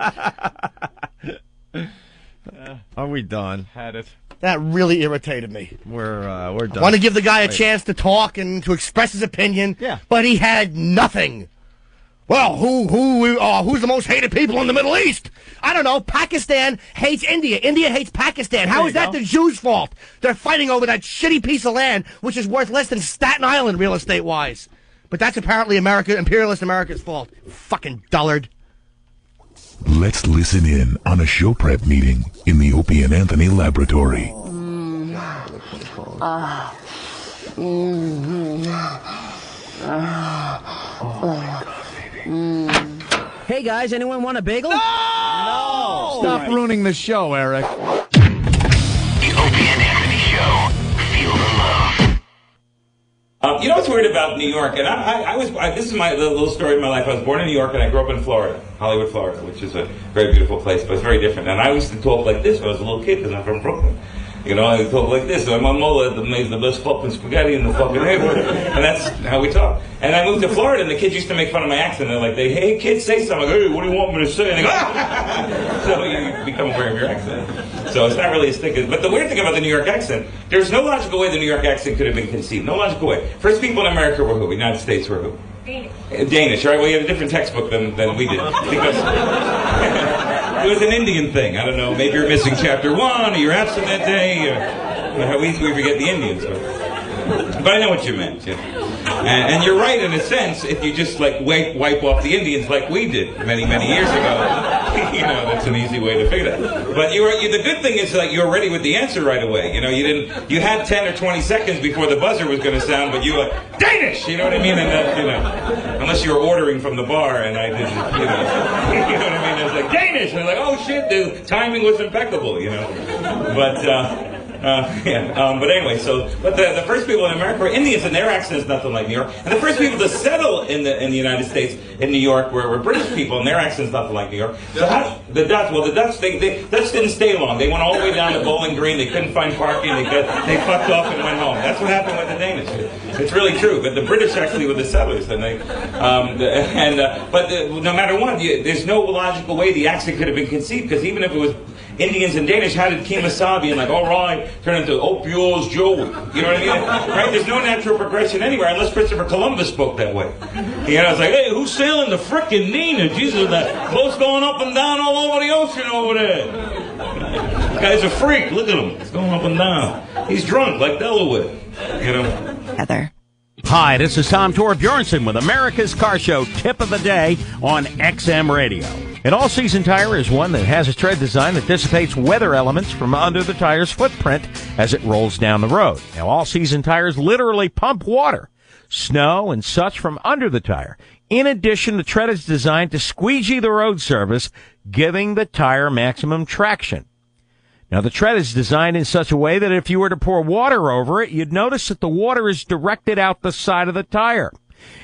Are we done? Had it. That really irritated me. We're done. I want to give the guy a chance to talk and to express his opinion. Yeah. But he had nothing. Well, who's the most hated people in the Middle East? I don't know. Pakistan hates India. India hates Pakistan. How is that the Jews' fault? They're fighting over that shitty piece of land, which is worth less than Staten Island real estate-wise. But that's apparently imperialist America's fault. Fucking dullard. Let's listen in on a show prep meeting in the Opie and Anthony laboratory. Hey guys, anyone want a bagel? No! Stop ruining the show, Eric. The Opie and Anthony Show. Feel the love. You know what's weird about New York? And this is my little story of my life. I was born in New York and I grew up in Florida, Hollywood, Florida, which is a very beautiful place, but it's very different. And I used to talk like this when I was a little kid because I'm from Brooklyn. You know, I talk like this. My mother made the best fucking spaghetti in the fucking neighborhood. And that's how we talk. And I moved to Florida, and the kids used to make fun of my accent. They're like, hey, kids, say something. I go, hey, what do you want me to say? And they go, ah! So you become aware of your accent. So it's not really as thick as... But the weird thing about the New York accent, there's no logical way the New York accent could have been conceived. No logical way. First people in America were who? The United States were who? Danish, right? Well, you had a different textbook than we did. Because it was an Indian thing. I don't know, maybe you're missing chapter 1, or you're absent that day, or how easy we forget the Indians. But I know what you meant. Yeah. And you're right in a sense, if you just like wipe off the Indians like we did many years ago. You know, that's an easy way to figure that. But the good thing is like you're ready with the answer right away. You know, you had 10 or 20 seconds before the buzzer was going to sound, but you were like, Danish! You know what I mean? And you know, unless you were ordering from the bar, and I didn't, you know what I mean? I was like, Danish! And I was like, oh shit, the timing was impeccable, you know? But, but anyway, but the first people in America were Indians, and their accent is nothing like New York. And the first people to settle in the United States, in New York, were British people, and their accent is nothing like New York. So the Dutch, the Dutch didn't stay long. They went all the way down to Bowling Green. They couldn't find parking. They fucked off and went home. That's what happened with the Danish. It's really true. But the British actually were the settlers, and no matter what, there's no logical way the accent could have been conceived, because even if it was Indians and Danish, how did Kemosabe and like, all right, turn into Opio's Joey? You know what I mean? Right? There's no natural progression anywhere unless Christopher Columbus spoke that way. You know, it's like, hey, who's sailing the frickin' Nina? Jesus, that boat's going up and down all over the ocean over there. This guy's a freak. Look at him. He's going up and down. He's drunk like Delaware. You know? Heather. Hi, this is Tom Torbjornsen with America's Car Show Tip of the Day on XM Radio. An all-season tire is one that has a tread design that dissipates weather elements from under the tire's footprint as it rolls down the road. Now, all-season tires literally pump water, snow, and such from under the tire. In addition, the tread is designed to squeegee the road surface, giving the tire maximum traction. Now, the tread is designed in such a way that if you were to pour water over it, you'd notice that the water is directed out the side of the tire.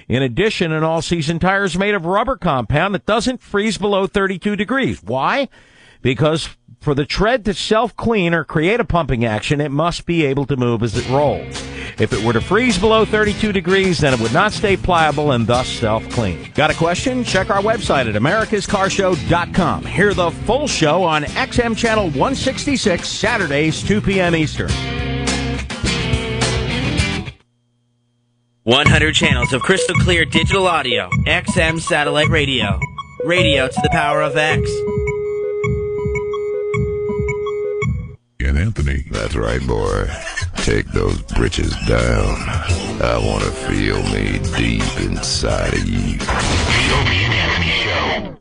In addition, an all-season tire is made of rubber compound that doesn't freeze below 32 degrees. Why? Because for the tread to self-clean or create a pumping action, it must be able to move as it rolls. If it were to freeze below 32 degrees, then it would not stay pliable and thus self-clean. Got a question? Check our website at americascarshow.com. Hear the full show on XM Channel 166, Saturdays, 2 p.m. Eastern. 100 channels of crystal clear digital audio. XM satellite radio. Radio to the power of X. And Anthony. That's right, boy. Take those britches down. I want to feel me deep inside of you. The Opie and Anthony Show.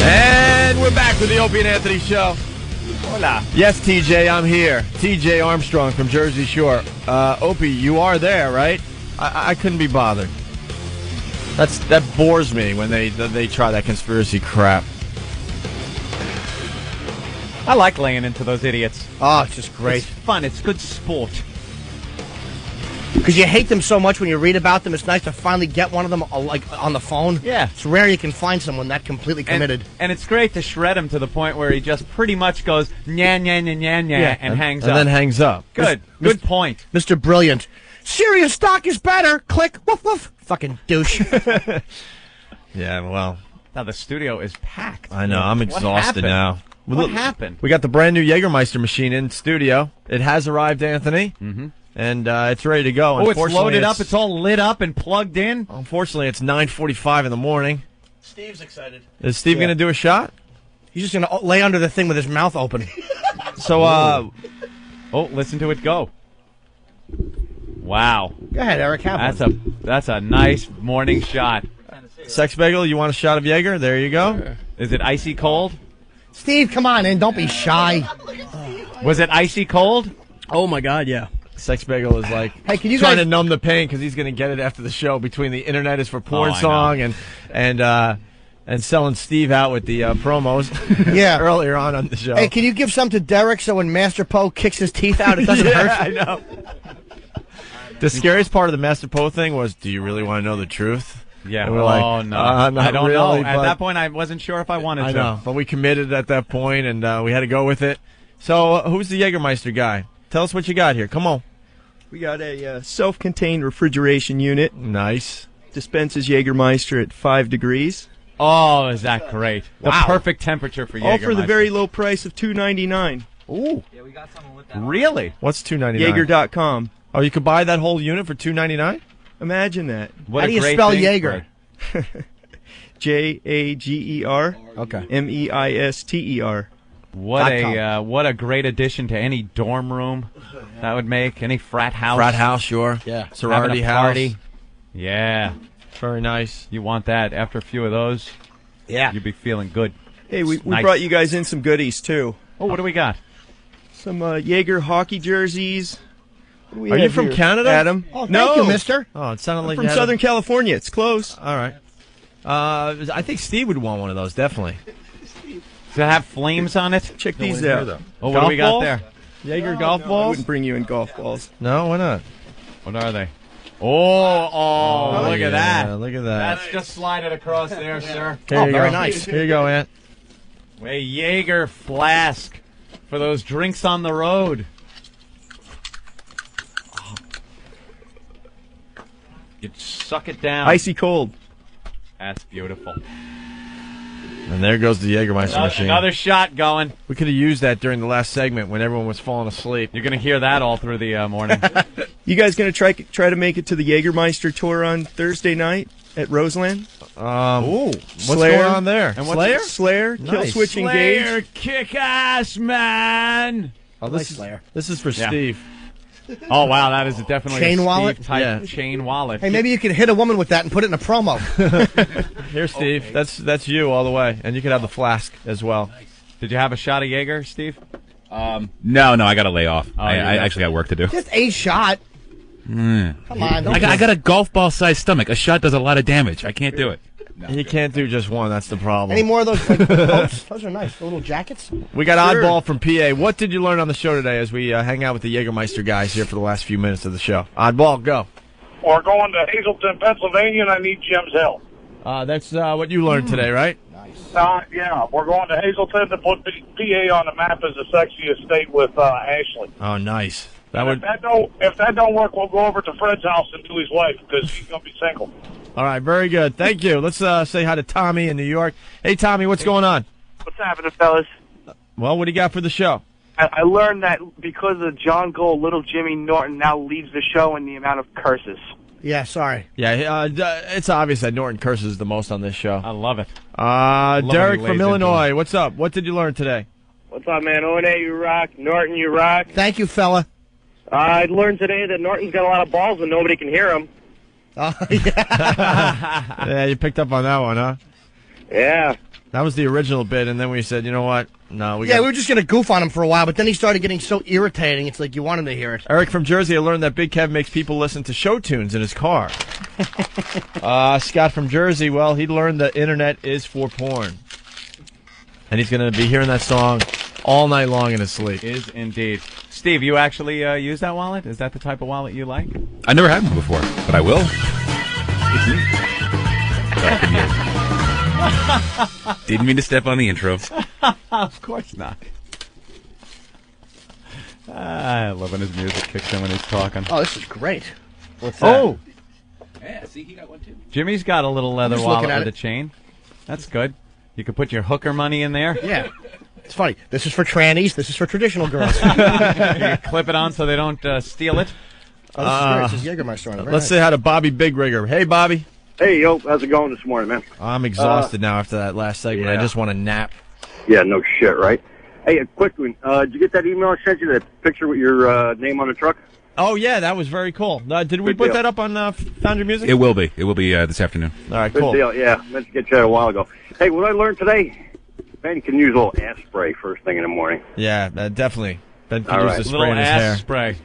And we're back with the Opie and Anthony Show. Hola. Yes, TJ, I'm here. TJ Armstrong from Jersey Shore. Opie, you are there, right? I couldn't be bothered. That bores me when they try that conspiracy crap. I like laying into those idiots. Oh, it's just great. It's fun. It's good sport. Because you hate them so much when you read about them. It's nice to finally get one of them like on the phone. Yeah. It's rare you can find someone that completely committed. And it's great to shred him to the point where he just pretty much goes, nya, nya, nya, nya, nya, and hangs up. And then hangs up. Good. Good point. Mr. Brilliant. Sirius stock is better. Click. Woof, woof. Fucking douche. Yeah, well. Now the studio is packed. I know. I'm exhausted now. What happened? We got the brand new Jägermeister machine in studio. It has arrived, Anthony. Mm-hmm. And it's ready to go. Oh, it's loaded up. It's all lit up and plugged in. Unfortunately, it's 9:45 in the morning. Steve's excited. Is Steve going to do a shot? He's just going to lay under the thing with his mouth open. So, listen to it go. Wow. Go ahead, Eric. Have one. That's a nice morning shot. Sex Bagel, you want a shot of Jaeger? There you go. Sure. Is it icy cold? Steve, come on in. Don't be shy. Was it icy cold? Oh, my God, yeah. Sex Bagel is like trying to numb the pain because he's going to get it after the show between the Internet is for Porn song and selling Steve out with the promos earlier on the show. Hey, can you give some to Derek so when Master Poe kicks his teeth out, it doesn't hurt? I know. The scariest part of the Master Poe thing was, do you really want to know the truth? Yeah. And we're like, no. not I don't really, know. At but- that point, I wasn't sure if I wanted I to. know, but we committed at that point, and we had to go with it. So, who's the Jägermeister guy? Tell us what you got here. Come on. We got a self-contained refrigeration unit. Nice. Dispenses Jägermeister at 5 degrees. Oh, is that great? The Wow. perfect temperature for Jägermeister. All for the very low price of $2.99. Ooh. Yeah, we got someone with that. Really? What's $2.99? Jaeger.com. Oh, you could buy that whole unit for $2.99? Imagine that. What How a do you great spell thing. Jaeger? Jager. Okay. Meister. What a great addition to any dorm room that would make, any frat house. Frat house, sure. Yeah. Sorority Having a house. party. Yeah. Very nice. You want that after a few of those? Yeah. You'd be feeling good. Hey, we Nice. brought you guys in some goodies, too. Oh, what do we got? Some Jaeger hockey jerseys. What do we Are you have from here? Canada? Adam? Oh, thank no. you, mister. Oh, it sounded I'm like from you had Southern California. It's close. All right. I think Steve would want one of those, definitely. Does it have flames on it? Check these out. Oh, what Golf do we got balls? there? Jaeger No, golf no, I balls? wouldn't bring you in golf balls. No, why not? What are they? Oh, look yeah, at that. Look at that. That's just slide it across there, sir. Here you very go. nice. Here you go, Ant. A Jaeger flask for those drinks on the road. Oh. You suck it down. Icy cold. That's beautiful. And there goes the Jägermeister machine. Another shot going. We could have used that during the last segment when everyone was falling asleep. You're going to hear that all through the morning. You guys going to try to make it to the Jägermeister tour on Thursday night at Roseland? What's Slayer. going on there? And Slayer? Slayer, Nice. Kill Switch Slayer, Engage. kick ass, man. Oh, Nice Slayer. This is for Yeah. Steve. Oh, wow, that is definitely Chain a wallet? Steve-type Yeah. chain wallet. Hey, maybe you could hit a woman with that and put it in a promo. Here, Steve. That's you all the way, and you could have the flask as well. Did you have a shot of Jaeger, Steve? No, I got to lay off. Oh, I you got actually got work to do. Just a shot. Come on. don't I got a golf ball sized stomach. A shot does a lot of damage. I can't do it. You can't do just one. That's the problem. Any more of those like, coats? Those are nice. The little jackets. We got Sure. Oddball from PA. What did you learn on the show today as we hang out with the Jägermeister guys here for the last few minutes of the show? Oddball, go. We're going to Hazleton, Pennsylvania, and I need Jim's help. That's what you learned today, right? Yeah, we're going to Hazleton to put PA on the map as the sexiest state with Ashley. Oh, nice. If that don't work, we'll go over to Fred's house and do his wife because he's gonna be single. All right, very good. Thank you. Let's say hi to Tommy in New York. Hey, Tommy, what's going on? What's happening, fellas? Well, what do you got for the show? I learned that because of John Gold, little Jimmy Norton now leads the show in the amount of curses. Yeah, sorry. Yeah, it's obvious that Norton curses the most on this show. I love it. Derek from Illinois, what's up? What did you learn today? What's up, man? One, you rock. Norton, you rock. Thank you, fella. I learned today that Norton's got a lot of balls and nobody can hear him. Yeah, you picked up on that one, huh? Yeah. That was the original bit, and then we said, you know what? No, we were just going to goof on him for a while, but then he started getting so irritating, it's like you want him to hear it. Eric from Jersey, I learned that Big Kev makes people listen to show tunes in his car. Scott from Jersey, well, he learned the internet is for porn. And he's going to be hearing that song all night long in his sleep. Is indeed. Steve, you actually use that wallet? Is that the type of wallet you like? I never had one before, but I will. It's neat. Didn't mean to step on the intro. Of course not. I love when his music kicks in when he's talking. Oh, this is great. What's that? Oh! Yeah, see, he got one too. Jimmy's got a little leather just wallet looking at with a it. chain. That's good. You could put your hooker money in there. Yeah. It's funny. This is for trannies. This is for traditional girls. You can clip it on so they don't steal it. Oh, this is great. This is Jägermeister on it. Very Let's nice. say hi to Bobby Big Rigger. Hey, Bobby. Hey, yo, how's it going this morning, man? I'm exhausted now after that last segment. I yeah. just want to nap. Yeah, no shit, right? Hey, a quick one. Did you get that email I sent you, that picture with your name on the truck? Oh, yeah, that was very cool. Did we Good put deal. that up on Found Your Music? It will be. It will be this afternoon. All right, Good cool. deal, yeah. Meant to get you that a while ago. Hey, what I learned today, man, you can use a little ass spray first thing in the morning. Yeah, definitely. Ben could All use right. the spray Little in his ass hair. spray.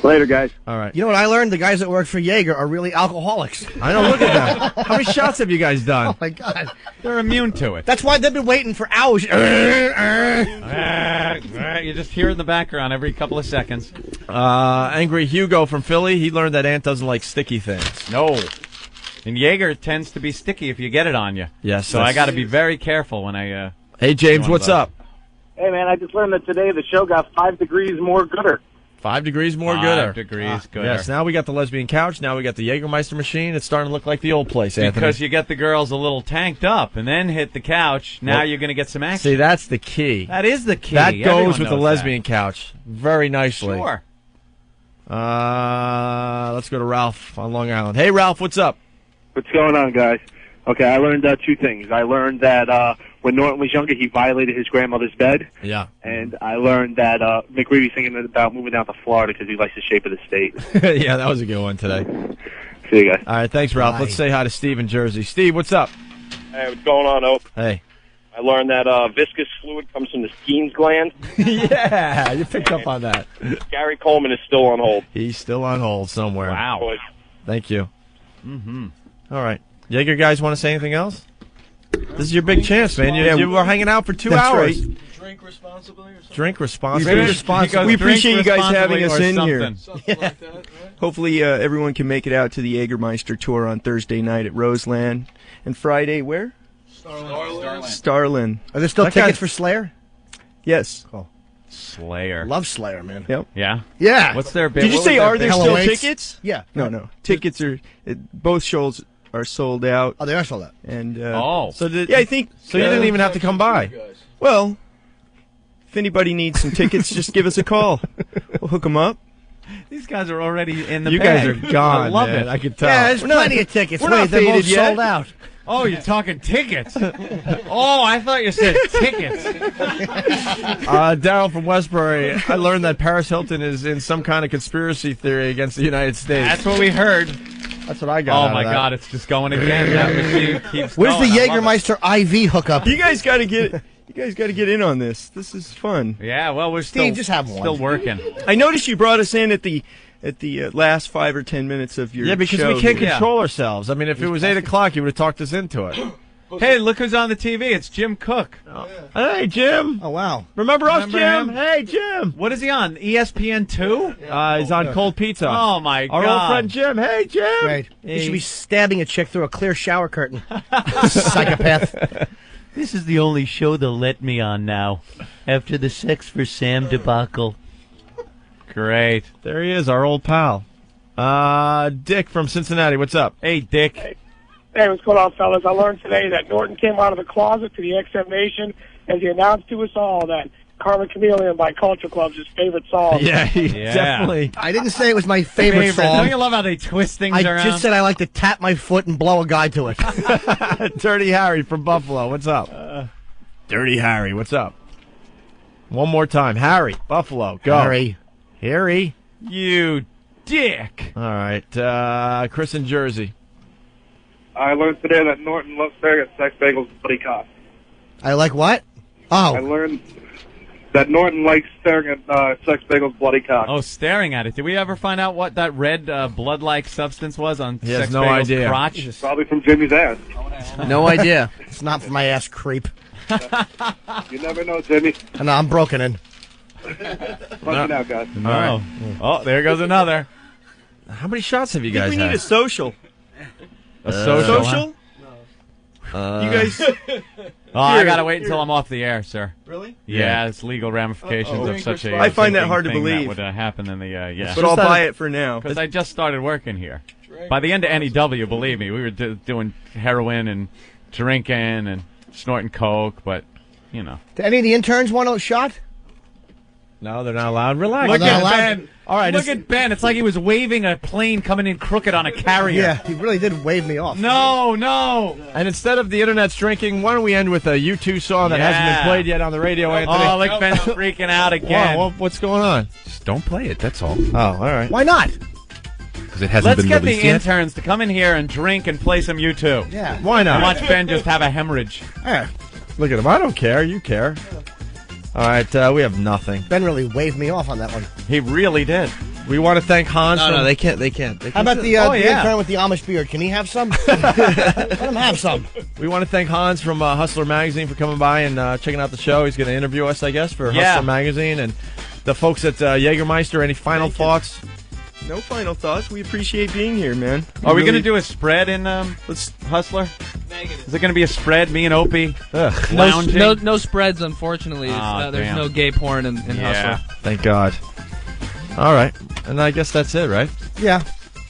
Later, guys. All right. You know what I learned? The guys that work for Jaeger are really alcoholics. I know, look at that. How many shots have you guys done? Oh, my God. They're immune to it. That's why they've been waiting for hours. You just hear it in the background every couple of seconds. Angry Hugo from Philly, he learned that Ant doesn't like sticky things. No. And Jaeger tends to be sticky if you get it on you. Yes. So I got to be very careful when I. Hey, James, what's up? Hey, man, I just learned that today the show got 5 degrees more gooder. 5 degrees more gooder. 5 degrees gooder. Yes, now we got the lesbian couch. Now we got the Jägermeister machine. It's starting to look like the old place, Anthony. Because you get the girls a little tanked up and then hit the couch. Now Well, you're going to get some action. See, that's the key. That is the key. That Everyone goes with the knows lesbian couch very nicely. Sure. Let's go to Ralph on Long Island. Hey, Ralph, what's up? What's going on, guys? Okay, I learned 2 things. I learned that when Norton was younger, he violated his grandmother's bed. Yeah. And I learned that McGreevey's thinking about moving down to Florida because he likes the shape of the state. Yeah, that was a good one today. See you guys. All right, thanks, Ralph. Let's say hi to Steve in Jersey. Steve, what's up? Hey, what's going on, Ope? Hey. I learned that viscous fluid comes from the Skeens gland. Yeah, you picked up on that. Gary Coleman is still on hold. He's still on hold somewhere. Wow. Thank you. Mm-hmm. All right. Jaeger guys want to say anything else? This is your big chance, man. You were hanging out for 2 hours. Right. Drink responsibly or something? Drink responsibly. We appreciate you guys having us in here. Something like that, right? Hopefully everyone can make it out to the Jägermeister tour on Thursday night at Roseland. And Friday, where? Starlin. Are there still tickets for Slayer? Yes. Cool. Slayer. Love Slayer, man. Yep. Yeah? Yeah. What's their bid? Did you What say, was their are there bid? still Waits? tickets? Yeah. No. Tickets are, both shows are sold out. Oh, they are sold out. And, So I think. So you didn't even have to come by. Well, if anybody needs some tickets, just give us a call. We'll hook them up. These guys are already in the You bag. guys are gone, I love man. it. I can tell. Yeah, there's plenty of tickets. we're Wait, not they're both faded yet. sold out. Oh, you're talking tickets. Oh, I thought you said tickets. Daryl from Westbury, I learned that Paris Hilton is in some kind of conspiracy theory against the United States. That's what we heard. That's what I got. Oh, out my of that. God, it's just going again. That machine keeps Where's going. the I love it. Jägermeister IV hookup? You guys got to get in on this. This is fun. Yeah, well, we're Steve, still, just have one. still working. I noticed you brought us in at the last 5 or 10 minutes of your Yeah, because show we can't here. control ourselves. I mean, if it was 8 o'clock, you would have talked us into it. Hey, look who's on the TV. It's Jim Cook. Hey, Jim. Oh, wow. Remember us, Remember Jim? him? Hey, Jim. What is he on? ESPN 2? He's on Cold Pizza. Oh, my Our God. old friend Jim. Hey, Jim. Great. You should be stabbing a chick through a clear shower curtain. Psychopath. This is the only show they'll let me on now, after the Sex for Sam debacle. Great. There he is, our old pal. Dick from Cincinnati. What's up? Hey, Dick. Hey, what's going on, fellas? I learned today that Norton came out of the closet to the XM Nation as he announced to us all that Carmen Chameleon by Culture Club's his favorite song. Yeah, definitely. I didn't say it was my favorite song. Don't you love how they twist things I around? just said I like to tap my foot and blow a guy to it. Dirty Harry from Buffalo. What's up? Dirty Harry. What's up? One more time. Harry, Buffalo. Go. Harry. You dick. All right. Chris in Jersey. I learned today that Norton loves staring at sex bagels and bloody cock. I like what? I Oh, learned that Norton likes staring at sex bagels bloody cock. Oh, staring at it. Did we ever find out what that red blood-like substance was on He has Sex no Bagel's idea. crotch? Probably from Jimmy's ass. no idea. It's not for my ass creep. You never know, Jimmy. No, I'm broken in. Punch it out, guys. No. All right. Oh, there goes another. How many shots have you I think guys we need had? a social. A social? Social? You guys. Oh, I gotta wait until I'm off the air, sir. Really? Yeah, it's legal ramifications of such a. I find that thing hard to believe. That would happen in the yeah. But I'll buy it for now. Because I just started working here. By the end of NEW, believe me, we were doing heroin and drinking and snorting coke, but you know. Do any of the interns want a shot? No, they're not allowed. Relax. Look they're at allowed Ben. All right. Look at Ben. It's like he was waving a plane coming in crooked on a carrier. Yeah, he really did wave me off. No. And instead of the internet's drinking, why don't we end with a U2 song that hasn't been played yet on the radio, Anthony? Oh, look, Ben's freaking out again. Wow, what's going on? Just don't play it. That's all. Oh, all right. Why not? Because it hasn't Let's been get the released yet. interns to come in here and drink and play some U2. Yeah. Why not? And watch Ben just have a hemorrhage. Yeah. Look at him. I don't care. You care. All right. We have nothing. Ben really waved me off on that one. He really did. We want to thank Hans. No, they can't. They can't. How about the intern with the Amish beard? Can he have some? Let him have some. We want to thank Hans from Hustler Magazine for coming by and checking out the show. He's going to interview us, I guess, for Hustler Magazine. And the folks at Jägermeister, any final thoughts? No final thoughts. We appreciate being here, man. Are we going to do a spread in Hustler? Is it going to be a spread? Me and Opie lounging? No spreads, unfortunately. There's no gay porn in Hustler. Thank God. All right. And I guess that's it, right? Yeah.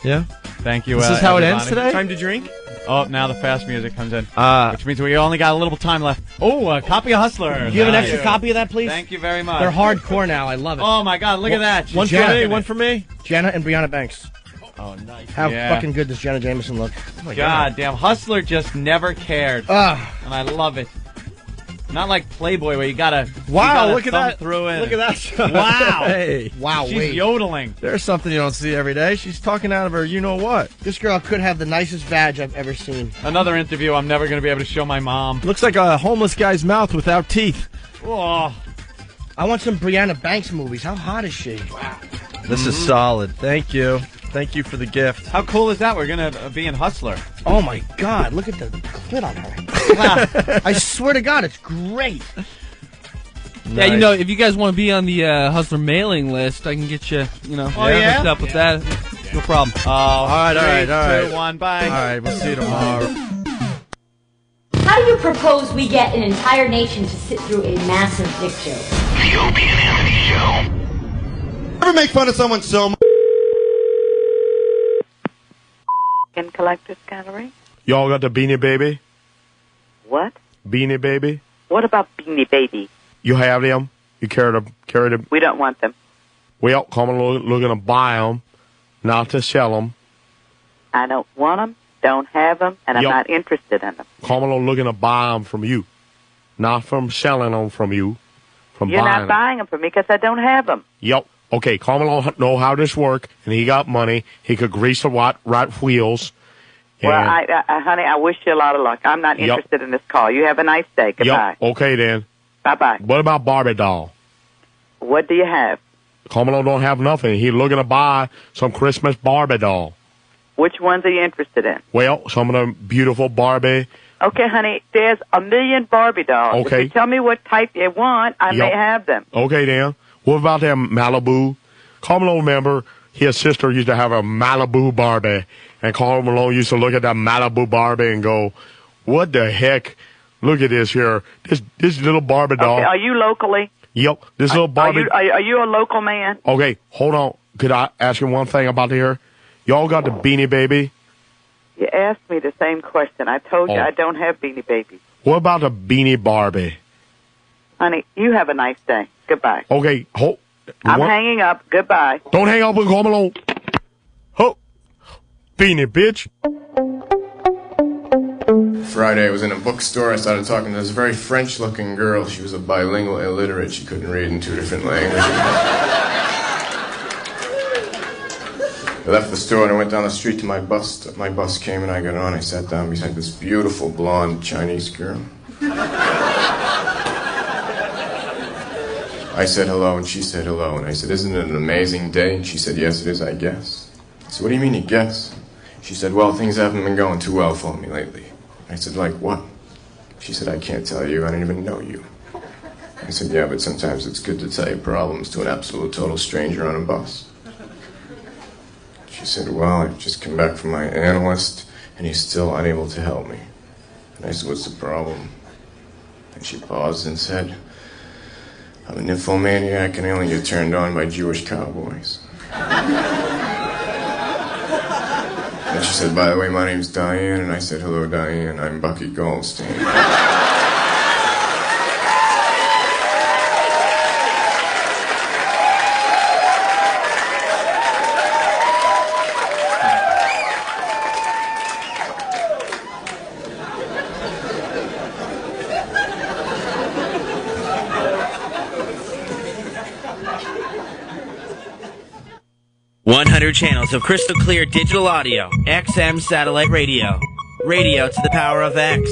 Yeah? Thank you. This is how everybody. it ends today? Time to drink? Oh, now the fast music comes in, which means we only got a little time left. Oh, a copy of Hustler. Do you have an extra copy of that, please? Thank you very much. They're hardcore now. I love it. Oh, my God. Look at that. One for me. One for me. Jenna and Brianna Banks. Oh, nice. How fucking good does Jenna Jameson look? Oh my God damn. Hustler just never cared. And I love it. Not like Playboy where you gotta look at that. Through in. Look at that. Wow. Hey. Wow. She's yodeling. There's something you don't see every day. She's talking out of her you-know-what. This girl could have the nicest badge I've ever seen. Another interview I'm never going to be able to show my mom. Looks like a homeless guy's mouth without teeth. Oh. I want some Brianna Banks movies. How hot is she? Wow. This is solid. Thank you. Thank you for the gift. How cool is that? We're going to be in Hustler. Oh, my God. Look at the clit on her. I swear to God, it's great. Yeah, you know, if you guys want to be on the Hustler mailing list, I can get you, hooked up with that. No problem. All right. 3, 2, 1, bye. All right, we'll see you tomorrow. How do you propose we get an entire nation to sit through a massive dick joke? The Opie and Anthony Show. Ever make fun of someone so much? In Collector's Gallery? Y'all got the Beanie Baby? What? Beanie Baby? What about Beanie Baby? You have them? You carry them? We don't want them. Well, come on, looking to buy them, not to sell them. I don't want them, don't have them, and I'm not interested in them. Come on, looking to buy them from you, not from selling them from you. You're not buying them from me because I don't have them. Yep. Okay, Carmelo know how this work, and he got money. He could grease the right wheels. Well, honey, I wish you a lot of luck. I'm not interested in this call. You have a nice day. Goodbye. Yep. Okay, then. Bye-bye. What about Barbie doll? What do you have? Carmelo don't have nothing. He's looking to buy some Christmas Barbie doll. Which ones are you interested in? Well, some of the beautiful Barbie. Okay, honey, there's a million Barbie dolls. Okay. If you tell me what type you want, I may have them. Okay, then. What about them Malibu? Carmelo, remember, his sister used to have a Malibu Barbie, and Carmelo used to look at that Malibu Barbie and go, what the heck? Look at this here. This little Barbie doll. Okay, are you locally? Yep, this little Barbie. Are you a local man? Okay, hold on. Could I ask you one thing about here? Y'all got the Beanie Baby? You asked me the same question. I told you I don't have Beanie Babies. What about the Beanie Barbie? Honey, you have a nice day. Goodbye. Okay, I'm hanging up. Goodbye. Don't hang up and come along. Ho, Beanie bitch. Friday, I was in a bookstore. I started talking to this very French-looking girl. She was a bilingual illiterate. She couldn't read in 2 different languages. I left the store and I went down the street to my bus. My bus came and I got on. I sat down beside this beautiful blonde Chinese girl. I said hello and she said hello. And I said, isn't it an amazing day? And she said, yes, it is, I guess. I said, what do you mean you guess? She said, well, things haven't been going too well for me lately. I said, like what? She said, I can't tell you. I don't even know you. I said, yeah, but sometimes it's good to tell your problems to an absolute total stranger on a bus. She said, well, I've just come back from my analyst, and he's still unable to help me. And I said, what's the problem? And she paused and said, I'm a nymphomaniac, and I only get turned on by Jewish cowboys. And she said, by the way, my name's Diane. And I said, hello, Diane. I'm Bucky Goldstein. 100 channels of crystal clear digital audio, XM satellite radio. Radio to the power of X.